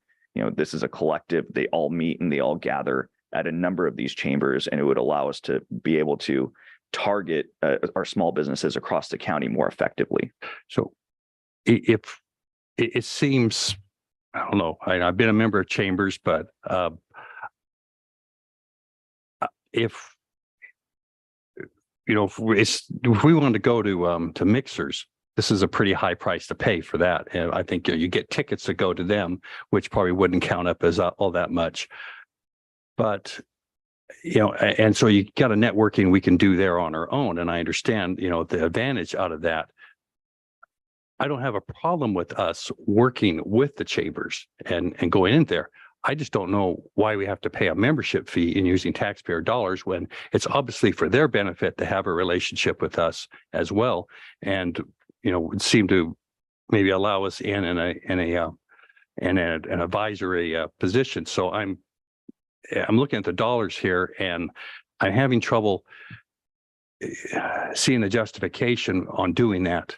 this is a collective. They all meet and they all gather at a number of these chambers, and it would allow us to be able to target our small businesses across the county more effectively. So if it seems, I don't know, I've been a member of chambers, but if if we wanted to go to mixers, this is a pretty high price to pay for that. And I think you get tickets to go to them, which probably wouldn't count up as all that much. But and so you got a networking we can do there on our own. And I understand, the advantage out of that. I don't have a problem with us working with the chambers and going in there. I just don't know why we have to pay a membership fee in using taxpayer dollars when it's obviously for their benefit to have a relationship with us as well. And, would seem to maybe allow us in an advisory position. So I'm looking at the dollars here and I'm having trouble seeing the justification on doing that.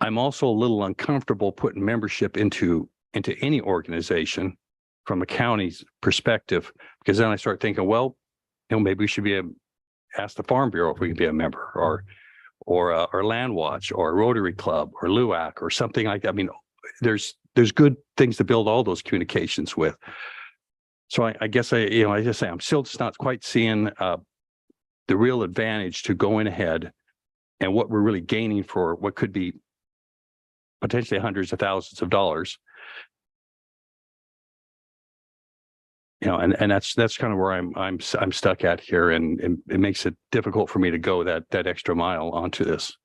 I'm also a little uncomfortable putting membership into any organization from a county's perspective, because then I start thinking, well, maybe we should ask the Farm Bureau if we can be a member, or Land Watch, or Rotary Club, or LUAC, or something like that. I mean, there's good things to build all those communications with. So I guess I just say I'm still just not quite seeing the real advantage to going ahead and what we're really gaining for what could be potentially hundreds of thousands of dollars. And that's kind of where I'm stuck at here, and it makes it difficult for me to go that extra mile onto this.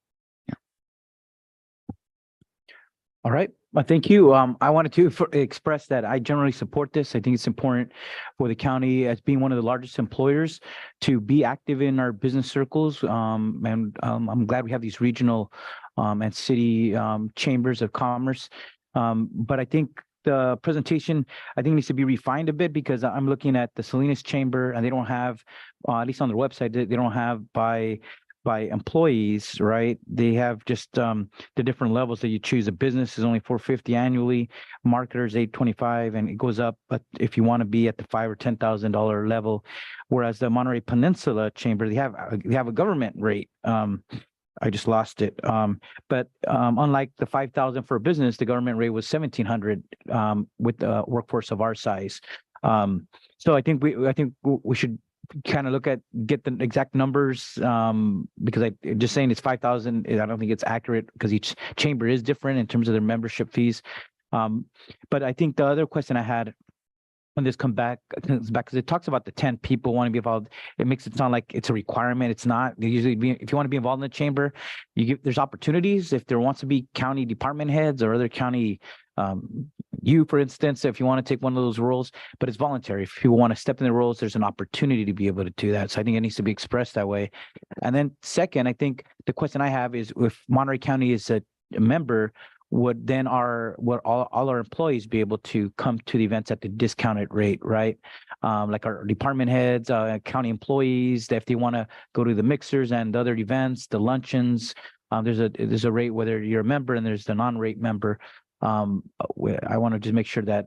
All right, well, thank you. I wanted to express that I generally support this. I think it's important for the county as being one of the largest employers to be active in our business circles. I'm glad we have these regional and city chambers of commerce. But I think the presentation, I think, needs to be refined a bit because I'm looking at the Salinas Chamber and they don't have, at least on their website, they don't have by employees, right? They have just the different levels that you choose. A business is only $450 annually, marketers $825, and it goes up. But if you want to be at the $5,000 or $10,000 level, whereas the Monterey Peninsula Chamber, they have a government rate. I just lost it. But unlike the $5,000 for a business, the government rate was $1,700 with a workforce of our size. So I think we should kind of get the exact numbers because just saying it's 5,000, I don't think it's accurate because each chamber is different in terms of their membership fees. But I think the other question I had when this comes back because it talks about the 10 people want to be involved. It makes it sound like it's a requirement. It's not. They usually if you want to be involved in the chamber, there's opportunities. If there wants to be county department heads or other county you, for instance, if you want to take one of those roles, but it's voluntary. If you want to step in the roles, there's an opportunity to be able to do that. So I think it needs to be expressed that way. And then second, I think the question I have is if Monterey County is a member, would all our employees be able to come to the events at the discounted rate, right? Like our department heads, county employees, if they want to go to the mixers and the other events, the luncheons, there's a rate whether you're a member and there's the non-rate member. I want to just make sure that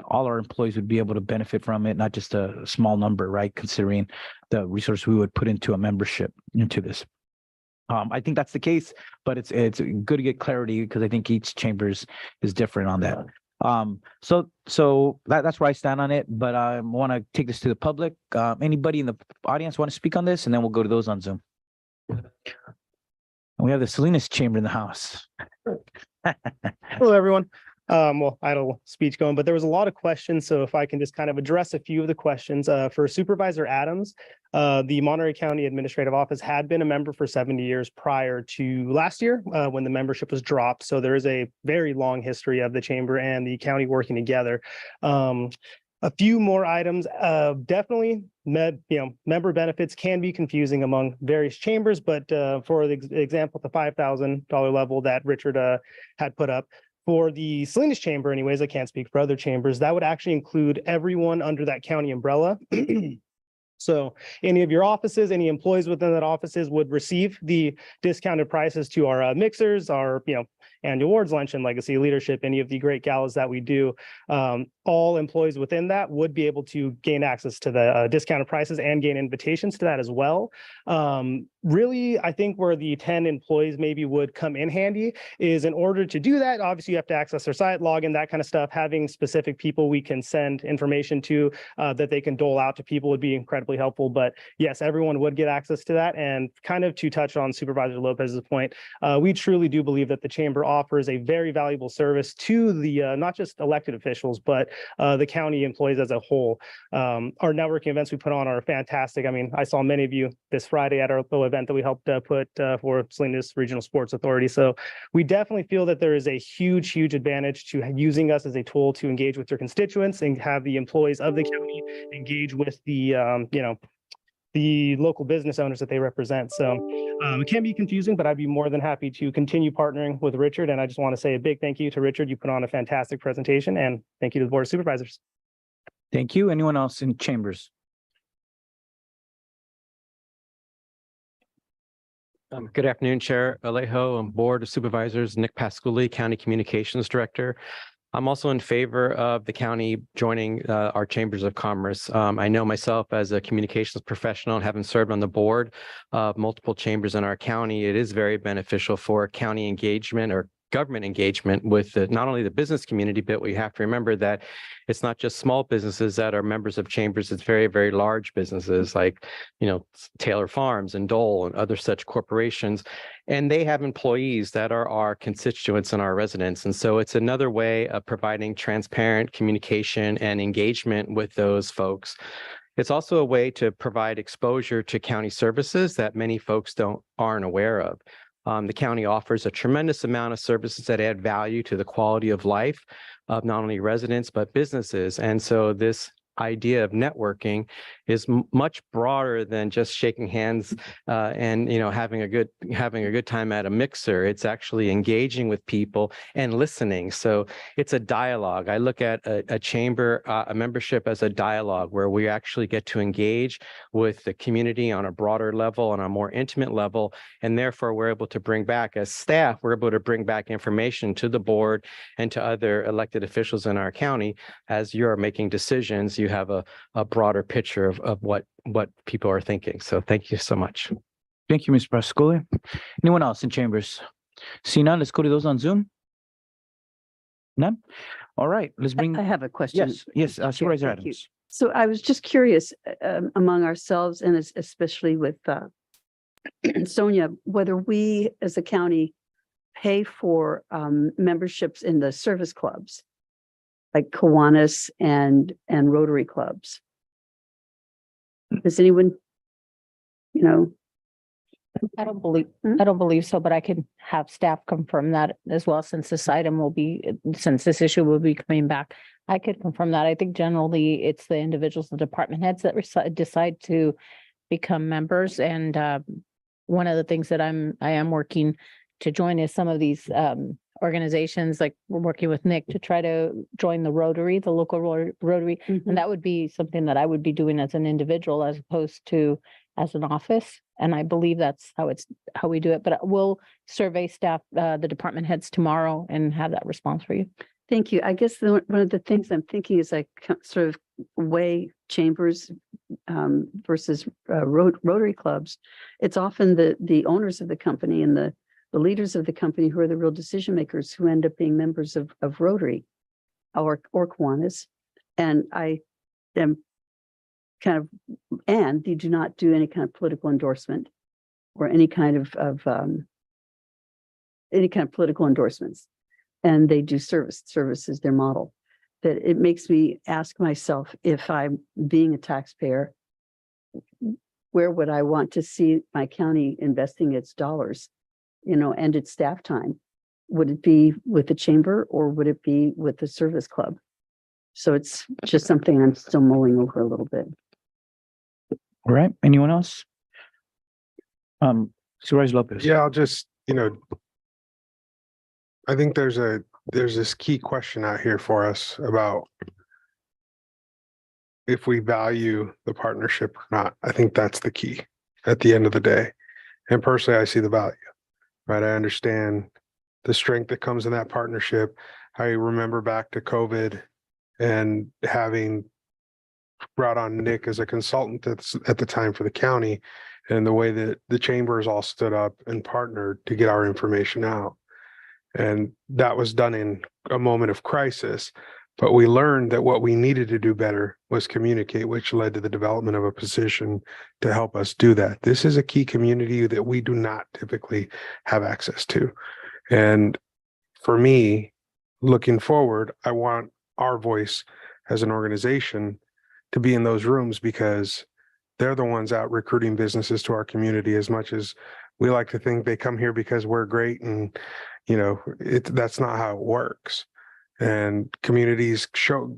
all our employees would be able to benefit from it, not just a small number, right? Considering the resource we would put into a membership into this. I think that's the case, but it's good to get clarity because I think each chamber is different on that. So that's where I stand on it, but I want to take this to the public. Anybody in the audience want to speak on this? And then we'll go to those on Zoom. And we have the Salinas Chamber in the house. Hello, everyone. Well, I had a speech going, but there was a lot of questions. So if I can just kind of address a few of the questions. For Supervisor Adams, the Monterey County Administrative Office had been a member for 70 years prior to last year when the membership was dropped. So there is a very long history of the chamber and the county working together. A few more items, definitely, member benefits can be confusing among various chambers, but for the example, the $5,000 level that Richard had put up, for the Salinas Chamber anyways, I can't speak for other chambers, that would actually include everyone under that county umbrella. So any of your offices, any employees within that offices would receive the discounted prices to our mixers, our annual awards luncheon, legacy leadership, any of the great galas that we do. All employees within that would be able to gain access to the discounted prices and gain invitations to that as well. Really, I think where the 10 employees maybe would come in handy is in order to do that, obviously you have to access their site, log in, that kind of stuff. Having specific people we can send information to that they can dole out to people would be incredibly helpful. But yes, everyone would get access to that. And kind of to touch on Supervisor Lopez's point, we truly do believe that the chamber offers a very valuable service to the not just elected officials, but the county employees as a whole. Our networking events we put on are fantastic. I mean, I saw many of you this Friday at our little event that we helped put for Salinas Regional Sports Authority. So we definitely feel that there is a huge advantage to using us as a tool to engage with your constituents and have the employees of the county engage with the the local business owners that they represent. So it can be confusing, but I'd be more than happy to continue partnering with Richard. And I just want to say a big thank you to Richard. You put on a fantastic presentation, and thank you to the Board of Supervisors. Thank you. Anyone else in chambers? Good afternoon, Chair Alejo and Board of Supervisors, Nick Pasculi, County Communications Director. I'm also in favor of the county joining our chambers of commerce. I know myself as a communications professional and having served on the board of multiple chambers in our county, it is very beneficial for county engagement or government engagement with not only the business community, but we have to remember that it's not just small businesses that are members of chambers, it's very, very large businesses like, Taylor Farms and Dole and other such corporations. And they have employees that are our constituents and our residents. And so it's another way of providing transparent communication and engagement with those folks. It's also a way to provide exposure to county services that many folks aren't aware of. The county offers a tremendous amount of services that add value to the quality of life of not only residents, but businesses. And so this idea of networking is much broader than just shaking hands and having a good time at a mixer. It's actually engaging with people and listening. So it's a dialogue. I look at a chamber, a membership as a dialogue where we actually get to engage with the community on a broader level, on a more intimate level, and therefore we're able to bring back, as staff, we're able to bring back information to the board and to other elected officials in our county. As you're making decisions, you have a broader picture of what people are thinking. So thank you so much. Thank you, Ms. Pasculi. Anyone else in chambers? See none, let's go to those on Zoom. None? All right, let's bring. I have a question. Yes, Supervisor Thank you. Adams. So I was just curious among ourselves and especially with Sonia, whether we as a county pay for memberships in the service clubs like Kiwanis and Rotary clubs. Does anyone, I don't believe so, but I can have staff confirm that as well, since this issue will be coming back. I could confirm that. I think generally it's the individuals, the department heads that decide to become members. And one of the things that I am working to join is some of these organizations, like we're working with Nick to try to join the Rotary, the local Rotary. And that would be something that I would be doing as an individual as opposed to as an office. And I believe that's how we do it. But we'll survey staff, the department heads tomorrow and have that response for you. Thank you. I guess one of the things I'm thinking is I sort of weigh chambers versus Rotary clubs. It's often the owners of the company and the leaders of the company who are the real decision makers who end up being members of Rotary or Kiwanis. And I am and they do not do any kind of political endorsement or any kind of political endorsements. And they do service is their model. That it makes me ask myself, if I'm being a taxpayer, where would I want to see my county investing its dollars, and its staff time? Would it be with the chamber or would it be with the service club? So it's just something I'm still mulling over a little bit. All right, anyone else? Supervisor Lopez. Yeah, I'll just, I think there's this key question out here for us about if we value the partnership or not. I think that's the key at the end of the day. And personally, I see the value, right? I understand the strength that comes in that partnership. I remember back to COVID and having brought on Nick as a consultant at the time for the county, and the way that the chambers all stood up and partnered to get our information out. And that was done in a moment of crisis, but we learned that what we needed to do better was communicate, which led to the development of a position to help us do that. This is a key community that we do not typically have access to. And for me, looking forward, I want our voice as an organization to be in those rooms, because they're the ones out recruiting businesses to our community. As much as we like to think they come here because we're great, and that's not how it works. And communities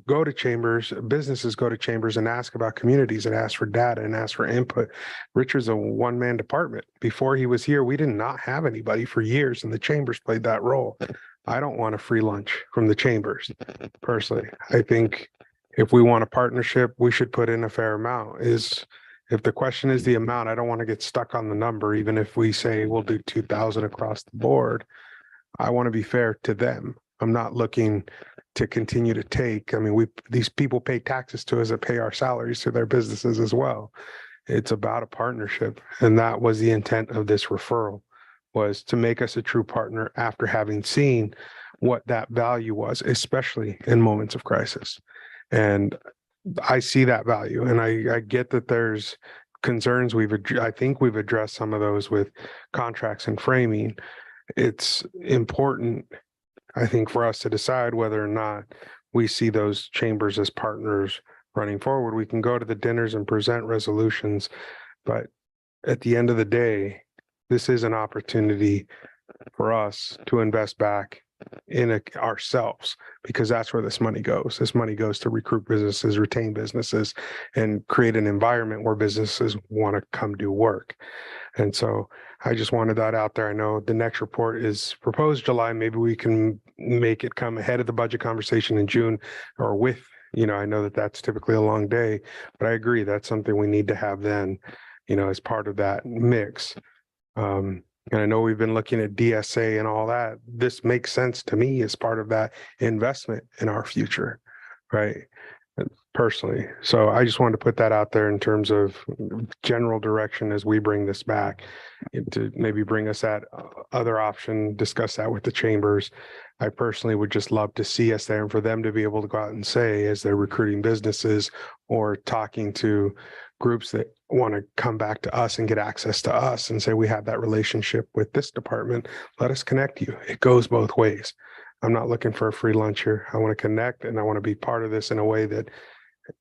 go to chambers, businesses go to chambers and ask about communities and ask for data and ask for input. Richard's a one-man department. Before he was here, we did not have anybody for years, and the chambers played that role. I don't want a free lunch from the chambers, personally. I think if we want a partnership, we should put in a fair amount. If the question is the amount, I don't want to get stuck on the number, even if we say we'll do 2,000 across the board. I want to be fair to them. I'm not looking to continue to take. I mean, these people pay taxes to us that pay our salaries to their businesses as well. It's about a partnership. And that was the intent of this referral, was to make us a true partner after having seen what that value was, especially in moments of crisis. And I see that value, and I get that there's concerns. I think we've addressed some of those with contracts and framing. It's important, I think, for us to decide whether or not we see those chambers as partners running forward. We can go to the dinners and present resolutions, but at the end of the day, this is an opportunity for us to invest back in ourselves, because that's where this money goes. This money goes to recruit businesses, retain businesses, and create an environment where businesses want to come do work. And so I just wanted that out there. I know the next report is proposed July. Maybe we can make it come ahead of the budget conversation in June, or with, I know that that's typically a long day, but I agree that's something we need to have then, as part of that mix. And I know we've been looking at DSA and all that. This makes sense to me as part of that investment in our future, right? Personally. So I just wanted to put that out there in terms of general direction as we bring this back, to maybe bring us that other option, discuss that with the chambers. I personally would just love to see us there, and for them to be able to go out and say, as they're recruiting businesses or talking to groups that want to come back to us and get access to us and say, we have that relationship with this department, let us connect you. It goes both ways. I'm not looking for a free lunch here. I want to connect, and I want to be part of this in a way that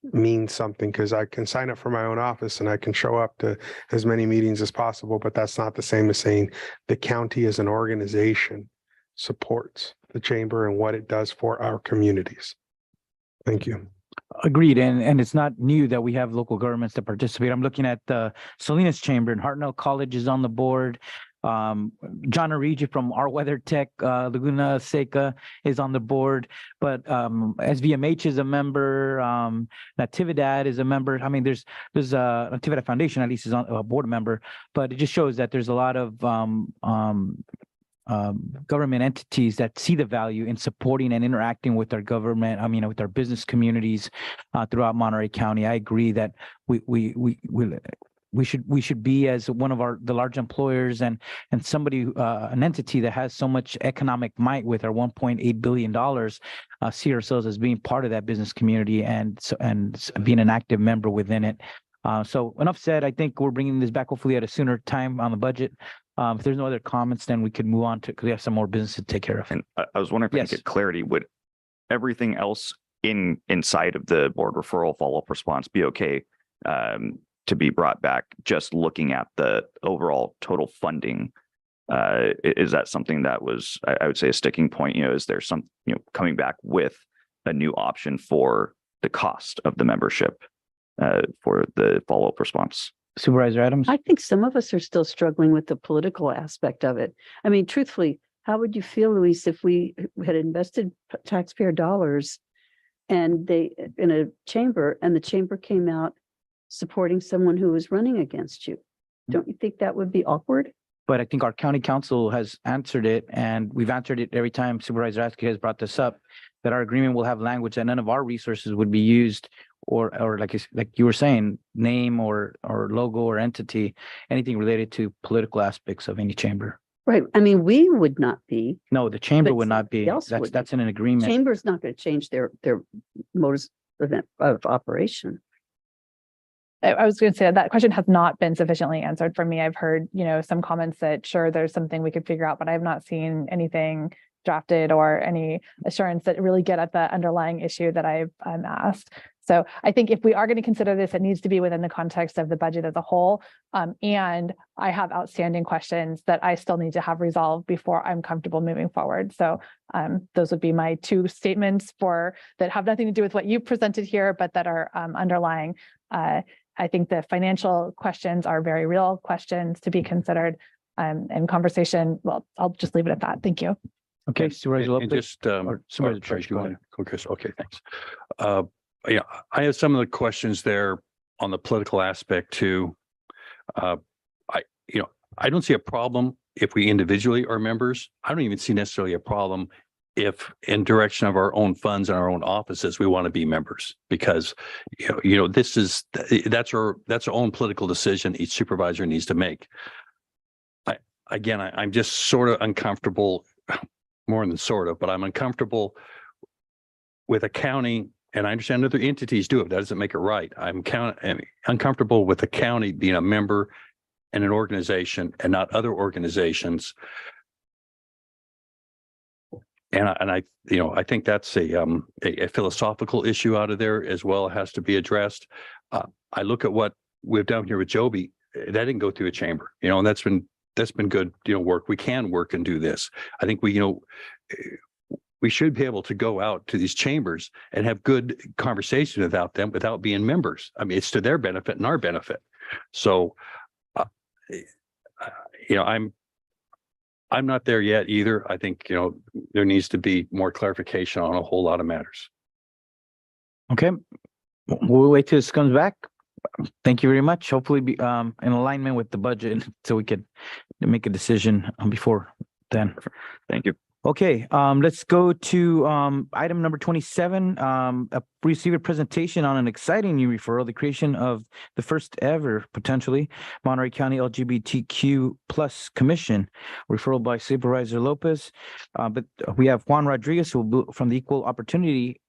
means something, because I can sign up for my own office and I can show up to as many meetings as possible, but that's not the same as saying the county as an organization supports the chamber and what it does for our communities. Thank you. Agreed. And it's not new that we have local governments that participate. I'm looking at the Salinas Chamber, and Hartnell College is on the board. John Origi from our Weather Tech, Laguna Seca is on the board, but SVMH is a member, Natividad is a member. I mean, there's Natividad Foundation at least is on a board member, but it just shows that there's a lot of government entities that see the value in supporting and interacting with our government, with our business communities throughout Monterey County. I agree that we should be, as one of the large employers and somebody, an entity that has so much economic might with our $1.8 billion, see ourselves as being part of that business community and being an active member within it. So enough said. I think we're bringing this back hopefully at a sooner time on the budget. If there's no other comments, then we could move on to, because we have some more business to take care of. And I was wondering if I could get clarity. Would everything else inside of the board referral follow-up response be okay to be brought back, just looking at the overall total funding? Is that something that was, I would say, a sticking point? Is there some, coming back with a new option for the cost of the membership for the follow-up response? Supervisor Adams? I think some of us are still struggling with the political aspect of it. I mean, truthfully, how would you feel, Luis, if we had invested taxpayer dollars and in a chamber, and the chamber came out supporting someone who was running against you? Don't you think that would be awkward? But I think our county council has answered it, and we've answered it every time Supervisor Askey has brought this up, that our agreement will have language that none of our resources would be used, or like you were saying, name or logo or entity, anything related to political aspects of any chamber. Right. I mean, we would not be. No, the chamber but would not be. That's in an agreement. Chamber's not going to change their modus of operation. I was going to say that question has not been sufficiently answered for me. I've heard, some comments that sure, there's something we could figure out, but I have not seen anything drafted or any assurance that really get at the underlying issue that I've asked. So I think if we are going to consider this, it needs to be within the context of the budget as a whole. And I have outstanding questions that I still need to have resolved before I'm comfortable moving forward. So those would be my two statements that have nothing to do with what you presented here, but that are underlying. I think the financial questions are very real questions to be considered and conversation. Well, I'll just leave it at that. Thank you. Okay, Supervisor Lopez. And just, Supervisor Church, go ahead. Okay, thanks. Yeah, I have some of the questions there on the political aspect too. I don't see a problem if we individually are members. I don't even see necessarily a problem if in direction of our own funds and our own offices, we want to be members, because, that's our own political decision each supervisor needs to make. I'm just sort of uncomfortable, more than sort of, but I'm uncomfortable with a county, and I understand other entities do it. That doesn't make it right. I'm uncomfortable with the county being a member in an organization and not other organizations. And I think that's a philosophical issue out of there as well, has to be addressed. I look at what we've done here with Joby. That didn't go through a chamber, and that's been that's been good, work. We can work and do this. I think we should be able to go out to these chambers and have good conversation about them without being members. I mean, it's to their benefit and our benefit. So, I'm not there yet either. I think, there needs to be more clarification on a whole lot of matters. Okay, we'll wait till this comes back. Thank you very much. Hopefully be in alignment with the budget so we could make a decision before then. Thank you. Okay, let's go to item number 27. Receive a presentation on an exciting new referral, the creation of the first ever, potentially, Monterey County LGBTQ plus commission, referral by Supervisor Lopez. But we have Juan Rodriguez from the Equal Opportunity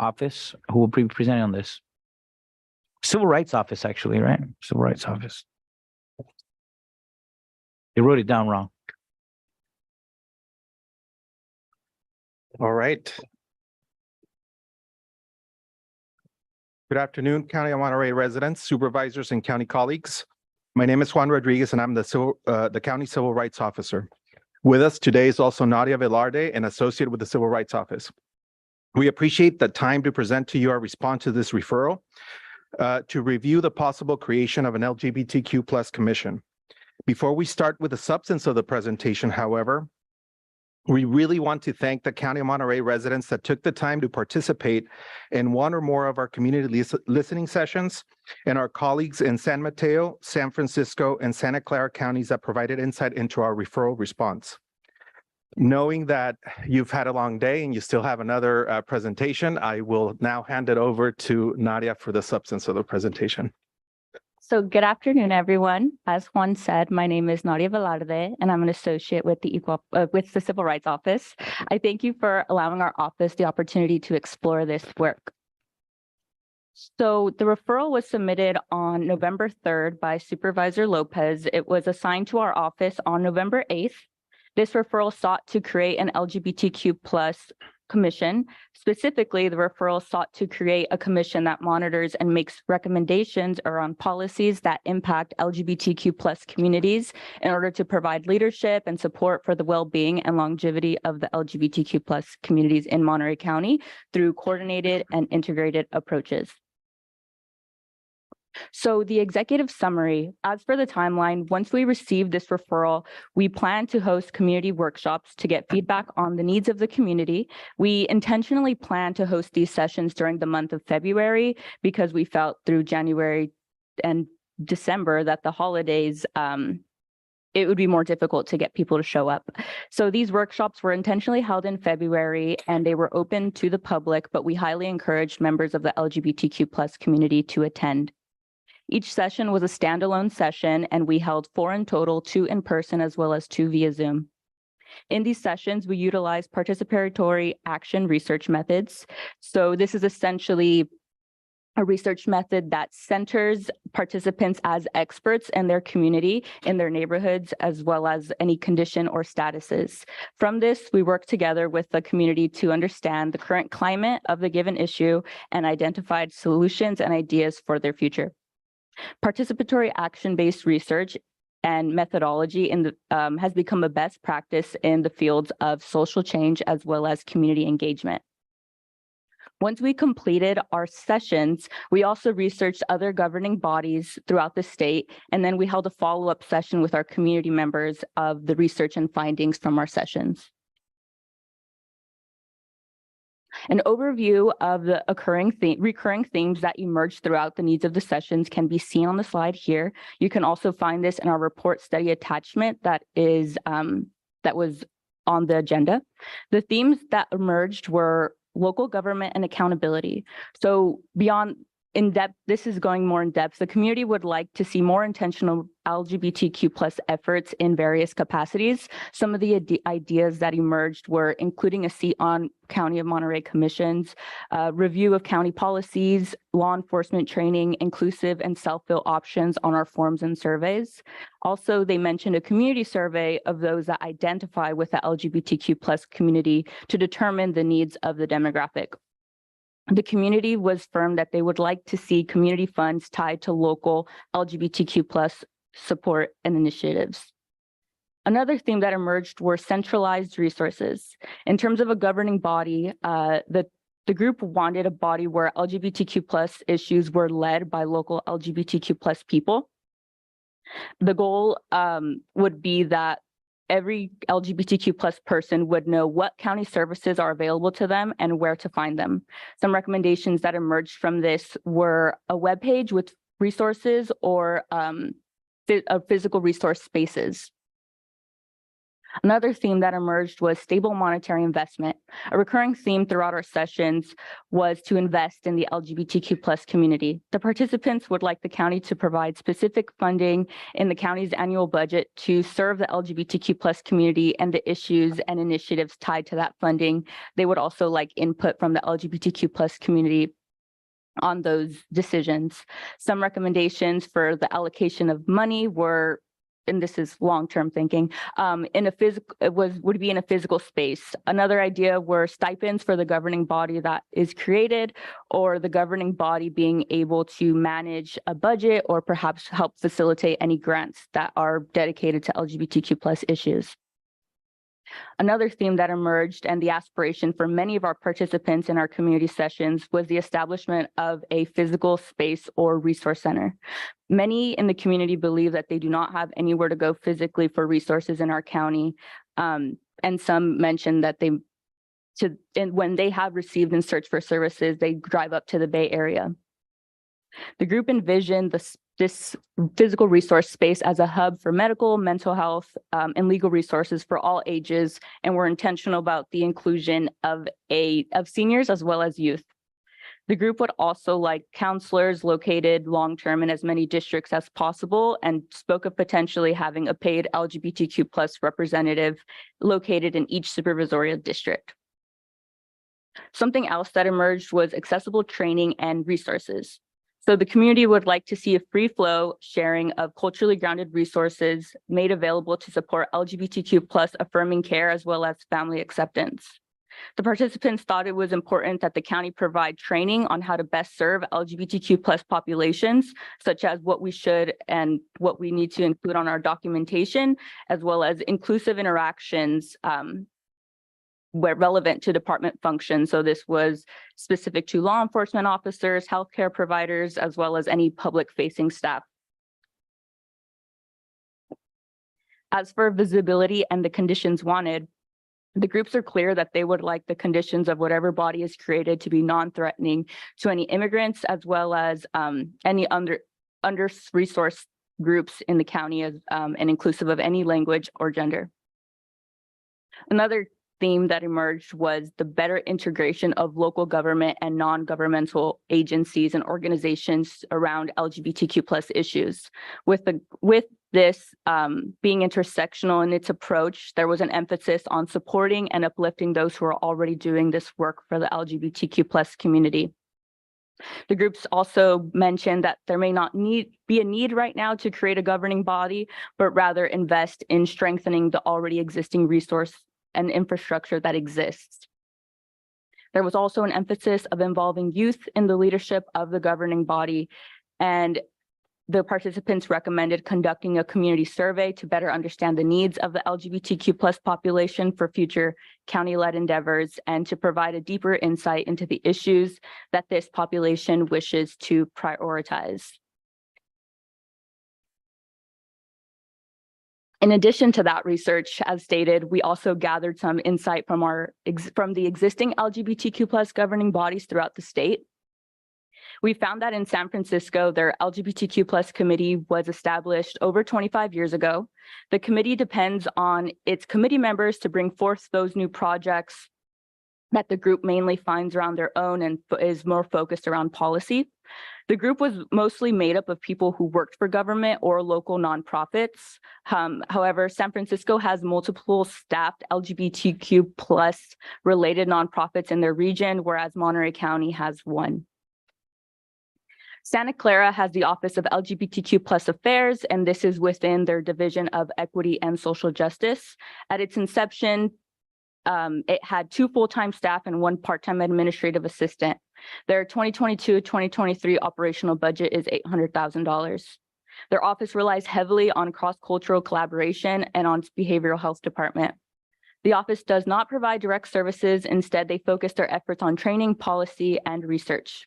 Office who will be presenting on this. Civil Rights Office, actually, right? Civil Rights Office. They wrote it down wrong. All right. Good afternoon, County of Monterey residents, supervisors, and county colleagues. My name is Juan Rodriguez, and I'm the County Civil Rights Officer. With us today is also Nadia Velarde, an associate with the Civil Rights Office. We appreciate the time to present to you our response to this referral to review the possible creation of an LGBTQ plus commission. Before we start with the substance of the presentation, however, we really want to thank the County of Monterey residents that took the time to participate in one or more of our community listening sessions, and our colleagues in San Mateo, San Francisco, and Santa Clara counties that provided insight into our referral response. Knowing that you've had a long day and you still have another presentation, I will now hand it over to Nadia for the substance of the presentation. So good afternoon, everyone. As Juan said, my name is Nadia Velarde, and I'm an associate with the Civil Rights Office. I thank you for allowing our office the opportunity to explore this work. So the referral was submitted on November 3rd by Supervisor Lopez. It was assigned to our office on November 8th. This referral sought to create an LGBTQ plus commission. Specifically, the referral sought to create a commission that monitors and makes recommendations around policies that impact LGBTQ plus communities in order to provide leadership and support for the well-being and longevity of the LGBTQ plus communities in Monterey County through coordinated and integrated approaches. So the executive summary, as for the timeline, once we receive this referral, we plan to host community workshops to get feedback on the needs of the community. We intentionally plan to host these sessions during the month of February because we felt through January and December that the holidays, it would be more difficult to get people to show up. So these workshops were intentionally held in February and they were open to the public, but we highly encouraged members of the LGBTQ plus community to attend. Each session was a standalone session, and we held 4 in total, 2 in person as well as 2 via Zoom. In these sessions, we utilized participatory action research methods. So this is essentially a research method that centers participants as experts in their community, in their neighborhoods, as well as any condition or statuses. From this, we work together with the community to understand the current climate of the given issue and identified solutions and ideas for their future. Participatory action-based research and methodology has become a best practice in the fields of social change as well as community engagement. Once we completed our sessions, we also researched other governing bodies throughout the state, and then we held a follow-up session with our community members of the research and findings from our sessions. An overview of the recurring themes that emerged throughout the needs of the sessions can be seen on the slide here. You can also find this in our report study attachment that was on the agenda. The themes that emerged were local government and accountability. So beyond in-depth, this is going more in depth. The community would like to see more intentional LGBTQ plus efforts in various capacities. Some of the ideas that emerged were including a seat on County of Monterey commissions, review of county policies, law enforcement training, inclusive and self-fill options on our forms and surveys. Also, they mentioned a community survey of those that identify with the LGBTQ plus community to determine the needs of the demographic. The community was firm that they would like to see community funds tied to local LGBTQ plus support and initiatives. Another theme that emerged were centralized resources. In terms of a governing body, the group wanted a body where LGBTQ plus issues were led by local LGBTQ plus people. The goal would be that every LGBTQ plus person would know what county services are available to them and where to find them. Some recommendations that emerged from this were a webpage with resources or physical resource spaces. Another theme that emerged was stable monetary investment. A recurring theme throughout our sessions was to invest in the LGBTQ plus community. The participants would like the county to provide specific funding in the county's annual budget to serve the LGBTQ plus community and the issues and initiatives tied to that funding. They would also like input from the LGBTQ plus community on those decisions. Some recommendations for the allocation of money were, and this is long-term thinking, would be in a physical space. Another idea were stipends for the governing body that is created, or the governing body being able to manage a budget or perhaps help facilitate any grants that are dedicated to LGBTQ plus issues. Another theme that emerged and the aspiration for many of our participants in our community sessions was the establishment of a physical space or resource center. Many in the community believe that they do not have anywhere to go physically for resources in our county. And some mentioned that when they have received and searched for services, they drive up to the Bay Area. The group envisioned this physical resource space as a hub for medical, mental health, and legal resources for all ages, and we're intentional about the inclusion of seniors as well as youth. The group would also like counselors located long-term in as many districts as possible, and spoke of potentially having a paid LGBTQ plus representative located in each supervisorial district. Something else that emerged was accessible training and resources. So the community would like to see a free flow sharing of culturally grounded resources made available to support LGBTQ plus affirming care as well as family acceptance. The participants thought it was important that the county provide training on how to best serve LGBTQ plus populations, such as what we should and what we need to include on our documentation, as well as inclusive interactions where relevant to department functions. So this was specific to law enforcement officers, healthcare providers, as well as any public facing staff. As for visibility and the conditions wanted, the groups are clear that they would like the conditions of whatever body is created to be non-threatening to any immigrants, as well as any under-resourced groups in the county, and inclusive of any language or gender. Another theme that emerged was the better integration of local government and non-governmental agencies and organizations around LGBTQ plus issues. With this being intersectional in its approach, there was an emphasis on supporting and uplifting those who are already doing this work for the LGBTQ plus community. The groups also mentioned that there may not be a need right now to create a governing body, but rather invest in strengthening the already existing resource and infrastructure that exists. There was also an emphasis of involving youth in the leadership of the governing body, and the participants recommended conducting a community survey to better understand the needs of the LGBTQ plus population for future county-led endeavors, and to provide a deeper insight into the issues that this population wishes to prioritize. In addition to that research, as stated, we also gathered some insight from the existing LGBTQ plus governing bodies throughout the state. We found that in San Francisco, their LGBTQ plus committee was established over 25 years ago. The committee depends on its committee members to bring forth those new projects that the group mainly finds around their own and is more focused around policy. The group was mostly made up of people who worked for government or local nonprofits. However, San Francisco has multiple staffed LGBTQ plus related nonprofits in their region, whereas Monterey County has one. Santa Clara has the Office of LGBTQ plus Affairs, and this is within their Division of Equity and Social Justice. At its inception, it had 2 full-time staff and 1 part-time administrative assistant. Their 2022-2023 operational budget is $800,000. Their office relies heavily on cross-cultural collaboration and on its behavioral health department. The office does not provide direct services. Instead, they focus their efforts on training, policy, and research.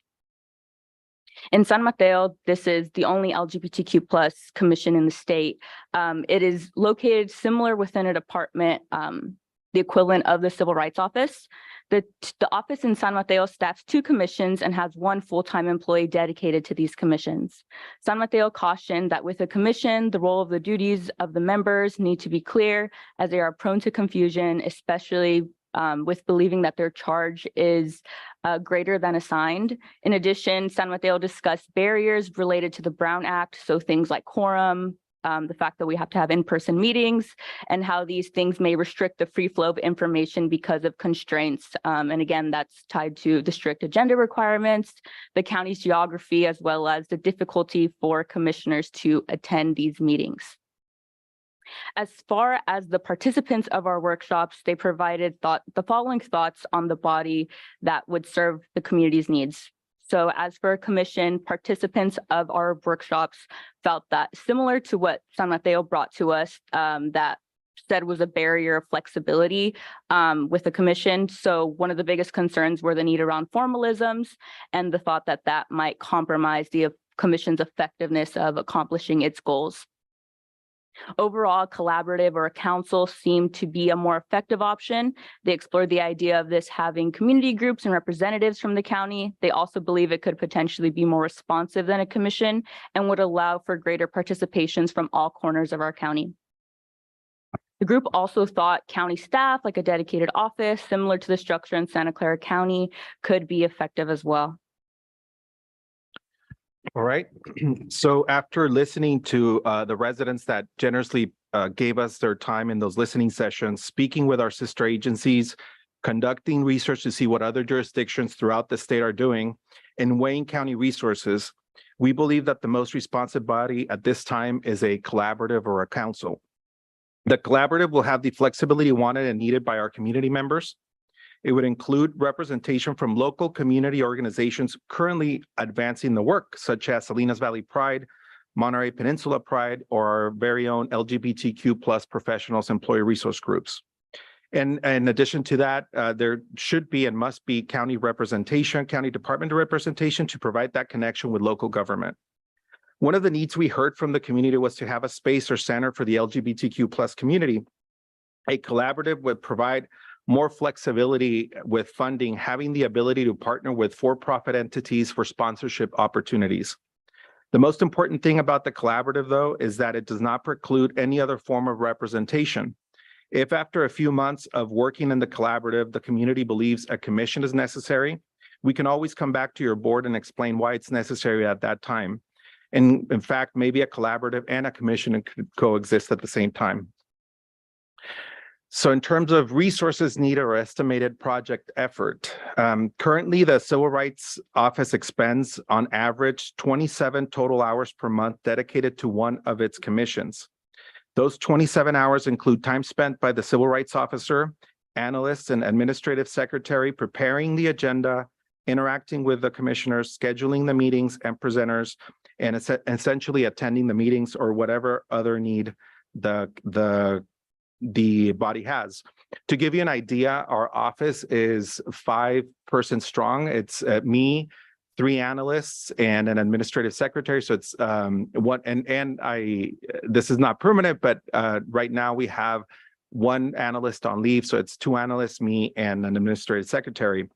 In San Mateo, this is the only LGBTQ plus commission in the state. It is located similar within a department, the equivalent of the Civil Rights Office. The office in San Mateo staffs 2 commissions and has 1 full-time employee dedicated to these commissions. San Mateo cautioned that with a commission, the role of the duties of the members need to be clear, as they are prone to confusion, especially with believing that their charge is greater than assigned. In addition, San Mateo discussed barriers related to the Brown Act, so things like quorum, the fact that we have to have in-person meetings, and how these things may restrict the free flow of information because of constraints. And again, that's tied to the strict agenda requirements, the county's geography, as well as the difficulty for commissioners to attend these meetings. As far as the participants of our workshops, they provided the following thoughts on the body that would serve the community's needs. So as for a commission, participants of our workshops felt that similar to what San Mateo brought to us, that said was a barrier of flexibility with the commission. So one of the biggest concerns were the need around formalisms and the thought that that might compromise the commission's effectiveness of accomplishing its goals. Overall, collaborative or a council seemed to be a more effective option. They explored the idea of this having community groups and representatives from the county. They also believe it could potentially be more responsive than a commission and would allow for greater participations from all corners of our county. The group also thought county staff, like a dedicated office, similar to the structure in Santa Clara County, could be effective as well. All right. So after listening to the residents that generously gave us their time in those listening sessions, speaking with our sister agencies, conducting research to see what other jurisdictions throughout the state are doing, and weighing county resources, we believe that the most responsive body at this time is a collaborative or a council. The collaborative will have the flexibility wanted and needed by our community members. It would include representation from local community organizations currently advancing the work, such as Salinas Valley Pride, Monterey Peninsula Pride, or our very own LGBTQ plus professionals employee resource groups. And in addition to that, there should be and must be county representation, county department representation to provide that connection with local government. One of the needs we heard from the community was to have a space or center for the LGBTQ plus community. A collaborative would provide more flexibility with funding, having the ability to partner with for-profit entities for sponsorship opportunities. The most important thing about the collaborative, though, is that it does not preclude any other form of representation. If after a few months of working in the collaborative, the community believes a commission is necessary, we can always come back to your board and explain why it's necessary at that time. And in fact, maybe a collaborative and a commission could coexist at the same time. So in terms of resources needed or estimated project effort, currently the Civil Rights Office expends on average 27 total hours per month dedicated to one of its commissions. Those 27 hours include time spent by the Civil Rights Officer, analysts, and administrative secretary preparing the agenda, interacting with the commissioners, scheduling the meetings and presenters, and essentially attending the meetings or whatever other need the body has. To give you an idea, our office is 5-person strong. It's me, 3 analysts, and an administrative secretary. So it's this is not permanent, but right now we have 1 analyst on leave. So it's 2 analysts, me, and an administrative secretary.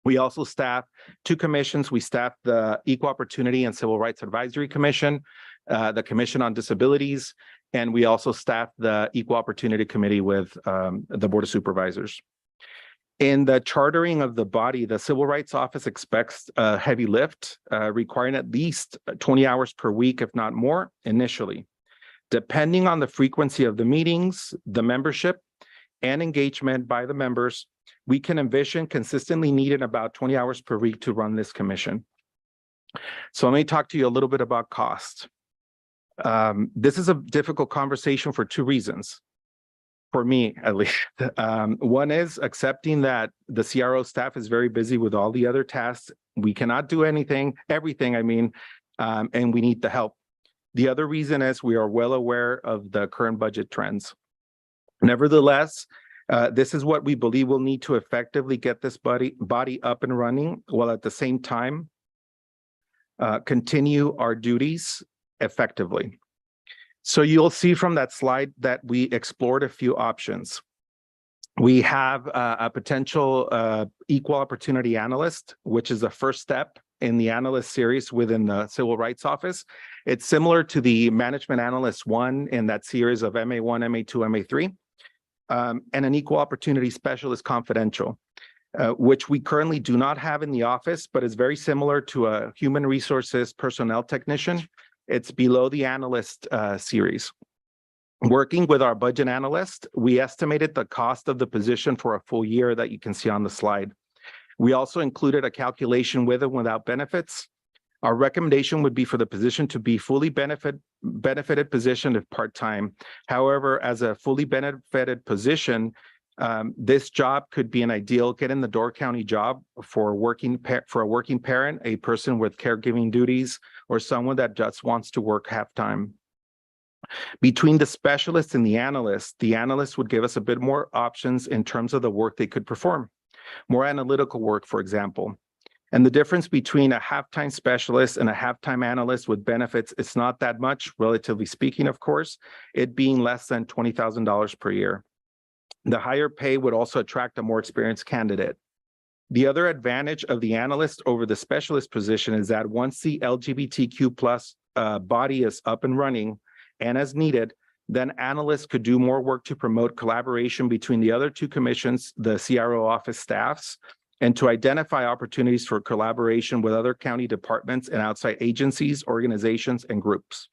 We also staff 2 commissions. We staff the Equal Opportunity and Civil Rights Advisory Commission, the Commission on Disabilities, and we also staff the Equal Opportunity Committee with the Board of Supervisors. In the chartering of the body, the Civil Rights Office expects a heavy lift, requiring at least 20 hours per week, if not more, initially. Depending on the frequency of the meetings, the membership, and engagement by the members, we can envision consistently needing about 20 hours per week to run this commission. So let me talk to you a little bit about cost. This is a difficult conversation for 2 reasons, for me at least. One is accepting that the CRO staff is very busy with all the other tasks. We cannot do everything, and we need the help. The other reason is we are well aware of the current budget trends. Nevertheless, this is what we believe will need to effectively get this body up and running, while at the same time continue our duties effectively. So you'll see from that slide that we explored a few options. We have a potential equal opportunity analyst, which is the first step in the analyst series within the Civil Rights Office. It's similar to the Management Analyst 1 in that series of MA1, MA2, MA3, and an Equal Opportunity Specialist Confidential, which we currently do not have in the office, but is very similar to a Human Resources Personnel Technician. It's below the analyst series. Working with our budget analyst, we estimated the cost of the position for a full year that you can see on the slide. We also included a calculation with and without benefits. Our recommendation would be for the position to be fully benefited position if part-time. However, as a fully benefited position, this job could be an ideal get-in-the-door county job for a working parent, a person with caregiving duties, or someone that just wants to work half-time. Between the specialist and the analyst would give us a bit more options in terms of the work they could perform. More analytical work, for example. And the difference between a half-time specialist and a half-time analyst with benefits is not that much, relatively speaking, of course, it being less than $20,000 per year. The higher pay would also attract a more experienced candidate. The other advantage of the analyst over the specialist position is that once the LGBTQ plus body is up and running and as needed, then analysts could do more work to promote collaboration between the other two commissions, the CRO office staffs, and to identify opportunities for collaboration with other county departments and outside agencies, organizations, and groups.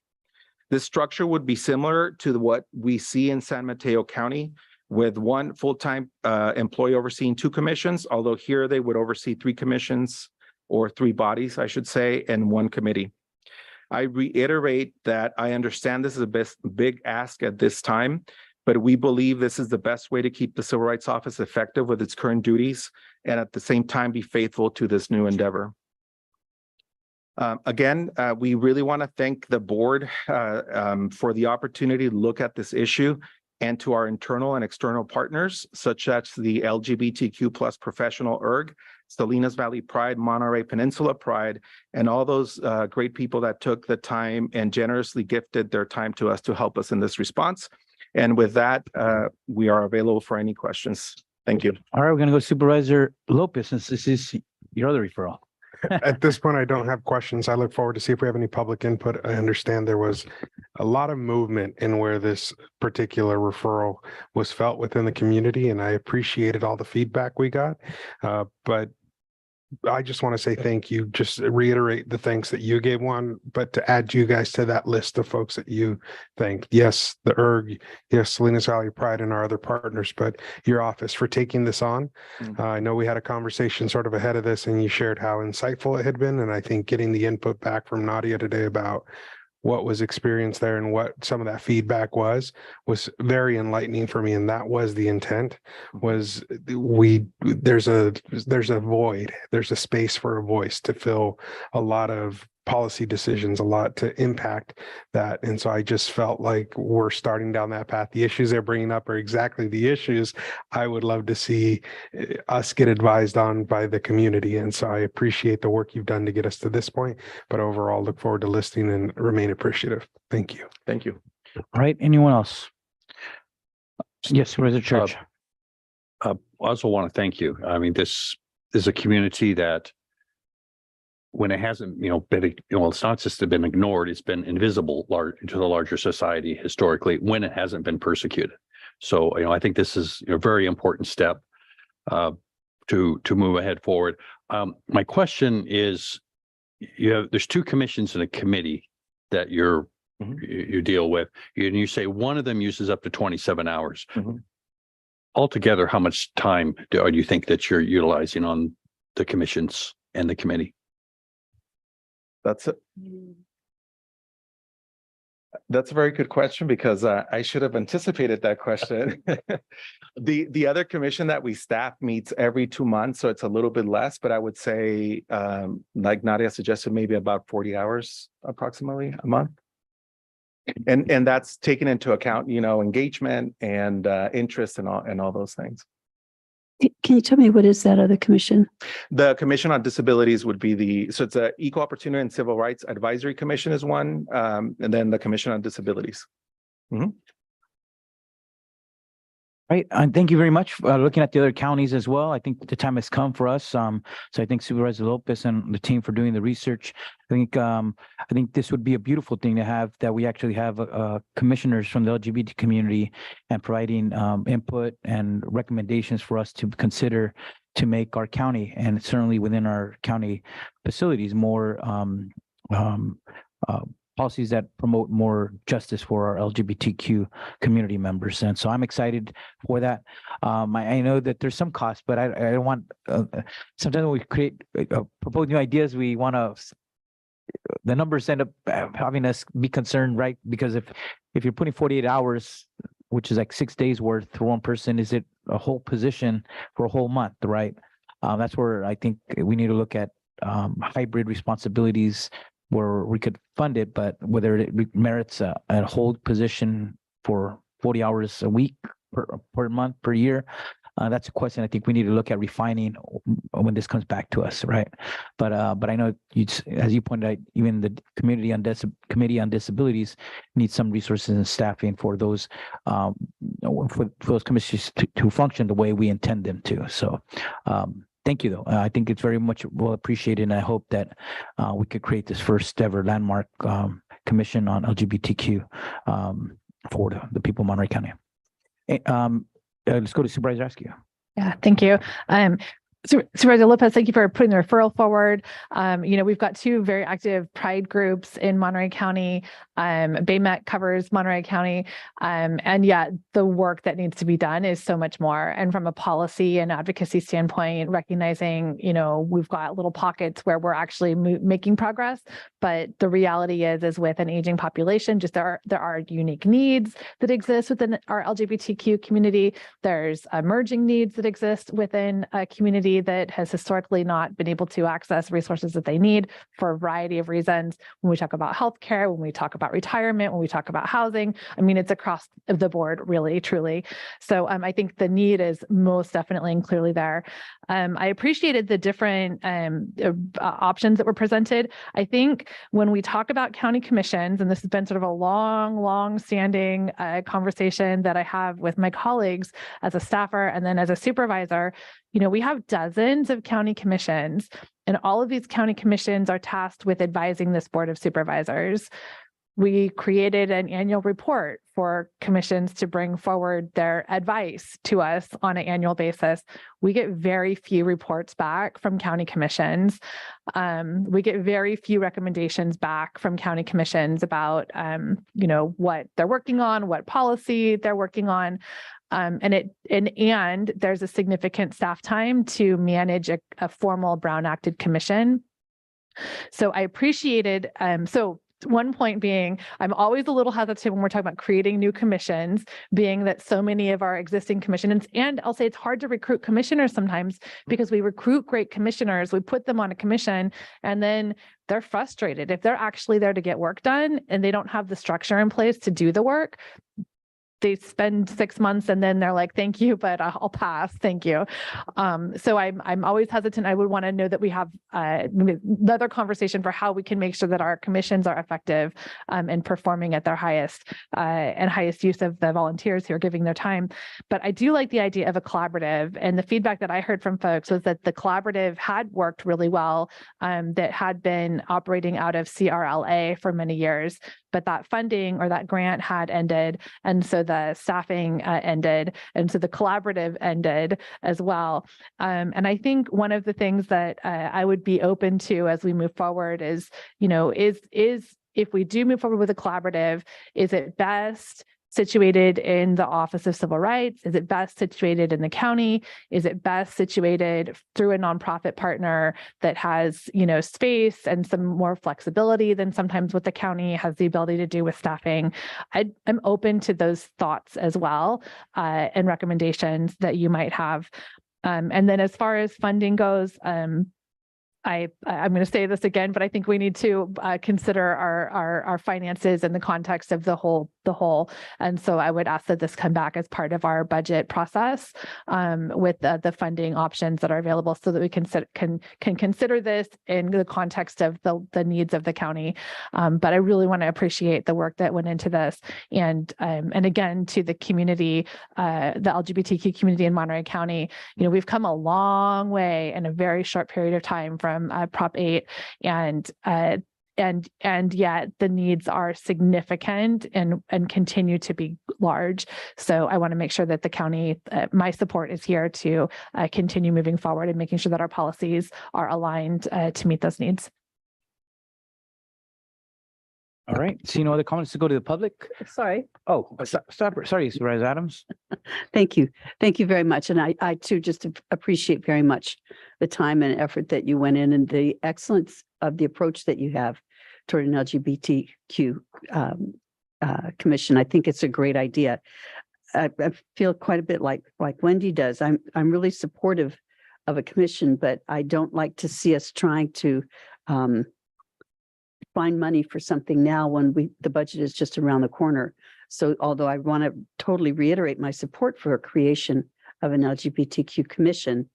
This structure would be similar to what we see in San Mateo County, with one full-time employee overseeing two commissions, although here they would oversee three commissions, or three bodies, I should say, and one committee. I reiterate that I understand this is a big ask at this time, but we believe this is the best way to keep the Civil Rights Office effective with its current duties and at the same time be faithful to this new endeavor. Again, we really want to thank the board for the opportunity to look at this issue, and to our internal and external partners, such as the LGBTQ plus professional ERG, Salinas Valley Pride, Monterey Peninsula Pride, and all those great people that took the time and generously gifted their time to us to help us in this response. And with that, we are available for any questions. Thank you. All right, we're going to go Supervisor Lopez, since this is your other referral. At this point, I don't have questions. I look forward to see if we have any public input. I understand there was a lot of movement in where this particular referral was felt within the community, and I appreciated all the feedback we got. But I just want to say thank you. Just reiterate the thanks that you gave, Juan, but to add you guys to that list of folks that you thanked. Yes, the ERG, yes, Salinas Valley Pride and our other partners, but your office for taking this on. I know we had a conversation sort of ahead of this, and you shared how insightful it had been. And I think getting the input back from Nadia today about what was experienced there and what some of that feedback was very enlightening for me. And that was the intent, was there's a void, there's a space for a voice to fill a lot of policy decisions, a lot to impact that. And so I just felt like we're starting down that path. The issues they're bringing up are exactly the issues I would love to see us get advised on by the community. And so I appreciate the work you've done to get us to this point, but overall look forward to listening and remain appreciative. Thank you. Thank you. All right, anyone else? Yes, Supervisor Church. I also want to thank you. I mean, this is a community that, when it hasn't, been, it's not just been ignored, it's been invisible to the larger society historically when it hasn't been persecuted. So, I think this is a very important step to move ahead forward. My question is, there's two commissions and a committee that you deal with, and you say one of them uses up to 27 hours. Altogether, how much time do you think that you're utilizing on the commissions and the committee? That's a very good question, because I should have anticipated that question. The other commission that we staff meets every 2 months, so it's a little bit less, but I would say, like Nadia suggested, maybe about 40 hours approximately a month. And that's taken into account, engagement and interest and all those things. Can you tell me what is that other commission? The Commission on Disabilities would be so it's a Equal Opportunity and Civil Rights Advisory Commission is one, and then the Commission on Disabilities. Right, and thank you very much for looking at the other counties as well. I think the time has come for us. So I thank Supervisor Lopez and the team for doing the research. I think this would be a beautiful thing to have, that we actually have commissioners from the LGBT community and providing input and recommendations for us to consider to make our county, and certainly within our county facilities, more policies that promote more justice for our LGBTQ community members. And so I'm excited for that. I know that there's some cost, but I don't want, sometimes when we propose new ideas, we want to, the numbers end up having us be concerned, right? Because if you're putting 48 hours, which is like 6 days worth for one person, is it a whole position for a whole month, right? That's where I think we need to look at hybrid responsibilities, where we could fund it, but whether it merits a whole position for 40 hours a week, per month, per year, that's a question I think we need to look at refining when this comes back to us, right? But I know as you pointed out, even the Committee on Disabilities needs some resources and staffing for those for those commissions to function the way we intend them to. So thank you, though. I think it's very much well appreciated, and I hope that we could create this first ever landmark commission on LGBTQ for the people of Monterey County. Let's go to Supervisor Askew. Yeah, thank you. Supervisor Lopez, thank you for putting the referral forward. We've got two very active pride groups in Monterey County. Baymet covers Monterey County. And yet the work that needs to be done is so much more. And from a policy and advocacy standpoint, recognizing, we've got little pockets where we're actually making progress. But the reality is with an aging population, just there are unique needs that exist within our LGBTQ community. There's emerging needs that exist within a community that has historically not been able to access resources that they need for a variety of reasons. When we talk about healthcare, when we talk about retirement, when we talk about housing, it's across the board, really, truly. So I think the need is most definitely and clearly there. I appreciated the different options that were presented. I think when we talk about county commissions, and this has been sort of a long standing conversation that I have with my colleagues as a staffer and then as a supervisor, we have dozens of county commissions, and all of these county commissions are tasked with advising this Board of Supervisors. We created an annual report for commissions to bring forward their advice to us on an annual basis. We get very few reports back from county commissions. We get very few recommendations back from county commissions about, what they're working on, what policy they're working on. And there's a significant staff time to manage a formal Brown Acted commission. So I appreciated, one point being, I'm always a little hesitant when we're talking about creating new commissions, being that so many of our existing commissions, and I'll say it's hard to recruit commissioners sometimes because we recruit great commissioners, we put them on a commission, and then they're frustrated. If they're actually there to get work done and they don't have the structure in place to do the work, they spend 6 months and then they're like, thank you, but I'll pass. Thank you. So I'm always hesitant. I would want to know that we have another conversation for how we can make sure that our commissions are effective and performing at their highest and highest use of the volunteers who are giving their time. But I do like the idea of a collaborative, and the feedback that I heard from folks was that the collaborative had worked really well, that had been operating out of CRLA for many years, but that funding or that grant had ended. And so the staffing ended. And so the collaborative ended as well. And I think one of the things that I would be open to as we move forward is, is if we do move forward with a collaborative, is it best situated in the Office of Civil Rights? Is it best situated in the county? Is it best situated through a nonprofit partner that has, space and some more flexibility than sometimes what the county has the ability to do with staffing? I'm open to those thoughts as well, and recommendations that you might have. And then as far as funding goes, I'm going to say this again, but I think we need to consider our finances in the context of the whole. And so I would ask that this come back as part of our budget process with the funding options that are available, so that we can consider this in the context of the needs of the county. But I really want to appreciate the work that went into this, and again to the community, the LGBTQ community in Monterey County. We've come a long way in a very short period of time from Prop 8, and yet the needs are significant and continue to be large. So I want to make sure that the county, my support is here to continue moving forward and making sure that our policies are aligned to meet those needs. All right. See no other comments to go to the public? Sorry. Oh, stop. Sorry, Supervisor Adams. Thank you. Thank you very much. And I too just appreciate very much the time and effort that you went in, and the excellence of the approach that you have toward an LGBTQ commission. I think it's a great idea. I feel quite a bit like Wendy does. I'm really supportive of a commission, but I don't like to see us trying to find money for something now when the budget is just around the corner. So although I want to totally reiterate my support for a creation of an LGBTQ commission,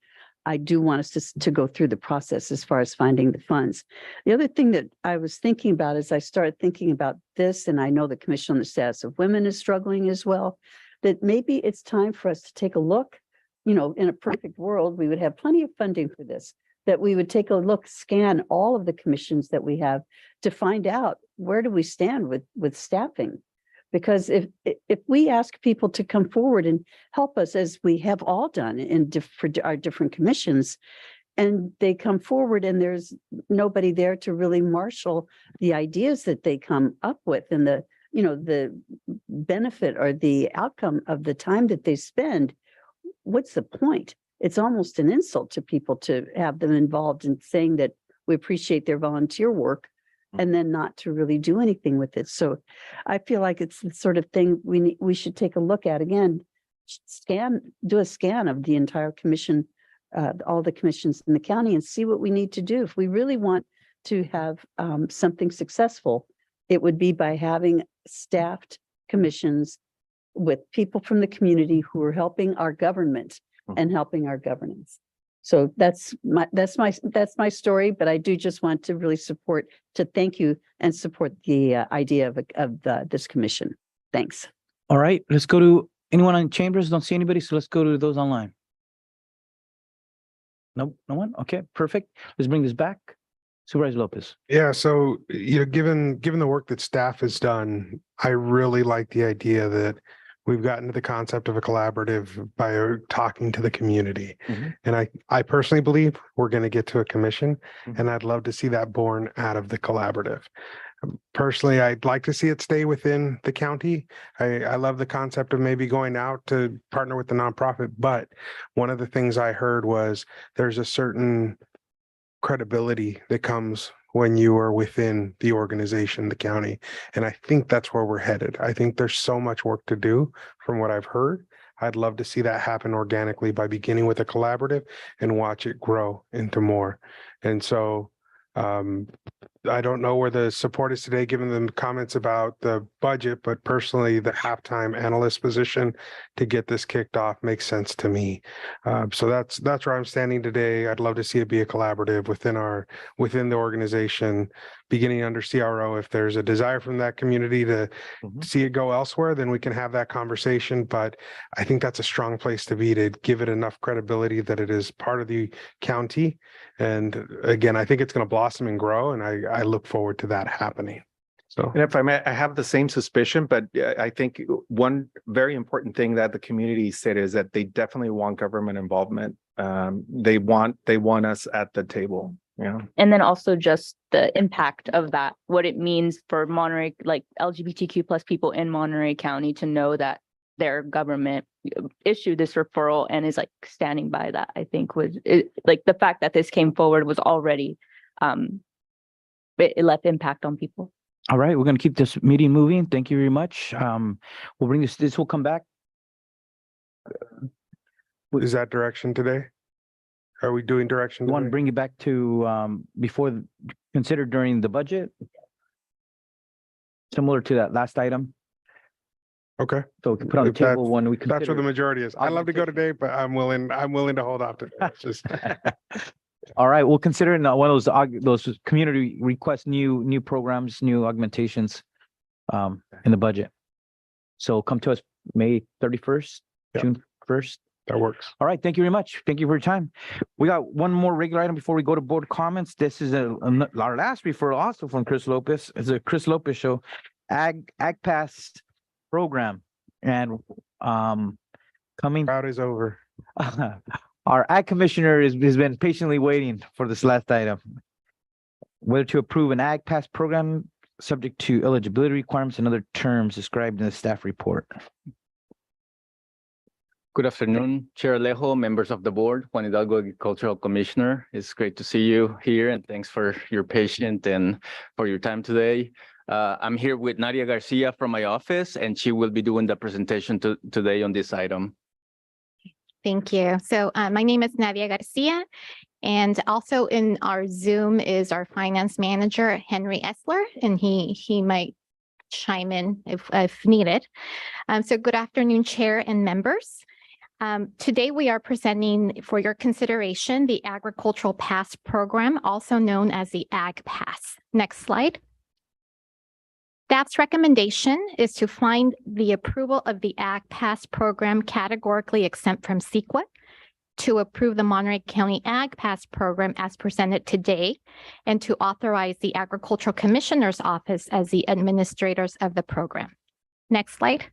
I do want us to go through the process as far as finding the funds. The other thing that I was thinking about as I started thinking about this, and I know the Commission on the Status of Women is struggling as well, that maybe it's time for us to take a look. In a perfect world, we would have plenty of funding for this, that we would take a look, scan all of the commissions that we have to find out where do we stand with staffing. Because if we ask people to come forward and help us, as we have all done for our different commissions, and they come forward and there's nobody there to really marshal the ideas that they come up with, and the benefit or the outcome of the time that they spend, what's the point? It's almost an insult to people to have them involved in saying that we appreciate their volunteer work and then not to really do anything with it. So I feel like it's the sort of thing we should take a look at again, do a scan of the entire commission, all the commissions in the county, and see what we need to do. If we really want to have something successful, it would be by having staffed commissions with people from the community who are helping our government and helping our governance. So that's my story, but I do just want to really thank you and support the idea of this commission. Thanks. All right, let's go to anyone in chambers. Don't see anybody, so let's go to those online. No one? Okay, perfect. Let's bring this back. Supervisor Lopez. Yeah, so given the work that staff has done, I really like the idea that we've gotten to the concept of a collaborative by talking to the community. And I personally believe we're going to get to a commission, and I'd love to see that born out of the collaborative. Personally, I'd like to see it stay within the county. I love the concept of maybe going out to partner with the nonprofit, but one of the things I heard was there's a certain credibility that comes when you are within the organization, the county. And I think that's where we're headed. I think there's so much work to do from what I've heard. I'd love to see that happen organically by beginning with a collaborative and watch it grow into more. And so I don't know where the support is today, given the comments about the budget, but personally, the halftime analyst position to get this kicked off makes sense to me. So that's where I'm standing today. I'd love to see it be a collaborative within the organization, beginning under CRO. If there's a desire from that community to see it go elsewhere, then we can have that conversation. But I think that's a strong place to be, to give it enough credibility that it is part of the county. And again, I think it's going to blossom and grow, and I look forward to that happening. So, and if I may, I have the same suspicion, but I think one very important thing that the community said is that they definitely want government involvement. They want us at the table. And then also just the impact of that, what it means for Monterey, like LGBTQ plus people in Monterey County, to know that their government issued this referral and is like standing by that. I think like the fact that this came forward was already it left impact on people. All right, we're going to keep this meeting moving. Thank you very much. We'll bring this will come back. Is that direction today? Are we doing direction? You want to today? bring it back to consider during the budget? Similar to that last item. Okay. So we can put on the If that's- table when we That's where the consider. majority is. I'd love to go today, but I'm willing to hold off today. It's just All right, we'll consider in one of those community requests, new programs, new augmentations in the budget. So come to us May 31st, Yep. June 1st. that works. All right, thank you very much. Thank you for your time. We got one more regular item before we go to board comments. This is our last referral also from Chris Lopez. It's a Chris Lopez show, Ag Pass program. And coming. Crowd is over. Our Ag Commissioner has been patiently waiting for this last item. Whether to approve an Ag Pass program subject to eligibility requirements and other terms described in the staff report. Good afternoon, Chair Alejo, members of the board, Juan Hidalgo Agricultural Commissioner. It's great to see you here and thanks for your patience and for your time today. I'm here with Nadia Garcia from my office and she will be doing the presentation today on this item. Thank you. So my name is Nadia Garcia, and also in our Zoom is our finance manager, Henry Essler, and he might chime in if needed. So good afternoon, Chair and members. Today we are presenting for your consideration the Agricultural Pass Program, also known as the Ag Pass. Next slide. Staff's recommendation is to find the approval of the Ag Pass program categorically exempt from CEQA, to approve the Monterey County Ag Pass program as presented today, and to authorize the Agricultural Commissioner's Office as the administrators of the program. Next slide.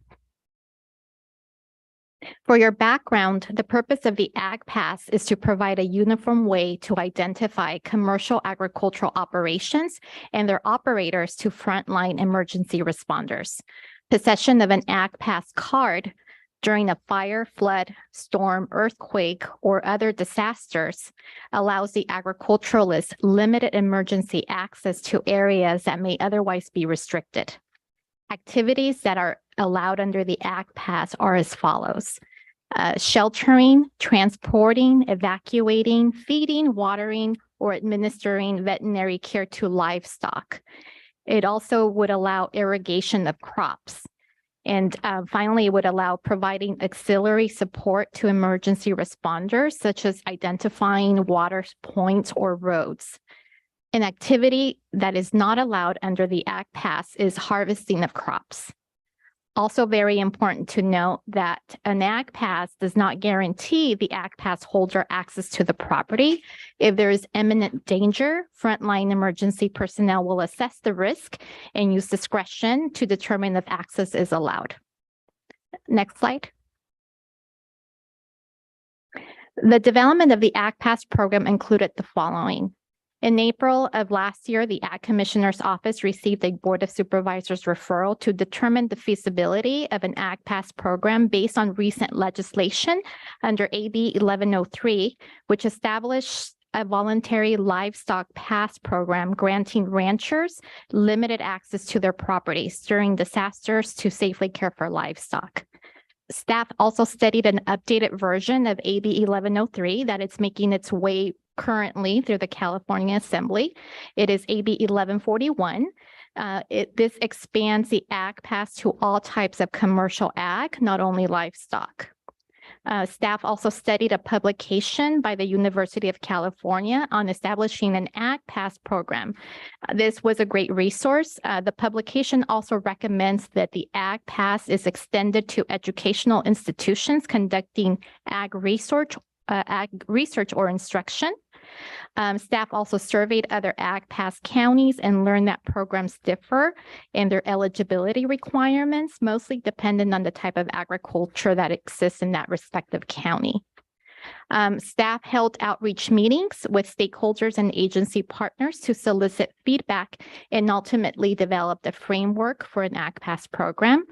For your background, the purpose of the Ag Pass is to provide a uniform way to identify commercial agricultural operations and their operators to frontline emergency responders. Possession of an Ag Pass card during a fire, flood, storm, earthquake, or other disasters allows the agriculturalist limited emergency access to areas that may otherwise be restricted. Activities that are allowed under the Ag Pass are as follows: sheltering, transporting, evacuating, feeding, watering, or administering veterinary care to livestock. It also would allow irrigation of crops. And finally, it would allow providing auxiliary support to emergency responders, such as identifying water points or roads. An activity that is not allowed under the Ag Pass is harvesting of crops. Also very important to note that an Ag Pass does not guarantee the Ag Pass holder access to the property. If there is imminent danger, frontline emergency personnel will assess the risk and use discretion to determine if access is allowed. Next slide. The development of the Ag Pass program included the following. In April of last year, the Ag Commissioner's Office received a Board of Supervisors referral to determine the feasibility of an Ag Pass program based on recent legislation under AB 1103, which established a voluntary livestock pass program granting ranchers limited access to their properties during disasters to safely care for livestock. Staff also studied an updated version of AB 1103 that is making its way currently through the California Assembly. It is AB 1141. This expands the Ag Pass to all types of commercial ag, not only livestock. Staff also studied a publication by the University of California on establishing an Ag Pass program. This was a great resource. The publication also recommends that the Ag Pass is extended to educational institutions conducting ag research or instruction. Staff also surveyed other Ag Pass counties and learned that programs differ in their eligibility requirements, mostly dependent on the type of agriculture that exists in that respective county. Staff held outreach meetings with stakeholders and agency partners to solicit feedback and ultimately developed a framework for an Ag Pass program.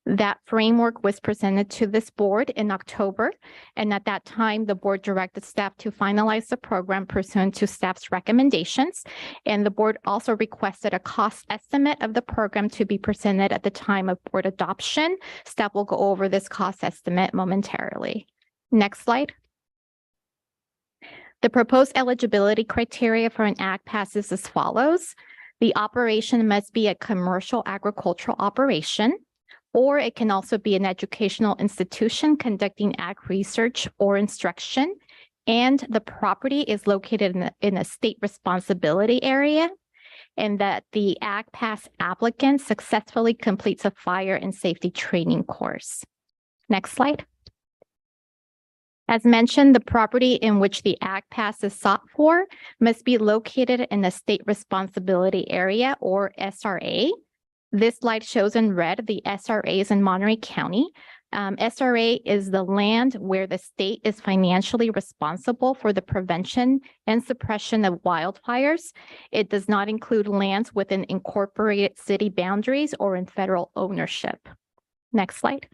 That framework was presented to this board in October, and at that time, the board directed staff to finalize the program pursuant to staff's recommendations, and the board also requested a cost estimate of the program to be presented at the time of board adoption. Staff will go over this cost estimate momentarily. Next slide. The proposed eligibility criteria for an ag pass is as follows. The operation must be a commercial agricultural operation, or it can also be an educational institution conducting ag research or instruction, and the property is located in a state responsibility area, and that the ag pass applicant successfully completes a fire and safety training course. Next slide. As mentioned, the property in which the ag pass is sought for must be located in the state responsibility area, or SRA. This slide shows in red the SRAs in Monterey County. SRA is the land where the state is financially responsible for the prevention and suppression of wildfires. It does not include lands within incorporated city boundaries or in federal ownership. Next slide.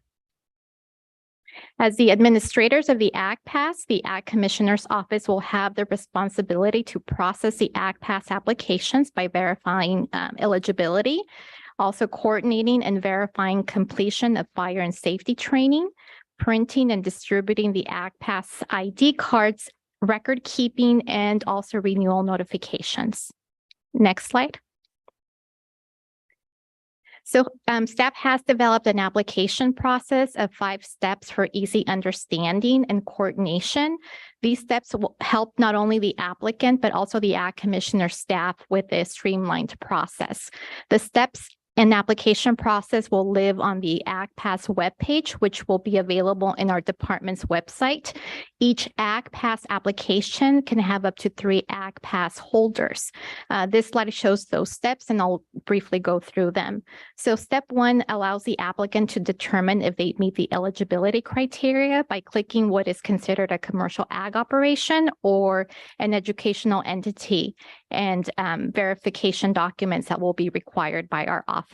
As the administrators of the Ag Pass, the Ag Commissioner's Office will have the responsibility to process the Ag Pass applications by verifying eligibility, also coordinating and verifying completion of fire and safety training, printing and distributing the Ag Pass ID cards, record keeping, and also renewal notifications. Next slide. So staff has developed an application process of 5 steps for easy understanding and coordination. These steps will help not only the applicant, but also the Ag Commissioner staff with a streamlined process. The steps and application process will live on the Ag Pass webpage, which will be available in our department's website. Each Ag Pass application can have up to 3 Ag Pass holders. This slide shows those steps, and I'll briefly go through them. So step 1 allows the applicant to determine if they meet the eligibility criteria by clicking what is considered a commercial ag operation or an educational entity, and verification documents that will be required by our office.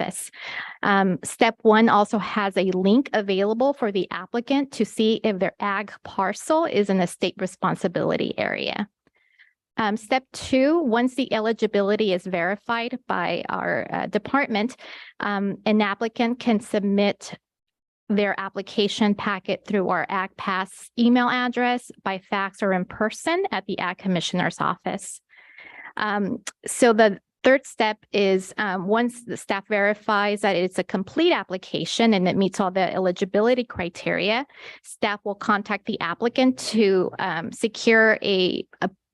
Step 1 also has a link available for the applicant to see if their ag parcel is in a state responsibility area. Step 2, once the eligibility is verified by our department, an applicant can submit their application packet through our Ag Pass email address, by fax, or in person at the Ag Commissioner's office. So the 3rd step is once the staff verifies that it's a complete application and it meets all the eligibility criteria, staff will contact the applicant to secure a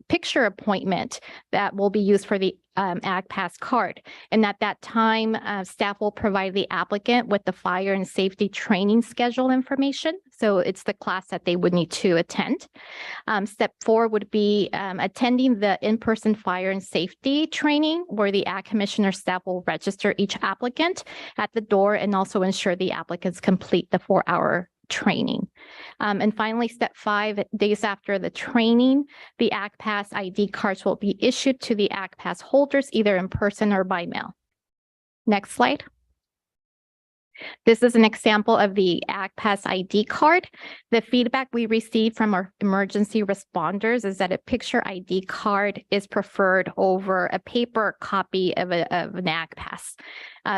picture appointment that will be used for the Ag Pass card. And at that time, staff will provide the applicant with the fire and safety training schedule information. So it's the class that they would need to attend. Step 4 would be attending the in-person fire and safety training, where the Ag Commissioner staff will register each applicant at the door and also ensure the applicants complete the 4-hour training. And finally, step 5, days after the training, the Ag Pass ID cards will be issued to the Ag Pass holders either in person or by mail. Next slide. This is an example of the Ag Pass ID card. The feedback we received from our emergency responders is that a picture ID card is preferred over a paper copy of an Ag Pass.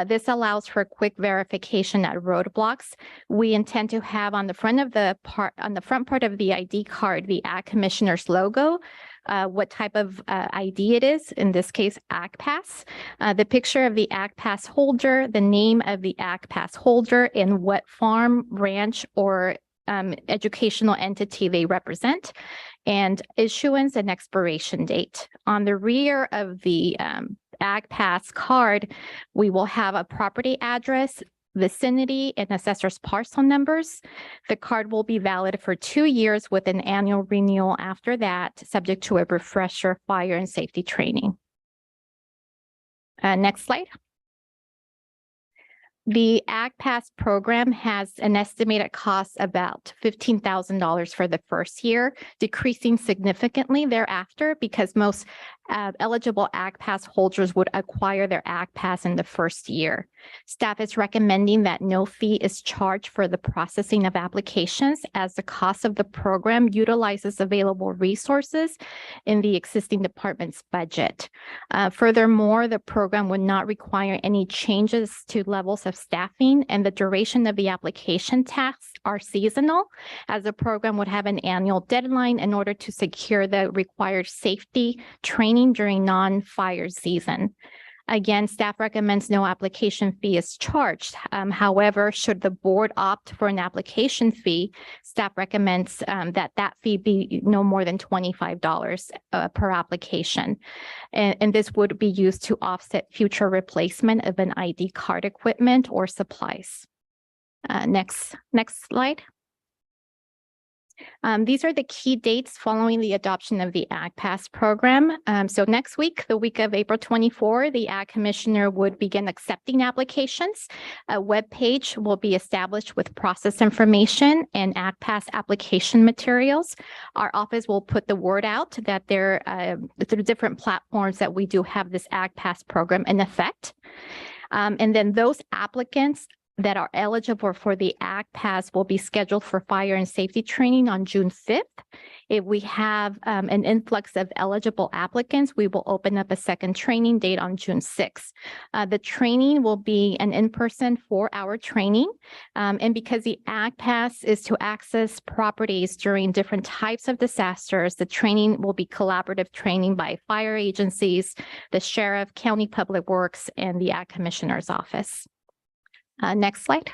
This allows for quick verification at roadblocks. We intend to have on the front part of the ID card, the Ag Commissioner's logo, what type of ID it is, in this case, Ag Pass, the picture of the Ag Pass holder, the name of the Ag Pass holder, and what farm, ranch, or educational entity they represent, and issuance and expiration date. On the rear of the Ag Pass card, we will have a property address, vicinity, and assessor's parcel numbers. The card will be valid for 2 years with an annual renewal after that, subject to a refresher fire and safety training. Next slide. The Ag Pass program has an estimated cost about $15,000 for the first year, decreasing significantly thereafter because most eligible Ag Pass holders would acquire their Ag Pass in the first year. Staff is recommending that no fee is charged for the processing of applications, as the cost of the program utilizes available resources in the existing department's budget. Furthermore, the program would not require any changes to levels of staffing, and the duration of the application tasks are seasonal, as the program would have an annual deadline in order to secure the required safety training during non-fire season. Again, staff recommends no application fee is charged. However, should the board opt for an application fee, staff recommends that fee be no more than $25 per application. And this would be used to offset future replacement of an ID card equipment or supplies. Next slide. These are the key dates following the adoption of the Ag Pass program. So next week, the week of April 24, the Ag Commissioner would begin accepting applications. A web page will be established with process information and Ag Pass application materials. Our office will put the word out that there through different platforms that we do have this Ag Pass program in effect. And then those applicants that are eligible for the Ag Pass will be scheduled for fire and safety training on June 5th. If we have an influx of eligible applicants, we will open up a second training date on June 6th. The training will be an in-person 4-hour training. And because the Ag Pass is to access properties during different types of disasters, the training will be collaborative training by fire agencies, the sheriff, county public works, and the Ag Commissioner's office. Next slide.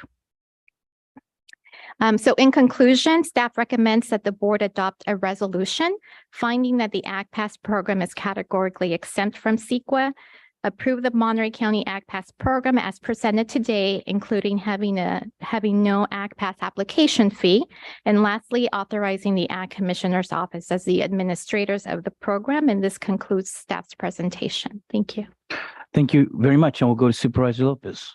So in conclusion, staff recommends that the board adopt a resolution finding that the Ag Pass program is categorically exempt from CEQA, approve the Monterey County Ag Pass program as presented today, including having no Ag Pass application fee, and lastly, authorizing the Ag Commissioner's office as the administrators of the program. And this concludes staff's presentation. Thank you. Thank you very much. And we'll go to Supervisor Lopez.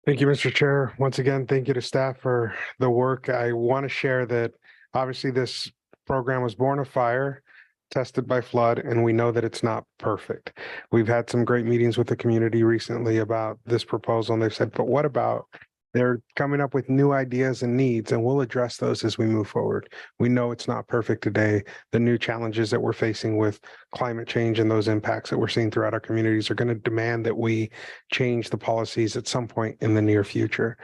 Thank you, Mr. Chair. Once again, thank you to staff for the work. I want to share that obviously this program was born of fire, tested by flood, and we know that it's not perfect. We've had some great meetings with the community recently about this proposal, and they've said, but what about? They're coming up with new ideas and needs, and we'll address those as we move forward. We know it's not perfect today. The new challenges that we're facing with climate change and those impacts that we're seeing throughout our communities are going to demand that we change the policies at some point in the near future.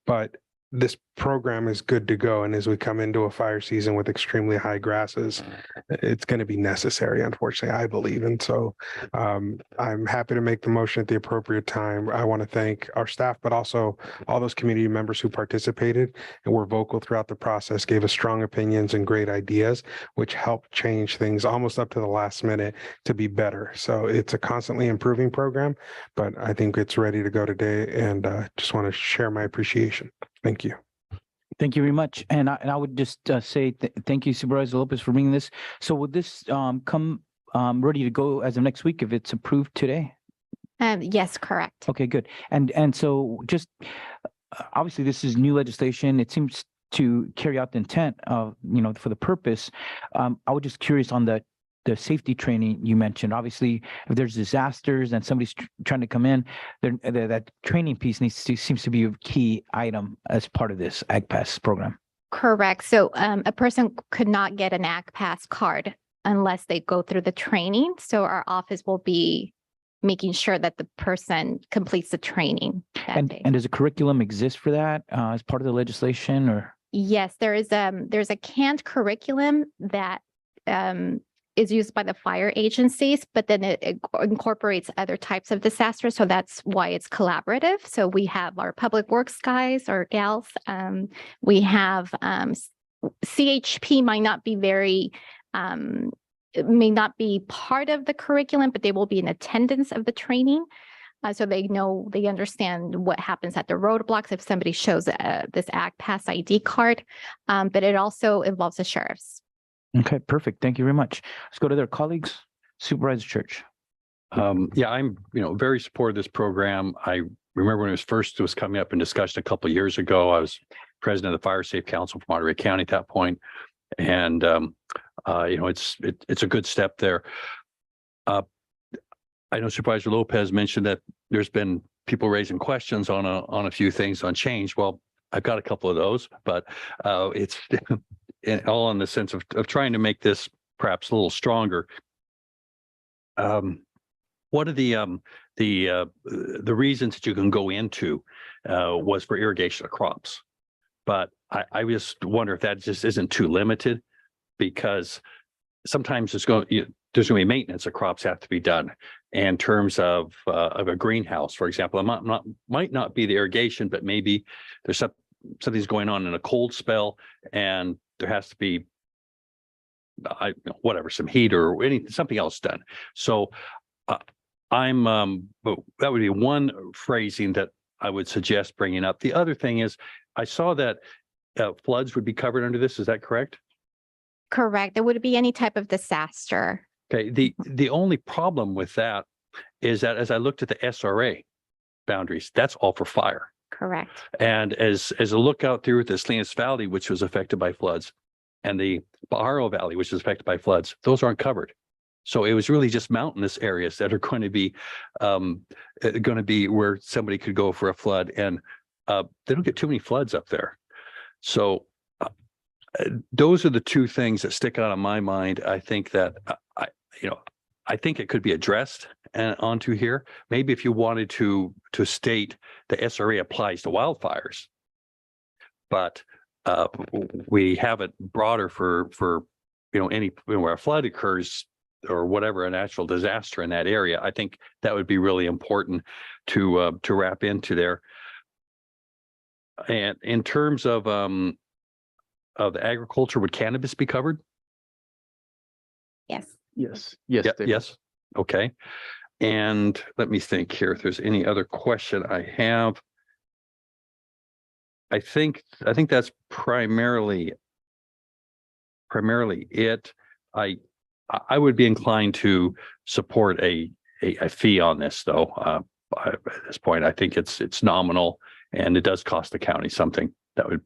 But this program is good to go. And as we come into a fire season with extremely high grasses, it's going to be necessary, unfortunately, I believe. And so I'm happy to make the motion at the appropriate time. I want to thank our staff, but also all those community members who participated and were vocal throughout the process, gave us strong opinions and great ideas, which helped change things almost up to the last minute to be better. So it's a constantly improving program, but I think it's ready to go today, and just want to share my appreciation. Thank you. Thank you very much. And I would just say thank you, Supervisor Lopez, for bringing this. So would this come ready to go as of next week if it's approved today? Yes, correct. Okay, good. And so just obviously this is new legislation. It seems to carry out the intent of, for the purpose. I was just curious on the safety training you mentioned. Obviously, if there's disasters and somebody's trying to come in, that training piece seems to be a key item as part of this Ag Pass program. Correct. So a person could not get an Ag Pass card unless they go through the training. So our office will be making sure that the person completes the training that day. And does a curriculum exist for that as part of the legislation, or? Yes, there's a canned curriculum that is used by the fire agencies, but then it incorporates other types of disasters. So that's why it's collaborative. So we have our public works guys or gals. We have CHP might not be may not be part of the curriculum, but they will be in attendance of the training. So they understand what happens at the roadblocks if somebody shows this Ag Pass ID card, but it also involves the sheriffs. Okay, perfect. Thank you very much. Let's go to their colleagues. Supervisor Church. Yeah, I'm, very supportive of this program. I remember when it was coming up and discussed a couple of years ago. I was president of the Fire Safe Council for Monterey County at that point. And, it's a good step there. I know Supervisor Lopez mentioned that there's been people raising questions on a few things on change. Well, I've got a couple of those, but it's all in the sense of trying to make this perhaps a little stronger. One of the reasons that you can go into was for irrigation of crops, but I just wonder if that just isn't too limited, because sometimes there's going to be maintenance of crops have to be done in terms of a greenhouse, for example. It might not be the irrigation, but maybe there's something's going on in a cold spell, and there has to be some heat or something else done. So that would be one phrasing that I would suggest bringing up. The other thing is, I saw that floods would be covered under this. Is that correct? Correct. There would be any type of disaster. Okay. The only problem with that is that as I looked at the SRA boundaries, that's all for fire. Correct. And as I look out through the Salinas Valley, which was affected by floods, and the Pajaro Valley, which is affected by floods, those aren't covered. So it was really just mountainous areas that are going to be where somebody could go for a flood, and they don't get too many floods up there. So those are the two things that stick out in my mind. I think that I think it could be addressed onto here. Maybe if you wanted to state the SRA applies to wildfires, but we have it broader for where a flood occurs or whatever, a natural disaster in that area. I think that would be really important to wrap into there. And in terms of the agriculture, would cannabis be covered? Yes. Yes. Yes. Okay. And let me think here if there's any other question I have. I think that's primarily it. I would be inclined to support a fee on this, though. At this point, I think it's nominal, and it does cost the county something. That would.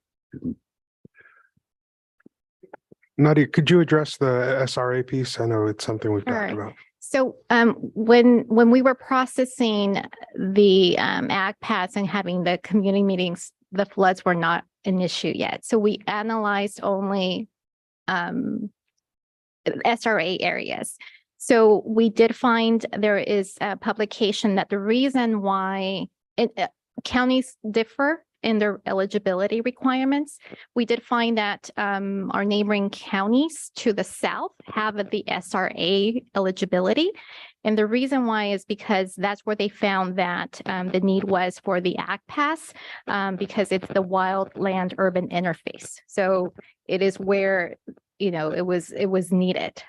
Nadia, could you address the SRA piece? I know it's something we've talked about. So when we were processing the ag pass and having the community meetings, the floods were not an issue yet. So we analyzed only SRA areas. So we did find there is a publication that the reason why counties differ in their eligibility requirements. We did find that our neighboring counties to the south have the SRA eligibility. And the reason why is because that's where they found that the need was for the ag pass, because it's the wildland urban interface. So it is where it was needed,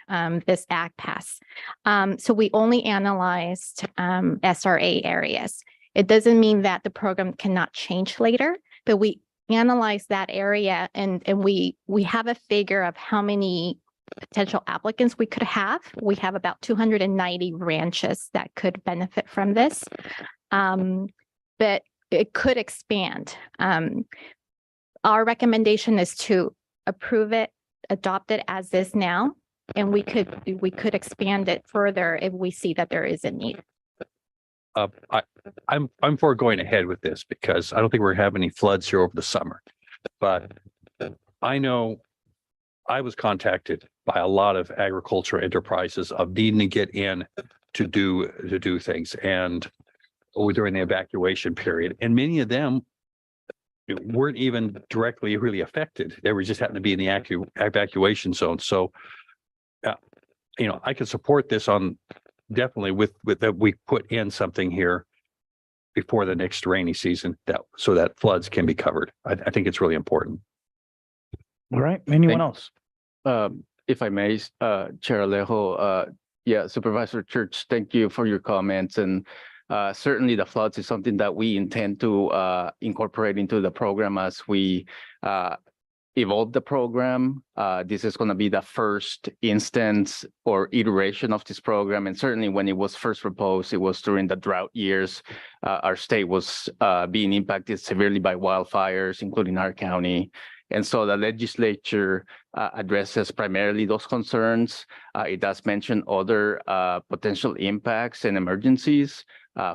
this ag pass. So we only analyzed SRA areas. It doesn't mean that the program cannot change later, but we analyze that area and we have a figure of how many potential applicants we could have. We have about 290 ranches that could benefit from this, but it could expand. Our recommendation is to approve it, adopt it as is now, and we could expand it further if we see that there is a need. I'm for going ahead with this because I don't think we're having any floods here over the summer. But I know I was contacted by a lot of agricultural enterprises of needing to get in to do things and during the evacuation period. And many of them weren't even directly really affected. They were just happened to be in the evacuation zone. So I could support this on definitely with that we put in something here before the next rainy season so that floods can be covered. I think it's really important. All right. Anyone else? If I may, Chair Alejo, Supervisor Church, thank you for your comments. And certainly the floods is something that we intend to incorporate into the program as we evolve the program. This is going to be the first instance or iteration of this program. And certainly when it was first proposed, it was during the drought years. Our state was being impacted severely by wildfires, including our county. And so the legislature addresses primarily those concerns. It does mention other potential impacts and emergencies,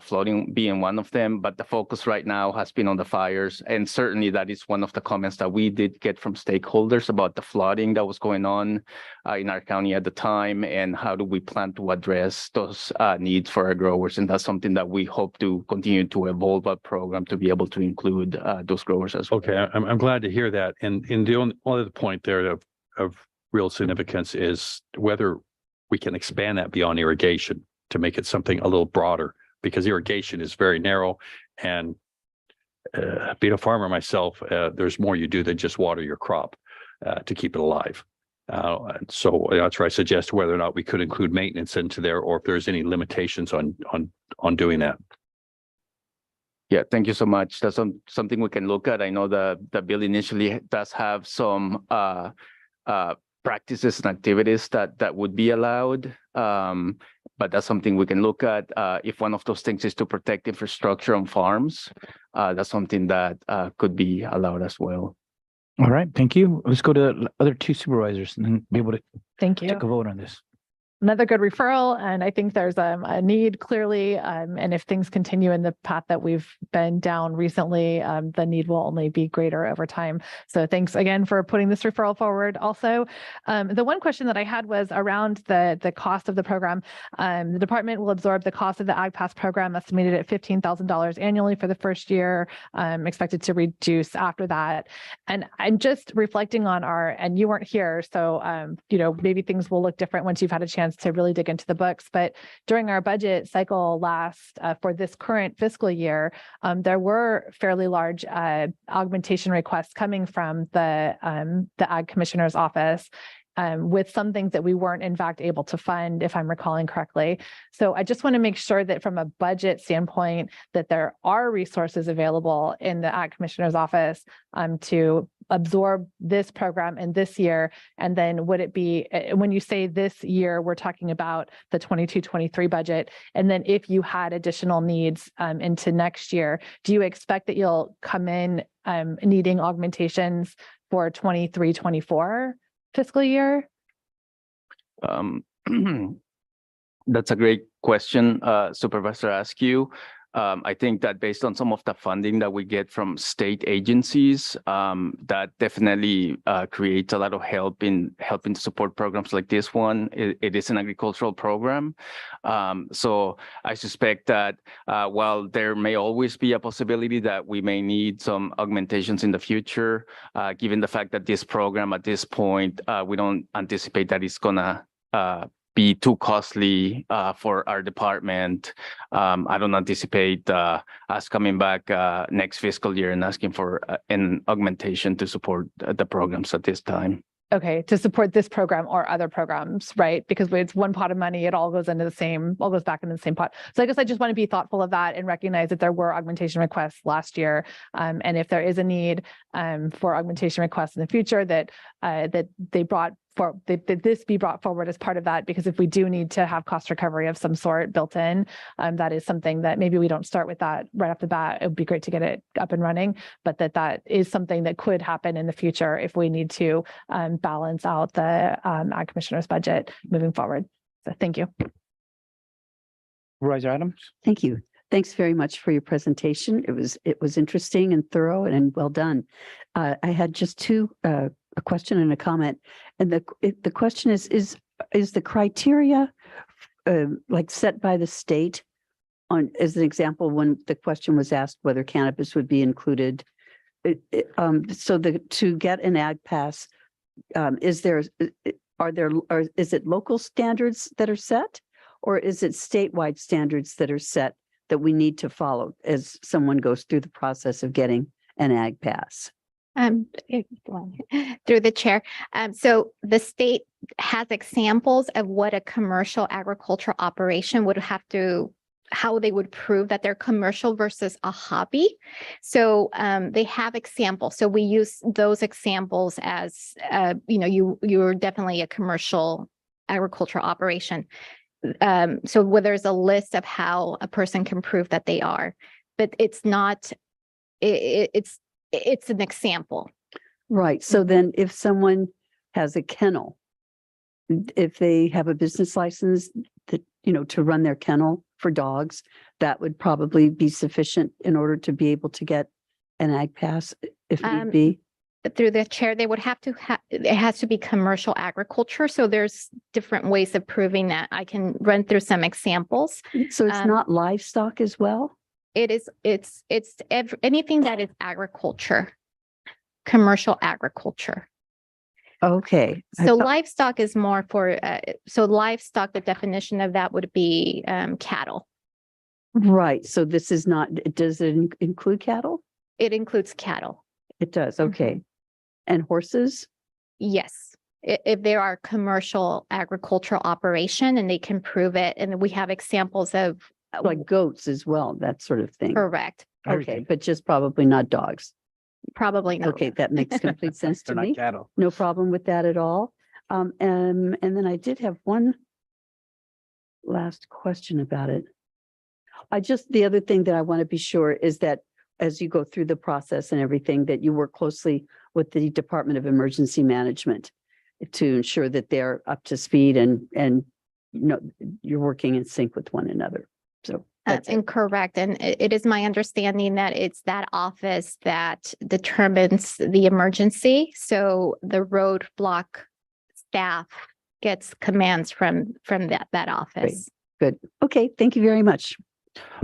flooding being one of them, but the focus right now has been on the fires. And certainly that is one of the comments that we did get from stakeholders about the flooding that was going on in our county at the time, and how do we plan to address those needs for our growers. And that's something that we hope to continue to evolve our program to be able to include those growers as well. Okay, I'm glad to hear that. And the only other point there of real significance is whether we can expand that beyond irrigation to make it something a little broader, because irrigation is very narrow. And being a farmer myself, there's more you do than just water your crop to keep it alive. So that's where I suggest whether or not we could include maintenance into there, or if there's any limitations on doing that. Yeah, thank you so much. That's something we can look at. I know the bill initially does have some practices and activities that would be allowed. But that's something we can look at. If one of those things is to protect infrastructure on farms, that's something that could be allowed as well. All right, thank you. Let's go to the other two supervisors and then be able to Thank you. take a vote on this. Another good referral, and I think there's a need clearly, and if things continue in the path that we've been down recently, the need will only be greater over time. So thanks again for putting this referral forward. Also, the one question that I had was around the cost of the program. The department will absorb the cost of the Ag Pass program, estimated at $15,000 annually for the first year, expected to reduce after that. And I'm just reflecting on and you weren't here, so maybe things will look different once you've had a chance to really dig into the books. But during our budget cycle last for this current fiscal year, there were fairly large augmentation requests coming from the Ag Commissioner's office, with some things that we weren't in fact able to fund, if I'm recalling correctly. So I just want to make sure that from a budget standpoint, that there are resources available in the Ag Commissioner's office to absorb this program in this year. And then would it be, when you say this year, we're talking about the 22-23 budget. And then if you had additional needs into next year, do you expect that you'll come in needing augmentations for 23-24 fiscal year? That's a great question, Supervisor Askew. I think that based on some of the funding that we get from state agencies, that definitely creates a lot of help in helping to support programs like this one. It is an agricultural program. So I suspect that while there may always be a possibility that we may need some augmentations in the future, given the fact that this program at this point, we don't anticipate that it's gonna be too costly for our department. I don't anticipate us coming back next fiscal year and asking for an augmentation to support the programs at this time. Okay, to support this program or other programs, right? Because it's one pot of money, it all goes into the same, all goes back into the same pot. So I guess I just want to be thoughtful of that and recognize that there were augmentation requests last year. And if there is a need for augmentation requests in the future, that this be brought forward as part of that, because if we do need to have cost recovery of some sort built in, that is something that maybe we don't start with that right off the bat. It would be great to get it up and running, but that is something that could happen in the future if we need to balance out the Ag Commissioner's budget moving forward. So thank you. Supervisor Adams. Thank you. Thanks very much for your presentation. It was interesting and thorough and well done. I had just a question and a comment. And the question is the criteria like set by the state on, as an example, when the question was asked whether cannabis would be included, to get an Ag Pass, is it local standards that are set, or is it statewide standards that are set that we need to follow as someone goes through the process of getting an Ag Pass? Through the chair. So the state has examples of what a commercial agricultural operation would have to, how they would prove that they're commercial versus a hobby. So they have examples. So we use those examples as, you're definitely a commercial agricultural operation. So where there's a list of how a person can prove that they are, but it's not, it's an example. Right. So then if someone has a kennel, if they have a business license that, to run their kennel for dogs, that would probably be sufficient in order to be able to get an ag pass if need be. Through the chair, they would have to it has to be commercial agriculture. So there's different ways of proving that. I can run through some examples. So it's not livestock as well? It's anything that is agriculture, commercial agriculture. Okay. So livestock is more for, so livestock, the definition of that would be cattle. Right. So this is not, does it include cattle? It includes cattle. It does. Okay. And horses? Yes. If there are commercial agricultural operation and they can prove it, and we have examples of like goats as well, that sort of thing. Correct. Okay, but just probably not dogs. Probably not. Okay, that makes complete sense to They're not me. cattle. No problem with that at all. And then I did have one last question about it. The other thing that I want to be sure is that as you go through the process and everything, that you work closely with the Department of Emergency Management to ensure that they're up to speed and you're working in sync with one another. So That's incorrect. And it is my understanding that it's that office that determines the emergency. So the roadblock staff gets commands from that office. Good. Okay, thank you very much.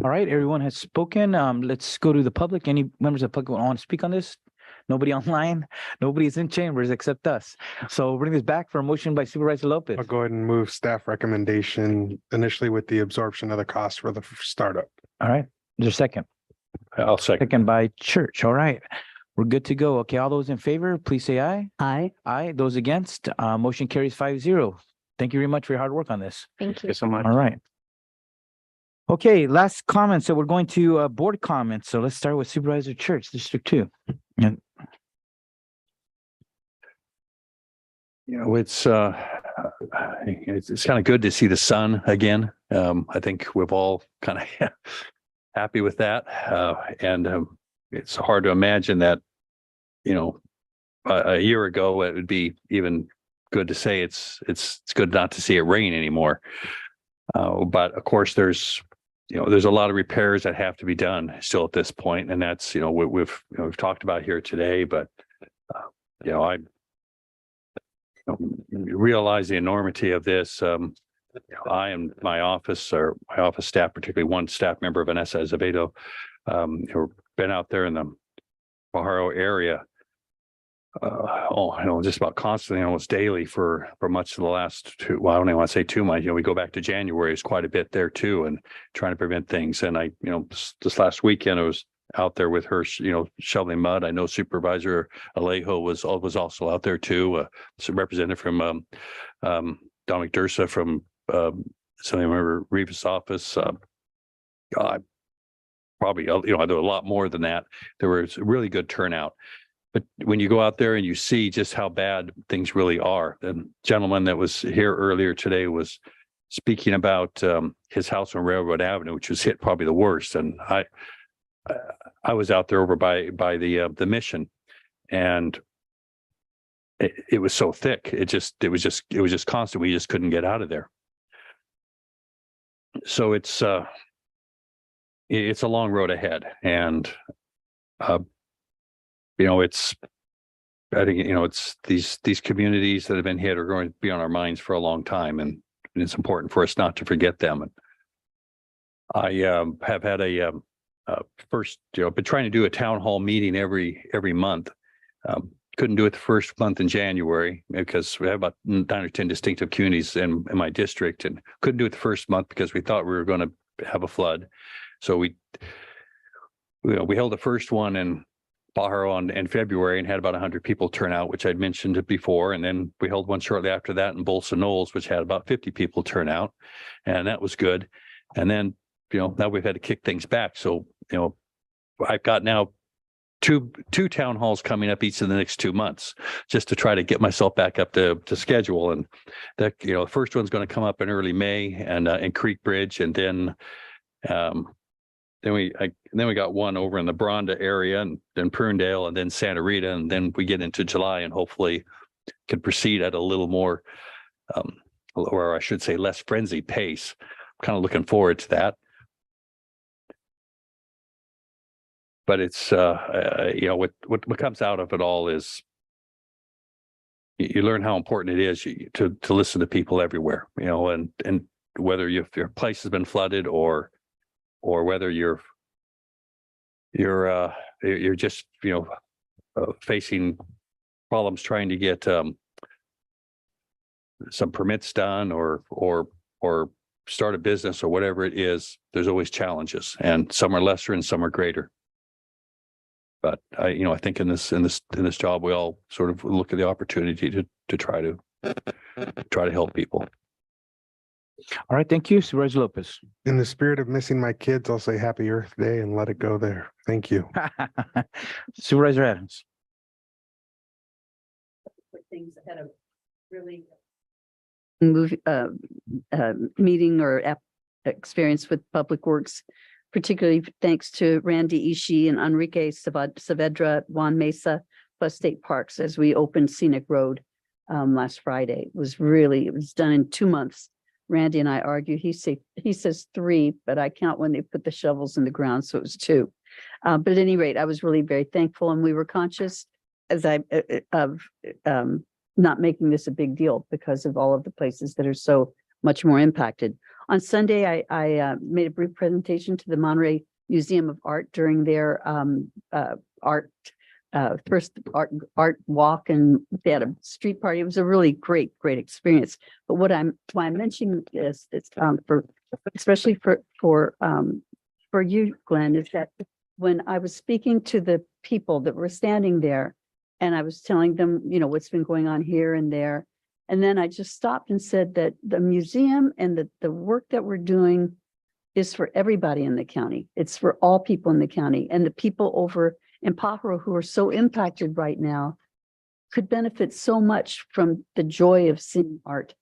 All right, everyone has spoken. Let's go to the public. Any members of the public want to speak on this? Nobody online? Nobody's in chambers except us. So we'll bring this back for a motion by Supervisor Lopez. I'll go ahead and move staff recommendation initially with the absorption of the cost for the startup. All right, there's a second. I'll second. Second by Church. All right, we're good to go. Okay, all those in favor, please say aye. Aye. Aye. Those against, motion carries 5-0. Thank you very much for your hard work on this. Thank you. Thank you so much. All right. Okay, last comment. So we're going to board comments. So let's start with Supervisor Church, District 2. And it's kind of good to see the sun again. I think we've all kind of happy with that. And it's hard to imagine that, a year ago, it would be even good to say it's good not to see it rain anymore. But of course, there's a lot of repairs that have to be done still at this point, and that's we've talked about here today. But I realize the enormity of this. I and my office staff, particularly one staff member, Vanessa Azevedo, who've been out there in the Pajaro area. Just about constantly, almost daily for much of the last two. Well, I don't even want to say too much. We go back to January, it's quite a bit there too, and trying to prevent things. And I, this last weekend I was out there with her, shoveling mud. I know Supervisor Alejo was also out there too. Some representative from Don McDursa from Member Rivas' office. Probably, I do a lot more than that. There was a really good turnout. But when you go out there and you see just how bad things really are, the gentleman that was here earlier today was speaking about his house on Railroad Avenue, which was hit probably the worst. And I was out there over by the Mission, and it was so thick. It was just constant. We just couldn't get out of there. So it's a long road ahead, and I think it's these communities that have been hit are going to be on our minds for a long time, and it's important for us not to forget them. And I have had a first, been trying to do a town hall meeting every month. Couldn't do it the first month in January because we have about 9 or 10 distinctive communities in my district, and couldn't do it the first month because we thought we were going to have a flood. So we held the first one in Pajaro in February and had about 100 people turn out, which I'd mentioned before. And then we held one shortly after that in Bolsa Knolls, which had about 50 people turn out, and that was good. And then, now we've had to kick things back. So, I've got now two town halls coming up each of the next 2 months just to try to get myself back up to schedule. And that, the first one's going to come up in early May and in Creek Bridge, and then then we got one over in the Bronda area and then Prunedale and then Santa Rita. And then we get into July and hopefully can proceed at a little more, or I should say less frenzied pace. I'm kind of looking forward to that. But it's, you know, what comes out of it all is you learn how important it is to listen to people everywhere, you know, and whether if your place has been flooded or whether you're just, you know, facing problems trying to get some permits done or start a business or whatever it is, there's always challenges, and some are lesser and some are greater. But you know, I think in this job, we all sort of look at the opportunity to try to help people. All right, thank you, Supervisor Lopez. In the spirit of missing my kids, I'll say Happy Earth Day and let it go there. Thank you. Supervisor Adams. Things that had a really meeting or experience with Public Works, particularly thanks to Randy Ishii and Enrique Saavedra at Juan Mesa plus State Parks as we opened Scenic Road last Friday. It was done in 2 months. Randy and I argue, he says 3, but I count when they put the shovels in the ground, so it was 2. But at any rate, I was really very thankful, and we were conscious of not making this a big deal because of all of the places that are so much more impacted. On Sunday, I made a brief presentation to the Monterey Museum of Art during their first art walk, and they had a street party. It was a really great experience. But why I'm mentioning this, it's especially for you, Glenn, is that when I was speaking to the people that were standing there, and I was telling them, you know, what's been going on here and there, and then I just stopped and said that the museum and the work that we're doing is for everybody in the county. It's for all people in the county, and the people over in Pajaro who are so impacted right now could benefit so much from the joy of seeing art.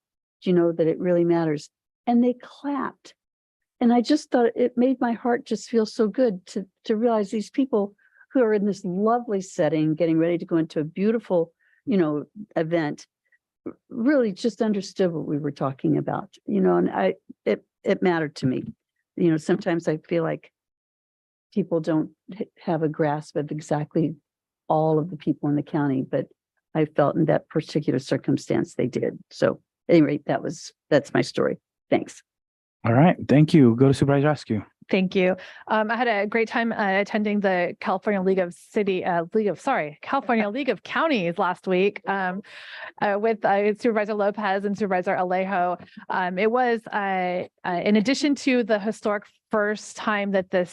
Do you know that it really matters? And they clapped. And I just thought it made my heart just feel so good to realize these people who are in this lovely setting, getting ready to go into a beautiful, you know, event, really just understood what we were talking about, you know, and it mattered to me. You know, sometimes I feel like people don't have a grasp of exactly all of the people in the county, but I felt in that particular circumstance they did. So at any rate, that's my story. Thanks. All right, thank you. Go to Supervisor Askew. Thank you. I had a great time attending the California League of Counties last week with Supervisor Lopez and Supervisor Alejo. It was in addition to the historic first time that the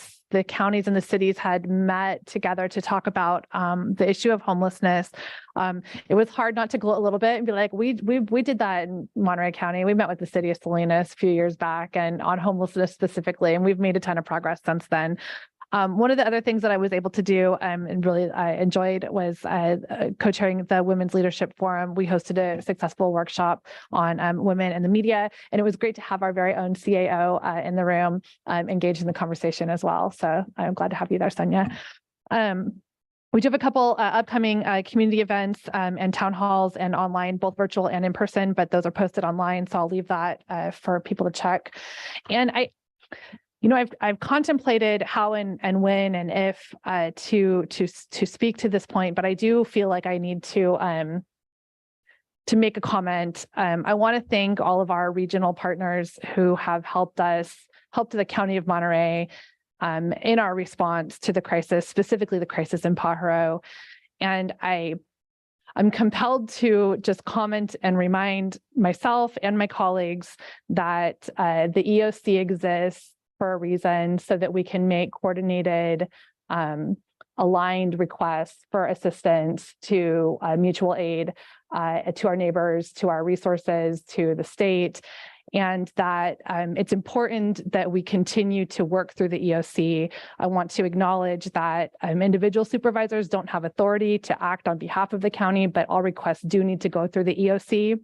counties and the cities had met together to talk about the issue of homelessness. It was hard not to gloat a little bit and be like, we did that in Monterey County. We met with the city of Salinas a few years back and on homelessness specifically, and we've made a ton of progress since then. One of the other things that I was able to do and really I enjoyed was co-chairing the Women's Leadership Forum. We hosted a successful workshop on women in the media, and it was great to have our very own CAO in the room engaged in the conversation as well. So I'm glad to have you there, Sonia. We do have a couple upcoming community events and town halls and online, both virtual and in person, but those are posted online. So I'll leave that for people to check. And I've contemplated how and when and if to speak to this point, but I do feel like I need to make a comment. I want to thank all of our regional partners who have helped the County of Monterey in our response to the crisis, specifically the crisis in Pajaro. And I'm compelled to just comment and remind myself and my colleagues that the EOC exists for a reason so that we can make coordinated, aligned requests for assistance to mutual aid to our neighbors, to our resources, to the state, and that it's important that we continue to work through the EOC. I want to acknowledge that individual supervisors don't have authority to act on behalf of the county, but all requests do need to go through the EOC.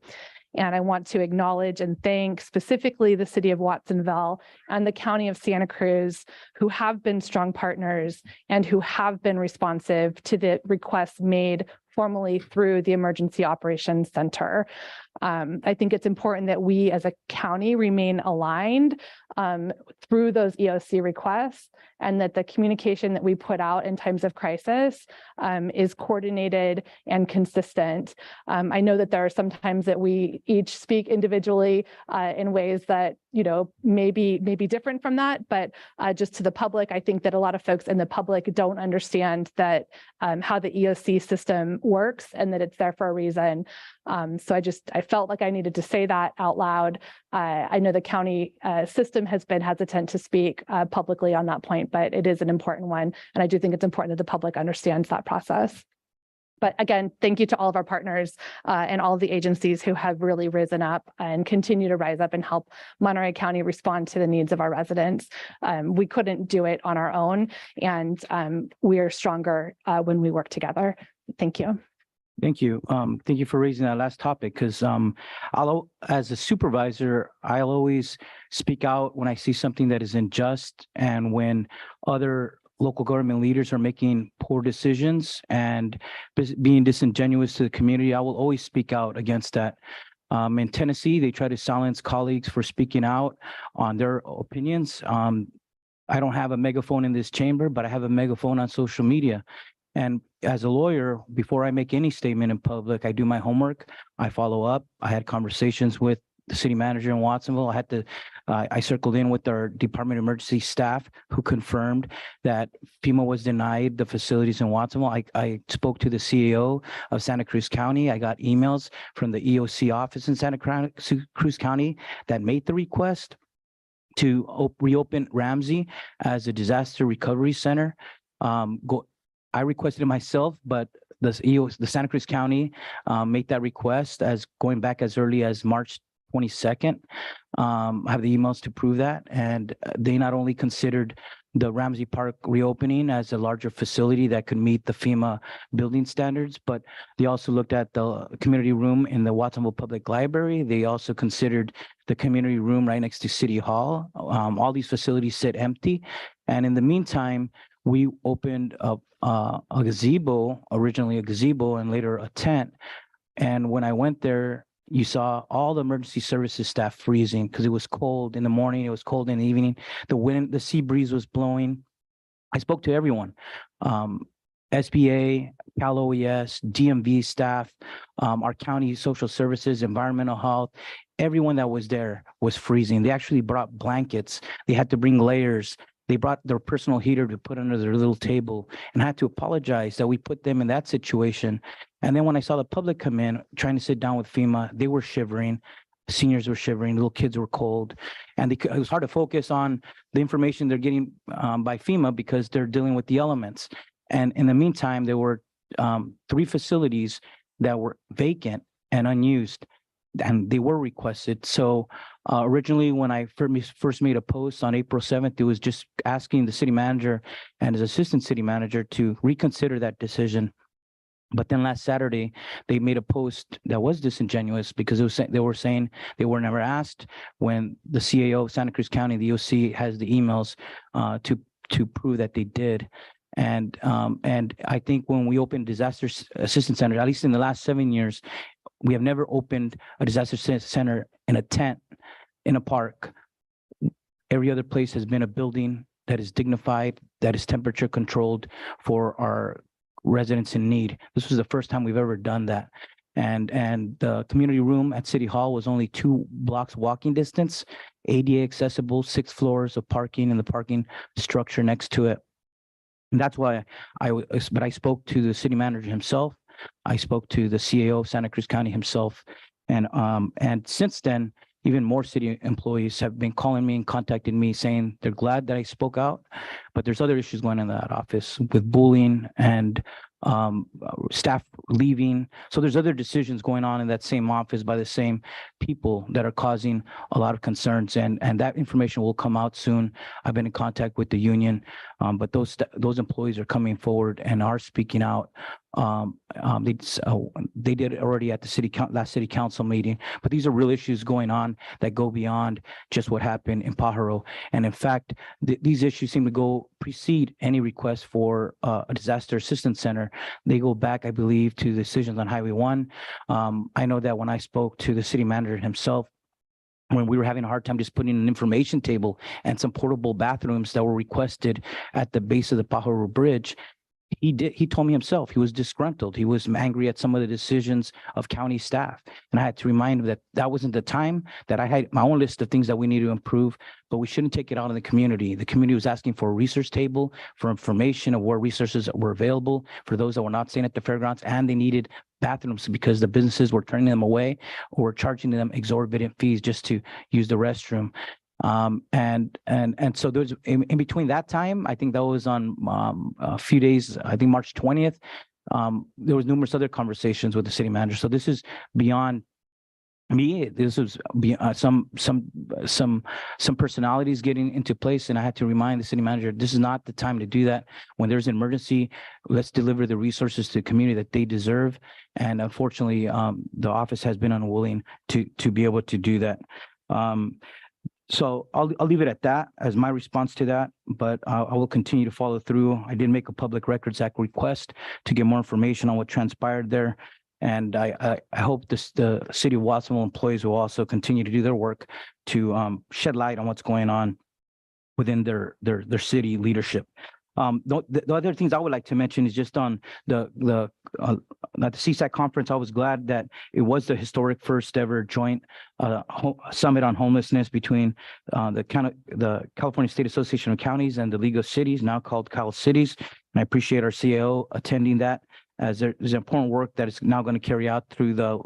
And I want to acknowledge and thank specifically the city of Watsonville and the county of Santa Cruz, who have been strong partners and who have been responsive to the requests made formally through the Emergency Operations Center. I think it's important that we as a county remain aligned through those EOC requests, and that the communication that we put out in times of crisis is coordinated and consistent. I know that there are some times that we each speak individually in ways that, you know, may be different from that, but just to the public, I think that a lot of folks in the public don't understand that how the EOC system works and that it's there for a reason. So I felt like I needed to say that out loud. I know the county system has been hesitant to speak publicly on that point, but it is an important one. And I do think it's important that the public understands that process. But again, thank you to all of our partners and all of the agencies who have really risen up and continue to rise up and help Monterey County respond to the needs of our residents. We couldn't do it on our own, and we are stronger when we work together. Thank you. Thank you. Thank you for raising that last topic, because as a supervisor, I'll always speak out when I see something that is unjust, and when other local government leaders are making poor decisions and being disingenuous to the community. I will always speak out against that. In Tennessee, they try to silence colleagues for speaking out on their opinions. I don't have a megaphone in this chamber, but I have a megaphone on social media. And as a lawyer, before I make any statement in public, I do my homework. I follow up. I had conversations with the city manager in Watsonville. I circled in with our Department of Emergency staff, who confirmed that FEMA was denied the facilities in Watsonville. I spoke to the CEO of Santa Cruz County. I got emails from the EOC office in Santa Cruz County that made the request to reopen Ramsey as a disaster recovery center. I requested it myself, but the Santa Cruz County made that request as going back as early as March 22nd. I have the emails to prove that. And they not only considered the Ramsey Park reopening as a larger facility that could meet the FEMA building standards, but they also looked at the community room in the Watsonville Public Library. They also considered the community room right next to City Hall. All these facilities sit empty. And in the meantime, we opened up a gazebo, originally a gazebo and later a tent. And when I went there, you saw all the emergency services staff freezing because it was cold in the morning. It was cold in the evening. The wind, the sea breeze was blowing. I spoke to everyone, SBA, Cal OES, DMV staff, our county social services, environmental health. Everyone that was there was freezing. They actually brought blankets. They had to bring layers. They brought their personal heater to put under their little table, and I had to apologize that we put them in that situation. And then when I saw the public come in trying to sit down with FEMA, they were shivering. Seniors were shivering. Little kids were cold. And it was hard to focus on the information they're getting by FEMA because they're dealing with the elements. And in the meantime, there were 3 facilities that were vacant and unused, and they were requested. So originally, when I first made a post on April 7th, it was just asking the city manager and his assistant city manager to reconsider that decision. But then last Saturday, they made a post that was disingenuous because they were saying they were never asked, when the CAO of Santa Cruz County, the OC, has the emails to prove that they did. And I think when we opened disaster assistance centers, at least in the last 7 years, we have never opened a disaster center in a tent, in a park. Every other place has been a building that is dignified, that is temperature controlled for our residents in need. This was the first time we've ever done that. And the community room at City Hall was only 2 blocks walking distance, ADA accessible, 6 floors of parking and the parking structure next to it. And that's why I spoke to the city manager himself. I spoke to the CAO of Santa Cruz County himself. And since then, even more city employees have been calling me and contacting me saying they're glad that I spoke out, but there's other issues going on in that office with bullying and staff leaving. So there's other decisions going on in that same office by the same people that are causing a lot of concerns, and that information will come out soon. I've been in contact with the union, but those employees are coming forward and are speaking out They did it already at the last city council meeting, but these are real issues going on that go beyond just what happened in Pajaro. And in fact, these issues seem to precede any request for a disaster assistance center. They go back, I believe, to decisions on Highway 1. I know that when I spoke to the city manager himself, when we were having a hard time just putting an information table and some portable bathrooms that were requested at the base of the Pajaro Bridge, he told me himself, he was disgruntled. He was angry at some of the decisions of county staff. And I had to remind him that that wasn't the time, that I had my own list of things that we need to improve, but we shouldn't take it out on the community. The community was asking for a research table for information of where resources were available for those that were not staying at the fairgrounds, and they needed bathrooms because the businesses were turning them away or charging them exorbitant fees just to use the restroom. And so there's in between that time, I think that was on a few days, I think March 20th, there was numerous other conversations with the city manager. So this is beyond me. This was some personalities getting into place, and I had to remind the city manager, this is not the time to do that. When there's an emergency, let's deliver the resources to the community that they deserve. And unfortunately, the office has been unwilling to be able to do that. So I'll leave it at that as my response to that, but I will continue to follow through. I did make a Public Records Act request to get more information on what transpired there. And I hope the city of Watsonville employees will also continue to do their work to shed light on what's going on within their city leadership. The other things I would like to mention is just on at the CSAC conference, I was glad that it was the historic first ever joint summit on homelessness between the California State Association of Counties and the League of Cities, now called Cal Cities. And I appreciate our CAO attending that, as there's important work that is now going to carry out through the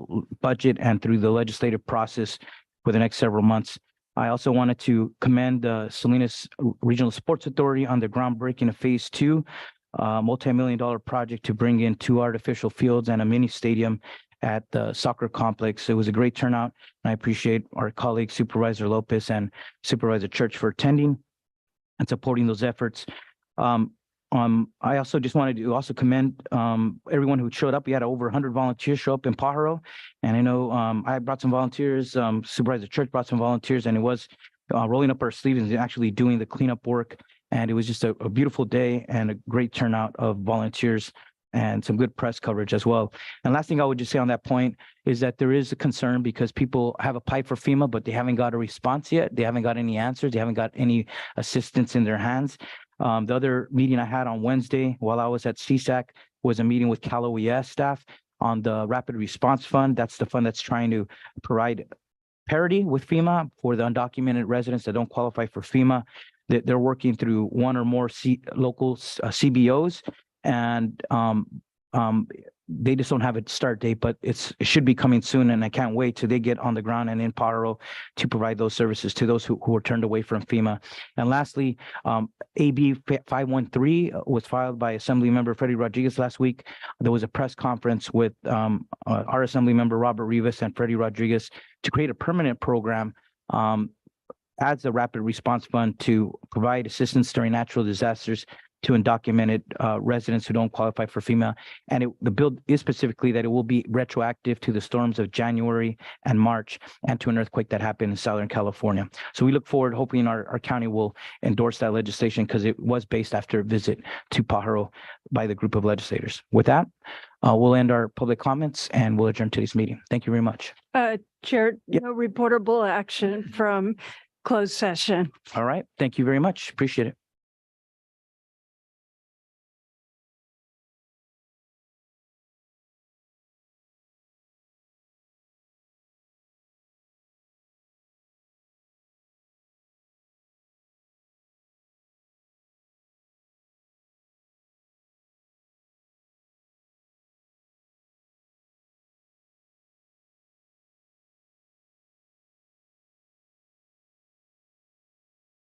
budget and through the legislative process for the next several months. I also wanted to commend the Salinas Regional Sports Authority on the groundbreaking of Phase 2, multi-million-dollar project to bring in 2 artificial fields and a mini stadium at the soccer complex. It was a great turnout, and I appreciate our colleague Supervisor Lopez and Supervisor Church for attending and supporting those efforts. I also just wanted to also commend everyone who showed up. We had over 100 volunteers show up in Pajaro, and I know I brought some volunteers, Supervisor Church brought some volunteers, and it was rolling up our sleeves and actually doing the cleanup work. And it was just a beautiful day and a great turnout of volunteers and some good press coverage as well. And last thing I would just say on that point is that there is a concern because people have applied for FEMA, but they haven't got a response yet. They haven't got any answers. They haven't got any assistance in their hands. The other meeting I had on Wednesday while I was at CSAC was a meeting with Cal OES staff on the Rapid Response Fund. That's the fund that's trying to provide parity with FEMA for the undocumented residents that don't qualify for FEMA. They're working through one or more local CBOs, and they just don't have a start date, but it should be coming soon, and I can't wait till they get on the ground and in Pajaro to provide those services to those who are turned away from FEMA. And lastly, AB 513 was filed by Assembly Member Freddie Rodriguez last week. There was a press conference with our Assembly Member Robert Rivas and Freddie Rodriguez to create a permanent program as the Rapid Response Fund to provide assistance during natural disasters to undocumented residents who don't qualify for FEMA. And the bill is specifically that it will be retroactive to the storms of January and March and to an earthquake that happened in Southern California. So we look forward, hoping our county will endorse that legislation because it was based after a visit to Pajaro by the group of legislators. With that, we'll end our public comments and we'll adjourn today's meeting. Thank you very much. Chair, no reportable action from closed session. All right. Thank you very much. Appreciate it.